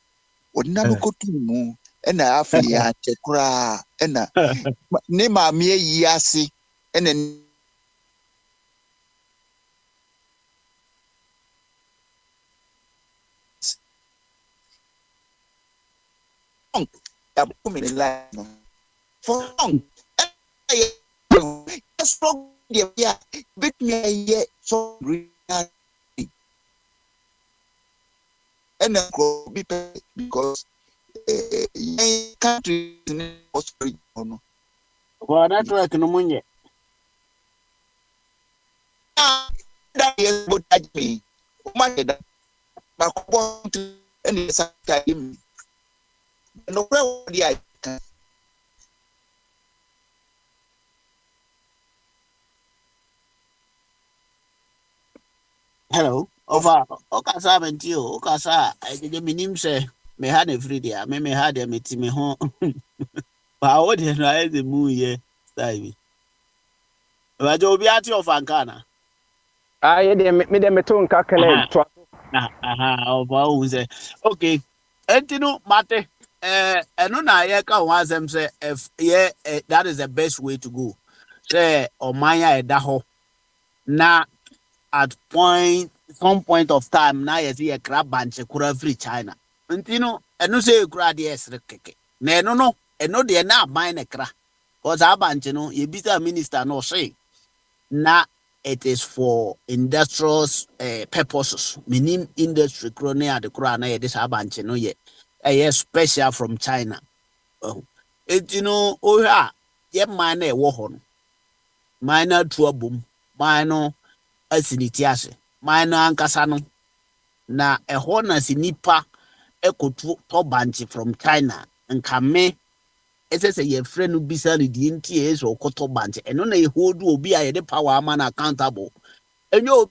or Nanukutumu and a affia chekra and a Nema me yasi and then. For long, strong, yeah, bit me yet so green and because country was well, that's like no money. That is what I mean. And it's a time. No, hello, over Okasa Ventio, Okasa, I didn't mean say, me had a free day, me had a meeting me home. But what did I the moon ye, Stevie? But you'll be at your fancana. I made them a tone calculate. Okay, and you know, Mate. And no, I can once them say if that is the best way to go. Say or Maya daho na at some point of time na you see a crab bunch kura free China. And you know, and no say kura yes keke. No, and no they na buying a cra. Cause our bunch you know, you be the minister no say na it is for industrial purposes. Meaning industry crony at the kura na this bunch no yet. Special from China. It you know, oh yeah, mine a war on. Minor trouble, minor asinitiase, minor ankasano. Na a horn as nipa echo to banchi from China and come. It says a friend who be selling the NTS or cotton banchi, and only who do be a power man accountable. And you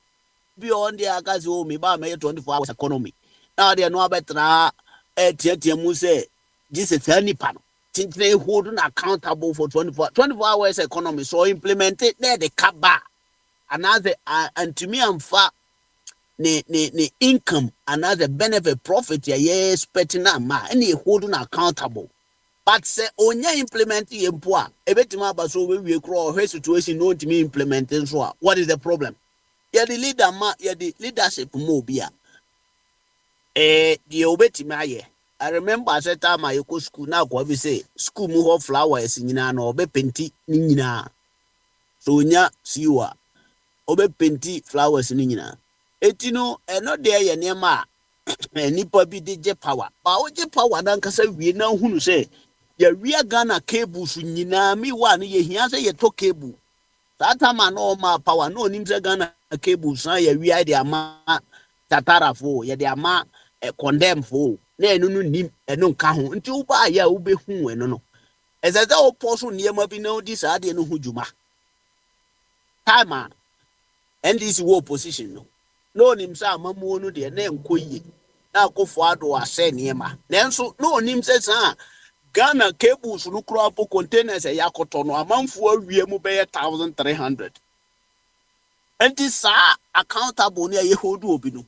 be on the Agazo, me by May 24 hours economy. Now they are no better. Mu say this is any panel. They holding accountable for 24 hours economy. So implement it there the kaba. Another and to me I'm far the income another benefit profit yeah expecting that ma any holding accountable. But say only implementing employer. Ebetima baso we crow her situation no to me implementing so. What is the problem? Yeah the leader yeah the leadership mobile. The obetimaye. I remember at that time I go school now. What we say school move flowers in no be penti nina. So nya siwa obe penti flowers nina. Etino eno there ye nema nipa bi de power. Ba oje power dan kasa wie na hunu say ye wia Ghana cables nyina mi wa no ye hia say ye to cable. That time no ma power no nim say Ghana cables na ye wia de ama tatara fo ye de ama condemn fo. Na no nim eno nka ho nti wo ba ya wo be hu eno no ezeza wo poso niema bi na odi sa de no hujuma time NDC wo position no nim sa amamu no de na enkoyi na akofo ado ase niema nanso no nim se sa Ghana cables no kro apo containers ya koto no amanfo awie mu be 1300 enti sa accountable ne ye hold obi no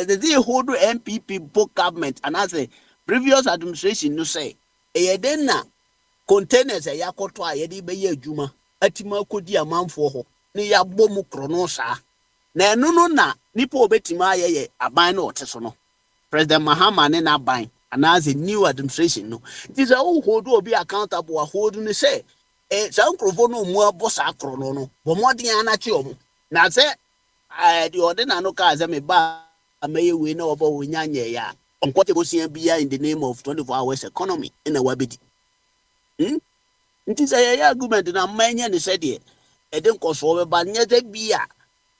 they hold MPP book government and as a previous administration no say then na containers a yakoto a yedi be ye adwuma atima kodi amanfo ho ne ya bom krono sa na eno no na nipa obetima ye aban na oteso no President Mahama ne na aban and as a new administration no this all hold obi accountable a hold no say some krofo no mu abosa krono no bo modern anachi omo na say the ordinary no ka me ba may we know about Winyanya ya on what was in the name of 24 hours economy in a wabidi. It is a argument in a many and said here. ɛde nkɔsoɔ bɛba nyɛ sɛ bi a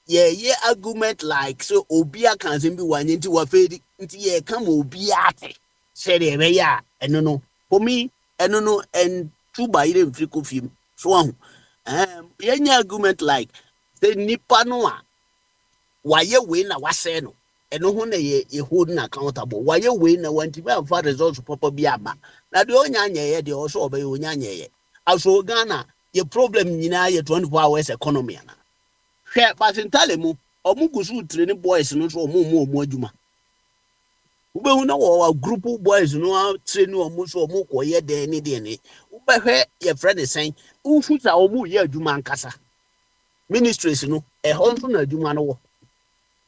yɛyɛ argument like so obia kan sɛ bi wanyɛ nti wafɛdi nti yɛka ma obia ate sɛdeɛ ɛbɛyɛ a ɛno no for me ɛno no ɛntu bayerɛ mfiri kɔ fiem so ahu yɛnyɛ argument like sɛ nipa no a wayɛ wei na wasɛe no ɛno ho na yɛ hold no accountable wayɛ wei na wanti bɛ amfa results papa bi aba na deɛ ɔnya anyɛyɛ deɛ ɔsɛ ɔbɛyɛ ɔnya anyɛyɛ aso Ghana yɛ problem nyinaa yɛ 24 hours economy ana hwɛ basentale mu ɔmo gu so train boys no so ɔmo adwuma wobɛhu na wɔ group boys no train ɔmo so ɔmo kɔyɛ dɛn ne deɛ ne wobɛhwɛ yɛ friend sɛn wofu sa ɔmo yɛ adwuma nkasa ministries no ɛhɔ nso na adwuma no wɔ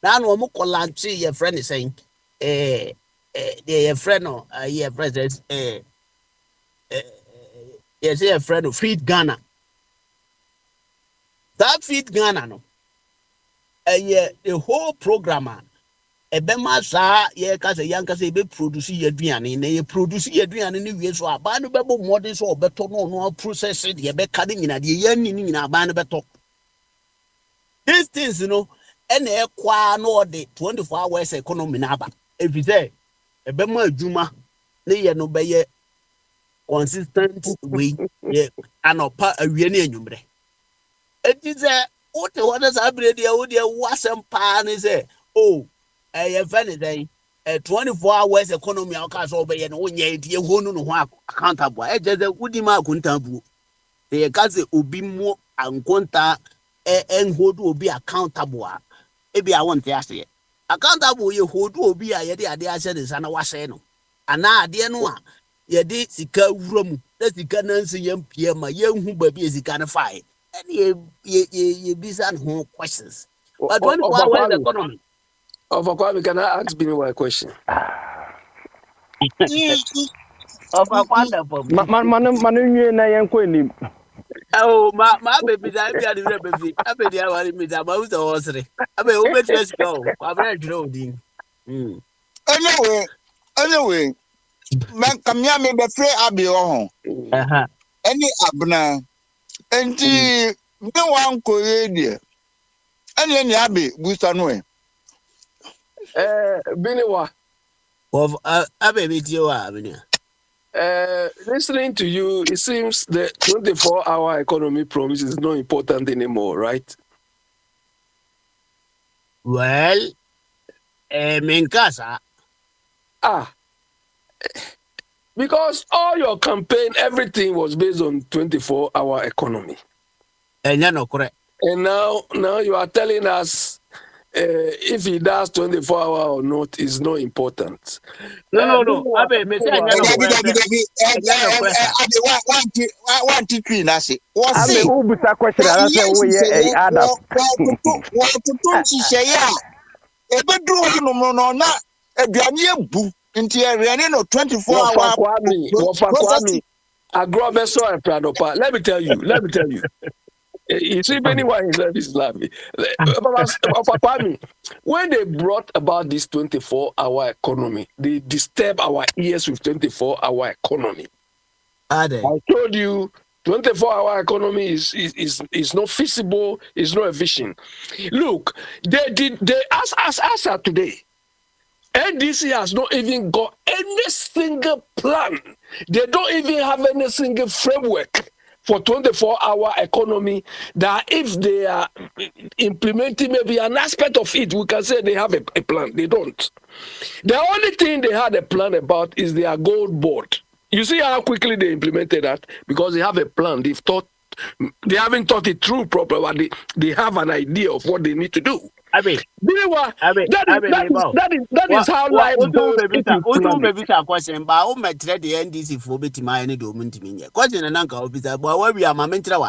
na no ɔmo kɔlanche yɛ friend sɛn yɛ friend no yɛ president yɛ say yɛ friend no Feed Ghana that Feed Ghana no the whole program ebema saa ye ka se yanka se be produce yaduane na ye produce yaduane ne wie so aba no bebo modern so obeto no process de be ka de nyina de yan ni nyina aba no beto these things ene ekwa no de 24 hours economy na aba efize ebema adwuma ne ye no be ye consistent way ye anopa awie ne anwumre etize what is happening there? What there wasn't pan is it? Oh, a funny 24 hours economy. I'll cast over and one year, you won't know accountable. I just would demand accountable. The Gazi will be more and conta and who will be accountable. Maybe I want to ask you. Accountable, you who will be a idea said is an awaseno. And now, dear Noah, ye did Sika room. That's the cannon, young Pierre, my young who baby is the kind of fire. And you bizarre questions. But when the economy. Of a can I ask me one question? Of a wonderful man, oh, my baby, I be a baby. I be the hour with a mouse or three. I be over to go. I'm very drowning. Anyway, man, come here, me be free. I'll be home. Any abna. Enti no one koye any abi bustanwe Biniwa of abe listening to you, it seems the 24-hour economy promise is not important anymore, right? Well, Minkasa. Because all your campaign, everything was based on 24-hour economy. And you're not correct. And now you are telling us if he does 24-hour or not is not important. No. Nti area no 24 hour Kwame agrobeso and pradopa. Let me tell you. You see anyone is laughing. Kwame, when they brought about this 24-hour economy, they disturbed our ears with 24-hour economy. Are they? I told you 24-hour economy is not feasible, it's not efficient. Look, they ask us today. NDC has not even got any single plan. They don't even have any single framework for 24-hour economy that if they are implementing maybe an aspect of it, we can say they have a plan. They don't. The only thing they had a plan about is their gold board. You see how quickly they implemented that? Because they have a plan. They haven't thought it through properly, but they have an idea of what they need to do. That is how life goes. Maybe a question, but I met the NDC for betting my any domain to me. Question and uncle officer, but where we are, my mentor,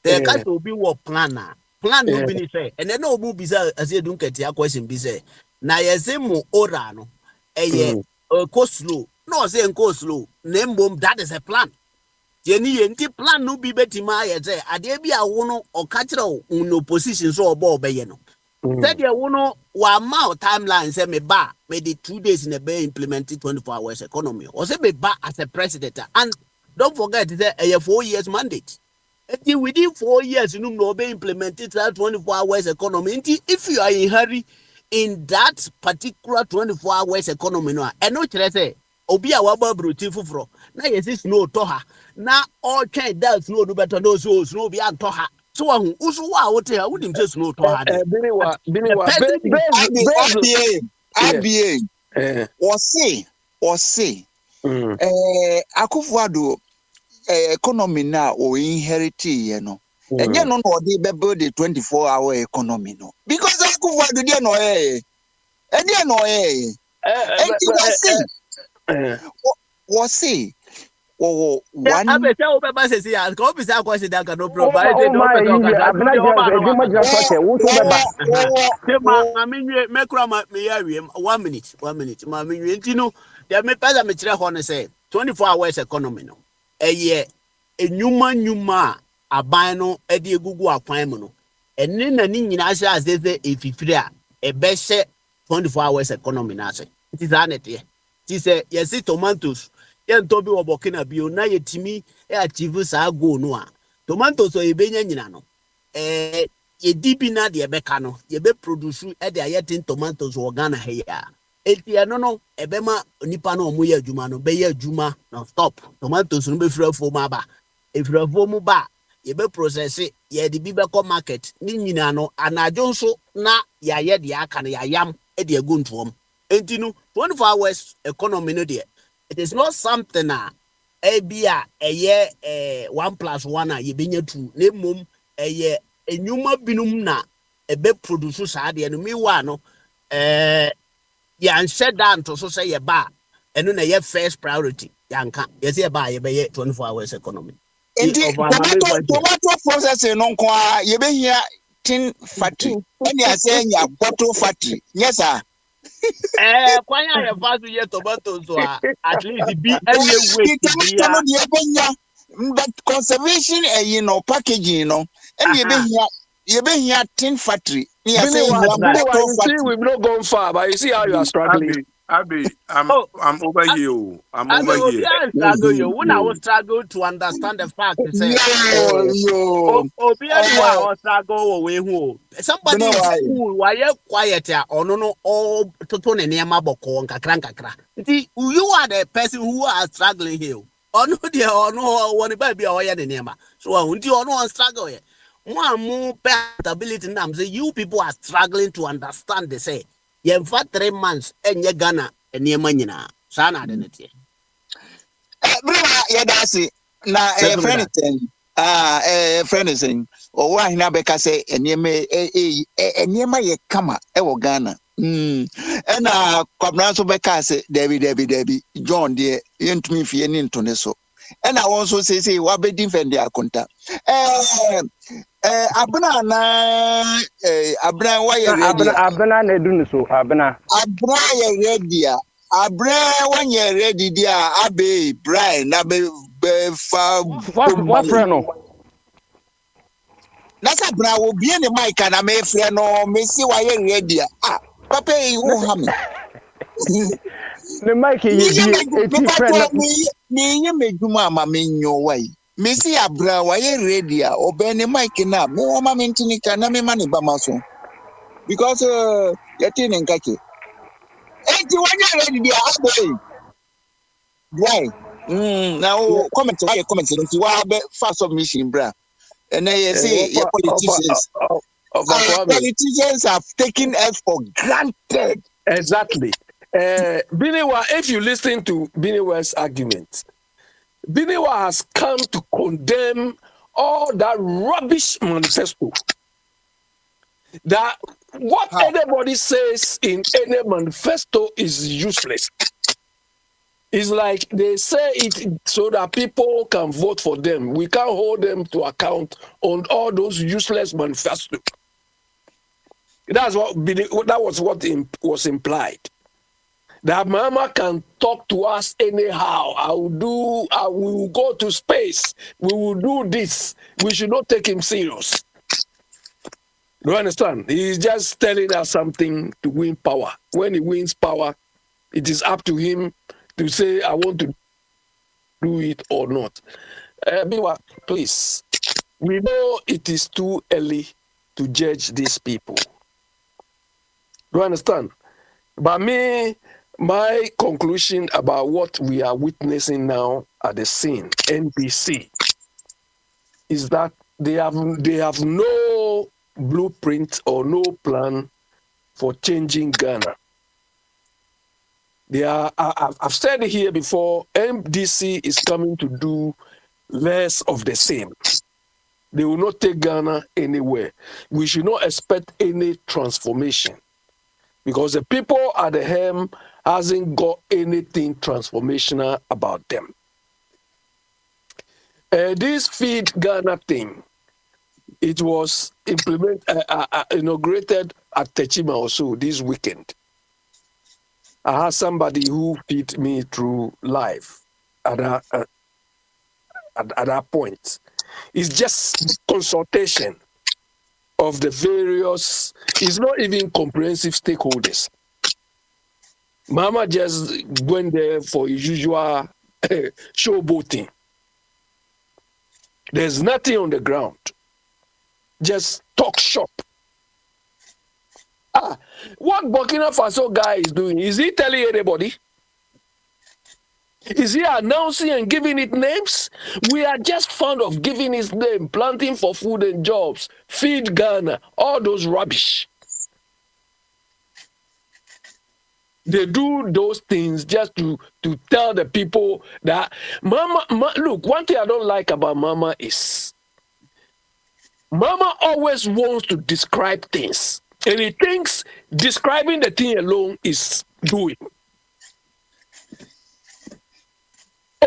there can't be what plan will be say, and then no movies as you don't get your question be say. Now, yes, more orano, go slow, no saying go slow, name boom, that is a plan. Jenny and plan no be betting my say, I dare be a one or catch no position so above Bayano. Said you know, one more timeline say me ba made it 2 days in a bay implemented 24 hours economy. Or say me ba as a president. And don't forget that a 4 years mandate. Within 4 years, you know, be implemented that 24 hours economy. If you are in hurry in that particular 24 hours economy, no, and no say, Obi a waba bruti fufro. Na yes no toha. Na all kind that no do better no so be an toha. So usu wa wote ha would just no toha. Biniwa, IBA. Or say, Akufo-Addo economy na o inherit you know. And you know they build the 24-hour economy no. Because Akufo-Addo dey no and dey no and you was say one I bet you over say ya go be say question that can no problem. Me 1 minute. Ma me ntino dey me pesa me kire ho ne say 24 hours economy no. Enyuma aban no e de egugu akwan mu no. Enne na ni nyina hye asese efifiri a ebe hye 24 hours economy na ase. It is anete. Ti say yes tomatoes yen to bi wo Burkina bio na yetimi e achieve sa go no a tomatoes o ebenya nyina no ye dibi na de ebeka no ye be produce e de ayetin tomatoes wo Ghana he ya etia no ebema nipa no omo ye adwuma no be ye adwuma no stop tomatoes no be frafo mu aba efrafo mu ba ye be process ye de bi be ko market ni nyina no anajo nso na ya ye de aka no ya yam e de agu ntom enti no 24 hours economy no de it is not something ebia 1+1 ye benya 2 na mom enyuma binum na ebe produce saa de no mewa no ya nse da nto so say ye ba eno na ye first priority yanka ye say ba ye be 24 hours economy tomato processing no nko ye be hia tin factory any ase nya bottle factory yes sir kwanya ye fasu ye tomatoes so at least be any way but conservation you know packaging no and you be here tin factory we not gone far but you see how you are struggling. Abi, I'm over here. I'm over here. When I was struggle to understand the fact, say, somebody in school, why you quiet or no, all to near Maboko and Kakra. You are the person who are struggling here. Or no, dear, or no, one baby or any name. So, until you no struggle here. One more ability now, say you people are struggling to understand. They say. Ye for 3 months enye Ghana enema nyina sa na de nete brother ye dasi na friend thing o wa hina be ka say enema ye kama e wo Ghana na kwabna so be ka say David John de yentumi fie ni ntone so na won so say wa be defend their akonta abna na abna wa ye ready abna na edu so abna ye ready abna wa ye ready dia abe Brian na be fa what friend no na sa abna wo bie ne mic na me frɛ no me si wa ye ready papa yi wo ha me ne mic ye eti friend me nye medwuma ama me nyo wai Messi Abra wa ye ready obene Mike na me o ma mentini ka na me mani ba maso because yeti ne nkake enti wanya ready dia abe why now comment nti wa be fast submission bra and you say your politicians have taken us for granted. Exactly. Biniwa, if you listen to Biniwa's argument, Biniwa has come to condemn all that rubbish manifesto. That what anybody says in any manifesto is useless. It's like they say it so that people can vote for them. We can't hold them to account on all those useless manifestos. That was what was implied. That Mama can talk to us anyhow. I will go to space. We will do this. We should not take him serious. Do you understand? He's just telling us something to win power. When he wins power, it is up to him to say, I want to do it or not. Biwa, please. We know it is too early to judge these people. Do you understand? But my conclusion about what we are witnessing now at the scene, NBC, is that they have no blueprint or no plan for changing Ghana. I've said it here before, MDC is coming to do less of the same. They will not take Ghana anywhere. We should not expect any transformation because the people at the helm hasn't got anything transformational about them. This Feed Ghana thing, it was inaugurated at Techima also this weekend. I had somebody who feed me through live at that point. It's just consultation of the various, it's not even comprehensive stakeholders. Mama just went there for his usual showboating. There's nothing on the ground. Just talk shop. What Burkina Faso guy is doing, is he telling anybody? Is he announcing and giving it names? We are just fond of giving his name, planting for food and jobs, feed Ghana, all those rubbish. They do those things just to tell the people that look, one thing I don't like about Mama is Mama always wants to describe things. And he thinks describing the thing alone is doing.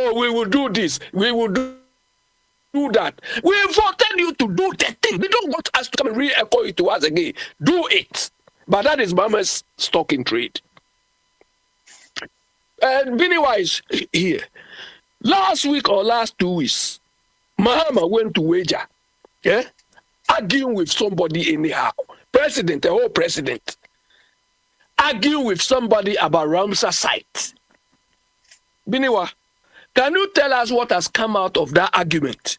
Oh, we will do this. We will do that. We voted you to do the thing. We don't want us to come and re-echo it to us again. Do it. But that is Mama's stock in trade. And Biniwise here. Last week or last 2 weeks, Mahama went to Wager, arguing with somebody anyhow. President, the whole president, arguing with somebody about Ramsar site. Biniwa, can you tell us what has come out of that argument?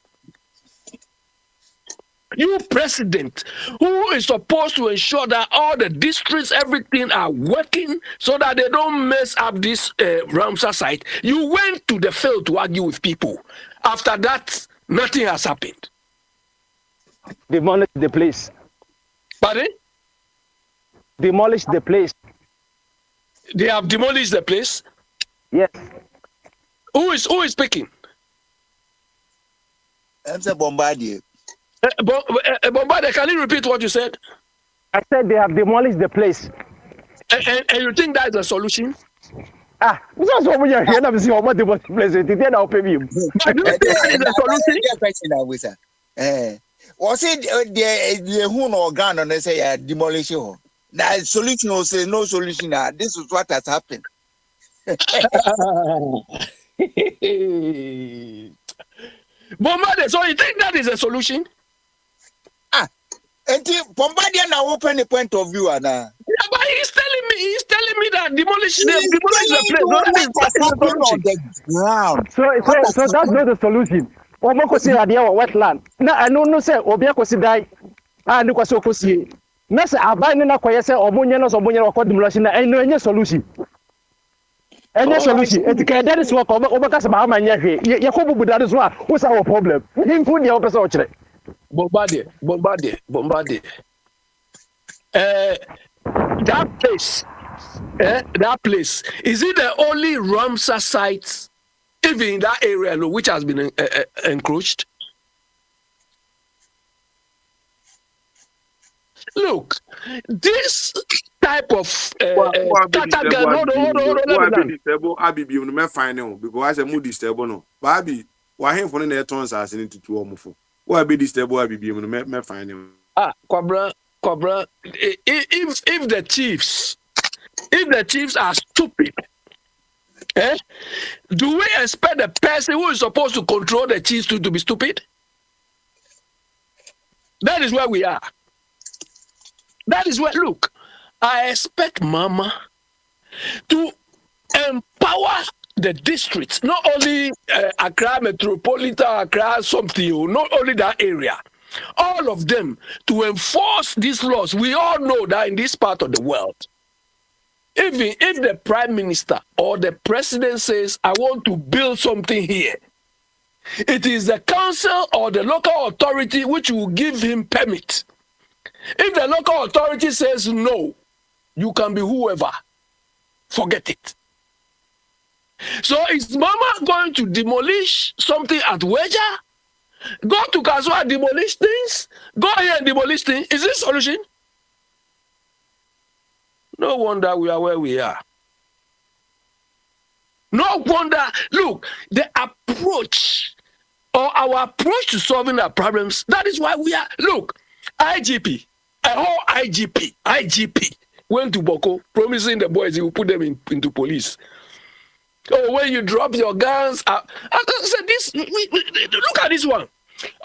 You president, who is supposed to ensure that all the districts, everything are working so that they don't mess up this Ramsar site, you went to the field to argue with people. After that, nothing has happened. Demolish the place. Pardon? Demolish the place. They have demolished the place? Yes. Who is speaking? I'm a Bombardier. Bombardier, can you repeat what you said? I said they have demolished the place. And you think that is a solution? This is what we are here. I'm seeing what demolish the place. Did they now pay me? Do you think that is a solution? Was it the who no Ghana and they say demolish you? The solution was say no solution. This is what has happened. Bombardier, so you think that is a solution? And Bombardier now open the point of view, Anna. Yeah, but he's telling me that demolish the place. So that's not the solution. Omokosi adia wetland. Na anu no say obi akosi dai. Anu kwase okosi. Na say aban na koye say omunye no so munye okọ demolition na enu enye solution. Enye solution. Etika that is what obaka se ba ma nya hwe. Ye ko bubu that is what what's our problem? Him fu dia opese o kire. Bombardier. That place, is it the only Ramsar site, even in that area, which has been encroached? Look, this type of because I mood disturb no. Baby, why him for the tons as into 2 or more? Why be disturb why be me find him? Cobra, if the chiefs are stupid, do we expect the person who is supposed to control the chiefs to be stupid? That is where we are. That is where, look, I expect Mama to empower the districts, not only Accra Metropolitan, Accra something, not only that area, all of them to enforce these laws. We all know that in this part of the world, even if the prime minister or the president says, I want to build something here, it is the council or the local authority which will give him permit. If the local authority says no, you can be whoever. Forget it. So is Mama going to demolish something at Weja? Go to Kasua and demolish things? Go here and demolish things? Is this a solution? No wonder we are where we are. No wonder. Look, the approach or our approach to solving our problems, that is why we are. Look, IGP, a whole IGP went to Boko promising the boys he will put them into police. Oh, when you drop your guns, I said this. Look at this one.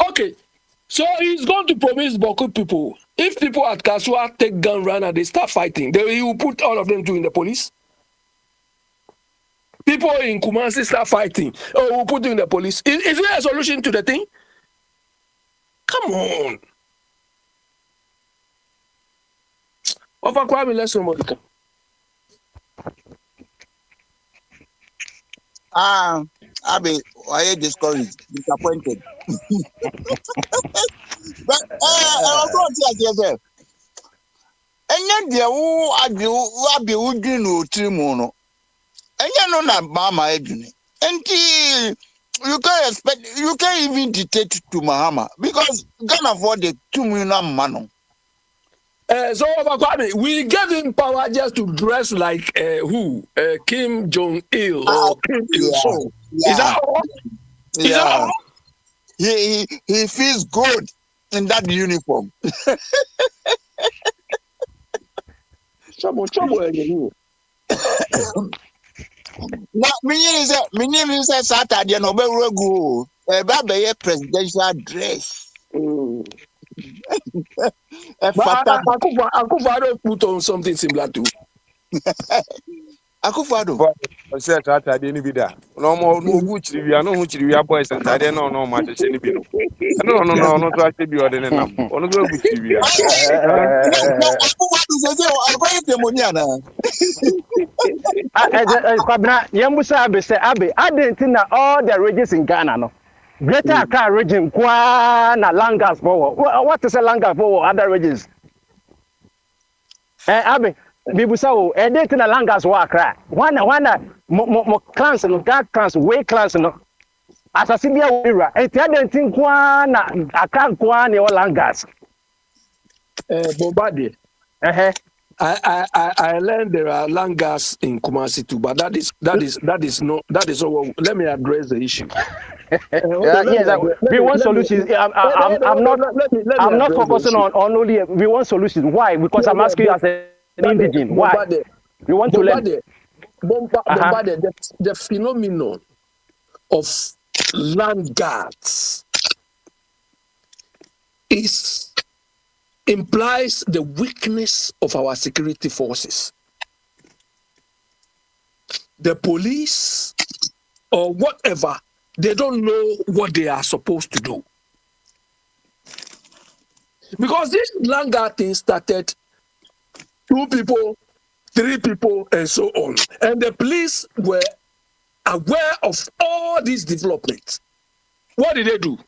Okay, so he's going to promise Boko people, if people at Kasua take gun run and they start fighting, he will put all of them in the police. People in Kumasi start fighting, we'll put them in the police. Is there a solution to the thing? Come on. Over Kwame, let's somebody come. Abi, why are discouraged, disappointed? But I want to ask yourself, and then who do no trimono, and you know that Mama Edwin, and you can't expect, you can't even dictate to Mahama because you can't afford the 2 million man. So we gave him power just to dress like Kim Jong-il or Kim Il-sung. Yeah. Is that all? Is that all? He feels good in that uniform. Trouble. Now, my name is Saturday. No, go. Presidential dress. Akufo-Addo put on something similar to. Akufo-Addo. Say Saturday ni bida. No more no gucci we no hu chiri we boys Saturday no ma chese ni bi no. No to ase bi ode ne nam. Ono go gucci we. Akufo-Addo say akwaye temoni ana. Kwabena yembusa abe say abe adentina all the regions in Ghana no. Greater Accra region, na Langas forward. What is a Langas for other regions? Abe, Bibusa, date na Langas wa Accra. One clans no, that clans, way clans no. As a Sibia Wira, denting na Accra ne Langas. Bombardie. I learned there are Langas in Kumasi too, but that is all. Let me address the issue. Yes, we want solutions. I'm not focusing on only. We want solutions. Why? Because I'm asking you as an indigene. Why? We want to learn. The phenomenon of land guards implies the weakness of our security forces. The police or whatever, they don't know what they are supposed to do. Because this land guard thing started 2 people, 3 people, and so on. And the police were aware of all these developments. What did they do?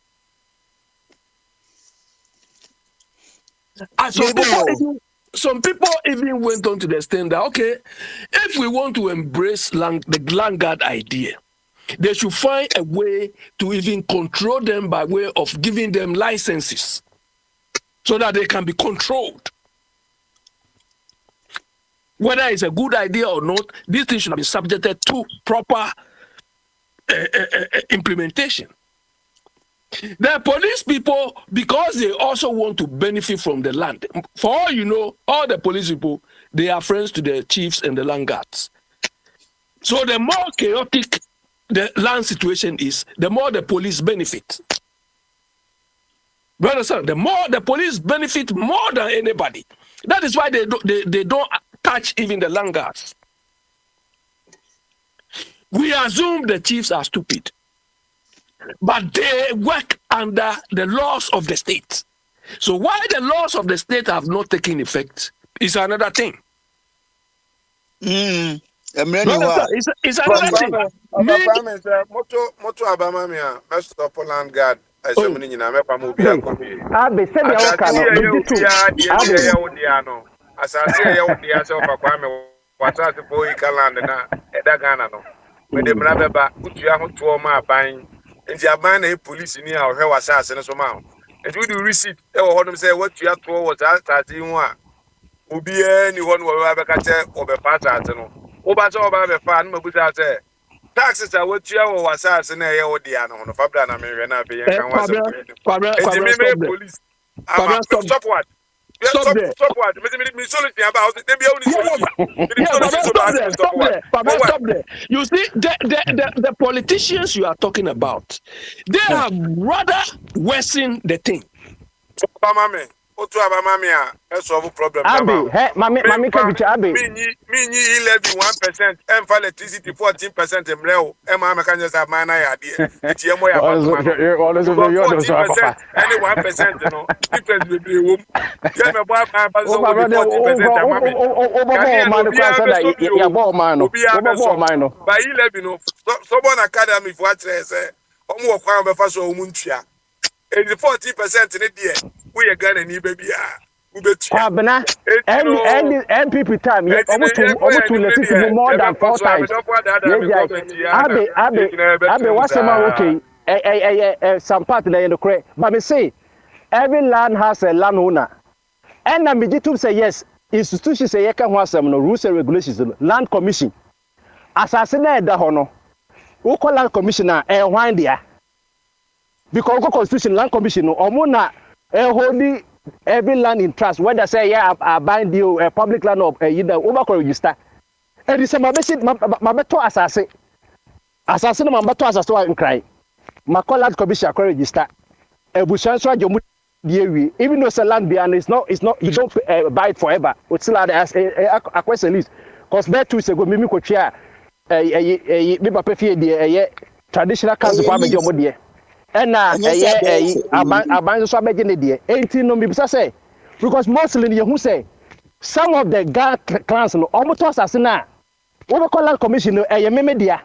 Some people even went on to the extent that, okay, if we want to embrace the land guard idea, they should find a way to even control them by way of giving them licenses so that they can be controlled. Whether it's a good idea or not, this thing should be subjected to proper implementation. The police people, because they also want to benefit from the land, for all you know, all the police people, they are friends to the chiefs and the land guards. So the more chaotic the land situation is, the more the police benefit. You understand? The more the police benefit more than anybody. That is why they don't touch even the land guards. We assume the chiefs are stupid, but they work under the laws of the state. So why the laws of the state have not taken effect is another thing. It's another thing. Moto Abamamia, best of land guard. I said, as I say, what are the boy calendar? Edagana no. When the brother back, put you out to my buying, and the abandoned police in our hair assassin as a man. And we do receipt, they will hold them say what you have to was that in one. Will be anyone will have a catcher or a part at no. Over all by the fan, but without there. Taxes are what you are assassin a year or the ano on the Fabrana Marina being police. Stop what? Stop there. Stop what? Stop there. You see, the politicians you are talking about, they have rather worsened the thing. That's all problem. Abi, hey, mami kabicha Abi. Me 11% and for electricity 14% in real. Emma Mecanics are my idea. It's your way. 14% and 1%, you know. Difference will be womb. By 11, someone academy for what I say. Almost 5% 40% in it, dear. We are gonna need baby. Abena, NPP time, almost to more than 4 times. Abi, what's the okay? Some part in the correct, but me say every land has a landowner. And I'm to say yes, institutions say you can have some rules and regulations, land commission. Assassinate the honor. Who call land commissioner and wind there? Because the constitution land commission or mona holding every land in trust, whether say I bind you a public land of either over register. And it's my best my assassin my beto assassin in cry. My land commission register. A bushanswa jomu dear even though it's a land beyond it's not you don't buy it forever. It's still as a question list. Because bear 2 ago mimi ko chia me papa fie de traditional council for me jomu dear. And so say because mostly who say some of the God clans no almost assassin what call land commission media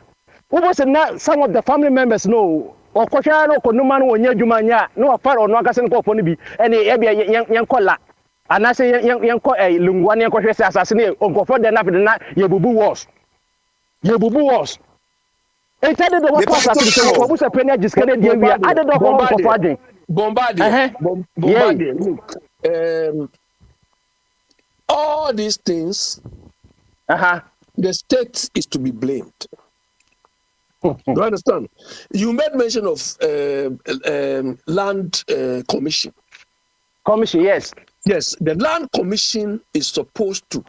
some of the family members no or kwahwa no konuman wonya dwumanya no afaro no akase no ko bi and yan kola anase yan ko lungwa ne kwahwe say assassin onkofo de na yebubu wars e tade de what was happening so ko busa penia jiskane de wi ade do ko fadin Bombardier. Look, all these things the state is to be blamed. Do you understand? You made mention of land commission. Commission, yes. Yes, the land commission is supposed to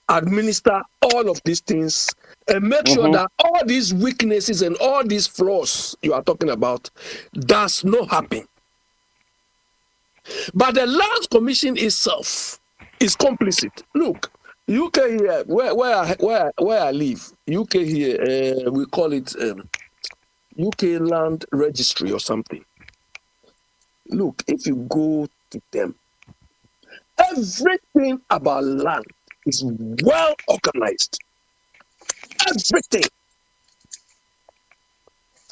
administer all of these things and make sure that all these weaknesses and all these flaws you are talking about does not happen. But the land commission itself is complicit. Look, UK here, where I live, UK here, we call it UK Land Registry or something. Look, if you go to them, everything about land is well organized. Everything.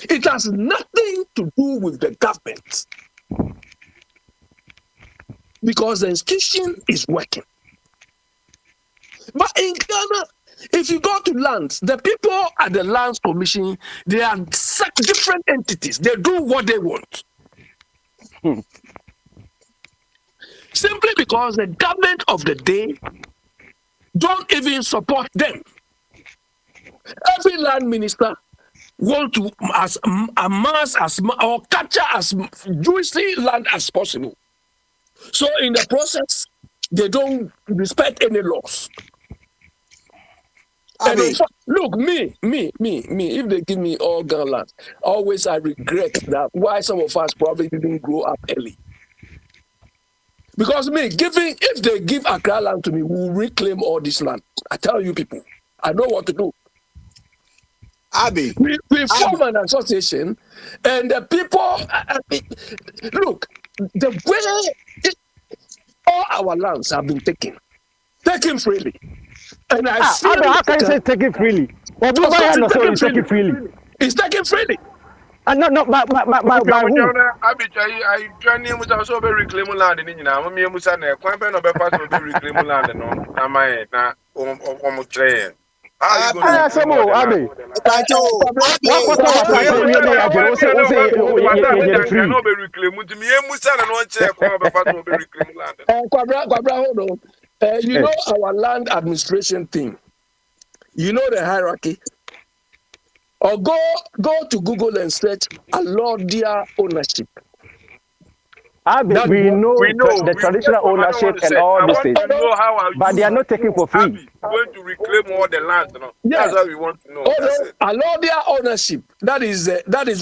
It has nothing to do with the government because the institution is working. But in Ghana, if you go to lands, the people at the Lands Commission, they are such different entities. They do what they want. Simply because the government of the day don't even support them. Every land minister want to amass or capture as juicy land as possible. So in the process, they don't respect any laws. Look, me, if they give me all Ghana land, always I regret that why some of us probably didn't grow up early. Because if they give Accra land to me, we'll reclaim all this land. I tell you people, I know what to do. Abi, we form an association, and the people look the way all our lands have been taken freely, and I feel. Abi, how can you say taken freely? Of course, it's taken freely. It's taken freely. No, by who? I join him with also be reclaim land in Nina. Me musa na kwan pe no be pass be reclaim land no. Na my na train. I say mo Abi. No be reclaim nti me musa na no che kwan be pass be reclaim land. Kwabra, hold on. You know our land administration thing. You know the hierarchy. Or go to Google and search Alodia ownership. We know the traditional ownership and all these things, but they are not taking for free. Going to reclaim all the land, no? That's what we want to know. Alodia ownership. That is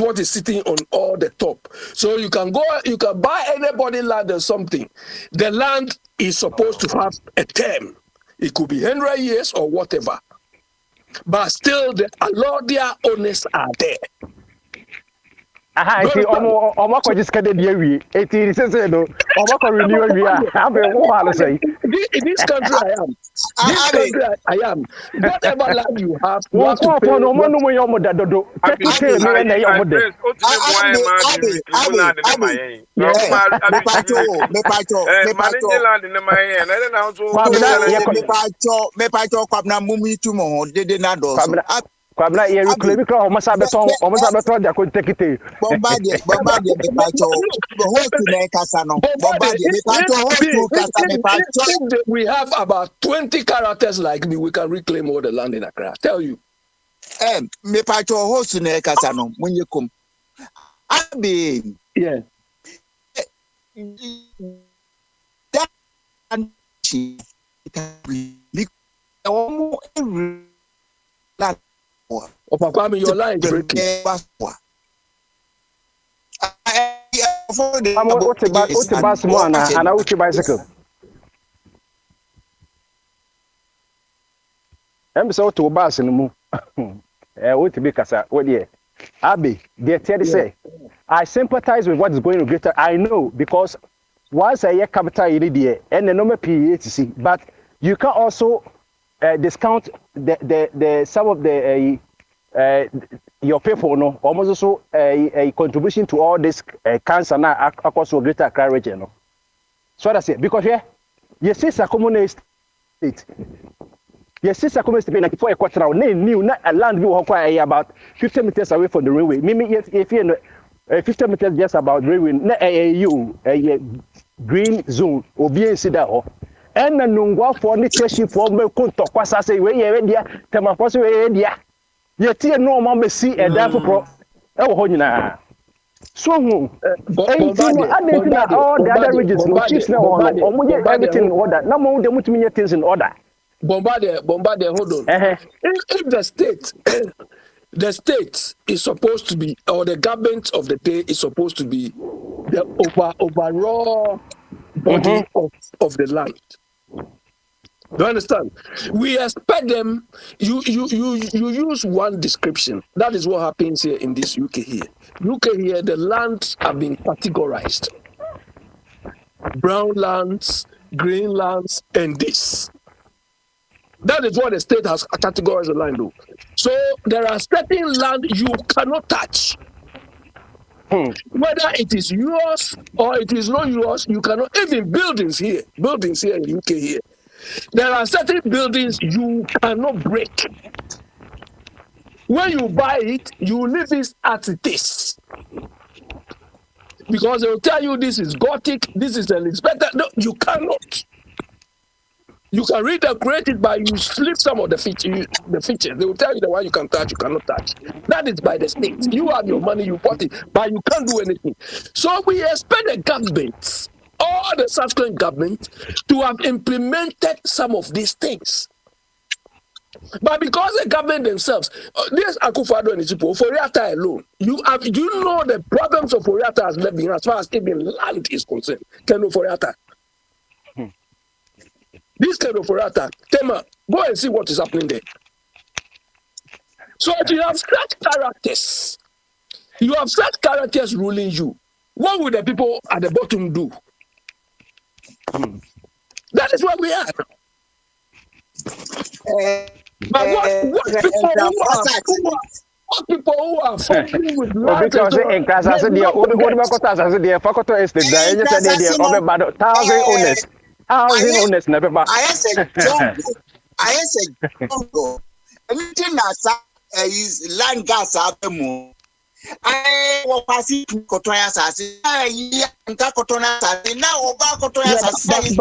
what is sitting on all the top. So you can buy anybody land or something. The land is supposed to have a term. It could be 100 years or whatever. But still, the Alodia owners are there. See, almost just get the year. 18 says, no, almost renew. We are having what say. In this country, I am. Whatever land you have, you have to pay. No one know your mother. Take it care, me and your mother. Kwabna ye reclaim ko o masa beton ja ko take it. Bombardie me pacho. Host na kasa no. Bombardie me pacho host kasa me pacho. We have about 20 characters like me. We can reclaim all the land in Accra. Tell you. Me pacho host na kasa no. Munye kom. Abi. Yeah. That she Kwame, your line is breaking. What's the bus one and I will bicycle. I'm so to bus in the moon. I want to be Casa. What dear? Abi, dear Teddy say, I sympathize with what is going on greater. I know because once a year capital idiot and the number PATC, but you can also discount the some of the your people no almost also a contribution to all this cancer now across the greater Accra region. No? So that's it. Because you see a communist state. You see a communist state like before a quarter now, new not a land view about 50 meters away from the railway. Maybe if you know 50 meters just about railway, not a green zone or being see that. And the Nungwa for the cheshire for me could talk was I say, where you're there, Tamaposi, where you're yet no mamma see a damn pro. Oh, Honina. So, all the other regions, no chiefs now, or everything in order. No more than what me things in order. Bombardier, hold on. If the state is supposed to be, or the government of the day is supposed to be the overall body of the land. Do you understand? We expect them. You use one description. That is what happens here in this UK here. UK here, the lands have been categorized: brown lands, green lands, and this. That is what the state has categorized the land though. So there are certain land you cannot touch. Whether it is yours or it is not yours, you cannot. Even buildings here in UK here. There are certain buildings you cannot break. When you buy it, you leave it as it is. Because they will tell you this is Gothic, this is Elizabeth. No, you cannot. You can redecorate it, but you flip some of the features. They will tell you the one you can touch, you cannot touch. That is by the state. You have your money, you bought it, but you can't do anything. So we expect the governments, all the subsequent governments, to have implemented some of these things. But because the government themselves, this Akufo-Addo and his people, Ofori-Atta alone, do you know the problems of Ofori-Atta has left behind as far as even land is concerned? Ken Ofori-Atta. This kind of Ofori-Atta, Tema, go and see what is happening there. So if you have such characters ruling you, what would the people at the bottom do? That is what we are. But what people who are functioning with life because in Casa, the housing owners never buy. I said, anything that is land gas out the moon. I was passing to Cotoya Sassi. I am Cotoya Sassi. Now, Cotoya Sassi.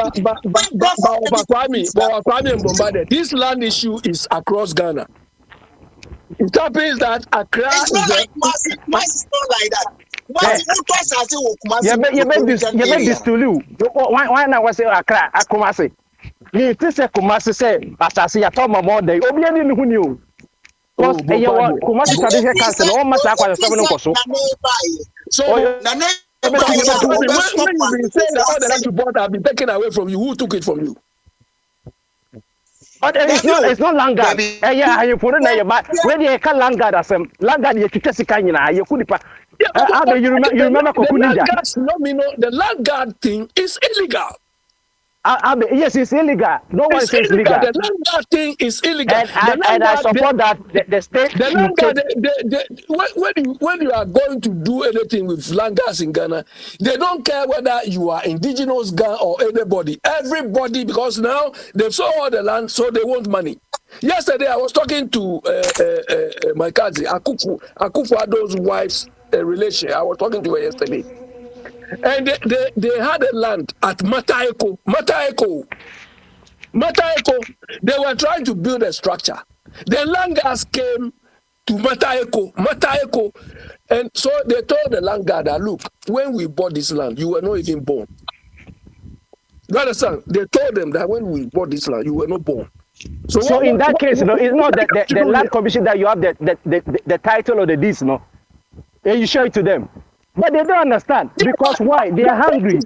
But this land issue is across Ghana. It happens that Accra is not like massive, not like that. Why this to you? Why not was Accra? Akumasi. It is a Kumasi say, Asasi, I told my mother, Obian who knew. Because Kumasi Traditional Council almost like 7 or so. So, when you say that all the land you bought have been taken away from you, who took it from you? But it's not land guard. Yeah, you put it in your back. When you can land guard as land guard, you can see Kanyana, you could you remember the land guard thing is illegal. Yes, it's illegal. No one says illegal. The land guard thing is illegal. And I support that the state. The land guard, when you are going to do anything with land guards in Ghana, they don't care whether you are indigenous Ghana or anybody. Everybody, because now they've sold all the land, so they want money. Yesterday, I was talking to my cousin, Akufo-Addo's wife's relation. I was talking to her yesterday. And they had a land at Mataeko. They were trying to build a structure. The land guards came to Mataeko. And so they told the land guard that, look, when we bought this land, you were not even born. You understand? They told them that when we bought this land, you were not born. So in that case, it's not the land commission that you have the title or the deeds, no? And you show it to them. But they don't understand because why? They are hungry.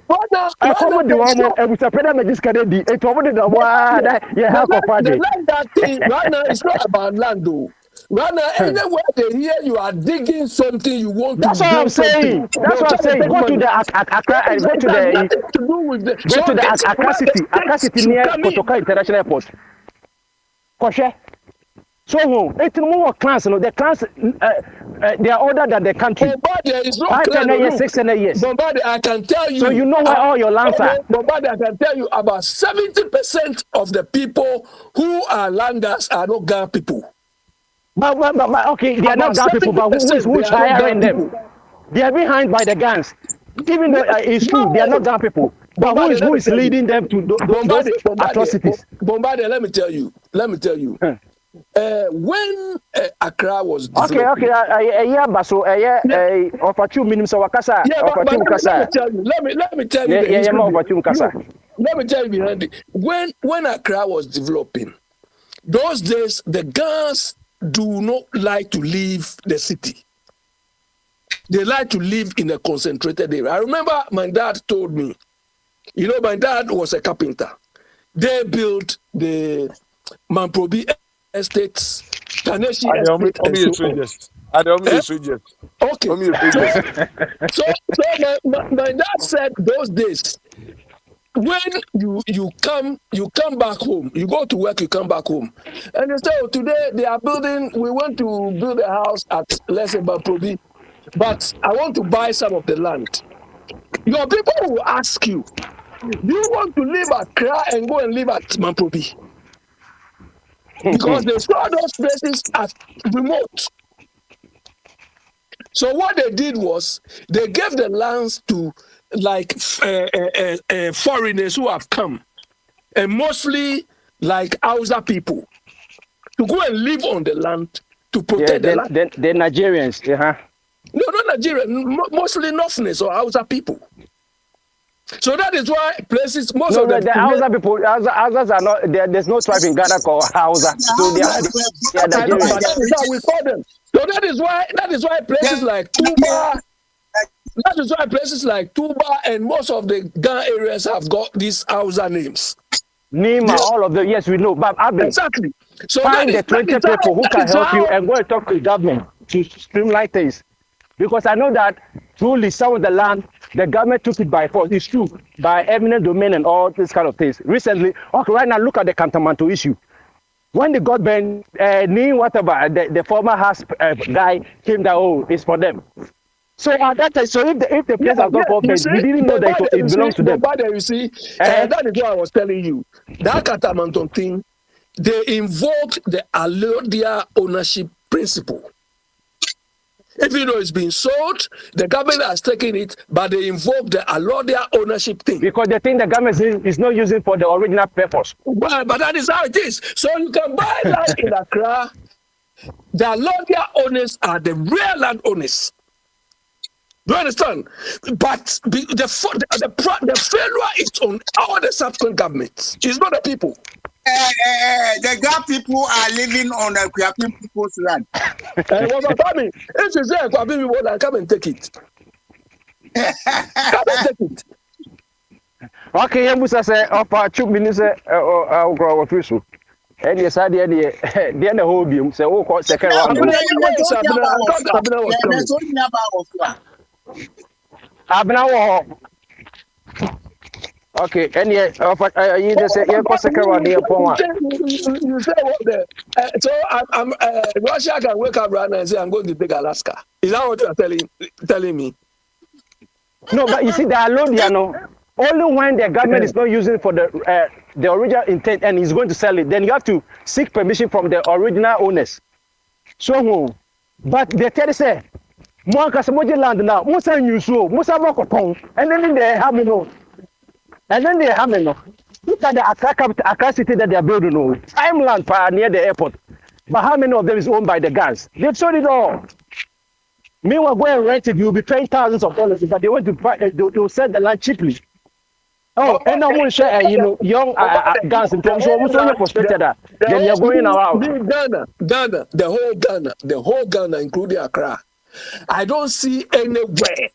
I come the one and we separate them this kind of deal. It's over the one you have a party. The land that thing, Rana, it's not about land though. Rana, anywhere they hear you are digging something you want to do. That's what I'm saying. That's what I'm saying. Go to the Accra and go to the Accra City. Accra City near Kotoka International Airport. Koshe. So it's more clans, the clans they are older than the country. Bombardier is not 500 years, 600 years. Bombardier, I can tell you. So you know where all your lands are. Bombardier, I can tell you about 70% of the people who are landers are not Ghana people. But okay, they are not Ghana people, but who's hiring them? They are behind by the gangs. Even though it's true, they are not Ghana people. But who is leading them to those atrocities? Bombardier, let me tell you. When Accra was developed, let me tell you behind it. When Accra was developing, those days the Ghanaians do not like to leave the city. They like to live in a concentrated area. I remember my dad told me, my dad was a carpenter. They built the Mamprobi estates, Taneshi estates. Okay. So my dad said those days, when you come back home, you go to work, you come back home, and they say, today we want to build a house at, let's say, Mamprobi, but I want to buy some of the land. Your people will ask you, do you want to live at Accra and go and live at Mamprobi? Because they saw those places as remote. So what they did was they gave the lands to foreigners who have come, and mostly like Hausa people, to go and live on the land to protect the land. The Nigerians, No, not Nigerians, mostly Northerners or Hausa people. So that is why places, the Hausa people, Hausas are not, there's no tribe in Ghana called Hausa. So they are Nigerians. That is how we call them. So that is why places like Tuba, and most of the Ghana areas have got these Hausa names. Nima, all of them, yes, we know. But Abel, exactly. So find the 20 people who can help you and go and talk to the government to streamline things. Because I know that truly some of the land, the government took it by force. It's true, by eminent domain and all these kind of things. Recently, okay, right now, look at the Kantamanto issue. When the government, whatever, the former house guy came down, oh, it's for them. So at that time, so if the place has not opened, we didn't know that it belongs to them. But you see, that is what I was telling you. That Kantamanto thing, they invoked the Alodia ownership principle. Even though it's been sold, the government has taken it, but they invoke the Alodia ownership thing. Because the thing the government is not using for the original purpose. Well, but that is how it is. So you can buy land in Accra. The Alodia owners are the real land owners. Do you understand? But the failure is on all the subsequent governments. It's not the people. The Ga people are living on the Kwapi people's land. If you say Kwapi people, come and take it. Come and take it. Okay, you must say, "Opa, chup minister, I'll grow a fish." And yes, I did the whole beam. Say, "Oh, second round." Okay, and yet, you just say, "Yeah, second round here for one." You say what? So I'm Russia can wake up right now and say, "I'm going to take Alaska." Is that what you're telling me? No, but you see, the Alodia, no. Only when the government is not using for the original intent and is going to sell it, then you have to seek permission from the original owners. So, but the tell say, "Mo kasamoji land now, mo say you so, mo say mo kokon," and then they have no. And then they have no. Look at the Accra city that they are building. No, time land near the airport. But how many of them is owned by the gangs? They've sold it all. Meanwhile, go and rent it. You'll be paying thousands of dollars, but they want to buy. They'll sell the land cheaply. Oh, and I won't share, young guns in terms of what's only frustrated. Then you're going around. Ghana, the whole Ghana, including Accra. I don't see anywhere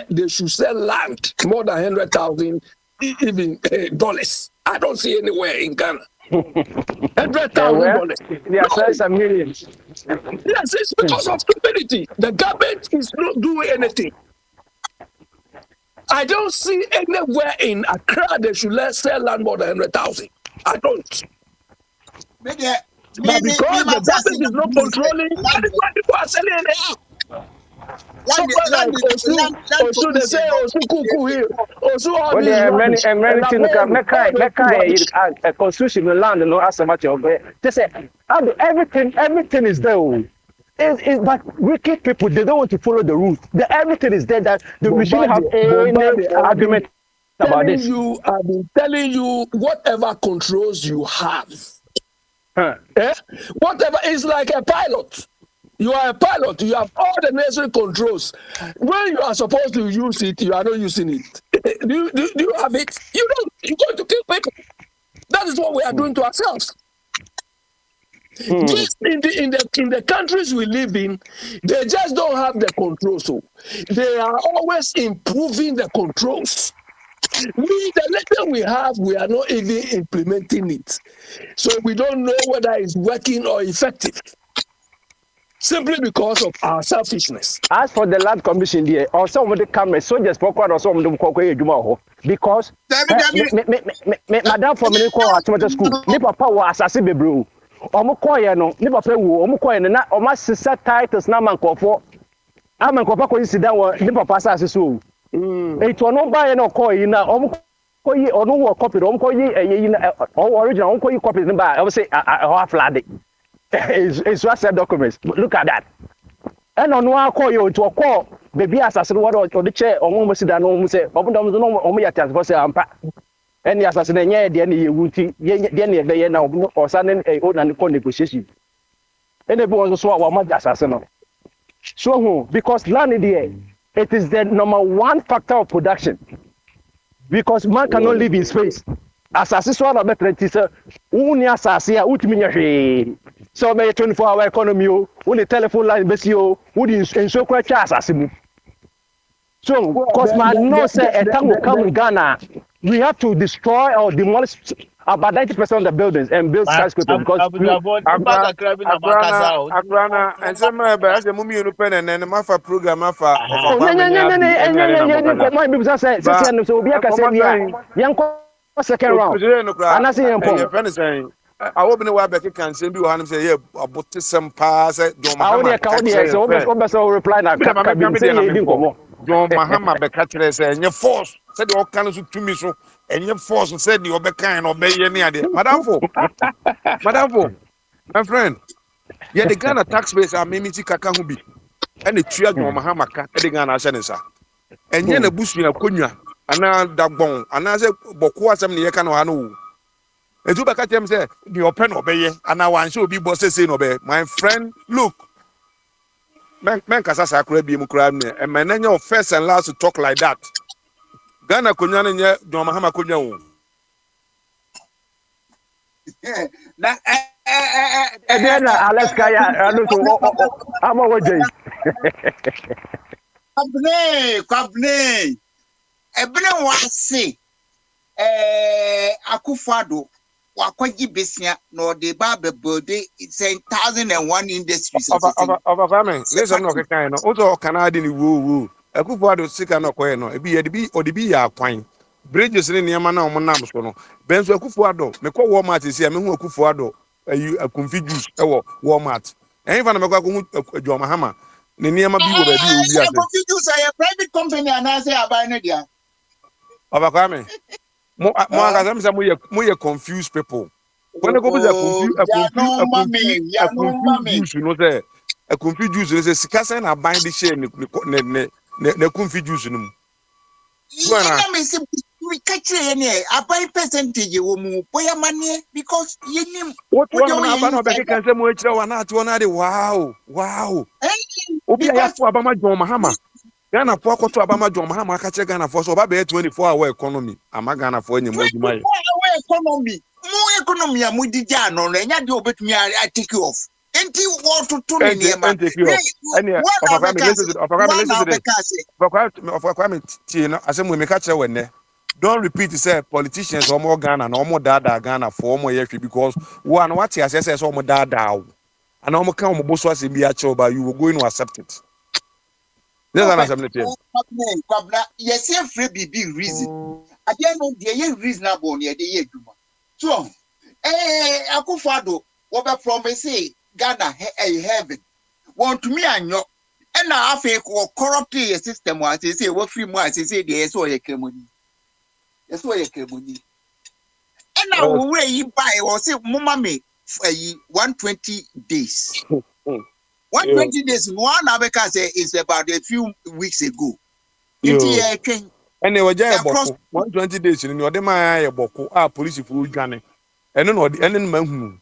they should sell land more than 100,000 even dollars. I don't see anywhere in Ghana. $100,000. They are selling some millions. Yes, it's because of stupidity. The government is not doing anything. I don't see anywhere in Accra they should sell land more than 100,000. I don't. But because the government is not controlling, that is why people are selling it. Osu, they say Osu Kuku here. Osu all these. And many things. Mecca, constitution land, no answer much of it. They say everything is there. But wicked people, they don't want to follow the rules. Everything is there that we shouldn't have any argument about this. I've been telling you, whatever controls you have, whatever is like a pilot. You are a pilot. You have all the necessary controls. When you are supposed to use it, you are not using it. Do you have it? You don't. You're going to kill people. That is what we are doing to ourselves. Just in the countries we live in, they just don't have the controls. So they are always improving the controls. The letter we have, we are not even implementing it. So we don't know whether it's working or effective. Simply because of our selfishness. As for the land commission there, or some of the cameras, soldiers for quite or some of them because Madam for me call at school, Nipa power assassin be bro. Omokoye no, Nipa pay wo, Omokoye na Oma sister titles na man kofo. Aman kofa ko sit down Nipa pass so. It will not buy no coin na Omokoye or no copy, Omokoye original, Omokoye copy number. I will say half lad. It's WhatsApp documents. Look at that. And on one call you to a call, baby assassin what or the chair or almost sit down almost say, open them only at for say ampa. And the assassin, yeah, the end you would the now or sudden a old and negotiation. And everyone was so much assassin. So, because land in the air, it is the number one factor of production. Because man cannot live in space. Assassin swallow a better teacher, only assassin, ultimately. So, may 24-hour economy, only telephone line, Bessio, would ensure quite assassin. So, because man no say a tongue will come in Ghana, we have to destroy or demolish about 90% of the buildings and build skyscrapers because Agrana, and some as a mummy pen and then Mafa program Mafa oh so be a second round and I see him I open the web can send you and say, yeah, about some pass it. Don't so reply now. John Mahama Becatcher said, and your force said all kinds of to me so, and your force said you're kind or bay any idea. Madame, my friend, yeah, the Ghana tax base are Mimiti Kakahubi, and the tree of Mahama, the Ghana Senesa, and then a bush in a Kunya, and now Dagbon, and as a Bokua, some Yakano. And you back at them say, the open obey, and now I should be bosses in obey. My friend, look. Man, Casasa could be Mukrabne, and my name first and last to talk like that. Ghana Kunyan, John Mahama Kunyan. Alaska, I'm over Jay. Cabne, Ebene was say, Akufado. Wakwaji Bessia, nor the Barber birthday, it's 1,001 industries. Of a family, listen, no kind, also Canadian woo. A good word of sick and no coin, a be or the be a quine. Bridges in Yamana, Monamscono, Benzo Kufuado, Meko Walmart is here, Memo Kufuado, a confused Walmart. And even a John Mahama, Niama be a private company, and I say, Abanadia. Of a family. More confused people. When I go with a confused, you know, there a confused is a Sikasan are buying the share, ne confused. We catch any a buy percentage, you will move your money because you knew what one can say much or not one. Wow. Obi Abama John Mahama. Ghana for to Abama John Mahama catch Ghana for so about 24-hour economy. I'm a Ghana for any more economy. More economy, and we did Jan or any other bit me. I take you off. And you want to turn in here, man. Don't repeat to say politicians or more Ghana, no more dada Ghana for more years because one what he says is almost dada. And almost come boss was in the actual, but you were going to accept it. Yes, every big reason. I don't know the reasonable near the year. So, Akufado, what I promise, Ghana, heaven. Want to me and you, and now I feel corrupt a system was they say, what 3 months, they say, there's all your money. That's why you money. And now, where you buy or say, Mummy, 120 days. 120 days, one Abeka say is about a few weeks ago. And they were just 120 days in your demand, police for Ghana. And then what the end man.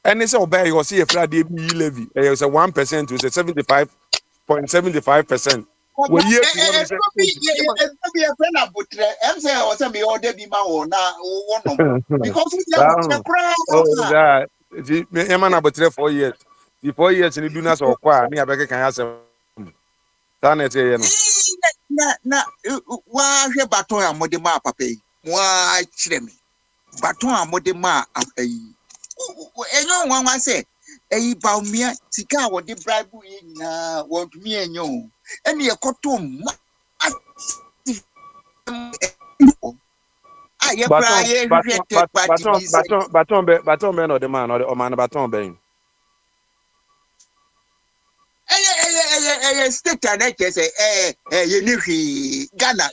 And it's all bad. You see a Friday levy. It's a 1% to 75.75%. Well, yeah, be a friend of Butre. I'm saying, I was a me order be my own because we have a crowd. Oh, that. Yamana Butre 4 years. The 4 years in the Dunas or Qua, near Becca can answer. Na why baton a modema papa why chire me baton a modema papa enyo wan say eyi ba mia sika wo de bribe na want me enyo ene ye kotom baton no the man or man baton ben state and I say, you need Ghana.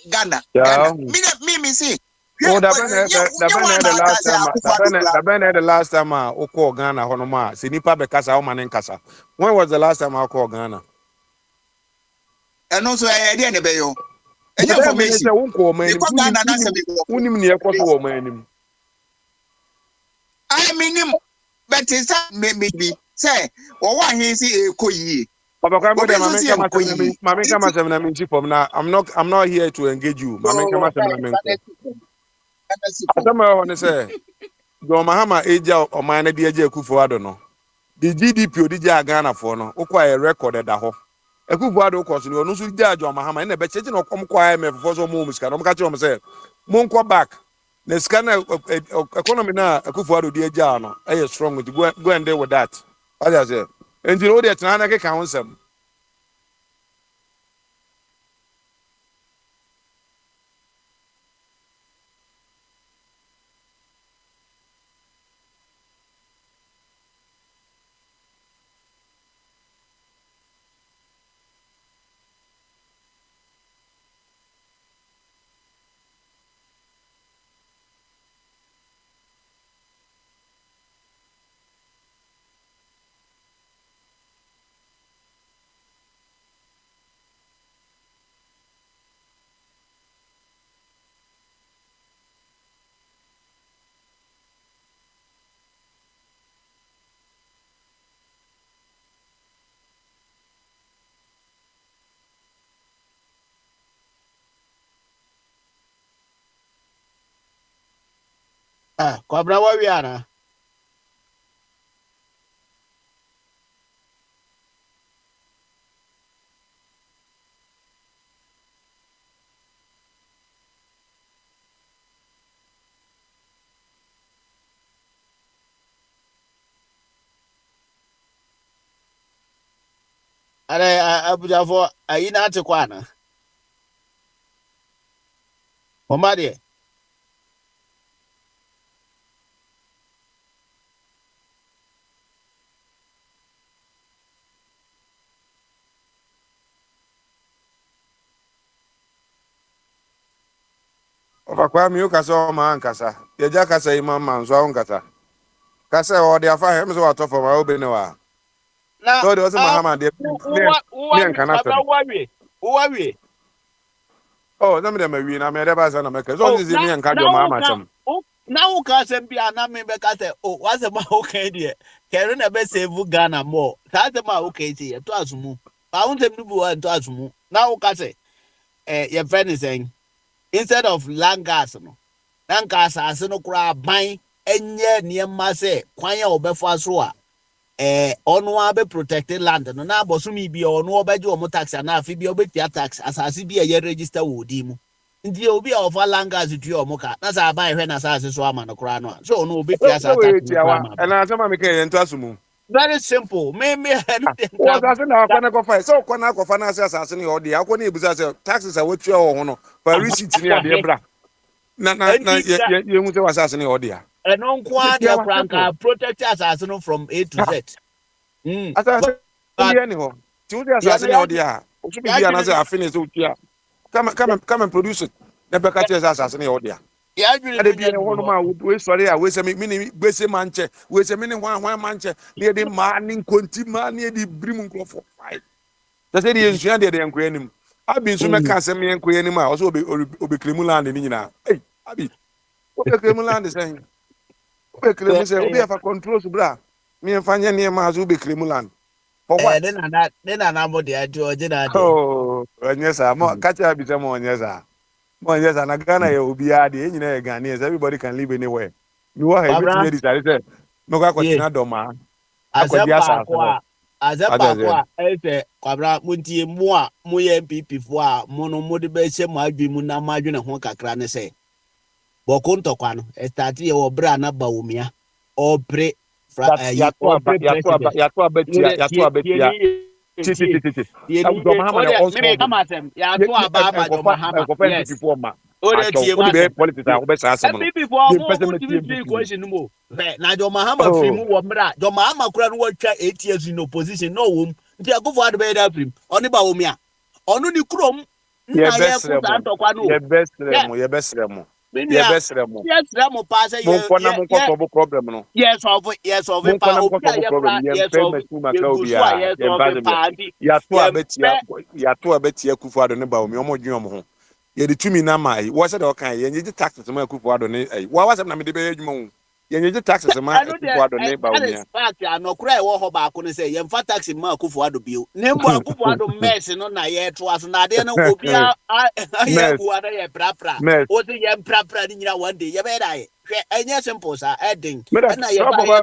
Me see. Oh, the last time I called Ghana, Honoma, Sinipa Becasa, Oman and Casa. When was the last time I called Ghana? And also, I didn't obey you. I mean him, but it's maybe say, or why he see a coy. I'm not here to engage you. I want to say, John Mahama age or mine DJ Kufu, I don't know. The GDP or DJ Ghana for no, a record at the home. Ekufuado course no no so dia John Mahama na be cheche no kom kwa IMF for so mo musika no mo ka che mo say mo nko back na sika na economy na Ekufuado di agya no strong with go and deal with that. What I say and you know that na ke kan wonsam Kwabra wa wiana. Ale abujafo ayi na ate kwana. Omade. Kwa mi ukasa o ma ankasa ye ja kasa ima ma nso ankasa kasa o de afa hem so wato for ma obi ne wa Na so de o se Mahama de me ankana se Uwawie. oh na me de mawi na me de ba sa na me ka so nzi me anka jo Mahama sam Na uka se bia na me be ka se o wa se ma okay de kere na be save Ghana more ta se ma okay ti to azumu ba un se mdu wa to azumu na uka se your friend is saying instead of land gas no land gas as no kura ban enye niema se kwan ya obefa so a ono a be protected land no na abosumi bi ono obeje omo tax na afi bi obetia tax asase bi ye register wodi mu ndi obi a ofa land gas tu omo ka na sa ban hwe na asase so ama no kura no so ono obetia sa tax no ama na asema me ke ye nto asumu very simple me anything o sa se na akwa na kofa so kwa na kofa na asase ne odi akwa na ebusa se taxes a wetua wo ho no fa receipt ni ade bra na ye hu se wasase ne odi a eno nkwa de kranka protect asase no from A to Z asase ndi ani ho ti udi asase ne odi a o so bi na se afini se utua come and produce it na be ka che asase ne odi a ya adwiri ade bi ne ho no ma we sorry a we se me ni gbese manche we se me ni hwan manche ne de ma ni nkonti ma ne de brim nkrofo fai ta se de ensua de enko anim abi nso me ka se me enko anim a o so obi kremu land ni nyina ei abi obi kremu land sen obi kremu se obi afa control so bra me enfanye ne ma so obi kremu land for what then na mo de adu ojina de oh onyesa mo kacha abi se mo onyesa yes, and Ghana will be at the Ghanaians. Everybody can live anywhere. You are everything that is no Kakotina Doma. As a Bakwa, Kwabra Munti Mua, Muye MPP for Mono Motivation, my Bimuna Margin and Honka Crane say. Bokonto Kwano, a stati or Brana Baumia, or pre Yatua Yes, Ramo pass a yes, problem. No, yes, of problem. Yatua Betty Kufuado Nebao, Yomo. Ye the 2 million mai, was it okay? And you taxes to my Kufuado. What was it? I'm the baby moon. You taxes to my Kufuado neighbor. I no cry or back on say, Yam fat taxi ma Kufuado bill. Name Kufuado mess no na yet was not there no Obia. I prapra. What the Yam prapra in one day, Yabeda. Any simple, sir, adding. Meda And I trouble buy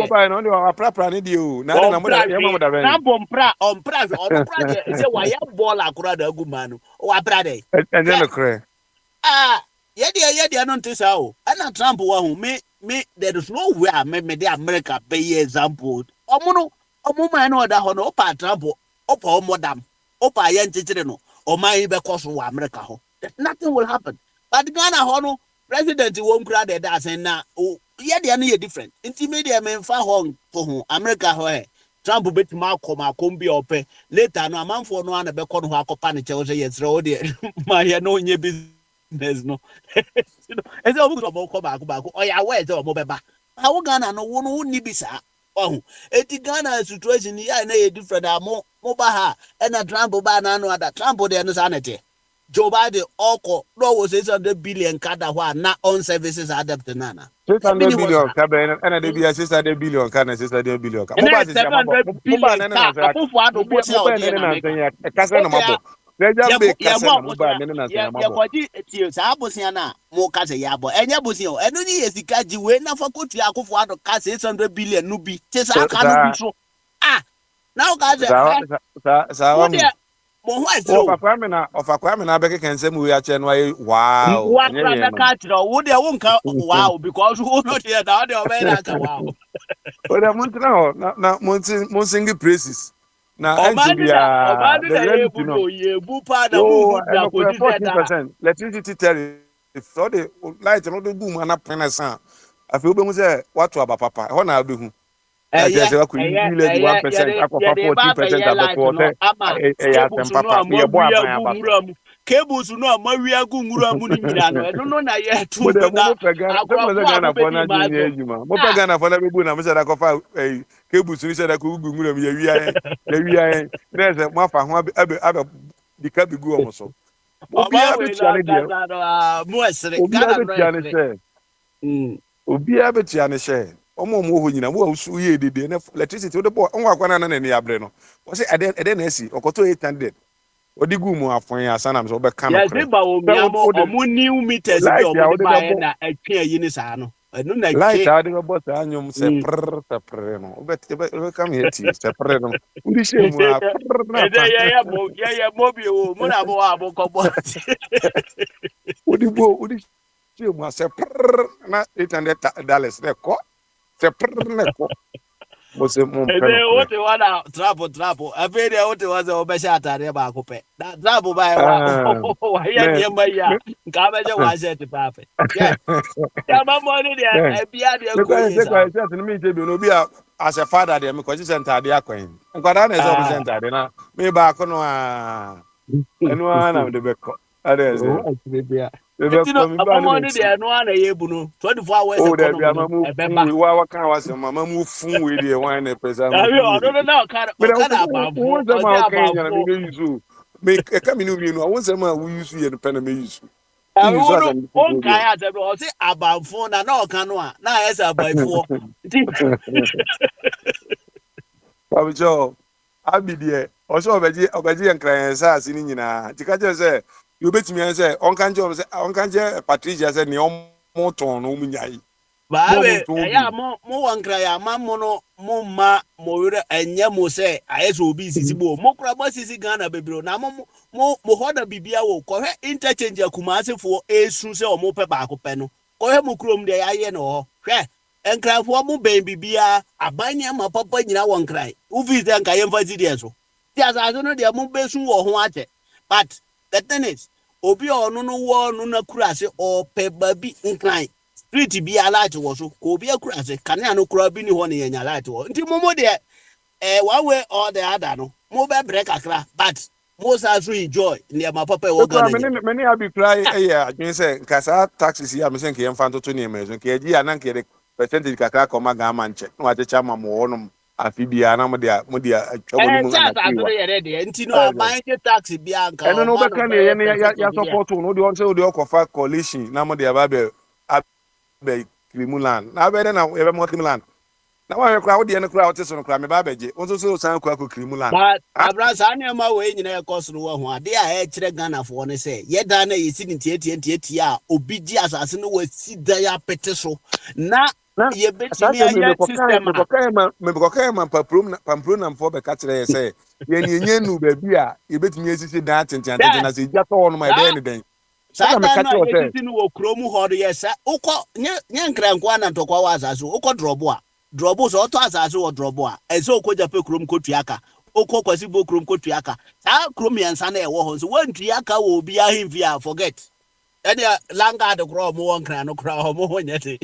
by no wa pra ni di o. Na na mo da ya mo da ben. na bompra on pra say why ball akura da agumanu. O abra dey. And then the Yeah, no tis how. And a Trump one me there is nowhere me the America pay example. Omuno no da hono opa Trump opa modam opa yen titire no o man be cause wa America ho. Nothing will happen. But Ghana hono president won't cry that saying na oh yeah they are different. Intimate men fa ho to America ho Trump bet ma come be ope later no amanfo no an be ko no akopa ne che say yes ro de ma ya no nye business no. You know, and so we go back. Oh yeah, where is our mobile? How Ghana no one ni bisa. Oh, eti Ghana situation here na different. Mobile and a Trump banana no other Trump there no sanity. Joe Biden oko no was 600 billion kada wa na on services adapt nana. 600 billion kabe and they be 600 billion kana 600 billion. Mobile is 700 billion. Afufu ado posi o Now, electricity tariff. So the light and the boom and a penasa. I feel we say what to about papa. How now do? 1% cables no mawia gungura mu ni nyina no eno no na ye tu na mo Ghana for na bebu na mo say da kofa cables ni say da ko gungura mu ya wia na say mo afa ho abe dika bi gu omo so obi abetia ne she omo ho nyina mo asu ye dede na electricity wo de bo onwa akwana na ni abre no wo say ede na asi okoto 800 Odigu mu afon asana me so be kan no. Yes, ba omu new meters bi omu buy na atwa yi ni sa no. Enu na light ade be boss anyum se prr no. Obe come here ti se prr no. Udi she mu a prr na. Ya mo bi o mu na mo abo ko boss. Udi she mu a se prr na $800 ne ko. Se prr ne ko. What you wanna travel? I feel there what was over Saturday about Cope. That travel by why ya come was it to Papa. Yeah, my money there, be as a father there because you sent the aquain. And got on as center, then me back on one of the beco. Money there, no one a 24 hours. Oh, there be a mamma can was a mamma move fun with the wine a present. I don't know, make a coming you know, once a man we use you in the pen use. I won't say about phone and all canoa. Now, as I buy 4. I'll be there. Also, Obaji and clients are sitting in a Tikaja say. You bet me and say, on can't Patricia said, no more tone, no munyai. Yeah, more one cry, mammono, mumma, more, and Yamo say, I will be Sisibo, more crabas Ghana, baby, now more hoda bibia will correct interchange a Kumasi for a Susa or more pepper peno. Cohemukrum de Ayano, and cry for more baby beer, a banya, my papa in our one cry. Uvi then Kayam Fazidiaso. Yes, I don't know the Amubesu or what, but the thing is. Obi ono no wo no na kura se o pe babi incline street bi alert wo so ko obi akura se kane no kura bi ni ho ne yanya alert wo nti momo de one way or the other no mo be break akra but most as we enjoy near my papa wo ga many abi cry adwen se nkasa taxes here me se nke yem fanto to ne mezo nke agi anan ke percentage kakra ko ma ga manche no achecha ma mo wonom afibia na mo dia atwa mo na nti no aban ke tax bia nka eno no be kan ya support no de on say o de okofa coalition na mo dia ba be krimulan na be na e be mo krimulan na wa kra wo de no kra wo te so no kra me ba beje won so san kwa ko krimulan but abrasa na ma we nyina e koso wo ho ade a e kire Ghana fo ne se ye da na yesi ni tie a obi gi asase no wasi da ya pete so na ye betimi aya system me ko ma pamprum na mfo be ka kire ye se ye ni nyenu ba bi a ye betimi esisi da tenten na se gya to no ma be ne den sa da no ye sisi no wo krom ho do ye sa ukọ nye nkra nkwa na ntokwa wa asase ukọ drobo so to asase wo drobo a eso okoja pe krom kotuaka okọ kwasi bo krom kotuaka sa krom yansa na e wo ho so wantuaka wo bi ahemfi a forget any langa de kro mo won kra no kra ho mo nyete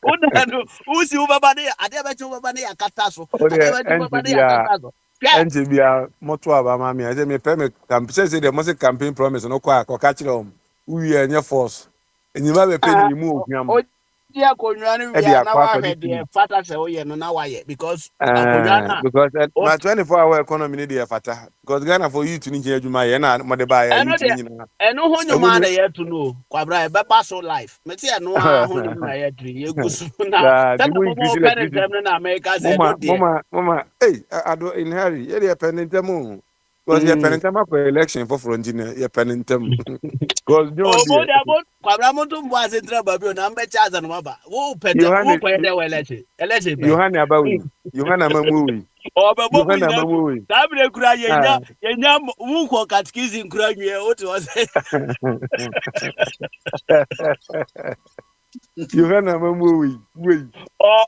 unanu usi ubaba ne ade ba chu baba ne yakata so ade ba chu baba ne yakata so enti bia moto aba ma me ase me pe me say the most campaign promise no kwa ka kire o wi enye force enyima be pe ni mu oguam dia konwani wi na wa de fata se oye no na wa ye because konwana because my 24-hour economy need the fata because Ghana for you to need adwuma ye na mo de ba ya you to nyina eno ho nyuma na ye to no kwabra e be so life me tie no ho nyuma na ye tri ye gusu na tell me mo pen dem na America say no dey mama hey ado in hurry ye dey pen dem because ye pen dem for election for frontina ye pen dem because no dey kwabra mo to mbo asentra babio na mbe chaza no maba wo pete wo kwede election be Yohana abawi Yohana mamuwi obabobu ina tabre kura yenya wuko katikisi kura nwe ote wase Yohana mamuwi we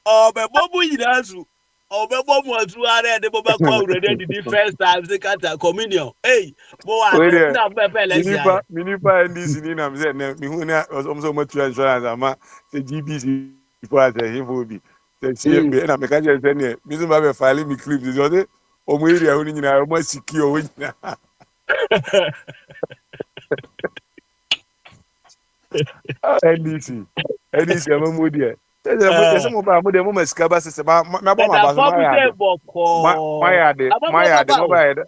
obabobu ina su obebobu asu are de boba kwa already the first time second communion hey bo wa na pepe election minipa ndc ni na mze na mi hu na omso matu insurance ama the GBC for the him be na me ka je se ne mi so ba be file mi clip so de o mo area ho ni nyina o mo siki o nyina NDC amamu de se mo ba mo de mo masika ba se ba me ba ma ba so ma ya de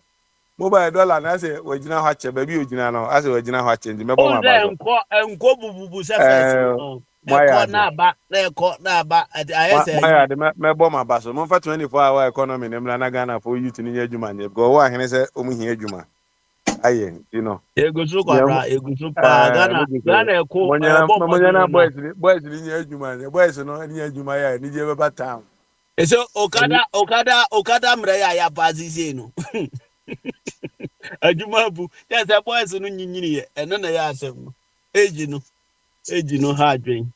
mobile dollar na say we gina ho ache ba bi o gina no ase we gina ho ache ndi me ba ma ba so enko bububu se first Eko na ba ayese ya de me bo ma ba so mo fa 24-hour economy ne mla na Ghana for youth ni adwuma ne go wa hene se o mu hia adwuma aye you know egusu kwara egusu pa Ghana eko mo nyana boys ni adwuma ne boys no ni adwuma ya ni je be town eso okada mre ya bazize no adwuma bu ya se boys no nyinyini ye eno na ya asem no eji no ha adwen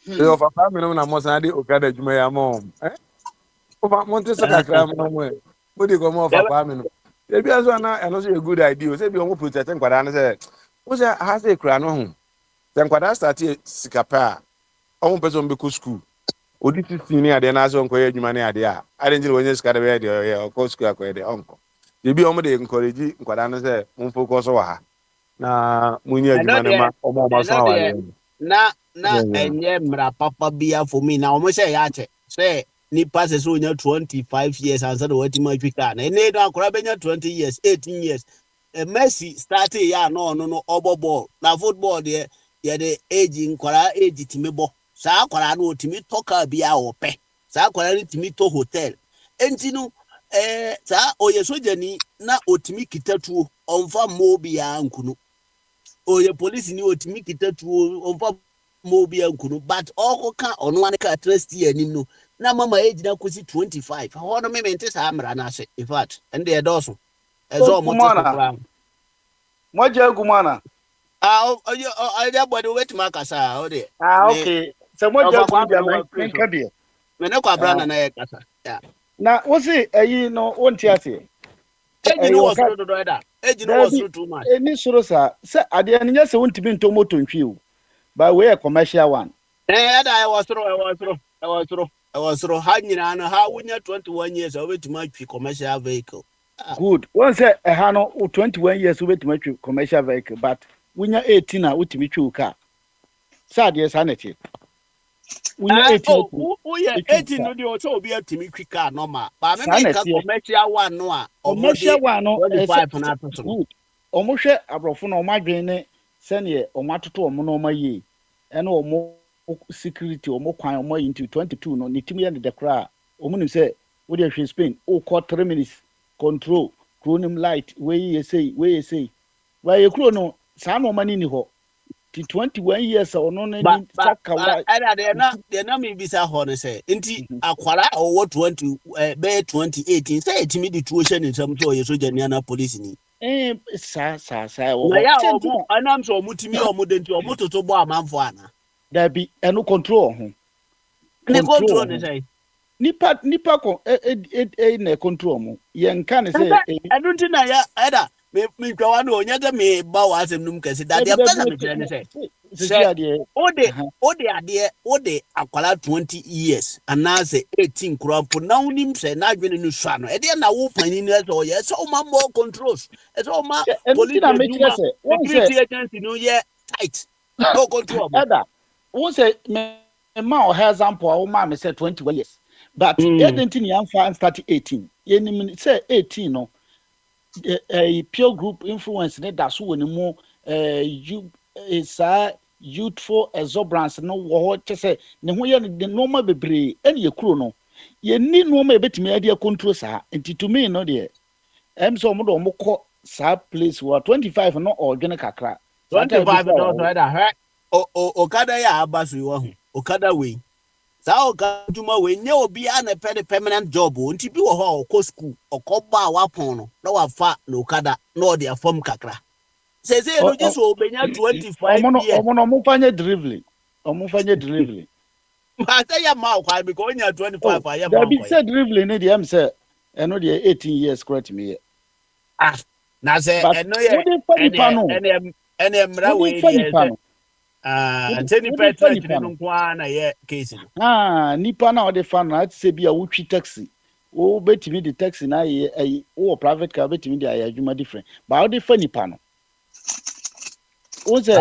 yo fa family na mo san de okada adwuma ya mo o mo nte so kakra mo di ko mo fa family no e bi aso na eno so a good idea o se bi o mo protect nkwada na se o se ha se kra no ho se nkwada start sikapa o mo person be ko school odi 15 ni ade na so nko ye adwuma ni ade a ade njire wonye sikada be de ye o ko school akọ de onko bi o mo de encourage nkwada no se mo focus wa ha na munye adwuma ne ma o mo so wa na enye mra papa bia for me na o mo say ya che say ni pass so nya 25 years and so what ma twika na ene do akora benya 20 years 18 years Messi started ya no obo na football de ye de age nkora age timebo sa akora no timi toka bia ope sa akora ni timi to hotel entinu sa oye sojani na otimi kitatuo onfa mobia nkunu oye police ni otimi kitatuo onfa mobia nkunu but oko ka ono ane ka trust ye ni no na mama age na kusi 25 ho no me mente sa amra na se in fact ende e doso ezo mo to program mo je gumana oye body wait makasa o de okay so mo je gumana nka de me ne kwa brana na ye kasa ya na wo si eyi no wonti ase eji no was do da eji no was too much eni soro sa se ade anya se wontimi nto moto ntwi o by way a commercial one ada I was through ha nyina no ha wunya 21 years obetima atwi commercial vehicle good one say ha no 21 years obetima atwi commercial vehicle but wunya 18 na utimi twi car sade sa na tie wunya 18 no de o so obi atimi twi car normal ba me make commercial one no a commercial one no 25 na to good omo hwe abrofo no omadwen ne sene omo atoto omo no omaye ene omo security or more kwan more into 22 no ni timi and the cra omu say we dey Spain o call 3 minutes control chronim light where you say why you kro no sa no mani ni ho ti 21 years or no na ni saka wa ada de na me bisa ho no say nti akwara o 20 be 2018 say timi di tuition in some to yeso jania na police ni sa o ya o anam so mutimi o mudenti o mutoto bo amanfo ana da bi eno control ho ni control ni say nipa ko na control mo yen kan say adunti na ya ada me twa na onya de me ba wa asem num kase da de pesa me kire ni say o de akwala 20 years and say 18 krampo na unim say na adwene ni swa no e de na wo pani ni so ye so ma more controls e so ma police na me kire say security agency no ye tight no control ada won say me ma o example o ma me say 21 years but anything you am start 18 you say 18 no a peer group influence ne da so woni mu you is youthful exuberance no wo che say ne ho ye ne normal bebre ene ye kuro no ye ni normal e betimi ade control sa enti to me no de so mo do mo ko sa place wa 25 no ordine kakra 25 no so da okada ya abasu wo hu okada we sa okaduma we nye obi a na pede permanent job nti bi wo ho ko school okoba wa pon no na wa fa na okada na o de afom kakra se no jiso obenya 25 years omo fanye dribbling ma say ya ma kwa bi ko nya 25 ya ma kwa bi say dribbling ne de am say eno de 18 years correct me na say eno ye ene mra we anteni petra kinu kwa na ye case nipa na o de fan na say bia wo twi taxi o betimi de taxi na ye o private car betimi de ayadwuma different ba o de fa nipa no o say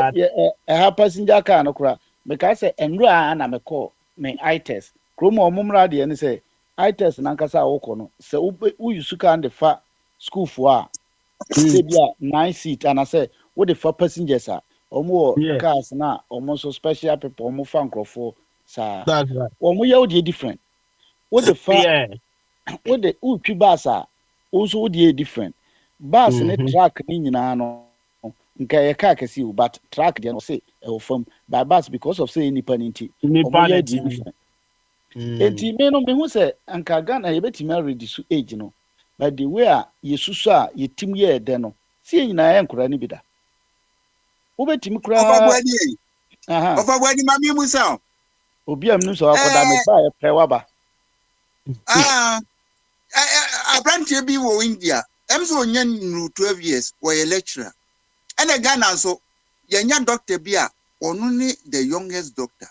ha passenger car no kura because enro na me call me iTest kromo omumra de ne say iTest na nkasa wo ko no say wo yusuka and fa school for a say bia 9 seat and I say wo de fa passengers a omo cars na omo so special people omo fan crofo sa omo ye wo different wo de fa wo de utwi bus a wo so wo de different bus ne track ni nyina no nka ye car kesi u but track de no say e wo fam by bus because of say nipa ninti omo ye different enti me no me hu say anka Ghana ye betimi already so age no but the way a yesusu a yetim ye de no see nyina ye nkora ni bida obetimi kura Ofabwadi mami musa obi am nuso akoda me ba e pewa ba abrantie bi wo India emso onya nu 12 years wo ye lecturer ene Ghana so ye nya doctor bi a onu ni the youngest doctor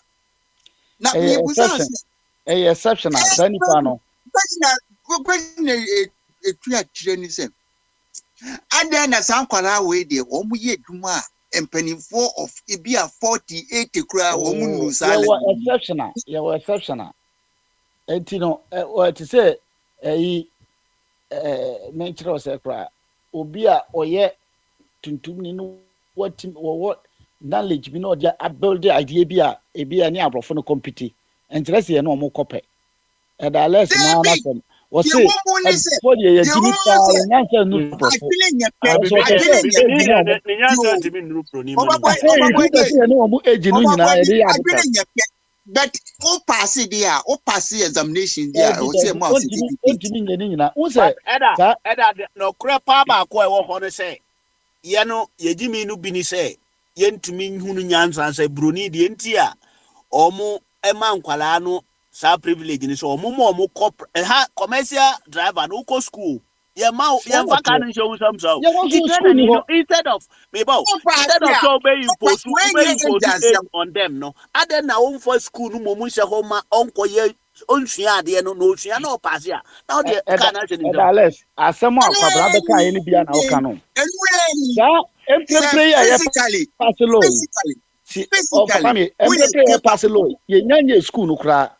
na me busa exceptional tani pa no etu a kire ni se ada na sankwara we de omu ye dwuma empanifo of ibia 48 kura wo munu sale you were exceptional etino what to say menchro se kura obi a oye tuntum ni no what knowledge bi no dia build the idea bi a ebia ni abrofo no compete interest ye no mo kope e da less na na from what's it for the Jimmy but o pass there o pass examination there o say mo no crepa ba ko e wo ho no say ye no ye Jimmy no bi ni say ye ntumi hunu nyansa say broni de ntia omo ema nkwala no sa privilege ni so omo ha commercial driver no go school ye fa can show some so instead of so be impose on them no other na on for school no mo se ho ma onko ye onsua ade no no sua na pass ya now the can na se ni Dallas asemo akwabra be kan ye ni bia na o kan no ya prayer pass low physically pass low ye nyanye school no kra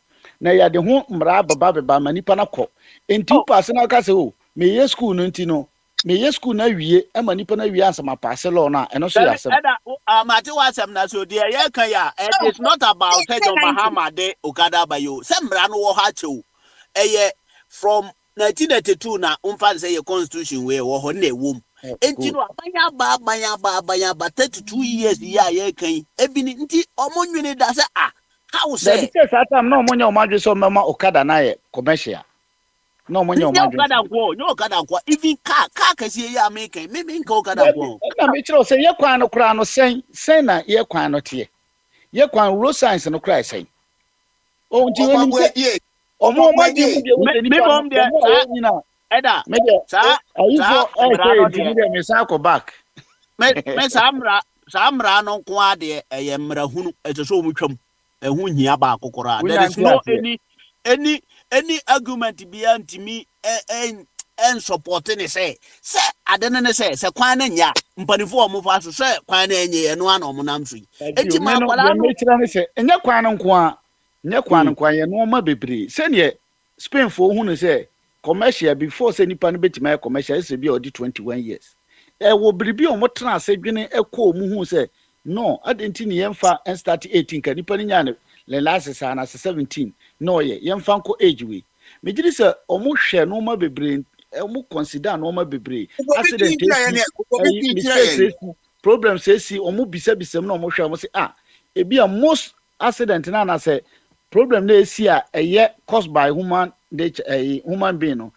na ya de ho mra baba manipa na ko enti pass na ka se o me ye school no enti no me school na wie ama nipa na wie ansama pass law na eno so yasem Mate wasem na so de ye kan ya it is not about John Mahama de Okada bayo sembra no wo ha chew from 1982 na umfa say your constitution we wo ho na ewom enti no abanya ba 32 years ya ye kan ebini nti omonwene da say how say the time no omonya omadwe so mema Okada na ye commercial no omonya omadwe Okada kwa even car kase ya make me nka Okada kwa na me kire say ye kwan no kra no sen na ye kwan no tie ye kwan road science no kra sen o nti we ni omo omadwe mu de wo ni pa no Eda sa me sa ko back me samra no ko ade mra hunu eteso omutwam ehu hia ba akokora there is no any argument be antimi en supporting say adene ne say kwan na nya mpanifo omo fa so say kwan na enye eno ana omo namso enti ma kwala no metira ne say enye kwan nko a ye no ma bebre se ne Spain for hunu say commercial before say nipa no betima commercial say be odi 21 years wo bribi omo tran asedwene ekọ omu hu say no adenti ne yemfa en start 18 ka nipa nya ne le last say na 17 no ye yemfa nko age we me gidi say omo hwe no ma bebre omo consider no ma bebre accident problem say si omo bisa no omo hwe omo say ebi most accident na say problem na esi eye caused by human being no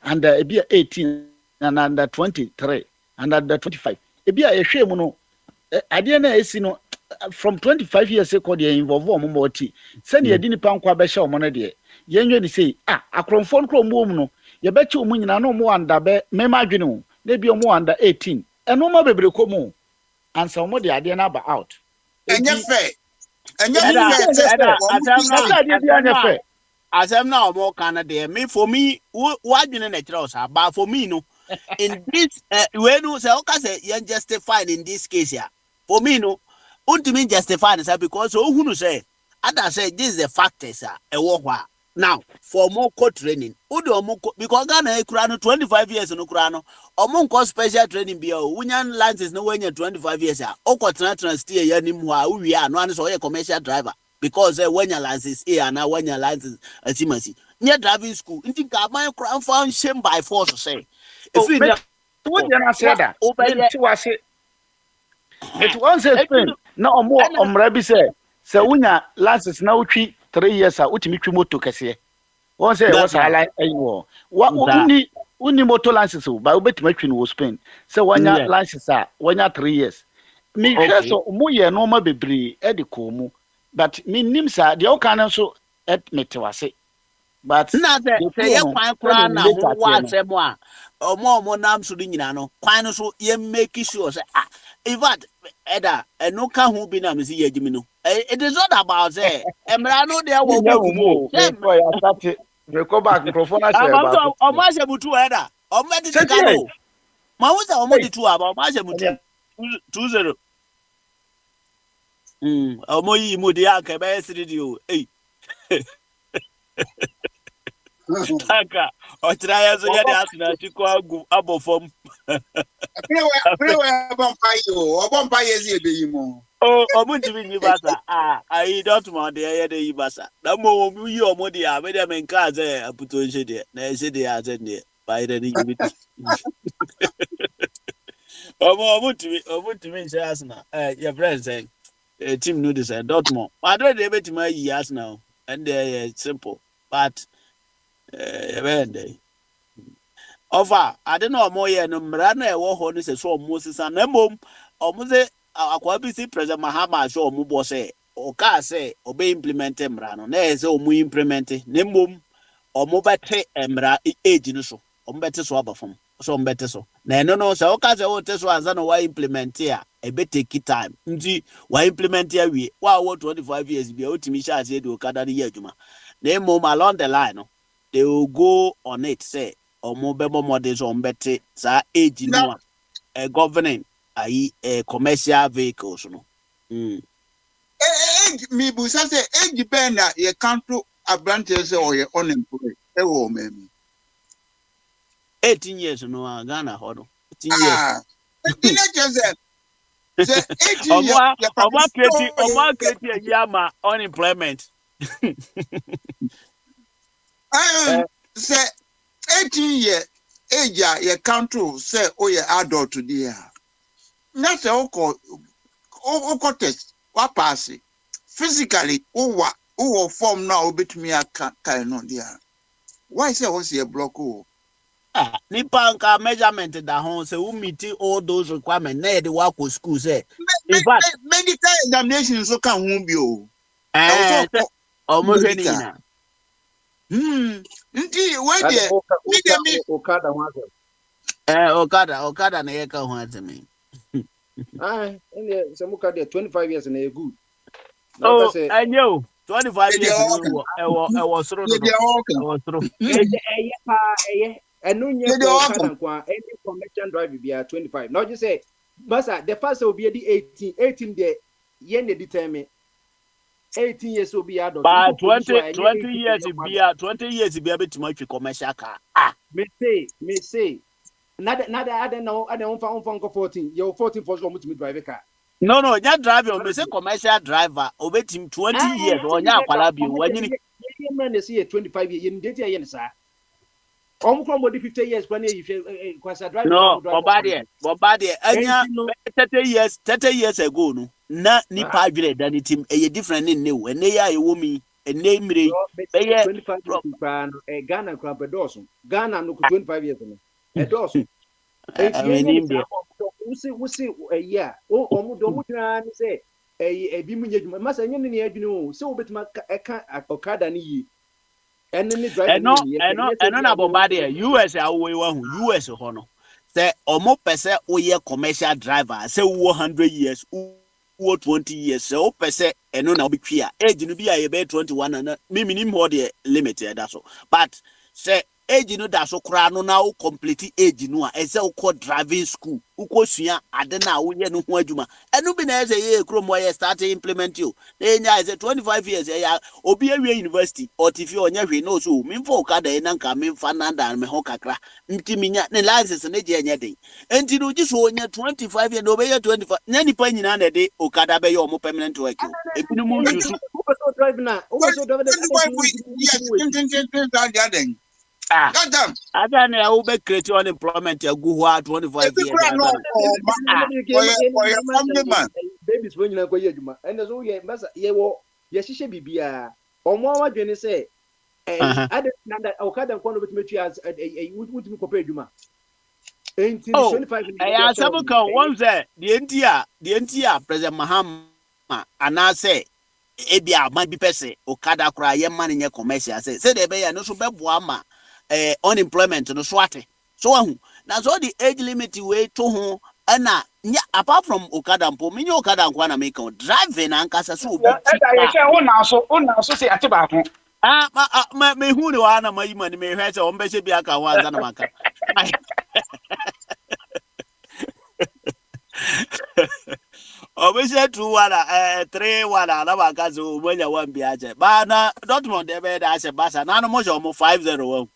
under ebi 18 and under 23 and under 25 ebi ehwe mu no ade na esi no from 25 years ago dey involve omo moti se ne yedi nipa nkwa be hye omo no de yenwe ni sei akronfo nkro omo no ye be che omo nyina no omo anda be mema adwene o na bi omo under 18 eno ma bebre komo ansa omo de ade na ba out enye fe asem na omo kana de me for me wadwene na kire osa but for me no in this we no say okay say you justify in this case here for me no ultimately justify this because who no say other say this is the factors e wo hwa now for more court training udo omo because Ghana ekura no 25 years no kura no omo nko special training bia o wunyan license no wenya 25 years okotena stay ya nim ho uwi no an so ye commercial driver because wenya license na wenya license asimasi near driving school nti ka man kura found shame by force say if you what you na say that ti wase it once Spain na omo omra bi say wunya license na utwi 3 years utimi twi moto kese won say was ala ayo uni moto license ba obetima twi no Spain say wanya license wanya 3 years me hwe so mu ye no ma bebre e de ko mu but me nim sa de o kan so et metewase but na say ye kwan kura na ho wa asemo a omo nam so nyina no kwan no so ye make sure say in fact eda eno ka ho bi na me si ye gimi no it is not about say emra no there wo mo ya start we go back microphone na share ba omo ase butu eda omo edi ka no ma wo say omo di 2 aba omo ase butu 20 omo yi mo di aka be siridio taka o try yazo ya de asuna ti ko agu abofom prewe bompa yezi ebeyi mo omuntimi ni basa I don't want the de basa na mo yi omo de a me de men ka ze aputo nche de na ese de a ze de by the limit omuntimi nche asna your friend say team no this Dortmund Madrid dey betima yi asna and they simple but evende over I don't know more ye no mra na e wo ho no se so omo sisa na mom omo ze akwa bi si President Mahama so omo bo se o ka se obe implement mra no na e se omo implement na mom omo bete mra age no so omo bete so abafom so omo bete so na no no se o ka se o te so anza no wa implement ya e be take time nti wa implement ya wi wa 25 years bi o timi sha se de o kada ni ye adwuma na mom along the line no they will go on it say omo bebo models on bete sa age no a governing commercial vehicles no me busa say age ben na ye can't abrante say or ye unemployed e wo memi 18 years no Ghana hono 18 years Omo create a yama unemployment say 18 year age ya country say adult today na say oko test wa pass physically who form now obetumi aka kai no there why say what's a block nipa nka measurement da ho say who meet all those requirements na dey work for school say in fact medical examination so kan ho bi o omo hwe ni na nti we dey Okada ho Okada na ye ka ho atemi in some Okada 25 years na good anyo 25 years no was through enu nye Okada kwa any commercial drive be 25 now you say basa the first will be 18 there yen dey determine 18 years will be adult but 20 years be betima twi commercial car me say nada I don't know 14 you 14 for sure mutimi drive car no nya driver me say commercial driver obetim 20 years onya akwala bi wanyini ye say 25 years yen date yen sa omukro modi 50 years kwa na you kwasa driver no bobade anya 30 years ago no na nipa adwere dan team e different ne wo ene ya ye wo mi ene mire be ye 25 years Ghana kwa pedoso Ghana no 25 years no pedoso wusi yeah omu twa ni say ebi munye dwuma masa nye ne adwene o se obetuma eka Okada ni yi ene ni driver eno na bombade US awo wa hu US ho no say omo pese oye commercial driver say wo 100 years wo 20 years say o pese eno na obetwi a age no bi a ye be 21 na miminim ho de limit that so but say age no da so kra no na o complete age no a ese o ko driving school uko sua ade na wo ye no ho adwuma enu bi na ese ye krom wo ye start implement you na enya ese 25 years ya obi awie university or tifi onya hwe no so memfo Okada e na nka memfa nanda me ho kakra ntiminya ne license ne je enya den enti no ji so onya 25 years no be ye 25 nya nipa nyina na de Okada be ye o mo permanent work ebi no mo use drive na o so drive Ada na ya be create unemployment ya go ho 25 years. Babies when you go yeduma. And so ye masa ye wo ye hihye bibia. Omo awadwene say ada na Okada nko no betumetwi as wutumi kopa eduma. 25 ya sabuka one say the entia President Mahama anase ebia ma bi pese Okada kura ye man nye commercial say dey be ya no so beboa ma unemployment no swate so ahu na so the age limit we to ho na apart from Okada mpo me Okada nkwa na make driving ankasa so obi ye say una so say ate ba ko me hu ni wa na mayi mani me hwe say o mbe se bia ka wa anza na maka obese 2-3 wala na maka so mwenya wa mbia aje ba na Dortmund e be da ase basa na no mo jo mo 5-0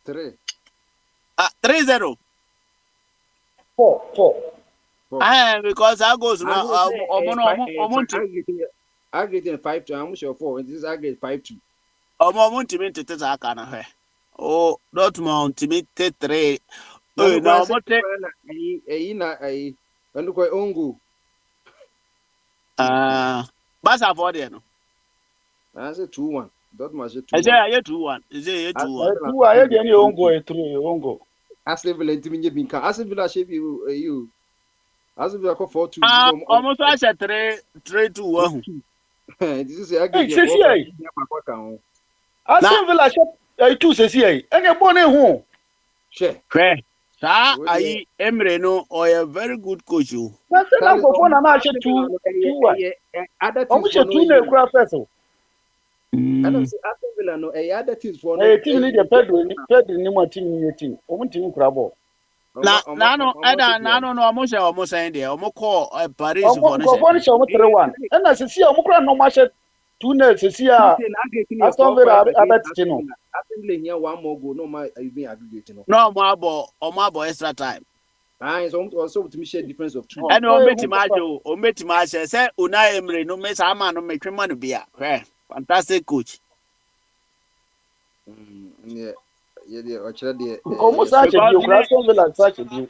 3 3-0 4 because I goes now I get 5-2 I'm sure 4 this I get 5-2 omo ntimi ntete za aka na hwe o Dortmund ntimi 3 na omo te na ando ko ongu basa for there no I say 2-1 Dortmund say 2-1 I say 2-1 is it 2-1 2 aye de ni ongo e 3 ongo Aston Villa ntimi nye binka Aston Villa shape you Aston Villa ko 4-2 almost I say 3-2 ahu this is I get Aston Villa shape 2 sesi ai ene bo na hu she sa ayi Emre no or a very good coach o na se na go na ma she 2-1 omo she 2 na ekura first o I don't say Aston Villa no other teams for no team ni de Pedro ni mo team ni team omo team kura ball na no omo she omo say there omo call Paris for no she omo 3-1 na se si omo kura no ma she 2 na se si a Aston Villa abet no Wembley here one more goal, no my even aggregate. No more extra time. So also to me share difference of 2. And o meti ma say Unai Emery no me sa ma no metwe ma no bia. Fantastic coach. Yeah, the almost such a deal. Aston Villa such a deal.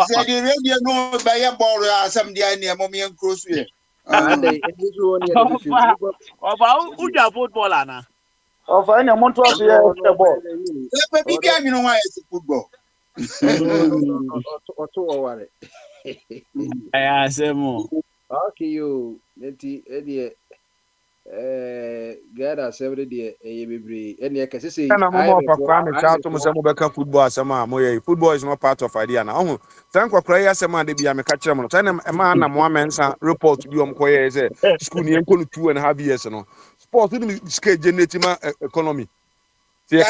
Say the radio no buy a ball some day near mommy and cross here. And they Oba uja footballer na. Of any amount of the ball. Let me be you know why it's football. I say more. Okay, you get us every day and you can say football is not part of idea now. Thank you, Korea. Some man they be a catcher. Man, a man and woman report to be on Korea. Say school near 2.5 years. No sport didn't scale generating economy. See,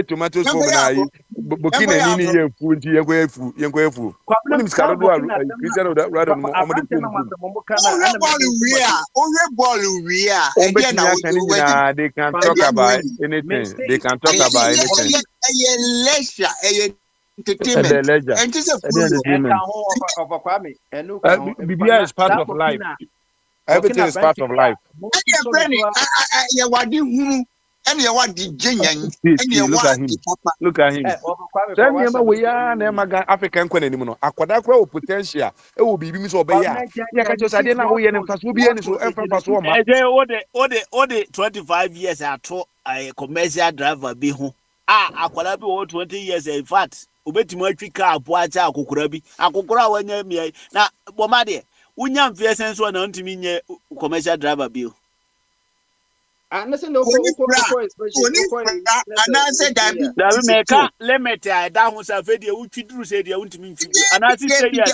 tomatoes for now. Bukina ni ye fu nti ye go efu. When him scare do Christian that rather than they can talk about anything. They can talk about anything. BBI is part of life. Everything is part of life. Look at him. We are African Quenimo. Aquadacro potential. It will be so bad. All the 25 years a commercial driver be home. Aquadabi over 20 years. In fact, Ubeti car, Poacha, Kukurabi, Akukura when you now, Bomade, Unyam Fiesens one on to me commercial driver bill. I said no. Limit I was a video which you say they want to mean. And I say yes.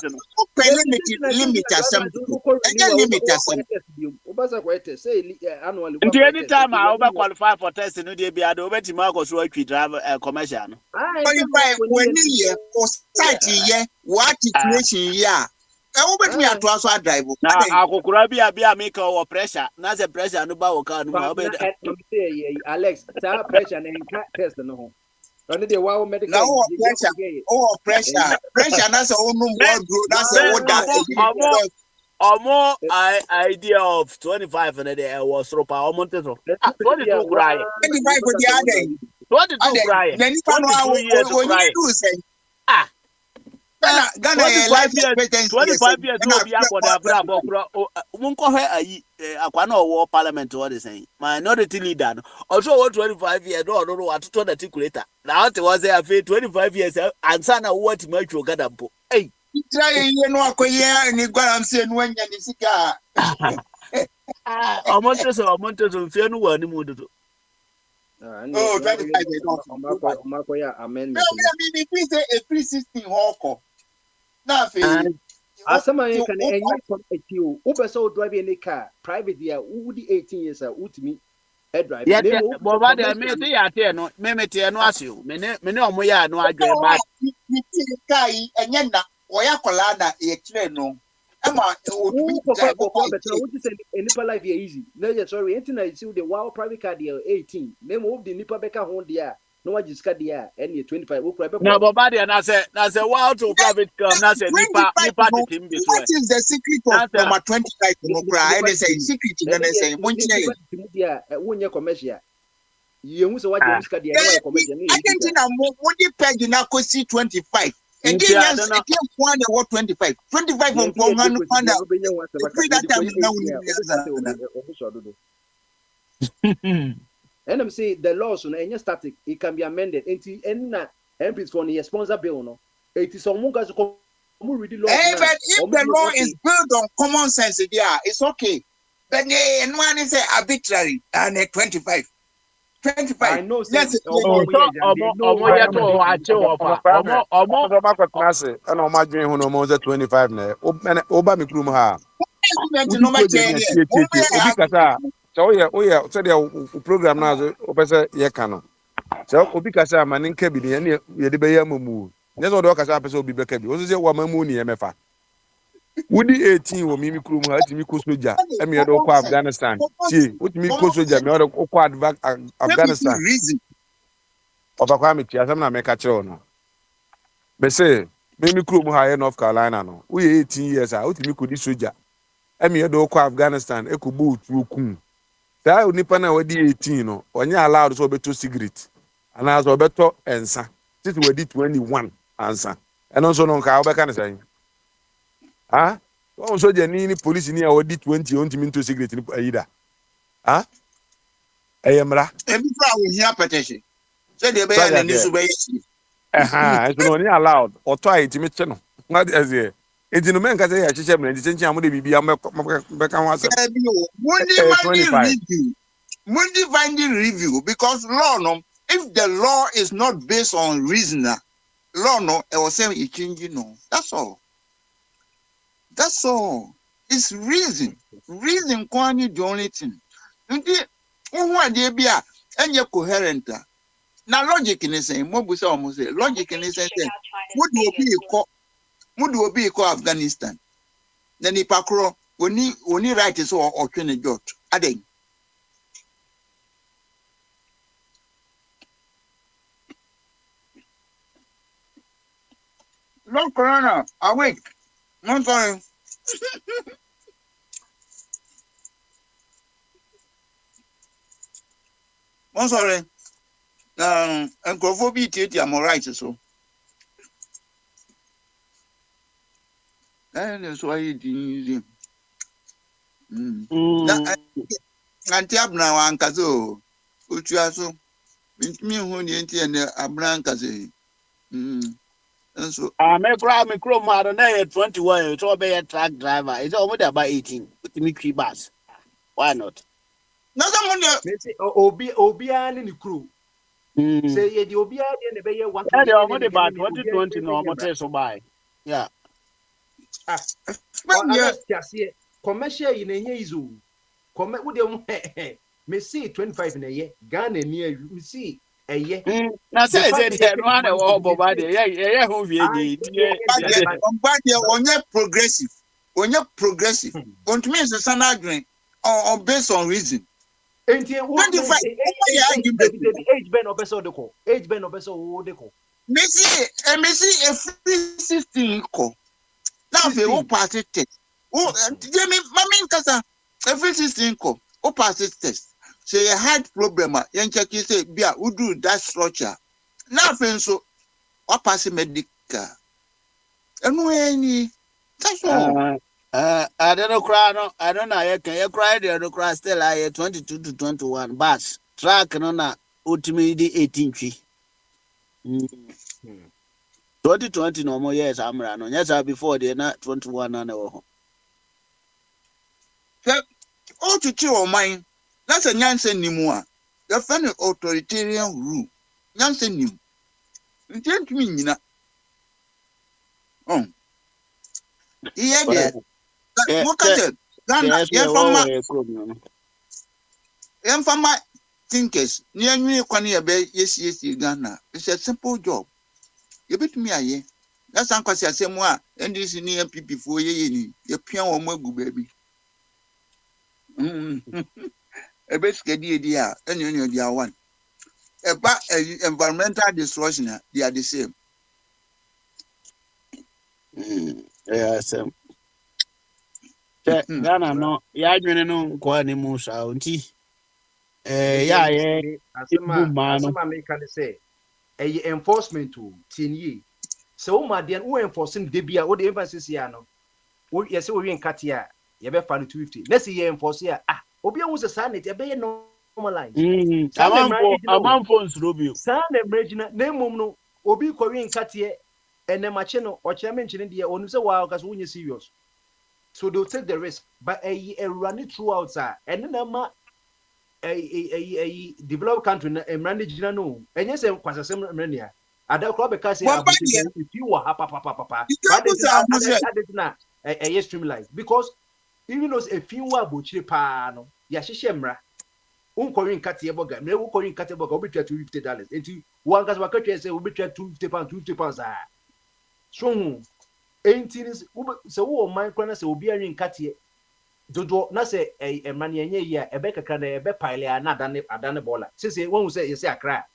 Until any time I over qualify for testing, no dear, be I over to Marcos work with driver commercial. Qualify when you for site what situation yeah. I will me at once drive. Now I could grab a maker or pressure. Not a pressure no bow can Alex, pressure and test no. Only the wow medical pressure. Pressure that's a whole that's or more idea of 25 and a day was ropa or Monteso. 22 cry. 25 for the other. 22 cry. Then you know 25 years no be about the Munko Aquano war parliament or the same. Minority leader. Also 25 years no know what to the articulator. Now it was there 25 years and son of what much you got up. Hey, try you know and you go and say when you cigar. Montes fear no one mood. Oh, 25 years. Amendment. I mean, a 316 Hawk. Nothing. As someone can enjoy from a few, Uber driving a car, private year, who would 18 years old to me. Drive. Yeah, but I may say, I tell no, Memete no ask you. Many moya no I go back. And Yenda, Oyakolana, a treno. Emma, what is a nipper life easy? No, sorry, internet, see the wow private car deal 18. Name of the nipper back home there. No one just got the air and 25. No, but body and I said, that's a wild to private come. That's a nipa to him. What is the secret of number 25? And they say secret, and they say, when you're commercial, you must watch the commercial. I didn't know what you paid in Akosi 25. And then you came one what 25. 25 from 100. And I'm saying the laws on any static, it can be amended. Until any MPs for the sponsor bill, no. It is someone guys who read the law. But if the law is built on common sense, yeah, it's okay. But one is arbitrary and 25. 25. I know. Yes. So yeah, so the program now opese ye kano. So obi kasa ma nka bi ne ye de be ya mamu. Ne so do kasa pese obi be ka bi. O so se wa mamu ni e mefa. Woody 18 wo mimi krum ha timi ko soja e me do ko Afghanistan see wotimi ko soja me do ko Afghanistan reason obakwa me tia sam na me ka kire no be say mimi krum ha North Carolina no we 18 years a wotimi ko di soja e me do ko Afghanistan e ko bu otu okun da onipa na wadi 18 no onye allowed so beto cigarette ana so beto ensa titi wadi 21 ansa eno so no nka obeka ne say ah one soldier ni police ni awodi 20 on timi to cigarette ni ayida ah eyemra ebi fra wo hia petition say dey be ya ni so be so no ni allowed auto ai timi che no what is here enti no men ka say ya hyehyɛ mra enti chenchen amode bibia mbeka ho asem Mundi finding review because law no if the law is not based on reason law no e was saying it changing no that's all it's reason kwani the only thing nti who ade bia enye coherent na logic ni say mo bu say o mo say logic ni say mudu obi ko Afghanistan na ni pakro oni right so o twene jot aden no corona awake no sorry I'm sorry. Uncrophobia, I'm all right. So, and that's why you didn't Antiabna and Kazo, which you are so. Me who the Indian Abrancaze. And so, I may grab me chrome out on 21. It's all be a truck driver. It's almost about 18 with the Mickey bus. Why not? No, Obia and the crew. Say, the Obia and the Bay 1 about 2020 no more so buy. Yeah. Commercial in a year. Come with them. May see 25 in a year. Ghana near you see a year. Now say one body. Yeah, who be progressive. When you're progressive, want to mean the standard green or based on reason. 25 age ben obeso age ben obeso deko Messi a free 16 ko now fe o pass test o me mama nkasa a free 16 ko o pass test say a heart problem yen check say bia we do that structure now fe so o pass medical enu eni that's all I don't know, I don't know. You cry there, no cry still. I 22 to 21 bus track no ultimately 18 2020 no more years. I'm running. Yes, before they not 21 and oh. All to chill mine. That's a Nansen Nimua. The funny authoritarian rule. Nansen Nim. It didn't mean you know. Oh, yeah, there. Look at it. Ghana, Yamfama thinkers, near me, yes, Ghana. It's a simple job. You bet me, aye. That's Uncle Samoa, and this near people for ye, your piano or mogu baby. A best idea, and you know, they are one. About environmental destruction, they are the same. Yes, Ghana no ya adwene no kwa ne mu sha onti ya ye asema me kan say enforcement to tinye so wo ma de wo enforcing de bia wo de emphasis ya no wo ye se wo wi nkate a ye be fa no 250 na se ye enforce ya obi hu se sanet ye be ye normalize amamfo nsrobio sa na emergina na mum no obi ko wi nkate enemache no o chairman chine de onu se wa ka so wo nye serious. So they'll take the risk, but a run it throughout, and then a developed country, a managed no, and yes, and quite a similar mania. At the club, because if you were papa, but a streamline because even though a few were butcher pano, Yashishemra, Uncorin Katiaboga, never calling Katiaboga, will be $250. Into one gas bucket, say, will be £250. So 18 so wo man kwana se obi anwi nkate dodo na se emane enye yi a ebe kakra na ebe pile a na adane bola se won say you say Accra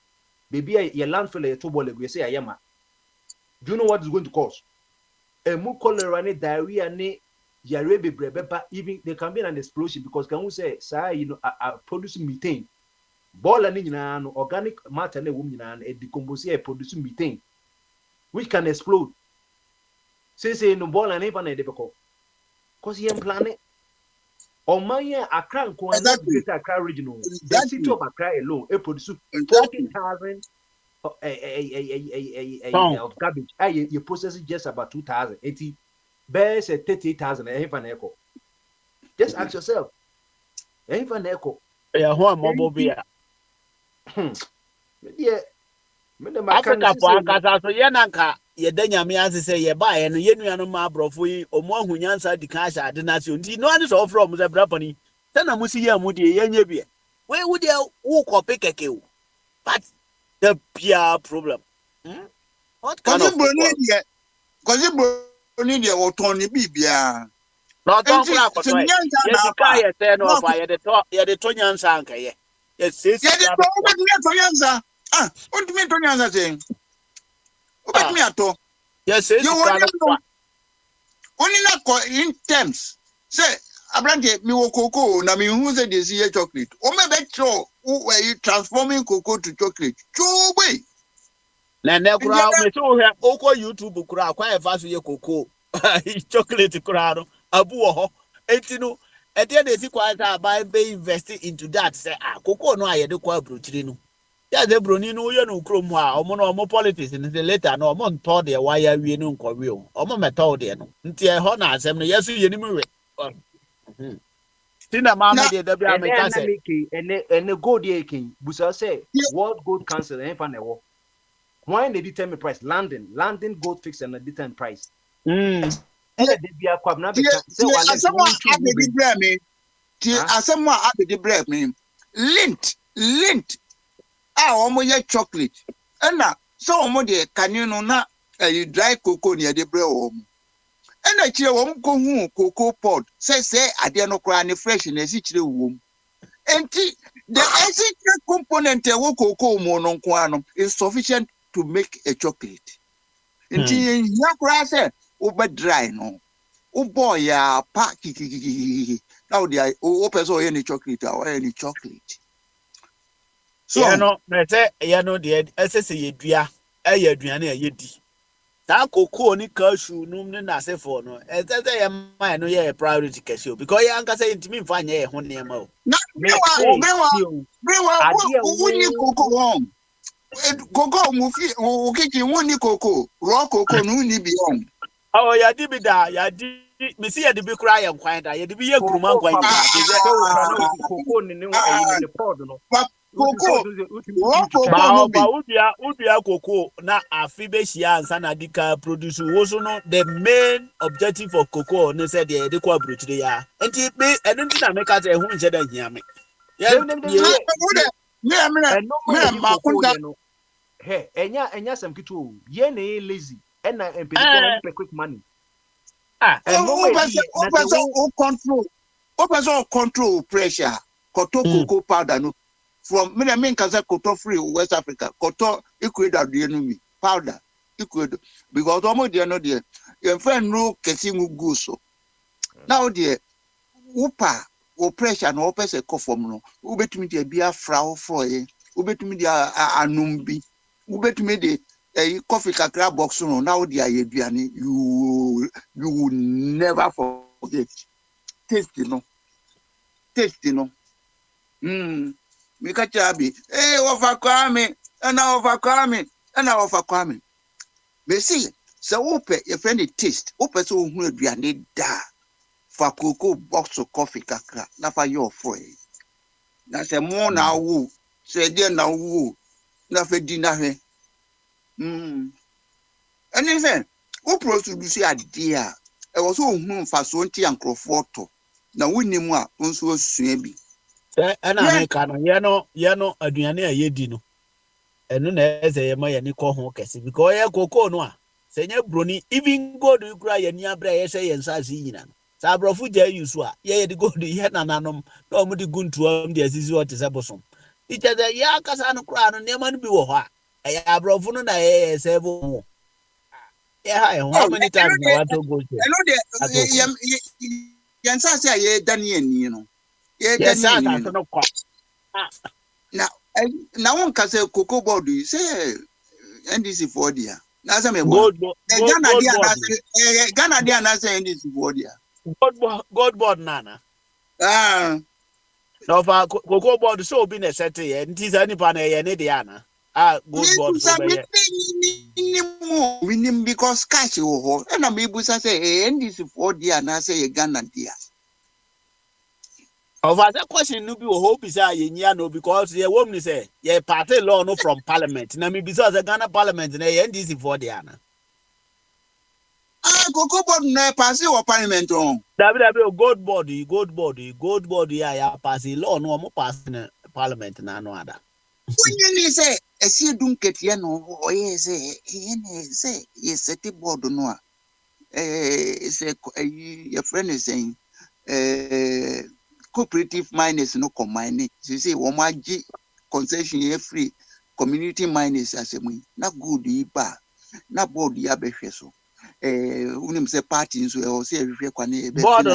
baby ye landfill e to bola you say ayema. Do you know what is going to cause? Emu cholera ne diarrhea ne yare bebre beba, even there can be an explosion because can we say produce methane bola ni nyina no organic matter na wom nyina e decompose e produce methane which can explode. Say no bola na even e debeko cause he plan it Omanya Accra and not the Accra regional. The city of Accra alone, it produces 40,000 of garbage. You process just about 2,000. 80 bears at 38,000. Echo. Just ask yourself. Even echo. Yeah, one mobile beer. Yeah. Africa for Ankasa, so Yanaka, Yedenya say ye buy and Yenuano Mabrofi, or more who answer the cash at the nation. No one is all from the Brapani. Then I must see a moody Yenye. Where would you walk or pick a kill? But the PR problem. What kind of because you Bonidia or Tony Bibia. Not on Yes, the guy at 10 or by the top, yeah, the Tonyan Sanka, yeah. Yes, yes, what do you mean Tonyan saying? What me at all? Yes, you only not in terms. Say, Abrante, me wo cocoa, na me who said this year chocolate. O me bet who were you transforming cocoa to chocolate? Chobe. Na kura me so he oko YouTube kura kwa fa so ye cocoa. Chocolate kura no abu ho. Enti no e dey dey si kwa ta buy be invest into that say cocoa no aye de kwa brochiri no. Ya de broni no ye no krom ho a omo no omo politics ni later no omo nto de wire wie no nkɔwe o. Omo metal de no. Nti e ho na asem no yeso ye ni mwe. Tina mama de da bia me ka say. Ene gold ye king. Busa say World Gold Council en fa na wo. Why they determine price? London gold fix and determine price. Lint. Omo chocolate. And now, so omo de can you know na you dry cocoa near the bread home. And I cheer won't go home cocoa pod. Say I dare no cry any fresh in a city womb. And the essential component of cocoa monoquanum is sufficient to make a chocolate. Until you cry over dry no. Oh boy, ya pack now they open so any chocolate or any chocolate. So no, say no the SS ye dua e aduane ye di. Ta cocoa ni cashew num ne na se for no. E say ye man no ye priority cashew because ye anka say intimi mfa nye ye ho nema o. Na mewa woni cocoa won. Cocoa mu fi o kiki woni cocoa, raw cocoa no ni bi on. Oh ya di bi da, ya di me see ya di bi kura ye nkwan da, ye di bi ye kuruma nkwan da. Cocoa ni the pod no. Cocoa. Udia cocoa na afi be hia ansa na dika produce wo so no the main objective of cocoa no said the de kwa brochire ya. Enti be enu nti na make say hu nche da hia me. Hey, enya some kitu ye na lazy and na empediko quick money. Control pressure. Koto cocoa powder no from me can say koto free West Africa. Koto Ecuador the enemy powder Ecuador because almost there no there. Your friend no kesi mu so. Now there upa o pressure no opese ko form no. Ubetumi de bia frau for ye. Ubetumi de anumbi. Ubetumi de coffee kakra box no. Now there ye duane you will never forget. Taste no. Mika chabi. Ofa kwame. Me see, so ope your friend taste. Ope so hu aduane da. Fa cocoa box of coffee kakra. Na fa your for. Na se mo na wo. Se de na wo. Na fe di na he. Anything. Who produce idea? E was so hu fa so nti ankrofo na wonni mu a nso asua bi. Ana America no ye no aduane a ye di no enu na eze ye ma ye ni ko ho kese because ye cocoa no a Senya broni even go do kura ye nia bra ye say yensa si nyina. Sa brofu je yusu a ye de go do ye nananom na omo de guntu am de asisi o te se bosom. Ite de ya kasa no kura no ne ma no bi wo ho a. E ya brofu no na ye se bo. Yeah, how many times na what to go to? I know the yensa say ye Daniel ni no. Ye Yes, Daniel sir, no kwa. Now one can say cocoa body say NDC for dia. Na say me bo. Ghana dia na say NDC for dia. God board nana. No for cocoa board so be na set here. Nti sa nipa na ye ne dia na. God board so be. We because cash wo ho. E na me busa say NDC for dia na say Ghana dia. Of that question no be hope is ye no because ye woman say ye party law no from parliament. Na me because the Ghana parliament na ye NDC for dia na. Cocoa board na pass your parliament on. David God board ya pass law no mo pass na parliament na no ada. When you say e see dunket ye no o ye say ye set board no say your friend is saying cooperative miners no combine. You say womaji concession ye free community miners as a na good iba na board ya behwe so unim say party so e say hwehwe kwane be board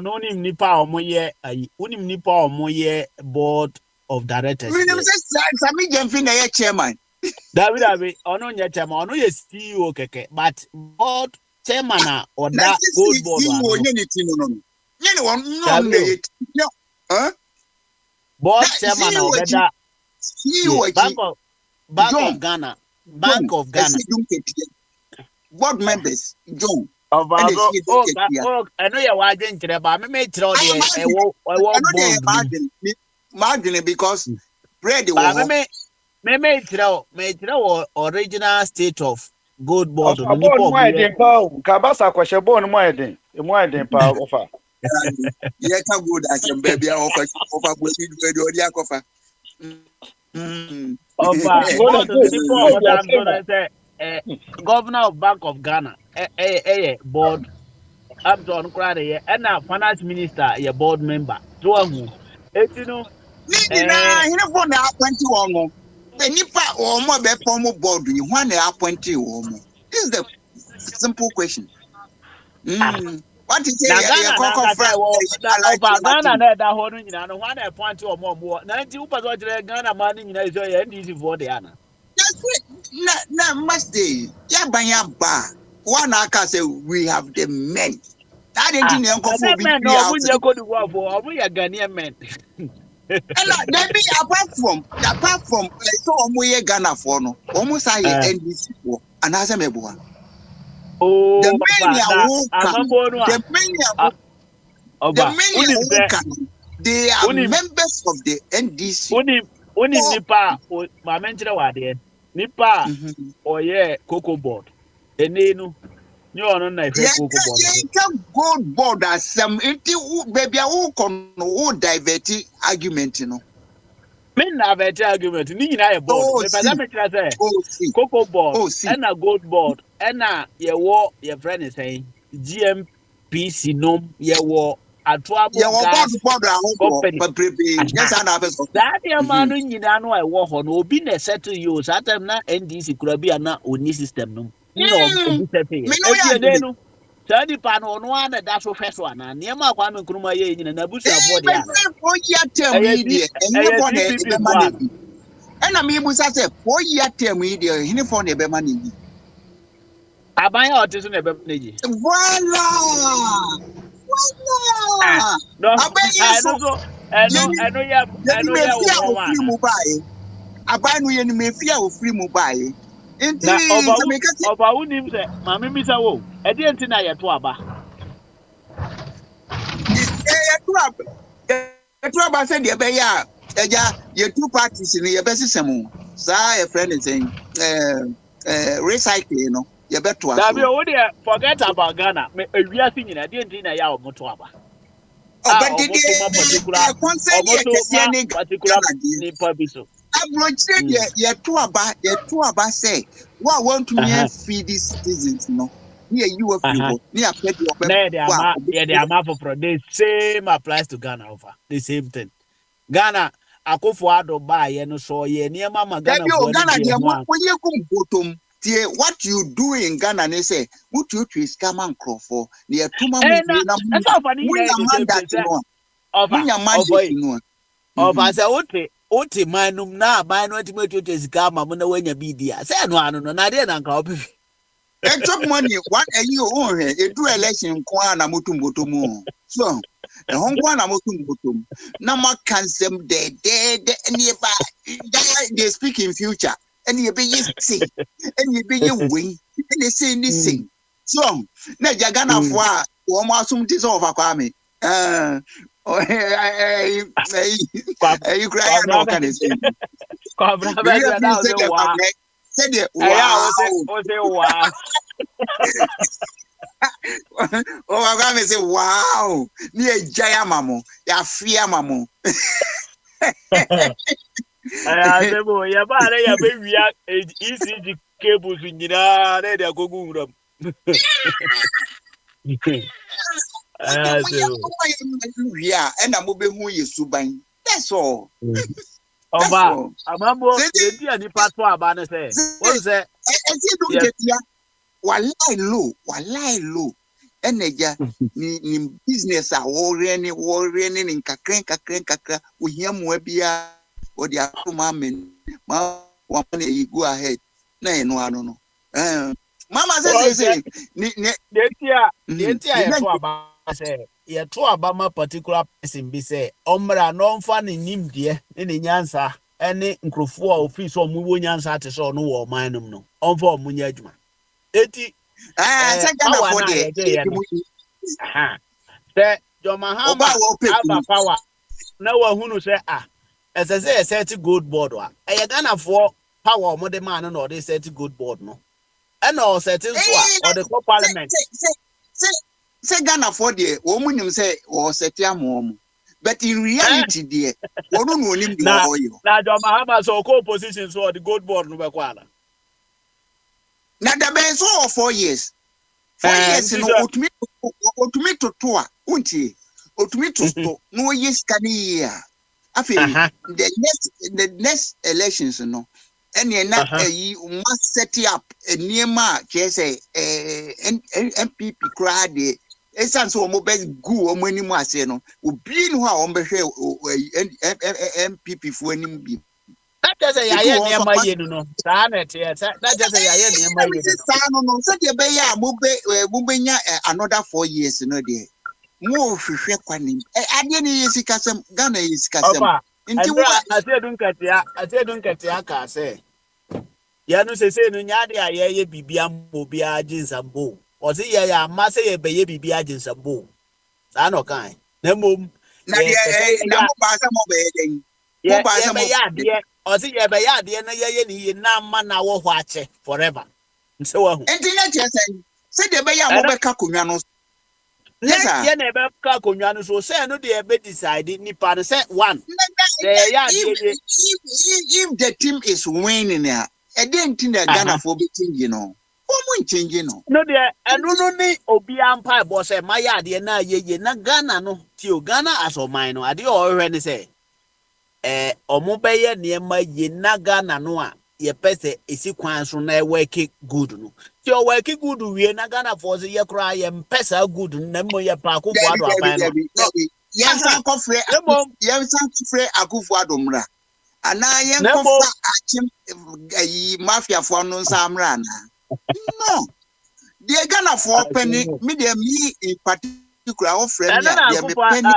no unim nipa omoye unim nipa omoye board of directors. Unim say Sami Jemfi na ye chairman. David ono nye chairman ono ye CEO keke but board chairman na oda gold board board chairman na obeda Bank of Ghana board members John I know you are doing today, but I may throw the margin because bread may throw original state of good board. Kabasa kwashe bon mo eden pa ofa. Yeah, good I can baby offer offer Governor of Bank of Ghana, board. I'm John Crowder, and now finance minister, your board member. So, you know, he never now 21. The Nipa or more be formal board, you want to appoint you or more. This is the simple question. What is it? Ghana, that holding you know, one appoint or more. 90 Ghana money is easy for the Anna. Now, must they? Yeah, bar. One aka say we have the men. That didn't go to war for we are Ghanaian men. Then be apart from so we Ghana for no almost I NDC for and as a oh, the they are members of the NDC. Nipa ma mentre wade nipa oye cocoa board enenu ni ono na ife cocoa board yeah gold board as some baby who kon who divert argument no me na divert argument ni nyina e board me pesa me kira say cocoa board and a gold board and a ye wo ye friend is saying GMPC nom ye wo Atuabo gas company. That man nyina no I wo ho no obi na settle you that time na NDC kura bi ana oni system no. No obi settle. E dey no. Sadi pa no no ana da so feso ana. Niam akwa me nkruma ye nyina na busu abo de ana. O ya term yi de enye for na be man. Ena me busa say o ya term yi de hini for na be man yi. Abanya otiso na be man yi. Voila. No, I know you Abanu ye ni mefia o free mobile. Enti oba unim se mama mi sa wo. E de enti na ye to aba. Ye to aba se de be ya eja ye two parties ni ye be sisem. Sa e friend saying recycle no ye beto aso. Dabi o de forget about Ghana. Me ewiase nyina de enti na ya o moto aba. But did the particular say ye to aba say What want to me feed these citizens, no? Near you a few, near pet your the same applies to Ghana over the same thing. Ghana, Akufo-Addo buy no so ye near Mama Ghana for Ghana, what you do in Ghana, they say, what you treat scam and for near 2 months. Oti manum na ba no ultimate to scam mo na wanya bidia. Say no ano no na dey na nka obi. They took money one a year on here. They do election kwana mutum botomu. So the home kwana mutum botom. Nama cancel they speak in future. And you be sing. And you be wing. And they say this thing. So na jagana for one some dissolve kwame. You cry no can say. Said it, wow. Oh, I'm going to say, wow. Near Jaya Mamo, ya fear Mamo. I say, boy, ya bad, ya baby, easy cables in Yina, they are going to yeah, and I'm moving who is Subain. That's all. Oba, amambo, yedi ani patwa abane say. What is that? Walai low. Eneja ni business a worry ni kakra uhia mu bia odi akoma men ma wamane you go ahead na eno ano no mama say ni detia ye to aba say ye to aba ma particular person be say omra no mfa ne nimdie ne nyansa ene nkrofo a ofi so mu wo nyansa ate so no wo man num no omfa omunya adwuma eti say Ghana for there the your mahama have power na wa hunu say say set gold board wa e Ghana for power mo de man no dey set gold board no and all set so or the parliament say Ghana for there wo munim say o set am but in reality there wo no nim the oil na your mahama so co-opposition so the gold board no be kwa na the been so 4 years 4 years no otumi to toa unti otumi to sto no yes can here afi the next elections no ene na must set up a niema ke say MPP crowd esan so mo be gu o mo animu ase no obi no a o be hwe MPP fu anim bi. That just say yaye niema ye no sa na te that just say yaye niema ye no no so de be ya mo be nya another 4 years no there mo hwehwe kwanim ade ne yesikasem Ghana yesikasem nti wo atedun katia ka say ya no se no nyaade aye bibia mobia jinsambo o se ye ya ma se ye be ye bibia jinsambo sa no kan na mom na mo ba sa mo be den mo ba sa mo o se ye be ya de na ye ni na ma na wo ho ache forever nse wo hu enti na chese se de be ya mo be ka konwa no yes sir ye na be ka konwa no so say no de be decide nipa no say one if the team is winning there I didn't think that Ghana for be changing no changing no there no ni obi ampa bo say my ade na ye na Ghana no ti o Ghana as o man no ade o hwe ni say omo be ye niema ye na Ghana no a ye pese esi kwan so na work good no ti o work good wie na Ghana for say ye kra ye mpesa good na mo ye pa Akufo-Addo aban no yes akofre Akufo-Addo mra ana yen kofa achim mafia for no samra na no the Ghana for penny me in particular of friend ya be penny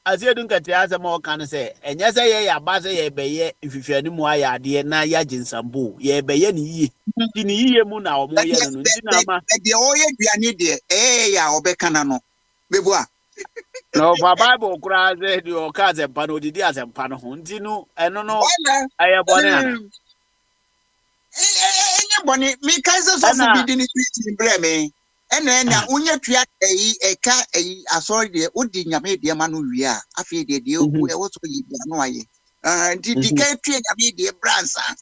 asedun katia za mo kan say enye say ye ya ba say ye be ye ififani mu aya ade na ya jinsambo ye be ye ni yi ti ni yiye mu na omo ye no nti na ma de o ye duane de ya obekana no beboa no Bible kura say the okaze mpa no didi azempa no ho nti no eno no aye bone ana boni mi kanse so fu bi di ni treat bre me ena unya tua eka asori de odi nyame de ma no wi a afi de ogu e wo so yi no aye nti di ka tua nyame de bransa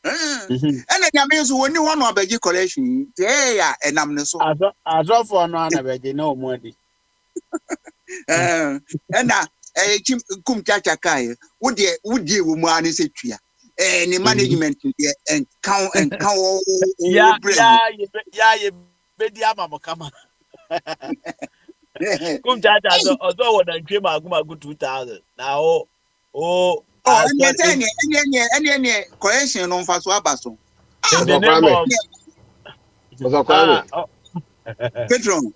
ɛna nyame so woni hɔ no abɛgye collection yeah ɛnam ne so azɔfo no ana bɛgye na ɔmɔdi ɛna kum chacha kai wodie wo mu ane se tua ni management de enka wo ya ye bedi amamo kama kum chacha ozo wo na ntwe magu 2000 na any collection no mfa so abaso Petron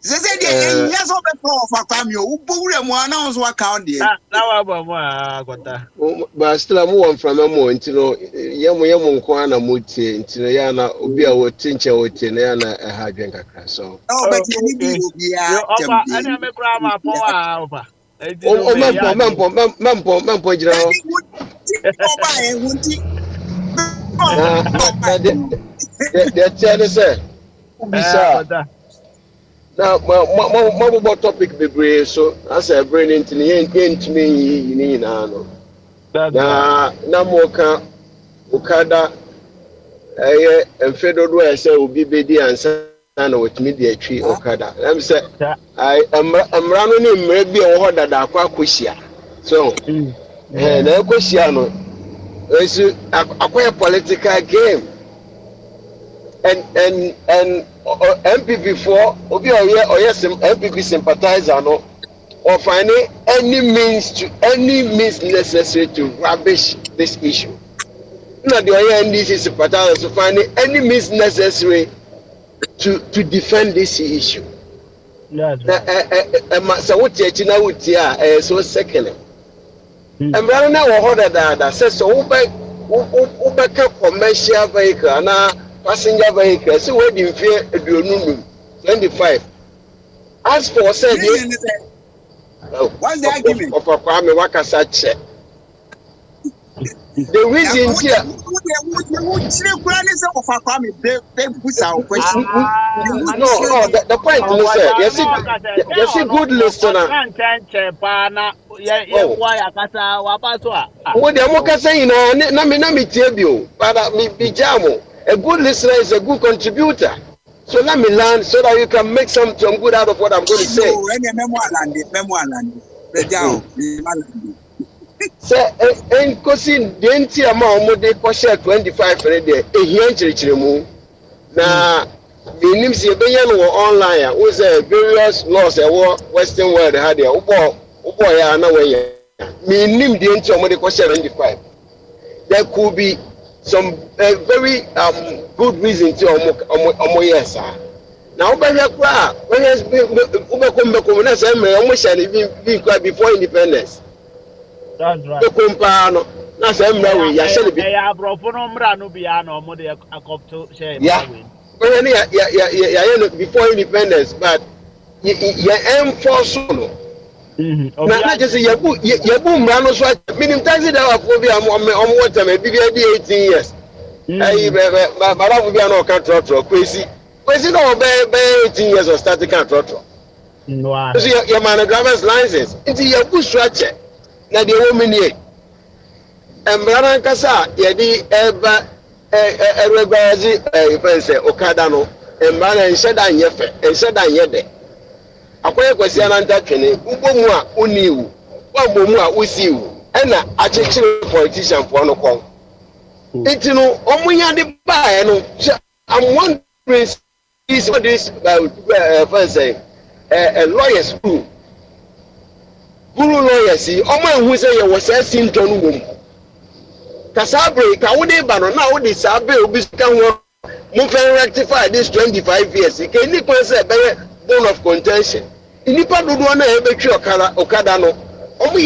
Zeze de nyaso be for kwame o bowure mu announce account de na wa ba mu akota but still am one from am ntino yemo nko ana motie ntino ya na obi a wo tinche wo tie na ya na ha dwen kakra so o be ti ni bi obi a oba ana me kra ma pon wa oba mempo jira oba e wunti de tell say ubisa now my topic be brave so as a brain into me you know na moka ukada enfedo do say obi bedi ansa na wetimi de atwi okada let me say I amra no ni mre bi o ho dada akwa so na akosia no esu akwa political game and MPP for obi MPP sympathizer no or finding any means necessary to rubbish this issue. Not the NDC sympathizers to finding any means necessary to defend this issue. So what you so second. And right now we heard that says so Uber commercial vehicle na passenger vehicle so we dey fear aduonum 25 as for said what's the argument of Kwame Wakasa che the reason here no the point is you see good listener what the moka say na me tie bio but me bijamo a good listener is a good contributor. So let me learn so that you can make some good out of what I'm going to say. Say, and cousin, the entire amount they cost 25 for a day. A here mu. Na the names you be online. Was a various laws a Western world had there. Ubo ya na way. Me name the entire amount they cost 25. There could be some very good reason to omo yes now when na say me omo share before independence that's right the compano na say me we ya share be ya brofo no mra no bia na omo de akopto share yeah when ya before independence but ya enforce no na just yabu mra no so minimum taxi da for bi am water me bi 18 years eh baba for bi na kan trotro kwesi no be 18 years of starting kan trotro no so your man driver's license into yabu structure na de wo mini emra nkasa ye di eba regulazi pense okada no emra na nsheda nyefe nsheda nyede akwai kwasi ananta twene ugbomu a oniwu wagbomu a usiwu ena achechire politician for no kon itinu omunya de bae no I'm wondering is what this lawyers who lawyers omo ehu say ye was say ntonu wom kasabre ka wo de ba no na wo de sabe obi ka ho mo fe rectify this 25 years ke ni ko say be bone of contention. Inipa dodo na ebetwi okada no omo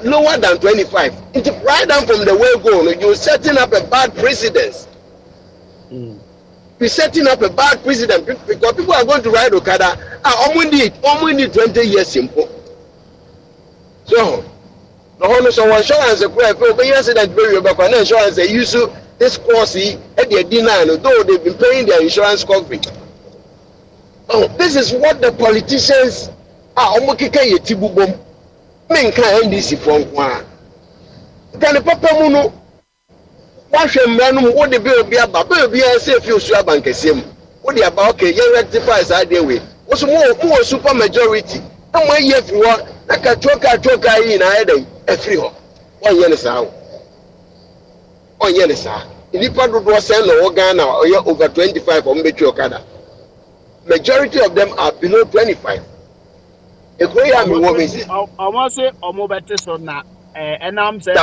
lower than 25. It's right down from the way go no you're setting up a bad precedent. You're setting up a bad precedent because people are going to ride okada omo need 20 years simple. So no one so insurance e for be accident bury back na insurance they use this course e dey deny no though they've been paying their insurance coverage. Oh, this is what the politicians are omokeka yetibubom. Men kan NDC from kwa. Kan papa mu no. wahwe mranum wo de bill bi aba bill bi say fi osu abankesem wo de aba okay you rectify that day we wo so mo super majority na mo ye fi ho na ka toka yi na eden afiri ho onye ne saa onye ne saa nipa dodo say no wo Ghana oye over 25 o mbetwi okada majority of them are below 25 e go ya me wo me say omo say omo bete so na enam say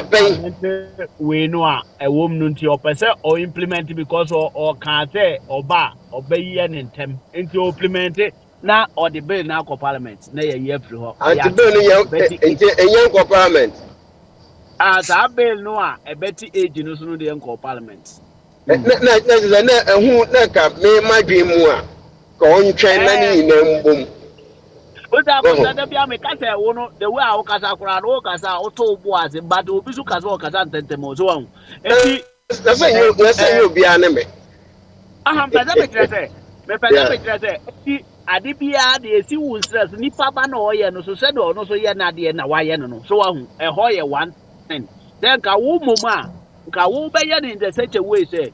we no a ewom no nti opese o implement because o can say oba obayi ne ntem nti o implement na or the bill na ko parliament na ye free ho anti bill enye ko parliament as a bill no a ebeti age no so no de ko parliament na ehu na ka me madwe mu a ka on twen na ni na mbom Oda ko da bia me kasa wo no the way a kasa kura no kasa o to bo ase but obi su kasa o kasa ntentemo so wan enti na say you bia na me aha pese me trese enti ade bia de esi wo stress nipa ba na o ye no so se do no so ye na de na wa ye no so wa hu e ho ye one thing then ka wo moma ka wo be ye in the such a way say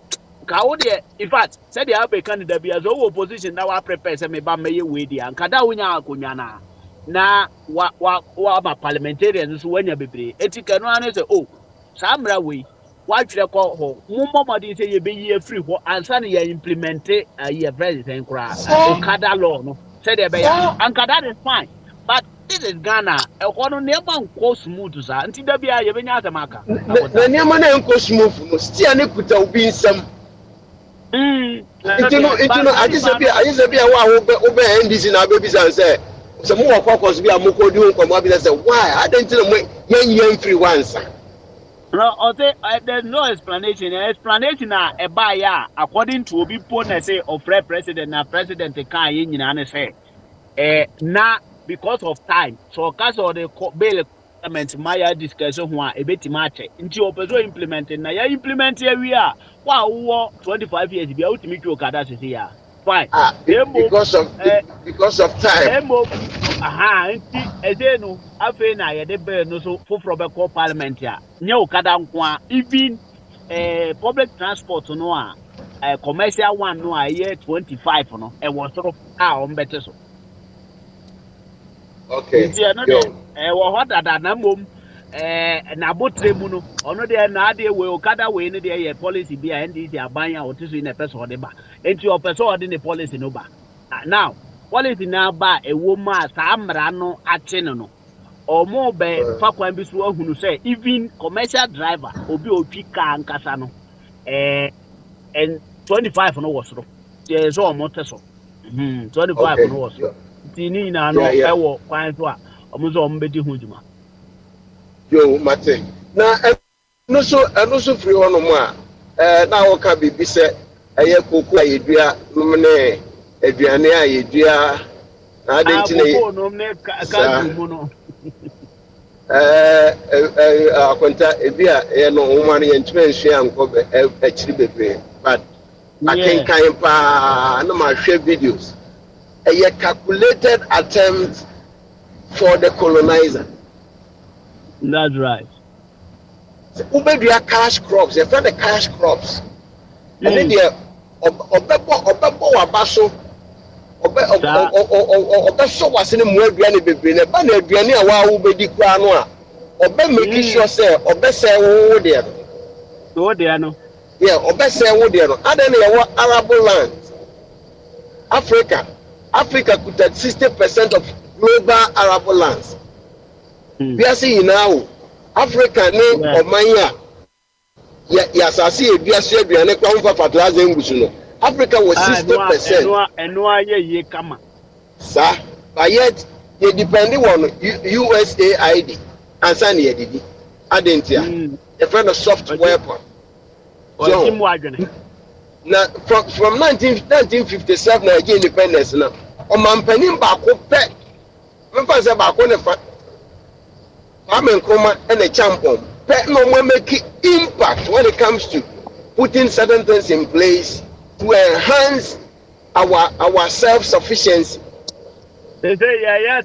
ka wo de in fact say the abe candidate bia so wo position na wa prepare say me ba me ye we dia nka da wo nya akonwa na wa ba parliamentarians so wanya bebre etika no ane say oh samra we wa twere ko ho mummomodi say ye be ye free ho ansa na ye implement ye president kura okada law no say the be ya anka that is fine but this is Ghana e ho no never nko smooth sa nti da bia ye benya atamaka na never na nko smooth no stia ne kuta obi nsam Intino, I just be a wow, NDC now, babies, and say, some more focus be a moko doing from what say, why? I don't tell them young free once. No, there's no explanation. Explanation a buyer according to Obi Pona say of president na president can yin say na because of time. So because of the bail parliament Maya discussion one a bit match into opezo implementing na ya implement here we are. Wow, 25 years be out to meet you Okada here. Fine. Because of time. Aha, no afe na ye de be no so for be call parliament ya. Nye Okada nko even public transport no a commercial one no a year 25 no e was sort of on better so. Okay. Wo hoda da na mom na botre mu no ono de na ade we Okada we ne de ye policy bi a NDC aban a otiso in person de ba enti o person de ne policy no ba now policy na ba ewo ma sa amra no ache no omo be fa kwan bi so ahunu say even commercial driver obi otwi ka nkasa no and 25 no was so ye so omo teso 25 no was tini na no ewo kwan so a omo so omo bedi hu juma yo mate na no so free ono mu a na wo ka bibi se eye koko ayedua mne aduane ayedua na adenti na koko no mne ka du mu no akonta ebia no umane yentime nhwe anko akiri bebre but akenkan pa na ma hwe videos a calculated attempt for the colonizer. That's right. Ubedua cash crops, they find the cash crops. And then they obebo wabaso obeso wasene mu aduane bebre na ba na aduane a wa ubedi kura no a obe make sure say obese wo de no. Wo de no. Yeah, obese wo de no. Adan na Arab land. Africa could have 60% of global arable lands. We are seeing now Africa name Omanya Yasasi Biasia Biane Kwamfa Fatlaza Ngusuno. Africa was 60%. Sir, but yet they depending on USAID and Sani Edidi. Adentia. A friend of soft weapon. So, now from 1957 Nigeria independence now. Omampanin bako pe. Memfa se bako ne fa. Kwame Nkrumah and a champion. Pe no more make impact when it comes to putting certain things in place to enhance our self-sufficiency. They say yeah,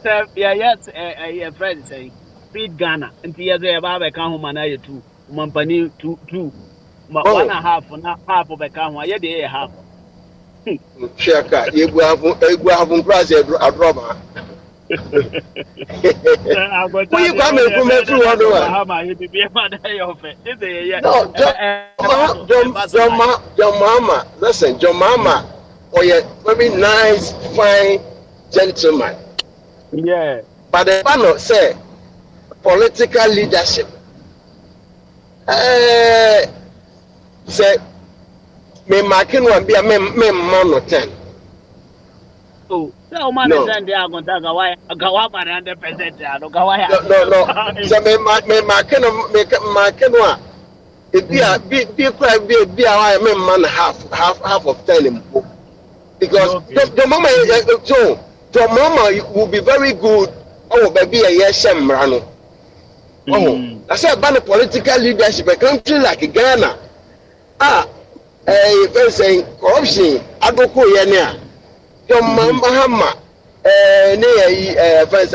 friend say feed Ghana. And the other Baba can home and I too. Mampani too. 1.5 na half bɛka ho ayɛ de half Shaka, you have price a drama. Will you come and come through one? No, your mama, listen, your mama, or a very nice, fine gentleman. Yeah. But the panel say political leadership. Say, me marking one be a man or 10. Oh, no man is there. I'm going to go away. Go up and 100%. No, go away. No. So me marking one. It be a man half of 10 because the mama so your mama will be very good. Oh, baby, a yes, Mrano. Oh, I said about the political leadership, a country like Ghana. Saying corruption, Adoko Yania. Your mama hammer,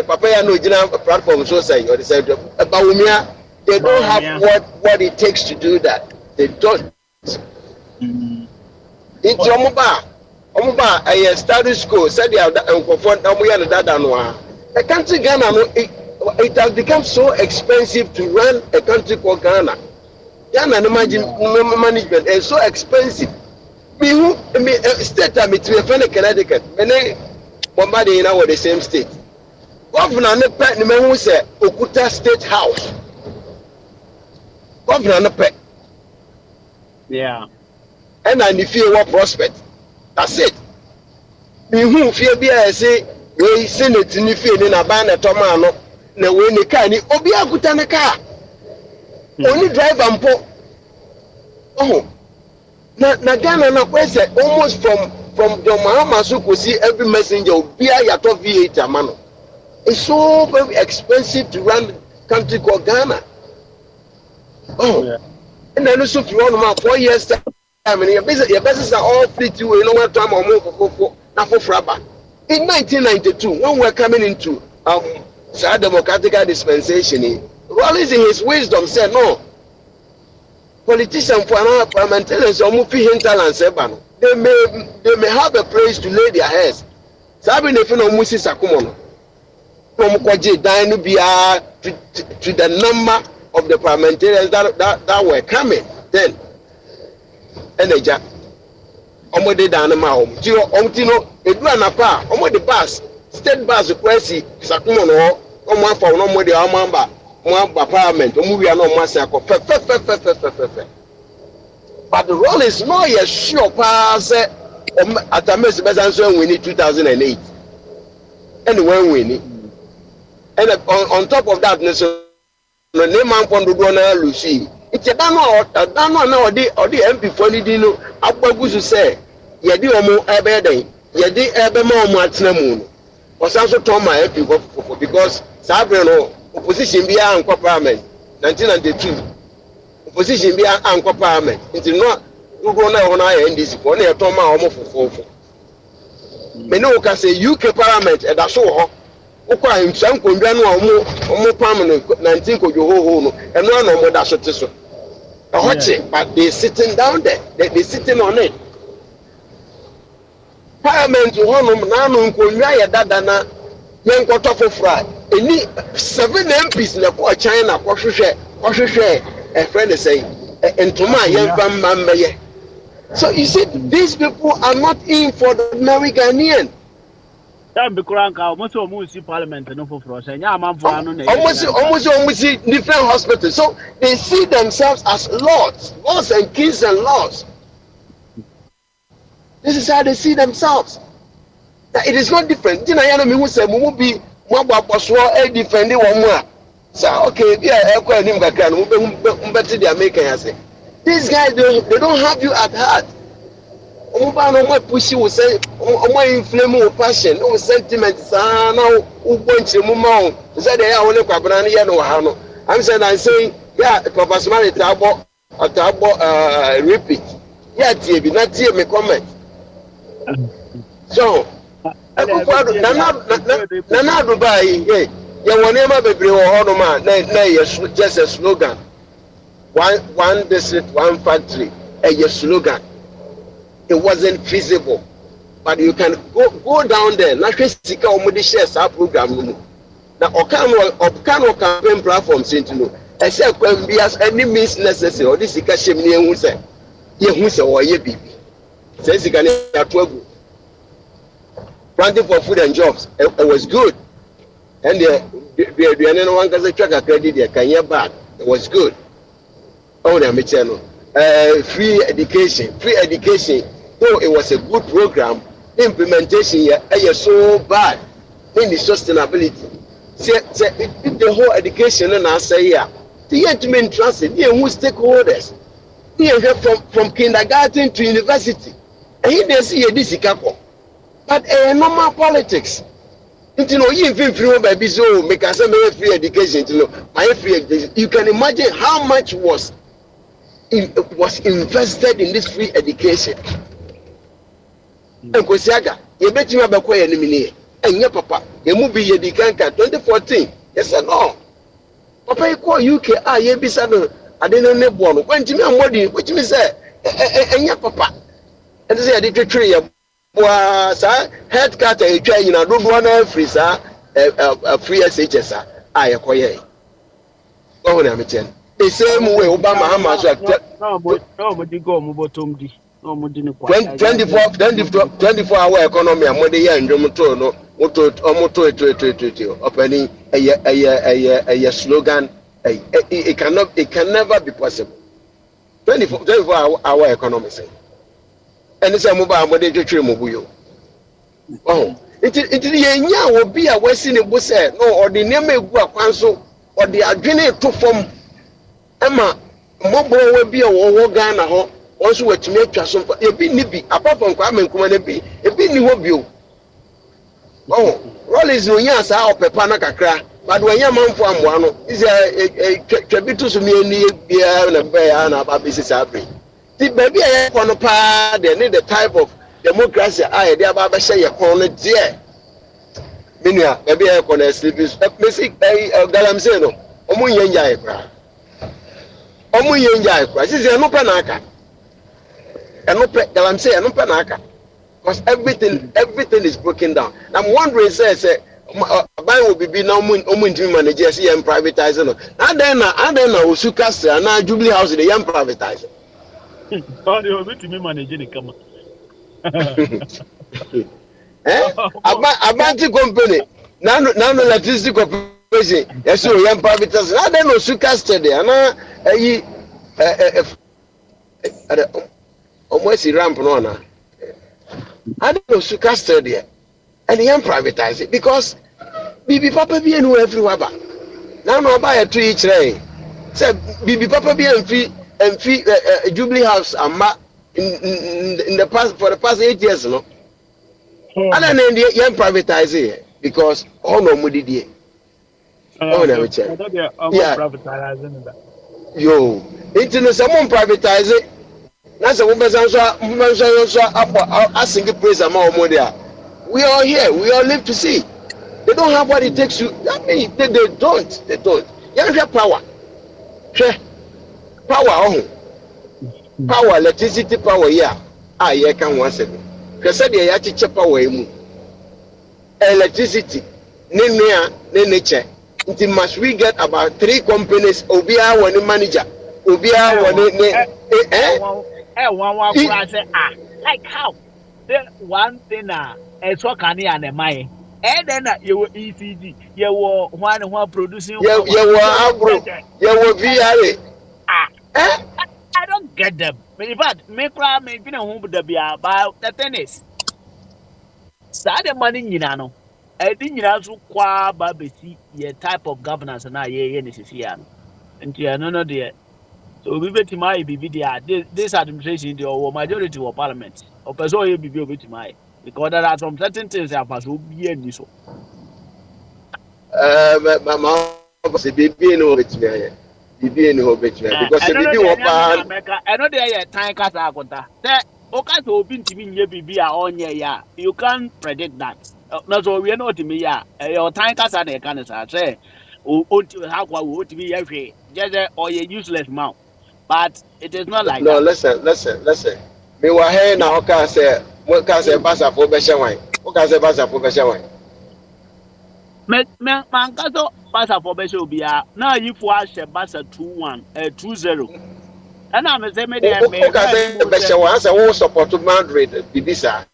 Papa no general platform so say or they said about they don't have what it takes to do that. They don't. Into Omuba, I study school, said they are confront a country Ghana, it has become so expensive to run a country called Ghana. Ghana management is so expensive. Me state I'm in Connecticut. Many Bombarding now the same state. Governor ne pet ne who say Okuta State House. Governor ne pet. Yeah. And I fear what prospect. That's it. Me who fear be I say we Senate ni fear in a ban at Tomano. Na we ni car ni obi akuta ne car. Only drive and po. Oh. Na Ghana na kwese almost from John Mahama so could see every messenger obi ayato V8 amano. It's so very expensive to run country called Ghana. Oh. Yeah. And then also if you want 4 years time and your business are all free to you know what time or more for Fraba. In 1992 when we're coming into democratic dispensation, Rawlings in his wisdom said no. Politicians for another parliamentarians or movie hinterlands, they may have a place to lay their heads. Sabi ne fino musi sakumono. From kwaje dine to the number of the parliamentarians that were coming then. Eneja. Omo de dane ma om. Tio omtino edu anapa omo de bus state bus kwesi sakumono omo afa no mo de amamba. Parliament, but the role is not yet sure. Pass at a mess we need 2008, and when we need, and on top of that, no name man from the Dona Lucy. It's a dano or the MP for the Dino. Abagusu say, Yadi Omo Ebede, Yadi Ebemo Matnamoon, or Sanso Toma MP because Sabrino. Opposition be an parliament 1992 opposition be an parliament until no go na on NDC for na to ma omo fofofo me no can say UK parliament e da so ho ukwa ntsan kondwa no omo parliament 19 ko ho no eno na omo da so te so but they sitting down there they sitting on it parliament ho no na no nkonnwa ye dada na yen koto fofra any 7 MPs na ko China ko hwehwe a friend is saying entoma yen fam mammeye. So you see these people are not in for the Ghanaian. Time be kranka almost parliament no fofro say nya amamfo anu na almost different hospitals, so they see themselves as lords and kings and lords. This is how they see themselves. Now, it is not different. Tina yana mi hu say mu bi mo abaposo e defend one more. So okay, yeah, e kwa nim kakra no mbeti dia make yan say. These guys they don't have you at heart. Omuba no mo push you say omo inflame your passion, no sentiment sa na ubonchi mu ma o. Say dey ya wole kwabana no ye no ha no. I'm saying yeah, Papa Smart tabo repeat. Yeah, tie bi na tie me comment. So Nana Dubai, yeah, you want never be no man, just a slogan. one district, one factory, a slogan. It wasn't feasible. But you can go down there. National Sika Omudi shares our program. Now, Okano campaign platforms into no. Except when we have any means necessary, or this Sika Shemini who say, or ye baby. Says you can have 12. Planting for food and jobs. It was good. And the one can track a credit there, can you back? It was good. Oh, the channel. Free education. Though it was a good program, implementation is so bad in the sustainability. The whole education and I say here, the ultimate transit, who stakeholders, from kindergarten to university, and he didn't see this couple. But normal politics. You make us free education. You can imagine how much was invested in this free education. And Kosiaga, you bet you have a quiet enemy. And your papa, you move be a decanka 2014. Yes or no? Papa, you call UK, ye be saddle. I didn't know one. When Jimmy and Modi, which me say, and your papa. And say, I did a tree. Sir, head cut a tray in a room one free, sir, a free SHS. I acquire. Oh, I'm a 10. The same way Obama Hamas. No, but you go Mubotumdi. 24-hour economy and money and Domoto opening a slogan. It can never be possible. 24-hour economy. And it's a mobile money to trim Mubuyo. Oh, it will be a Western Busse, no, or the name of Guapanso, or the Adrene to form Emma Mobile will be a war Ghana. Also, what to make some a bit nippy, apart from Kwame Kumanebi, a bit new view. Oh, Rollins no yas out Pepana Kakra, but when your man from one is a trabitus to me near beer and a bear and a baby sabri. The baby I want to pad, they need the type of democracy I dare Baba say a corner dear. Minia, maybe I can sleep is a basic Galamseno, Omuyenja. This is a no panaka. And I'm saying, because everything is broken down. I'm wondering, says, buy will be now managers and privatizing. And then Usuka and now Jubilee House, the young privatizing. Oh, they will be me managing the come. Abanti company, now electricity corporation, yes, so young privatizing. I don't know Usuka steady, and almost a ramp on. I don't know Suka study and he privatize it because Bibi Papa be and everywhere. Now no buy a tree each day. Say Bibi Papa be and free Jubilee House and in the past for the past 8 years, no. And then the young privatize it because all no money there. Oh, never check. Yeah. Yo, into someone privatize it. That's a woman's answer. Asking praise among money. We are here. We all live to see. They don't have what it takes to. I mean, they don't. They don't. You have power. Power. Power, electricity power. Yeah. You can once again. Because they have to check power. Electricity. Nature. Must we get about 3 companies? Obia one manager. Obia one. Like how? The one thing it's what can and a mine. And then you were ECG, you were one producing. You were VRA. I don't get them. But me cry, maybe no home to be about the tennis. Sad money, you know. I think you have to qua baby your type of governance and I here. And you know, dear. So we bet my BBD this administration the majority of parliament. Or person you be bit my because there are some certain things that must be in this. My mom was a baby in over to me. Because the baby was I know there are time cats are going to. Okay, so been to me baby on yeah. You can't predict that. Not so we are not me yeah. Your time cats are the cancer say. How would be every just or a useless mouth. But it is not like no, that. listen. Me wa here na o ka say basa for be shawai. O ka say basa for be shawai. Me man ka so basa for be show bia. Na you for share basa 2-1 2-0. And I'm say me there me. O ka say be shawai say wo support Madrid bibisa.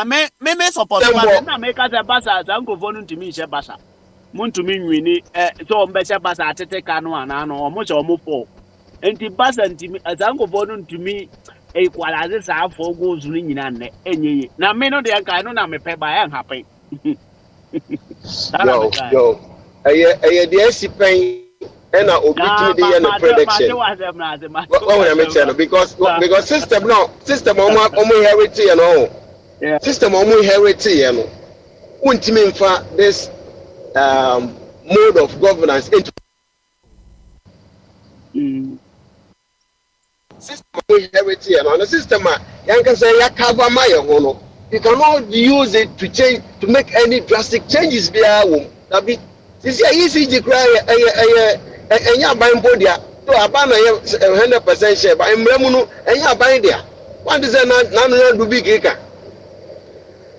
Me support Madrid na me ka say basa za nkofo no ntimi share basa. Muntumi nwini so mbe share basa atete ka no ana no omo che omo for. Enti basa ntimi za nkofo no ntimi equalize sa afọ goals ni nyina nne enye na me no de nka no na me pe ba ya happen. Yo eye de asipen na obi timi de ye na prediction what I mean tell because system omo inherit you know system omo inherit you know untimi mfa this mode of governance into system inherit you know the system yanka say ya cover my hono. You cannot use it to change to make any drastic changes via that be this easy to cry enya ban bodia to abana 100% share but emremu no enya ban dia what is na do big eka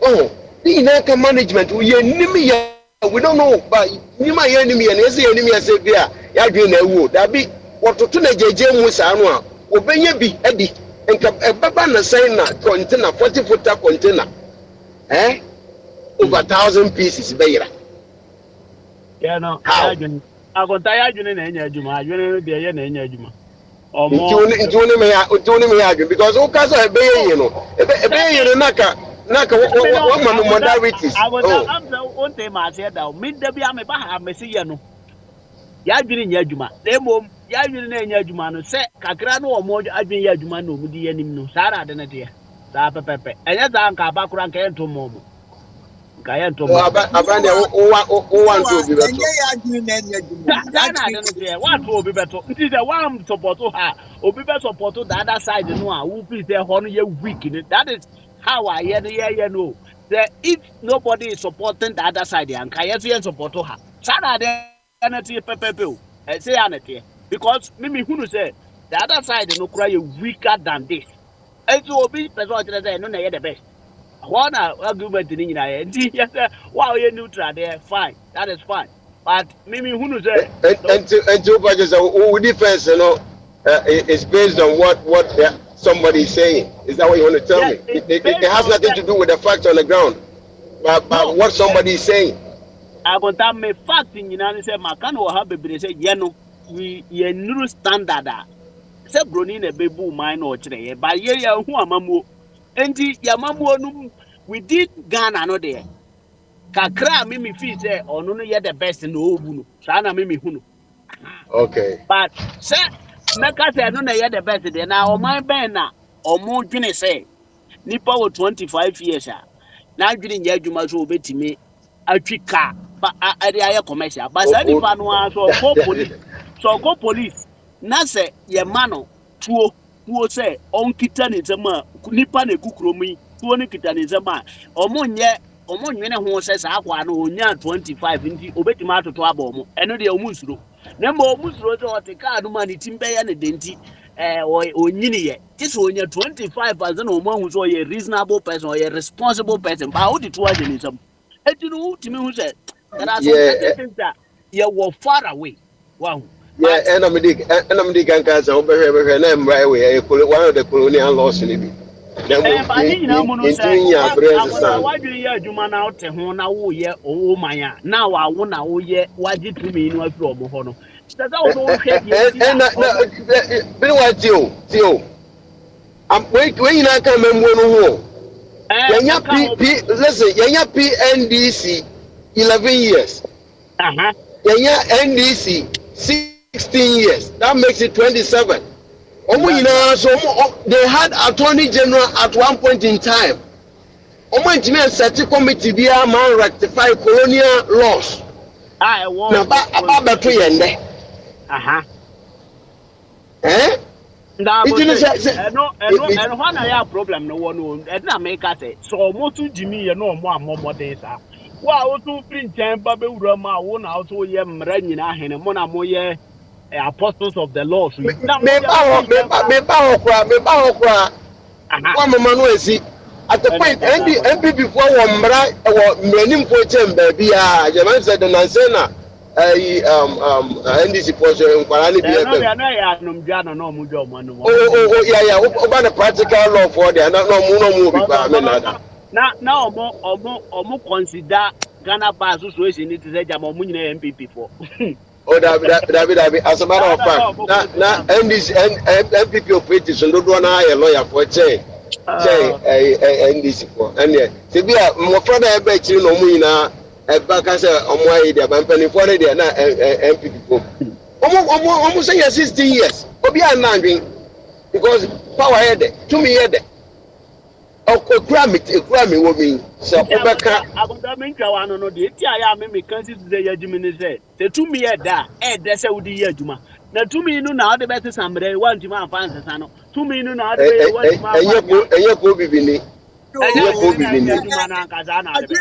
oh the Naka management we don't know but nima ye enemy and ese enemy ase bia ya dwen na ewu that be what to na jeje mu sa no a obenye bi edi Baba na saying na container 40-footer container over 1,000 pieces bayira. Yeah no. I got tired you na enya adwuma adwene de ye na enya adwuma. Omo me ya because o ka so ebeye you know ebeye you naka what my modalities. I'm the one thing I said that me da bia me ba ha me se ye no. Ya adwene nya adwuma. Demom ya adwene na enya adwuma no se kakra no omo adwene ya adwuma no omudi yanim no sara de na de sa pepepe enya za nka abakura nka ento momo nka ya ento momo abande o want to be better enya ya adwene na enya adwuma na de na de what to obi better nti de one support ha obi be support the other side no a wo fit say ho no ye weak ni that is how I hear no that if nobody is supporting the other side nka ye support ha sara de na te pepepe o say anete because me who say the other side no cry weaker than this. And so be person say no na the best. One argument in India. Wow, you neutral there, fine. That is fine. But me who say and two pages of defense, you know, is based on what somebody is saying. Is that what you want to tell me? It has nothing to do with the facts on the ground, but what somebody is saying. I got that me fact in United States. Makano have be say no. We ye new standard say broni na bebu mine or chere but ye ya hu amamu enti ya mamu no we did Ghana no there kakra me feel say onu no ye the best no obu no sa na me hu no okay but say meka say no na ye the best there na o man ben na omo dwene say nipa wo 25 years na dwene nya adwuma so obetime atwika ba ade aye commercial but say nipa no so police so go police na say ye mano tuo say onkita ne zema nipa na ekukromi tuo ne kita ne zema omonye ho say sa akwa na onya 25 ndi obetima atoto aba omo eno de omusuro na mo omusuro so otika no mani timbe ya ne denti onyini ye this onya 25 as na omo hu so ye reasonable person or ye responsible person ba odi to ade ne zem etinu timi hu say there are some things that you were far away wow. Yeah, and I'm the cancer over here, and I'm right away. One of the colonial laws in it. Why do you do man out to Hona? Oh, yeah, oh, my, now I want to, oh, yeah, why did you mean no from Hono? That's what you, I'm waiting, I can't remember. Listen, Yanya PNDC 11 years. Yanya NDC 16 years. That makes it 27. So they had attorney general at one point in time. Set committee be a man rectify colonial laws. I want and one I have problem no one and not make us say so more to Jimmy and no more days. Wow, to print time, Baby Rama, one out to ye running a hen, Mona Moye. apostles of the law. Me ba okra. One man no esi. At the point MPP for one mra mranim for chamber bia German said na sena NDC post nkwara ni bia be. Na ya anum dwa no mu dwa mo no. Oh yeah over the practical law for there no mu bi ba me na. Na omo consider Ghana Bar Association it say jam omo nyina MPP for. Oh David as a matter of fact na NDC MPP opposition do na a lawyer for say NDC for and se bia mo fra da ebe chiri no mu nyina eba ka say omo ayi dia ban pani for there na MPP for omo say 16 years obi an na ndwen because power head to me head okura me wo mi so obeka agoda me ntwa wa no de ti aya me kan si de yadwumi ni say te to me head da de say wo di yadwuma na to me no na wo de beti samre wa ntuma afa nsesa no to me no na wo de wa ntuma enye ko bibi ni enye ko bibi ni yadwuma na kaza na de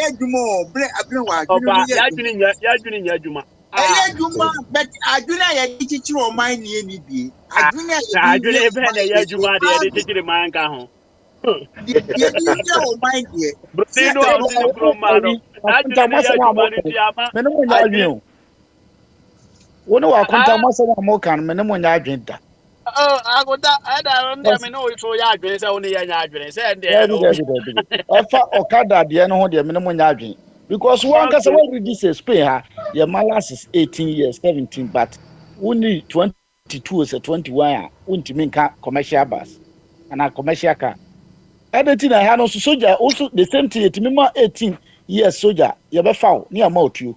yadwuma bre abre wa yadwuni yadwuma yadwuma but adwuna ya chichiri o man ni eni bi adwuna be na yadwuma de chichiri man ka ho Wọ́n wà kọ́ńtà mọ́sán àmọ́ kan mẹ́ni mo nyà adwene da. Agoda ẹ̀dá ọ̀ndà mi ní òyìnbó yà adwene sẹ́ wọ́n ní yà adwene sẹ́ ẹ̀ ndẹ̀. Ẹ̀fà ọ̀kadà adìẹ no ho deɛ mẹ́ni mo nyà adwene because wọ́n kasa wọ́n ready say Spain ha yẹ malas is 18 years 17 but wọ́n ní 22 or 21 a wọ́n ti mi nka commercial bus and commercial car. Editing I had also soldier also the same thing to me 18 years soldier you be foul near mouth you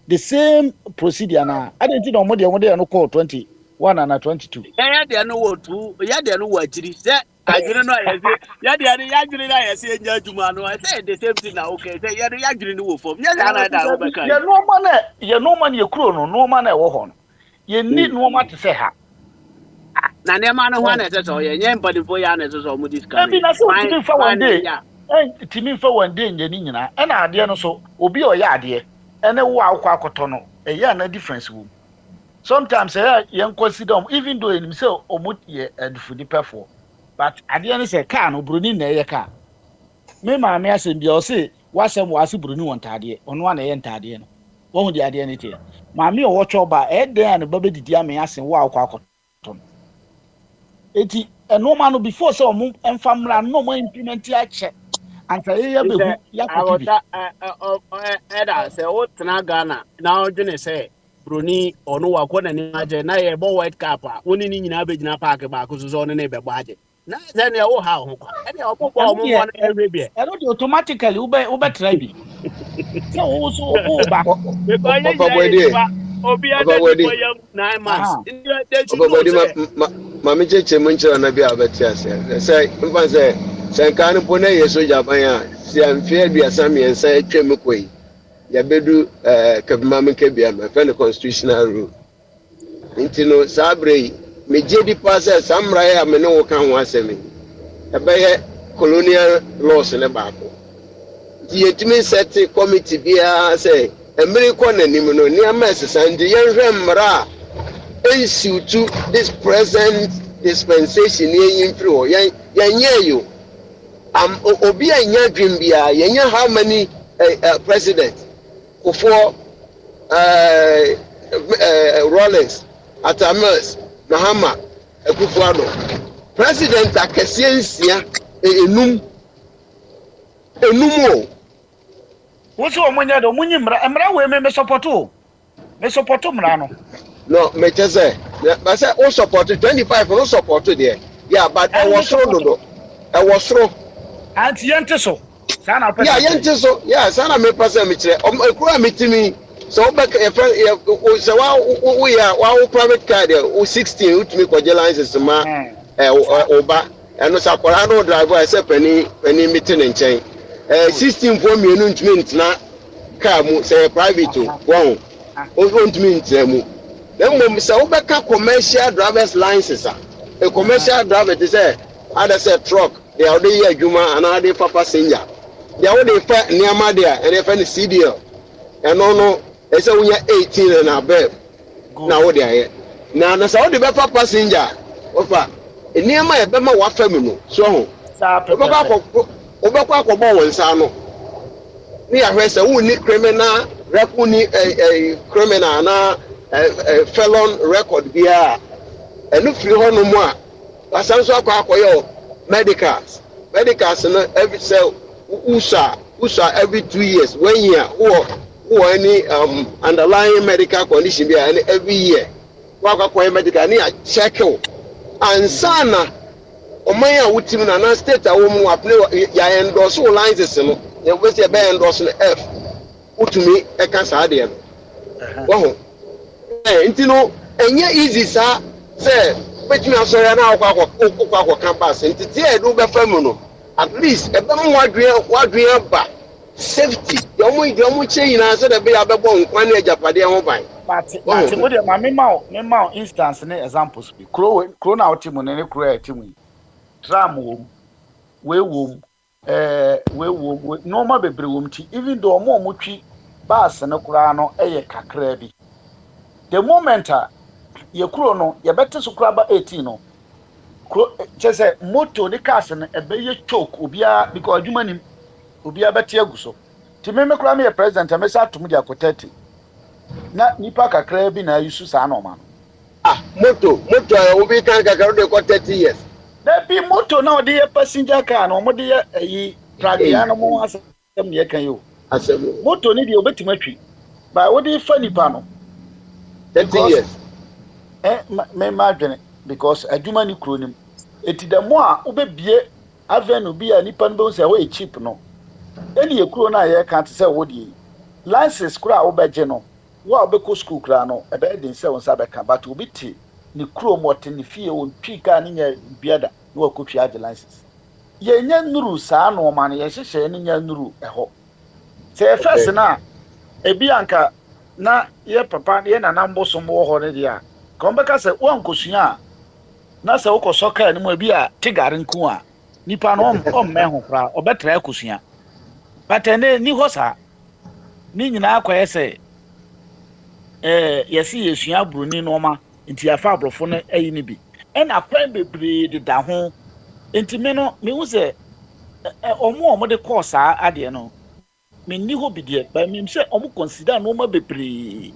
the same procedure na editing on mode no call 21 and 22 yeah they no what to yeah they no what chiri say adwene no ya say yeah they adwene na ya say nya adwuma no I say the same thing na okay say yeah they adwene no wo form yeah na da wo be kai ye no man ye kuro no man e wo ho no ye ni no man te say ha na nema no ho na eseso ye nye mpadifo ya na eseso mu discount bi na so timi fa one day timi fa one day nye ni nyina e na ade no so obi o ya ade ene wo akwa akoto no e ya na difference wo sometimes ye consider even though him say omu ye adufudi perfo but ade no say car no broni na ye car me ma me asem bia o say wasem wase broni won tade ono na ye ntade no wo hu di ade ne tie ma me o wo choba e den na baba didi ame asem wo akwa akoto eti enoma no before so mo enfamra no mo implement ya che anta ye behu ya kotibi eda se o tena Ghana na odwene se broni ono wako na ni aje na ye bo white cap a woni ni nyina begina park ba ko so no na be bo aje na se ne wo ha ho kwa ene o bo mo mo na everywhere eno de automatically ube try bi so wo so o ba obi ada for yam 9 months mami cheche munchira na bia abeti ase say mfa say kan po na yeso jaban a si amfie bia sami ensa etwem koi ya bedu kabima menke bia me fe constitutional rule intino sabre me jedi pass samra ya me no kan ho asemi e be colonial laws ne ba ko di etimi set committee bia say emiri ko na nim no ni amesesa ndi yenhwe mra to this present dispensation yin free yenye yo obi anya dream bia yenye how many president before Rollins Atamas Mahama Akufo-Addo president akesiensia enum woso omunya do munyi mra we me support mra no no me chese but say o support 25 no support there yeah but I was through anti yente so sana yeah yente so yeah sana me person me kire ekura metimi so back so wa private car there 16 utimi ko license ma oba eno sakwara no driver I say penny meeting nchen 16 for me no ntimi ntina car mu say private one o ntimi ntemu then mom say obeka commercial driver's license a commercial driver they say other say truck they are dey adwuma and other papa senior they are dey fa niama there and they fa CDL and no they say we 18 and above now what they are na sa wode be fa passenger ofa eniema ye be ma wa fa mu no so ho obekwa akọbọ wonsa no ni ahwese wo ni criminal record ni criminal na felon record bia enu firi ho no mu a asanso akọyọ medicals na every cell usa every 2 years 1 year who any underlying medical condition bia every year akọyọ medical ni a check and sana oman ya wutim na state a wo mu apne ya endorse licenses no ya we say be endorse no F utumi e ka sa de no wo nti no enye easy sa say betumi asori na akwa campus nti tie do be famu no at least e be mu waduen ba safety yo mu che yina say de be ya be bo nkwan na ajapade ho ban but wo de ma me ma instance ne examples be kro na otimu ne kro atimu tram wom we wom normal bebre wom ti even though mo twi bus ne kura no eye kakra bi the moment ye kuro no ye bette so kura ba 18 no chese moto ne cars ne ebe ye choke obia because adwuma nim obia bette aguso ti me kura me president me sa atum dia akotati na nipa kakra bi na yusu sa na oma moto obi kan kakra de ko 30 years there be moto now the passenger car no mo de yi tragia no mo asem ye kan yo asem moto ni de obetima twi ba wo de fa nipa no 30 years me madwene because adwuma ni kro nim eti da mo a obebie avenue bi a nipa no be say wo e cheap no eni ye kro na ye kan te say wo de license kra wo beje no wo obeko school kra no e be de say won sa be kan but obiti ni kro mote ni fie won twika ni nya biada no akotwi age license ye nya nuru saa no ma no ye hyehye ni nya nuru eho se first na ebi anka na ye papa ye na namboso mo ho ne dia kombeka se wankosua na se ukosoka ni mo bi a tigare nku a nipa no omme ho kra obetra akosua patene ni ho sa ni nyina akwaye se yesi yesua bruni no ma nti afa abrofo no ayi ni bi ena kwan bebre de da ho nti me no me hu se omo de course ade no me ni ho bi de ba me se omo consider no ma bebre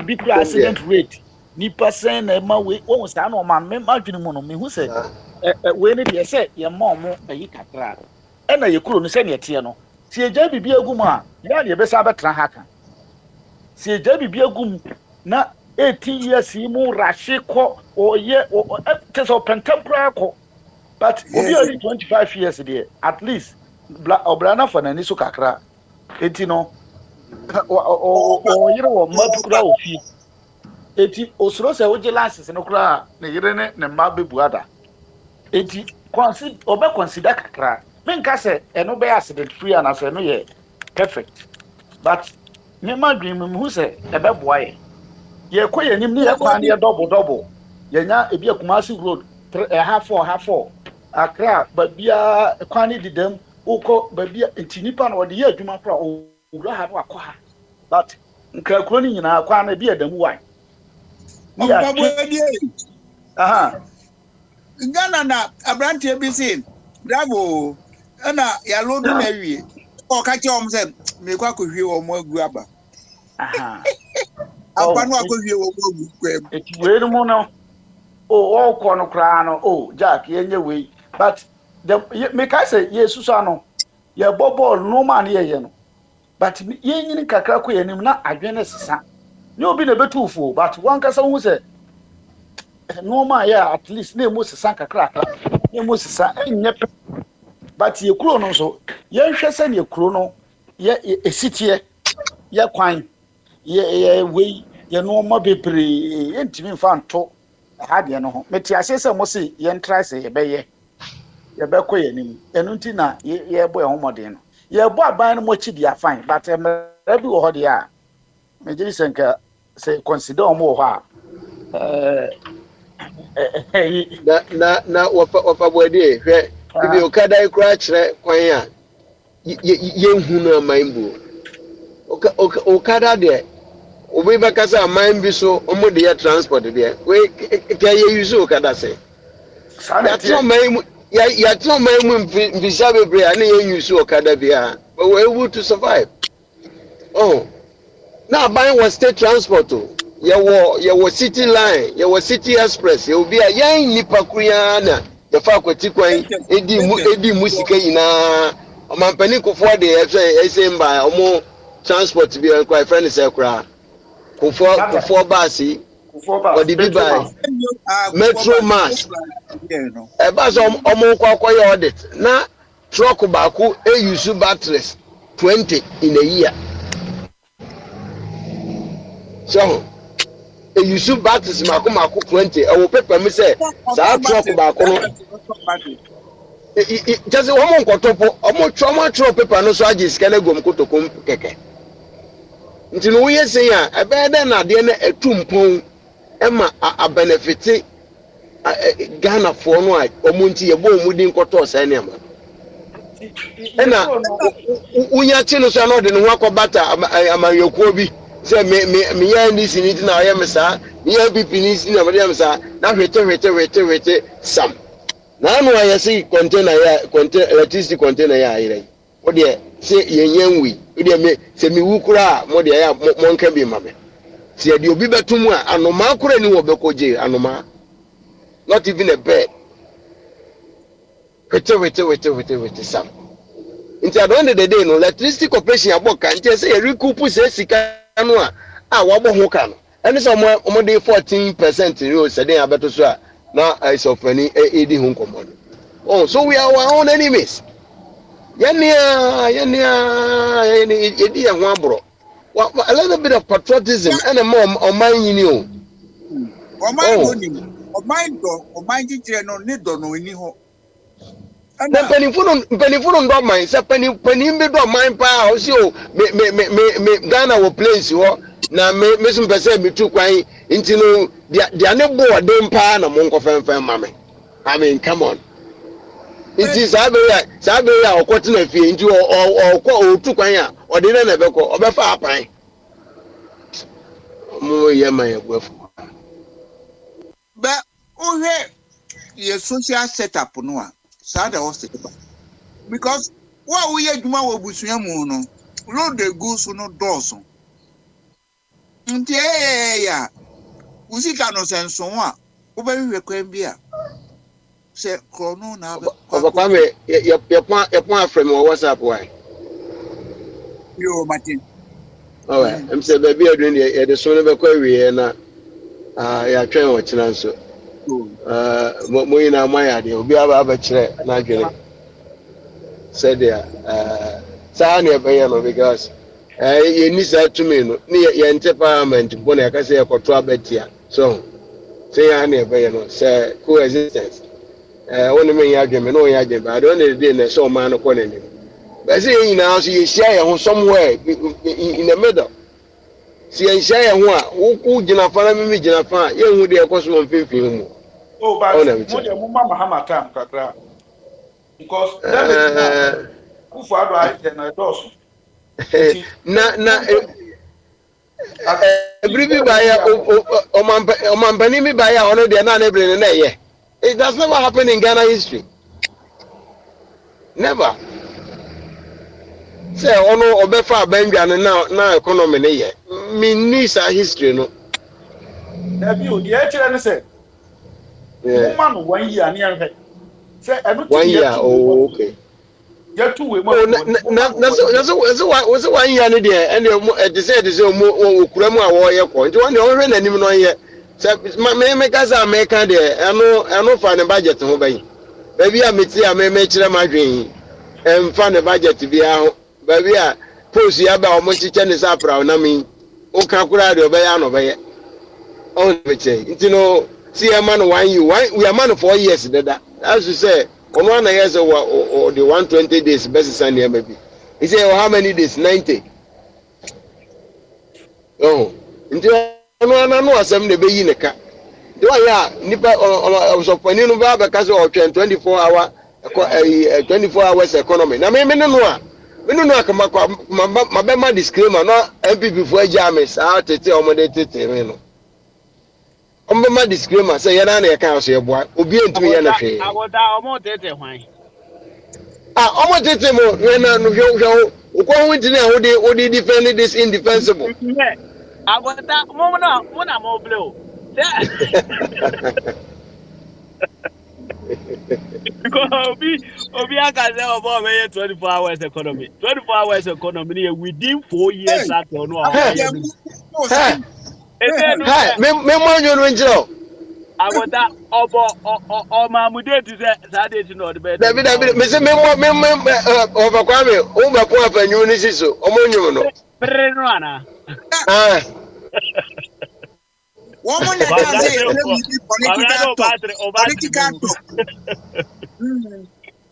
bi accident rate ni percent na ma we won sa no ma me ma dwene mu no me hu se we ne de se ye ma omo ayi kakra ena ye kuro no se ne tie no si eja bibi agum a ya ne be sa betra haka si eja bibi agum na 18 years mu rashi ko oye teso pentempra ko but obi only 25 years there at least obrana for na ni so kakra eti no o yire wo mapukura ofi eti osoro se oje license no kura na yire ne ma bebuada eti consider kakra menka se eno be accident free and aso no ye perfect but me ma dream me hu se e be boaye ye koye nim ni ye kwa ne double ye nya ebi Kumasi road half 4 akra babia kwa ne didam uko babia entinipa na wode ye adwuma kra owura ha no akwa ha but nka kro ni nyina kwa na bi adamu wan aha Ghana na abrante bi bravo na ya lodu na wie o ka che om se me kwa kohwie o mo agu aba aha apa no akohwie o mo agu kwem eti we no no o ko no kra no Jack ye nye we but me ka say yesu so no ye bobol no man ye no but ye nyini kakra ko ye nim na adwene sesa ne obi na betufu but wan kasa hu se no man ya at least na emu sesa kakra emu sesa enye but ye kuro no so ye hwese ne kuro no ye esitie ye kwan ye we ye no ma bepre entimi mfanto ha de no ho meti asese mo se ye ntra se ye beye ye beko ye nim enu nti na ye bo ye homode no ye bo aban no mo chi dia fine but emra bi wo ho de a me jiri senka se consider mo ho a na wafa bode hwe ibi okada ikura kire kwan a ye hu na manbu okada de we back as a mind be so omodia transport there. We can use okada say. That's not my that's not my visa be and you use okada bia. But we're able to survive. Oh. Now buying was state transport too. Your city line, your city express, you will be a young nipa kuyana. The faculty kwan edi musika ina amampani ko for the SM by omo transport be quite friend say kra ko for bus or the big buy metro mass e ba so omo kwakoy audit na truck baako e use batteries 20 in a year so you should batteries mako 20 I will paper me say sa truck baako no just one nkotopo omo truck paper no so agi skele gom kotokom keke nti no we say ya e be den na de na etumpon e ma a benefit Ghana for no a omo nti ye bo omo din koto sa ne ma e na unya chi no so na de no akobata amayokuo bi say me ya this need na ya me sa me ya pipi ni na me ya me sa na hwete sam na no ya say container electricity container ya ayire o de say yenyanwi o de me say me wukura mo de ya mo nka bi ma me say de obi betum a anoma kura ni wo bekoje anoma not even a bed hwete sam into at the end of the day no electricity corporation aboka nti say recoup say sika no a wabo ho ka no ene so mo dey 14% you say dey abeto so a na is of any edi ho komo. Oh, so we are our own enemies. Yenia edi e ho abro. A little bit of patriotism and a more on my you. O mind jire no ni do no ni ho. Na penifunu ndo mind say penim be do mind pa o si o me Ghana wo place wo na me sum pese me tu kwan nti no dia ne bo odem pa na mo nko fenfen ma me. I mean, come on. It is sabe ya okote na fie nti o tu kwan ya o de na be ko obefa apan. Mo ye ma ye gwafu. But ohe ye social setup no a sada o se because what we adwuma wo busua mu no road dey go so no doors nti ya usika no senso a wo ba hwe kwan bi a se krono na ba kwa me ye pon afrem wo WhatsApp why yo Martin all right I'm say baby adun ye de so no be kwa wie na ya twen o kina nso mo yina maya de obi aba kire na adwene said saa na ebe ya no because ye ni sa tumi no ni ye nte parliament bo na ka say ekoto abetia so say ya na ebe ya no say coexistence woni me ya adwene no ya adwene ba don dey na so man no kone ni but say you now so you share your somewhere in the middle see you share your ho ku gina fa na me gina fa ye hu de ekoso mfimfin mu. Oh, but mo Mahama time kakra because that is who for advice na dos na every buyer o mampani mi buyer ono de na na bre na ye. It does never happen in Ghana history. Never. Say ono obefa benja na economy na ye. Me ni sa history no. Na bi o ye kire ne say man 1 year ni an say everything 1 year okay ya two we mo na so 1 year ni there and they say mo okura mu a wo ye ko nti won de won hwe nanim no ye say me kaza America there eno fa ne budget ho bayi ba bi a meti a me kire madwen fa ne budget bi a ho ba bi a post ya ba o mo chiche ne sa pra na mi o kan kura de oba ya no ba ye on me che nti no see a man 1 year we are man 4 years dada as you say on 1 year or the 120 days best Sunday maybe he say how many days 90 oh nti no asem de be yi ne ka de wa ya nipa so pani no ba ka so 24 hours economy na me no a no no akama mabema disclaimer no MPP for James how tete omode tete me no ombema disclaimer say yana na yeka so yeboa obi entumi ya na hwe agoda omo tete hwan omo tete mo yana no hwe ukwo wintini a wo dey defend this indefensible agoda mo na mo blue because obi aka say obo me 24 hours economy 24 hours economy within 4 years that no me manyo no njiro agoda obo o mamude ti say Saturday no the bed David me say me over kwame o be po afanyu ni siso o mo nyum no pre no ana woman that say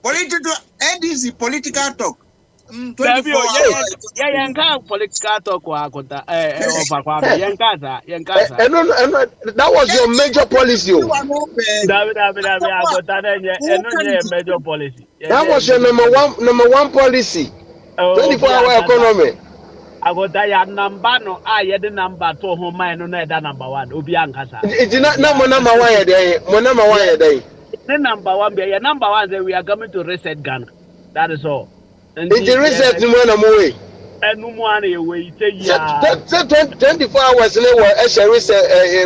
political NDC political talk 24 hours yeah political talk wa akota yankasa that was your major policy David akota eno major policy that was your number one policy 24-hour economy agota ya number no ye the number to ho man no na number 1 obi ankasa it na mo number 1 ye dey mo number 1 ye dey the number 1 be your number 1 say we are coming to reset Ghana that is all and the reset mo na mo way enu mo ana ye we say ya 24 hours le wo e share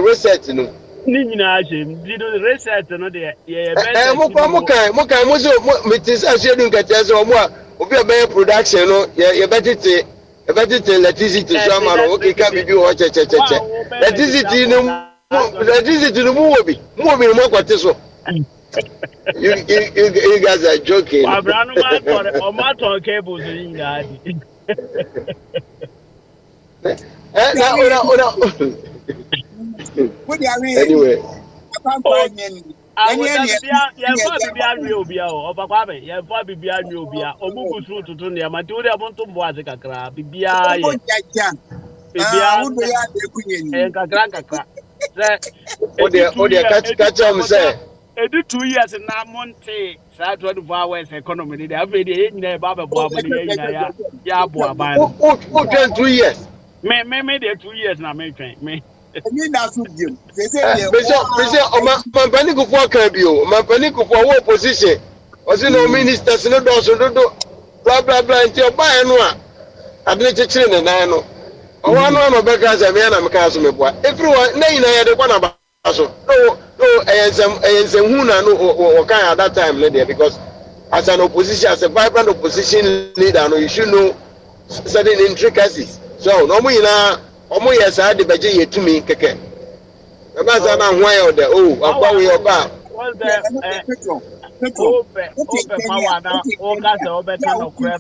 reset no ni nyina shem di reset no de ye mo kan mo so metis ashedu nkete so mo a obi e production no ye betete electricity so amaro okay can be o che electricity no mo obi mo kwate so you guys are joking abranu ma tore o ma ton cables in gadi anyway Edu 2 years na monte sa 24 hours economy dey have dey na ba ba bo amani ya bo aban. Who 2 years? Me dey 2 years na me twen me. Emi na so dim. Say o ma pani ko fo kan bi o ma pani ko fo wo opposition o si no ministers no do so do bla bla bla nti o ba enu a adne chechire ne nan no o wa no be ka se me na me ka so me boa everyone na ina ye de kwa na ba so no ayensem hu na no o kan at that time there because as an opposition as a vibrant opposition leader no you should know certain intricacies so no mo ina omo yes I de beje yetumi keke e ba za na ho ayo de akwa we oba ope power na o ka se o be kan okre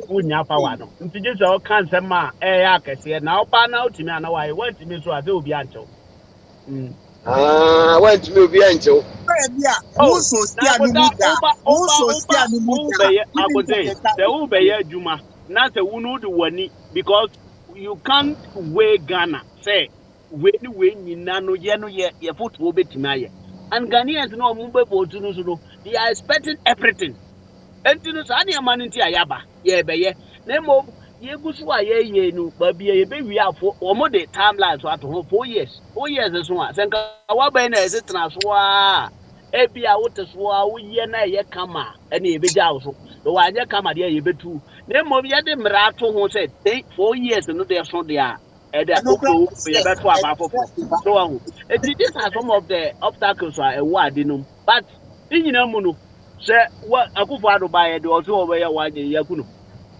unya power no ntije se o kan se ma ya akese na o pa na otimi ana wa wantimi so ade obi ancho wantimi obi ancho who so stia ni muda agote se u be ya juma na se wunu de wani because you can't weigh Ghana say we nyina no ye football betimi aye and Ghanaians no mumbe vote no so they are expecting everything entinu sa na man nti ayaba ye be ye na mo ye gusu aye no ba bia ye be wi afo omo de timeline so ato 4 years so a senka wa ba na ese tena so a e bia wote so a wo ye na ye kama e na ye be ja so do wa anye kama de ye betu na mo ye de mra to ho say 4 years no de so de a e de okro ye betu abafo so ahu these are some of the obstacles are a word no but inyina mu no se wa akufo ado ba ye de o so obe ye wa ye yakunu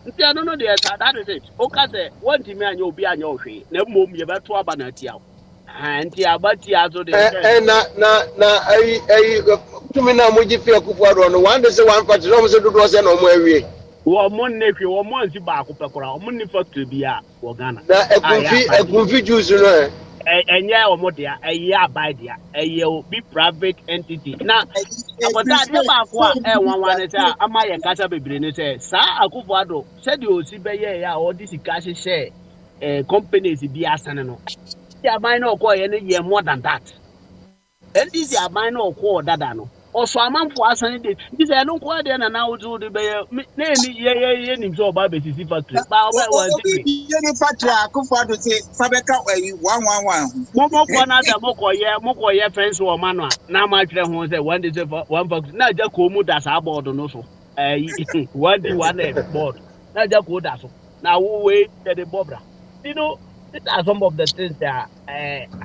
nti ano no de that is it o ka se want me anya obi anya ohwe na mom ye betu aba na tia nti abati azo de na ai tumi na moji fi akufo ado no one dey say one party no say dodo say no mo awie wo mo nnekwe wo mo nsi ba akopɛ kora wo mo ni factory bia wo Ghana na ekunfi juice no enye wo mo dia eye abai dia eye obi private entity na akota de ba ko a wanwan ne say ama ye kasa bebre ne say sa akufo ado se de osi be ye ya o di sika hye companies bi asane no ya abai na okọ ye ne ye more than that and this abai na okọ dada no also amanfo asan de this I don't quite there na wo do be na ni ye nim so oba be sisi factory ba oba wa obi ye ni factory akufo do say fabeka 111 Moko na da moko ye fence wo ma no a na ma twere ho say one day say one factory na ja ko mu da sa board no so one day one board na ja ko da so na wo we the bobra you know these are some of the things that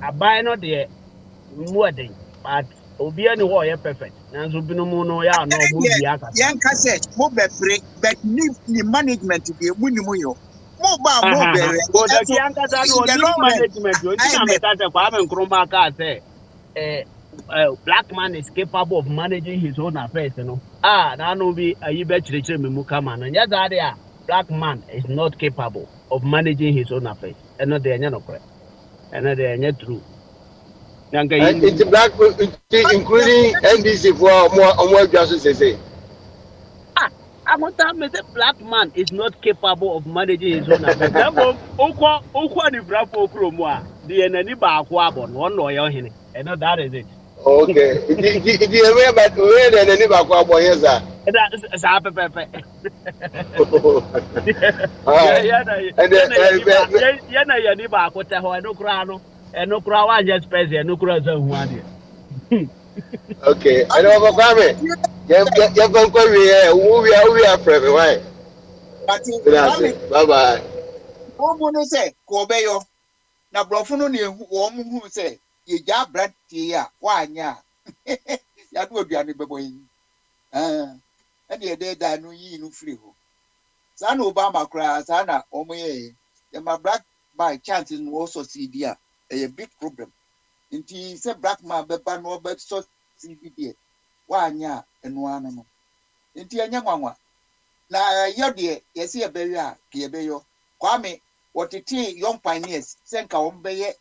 abai no de more than but obi ani wo ye perfect na so binu mu no ya no mu bi aka yan ka say mo be break but ni management de mu ni mu yo mo ba mo bere go da ki an ka da no ni management yo ti na me ka say kwa me nkrumba ka say black man is capable of managing his own affairs no na no bi ayi be chire me mu kama no nya da dia black man is not capable of managing his own affairs and not the nya no correct and not the nya true it's black including NDC for more just say I'm not saying the black man is not capable of managing his own affairs. Okwa ni brafo okromwa the enani ba akwa abon one lawyer hene and that is it. Okay. It way but where the enani ba akwa abon yes sir. That sa pepe. Yeah, ya ni ba akota ho enokura no enokura wa just space enokura za hu ade. Okay. I know for Kwame. You go go we are friend why? Bye bye. Omo no say ko be yo na brofo no na wo mu hu say ye ja brati a wa anya ya do aduane bebo yin and ye dey da no yi no free ho sa na Obama kra sa na omo ye my black by chance no succeed a big problem nti say black man be ba no be succeed there wa anya eno ano no nti anya nwanwa na ye de ye se e be a ke be yo Kwame what it young pioneers send Kaombeye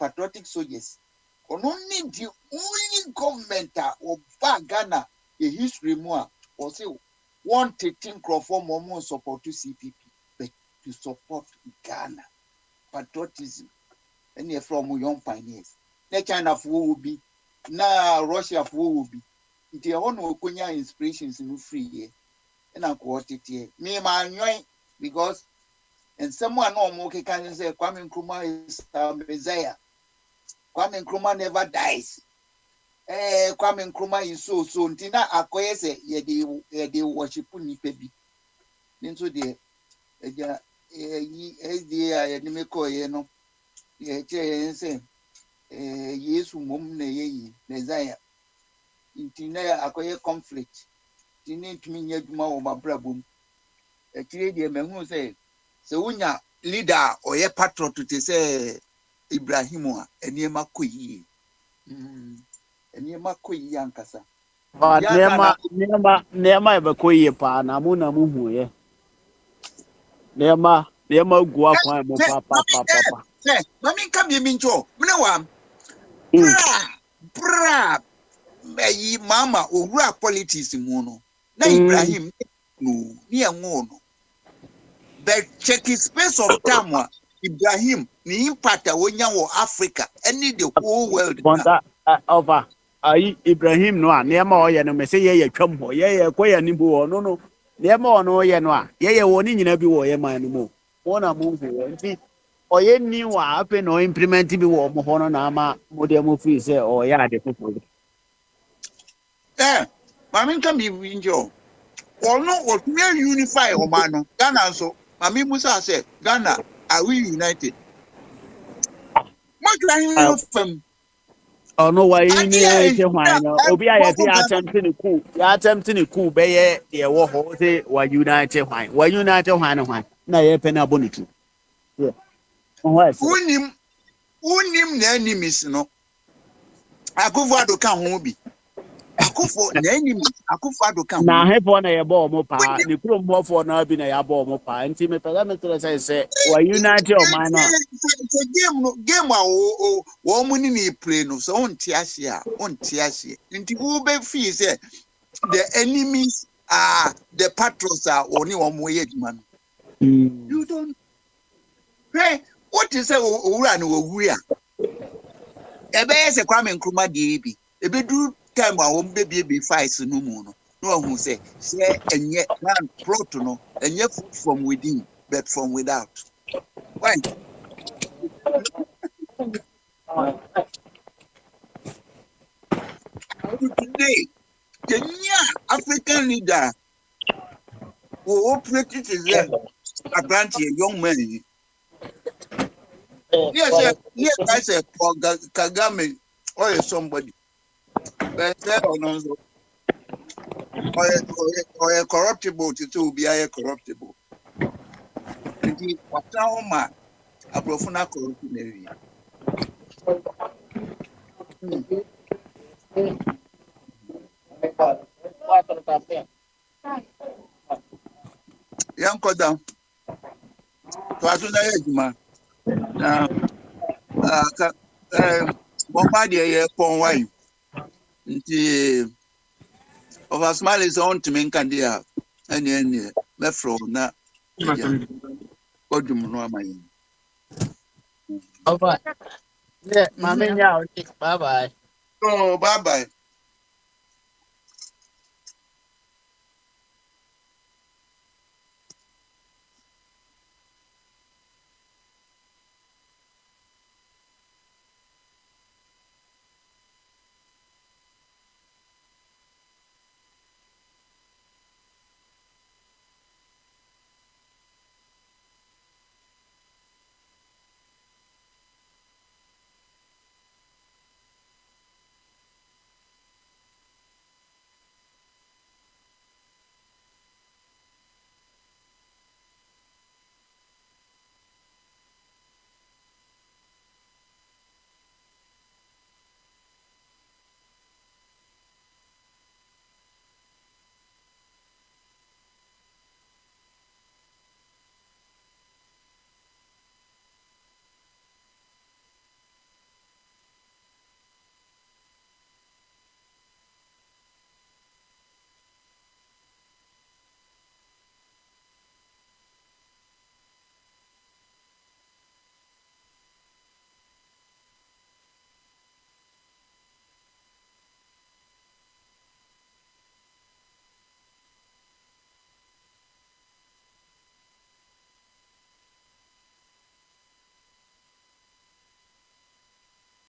patriotic soldiers. Only the only government of Ghana a history more or say one to think of more support to CPP, but to support Ghana patriotism and from young pioneers. Na China for will be na Russia for will be. It is one of Konya inspirations in free year and I quote it here. Me my because and someone no more can say Kwame Nkrumah is Messiah. Kwame Nkrumah never dies. Kwame Nkrumah is so ntina akoye say ye de worship ni pebi. Nso de eja ye ni me ko ye no. Ye che say Yesu mom na ye Messiah. Ntina akoye conflict. Tini tumi nya dwuma wo mabrabom. Tire de mehu say so unya leader or ye patriot to say Ibrahim eniema koyi eniema koyi ankasa but nema be koyi pa na mu hu ye nema gua kwa mo pa mami kam ye mincho mne wa bra meyi mama owura politics mu no na Ibrahim no ni enwo no but check his space of time Ibrahim the impact wonya wo Africa any the whole world over Ibrahim no a nema oye no me say ye twam ho ye koya ni bu no nema ono oye no a ye wo ni nyina bi wo ye man no mo wona mo hu nti oye ni wa ape no implement bi wo mo ho no na ama mo de mo free say oye ade fufu mami can be winjo no me unify o man no Ghana so mami Musa say Ghana are we united? What you from? Oh no, why you need to find Obi I attempting cool be ye wo ho say why united why united why na ye pena bonitu. Yeah. Unim na enemies no. Akufo-Addo kan ho bi. Akufo na enemies Akufo-Addo kan ho. Na hefo na ye bo mo pa ni krom hofo na bi na ya bo mo pa nti me pega me tell say why united o man no. Game wo mu ni play no so on tiase nti wo be feel say the enemies are the patrols are oni wo mo ye duma no. You don't hey what is say owura no wu ya ebe ye se Kwame Nkrumah dey bi ebe du time a wɔn bɛbie files no mu no na wɔn sɛ ɛnyɛ land plot no ɛnyɛ food from within but from without. Why? Today, the African leader who operated as a young man. Yes, I said, Kagame or somebody. But or a corruptible to be a corruptible. The Watahoma, a profana corruption. Young Kodam, to Asuna Edma, Bombardier upon wine. The of a smile is on to Mencandia, and then Mefro, not Odum Ramain. Yeah, Mamma, bye bye. Oh, bye bye.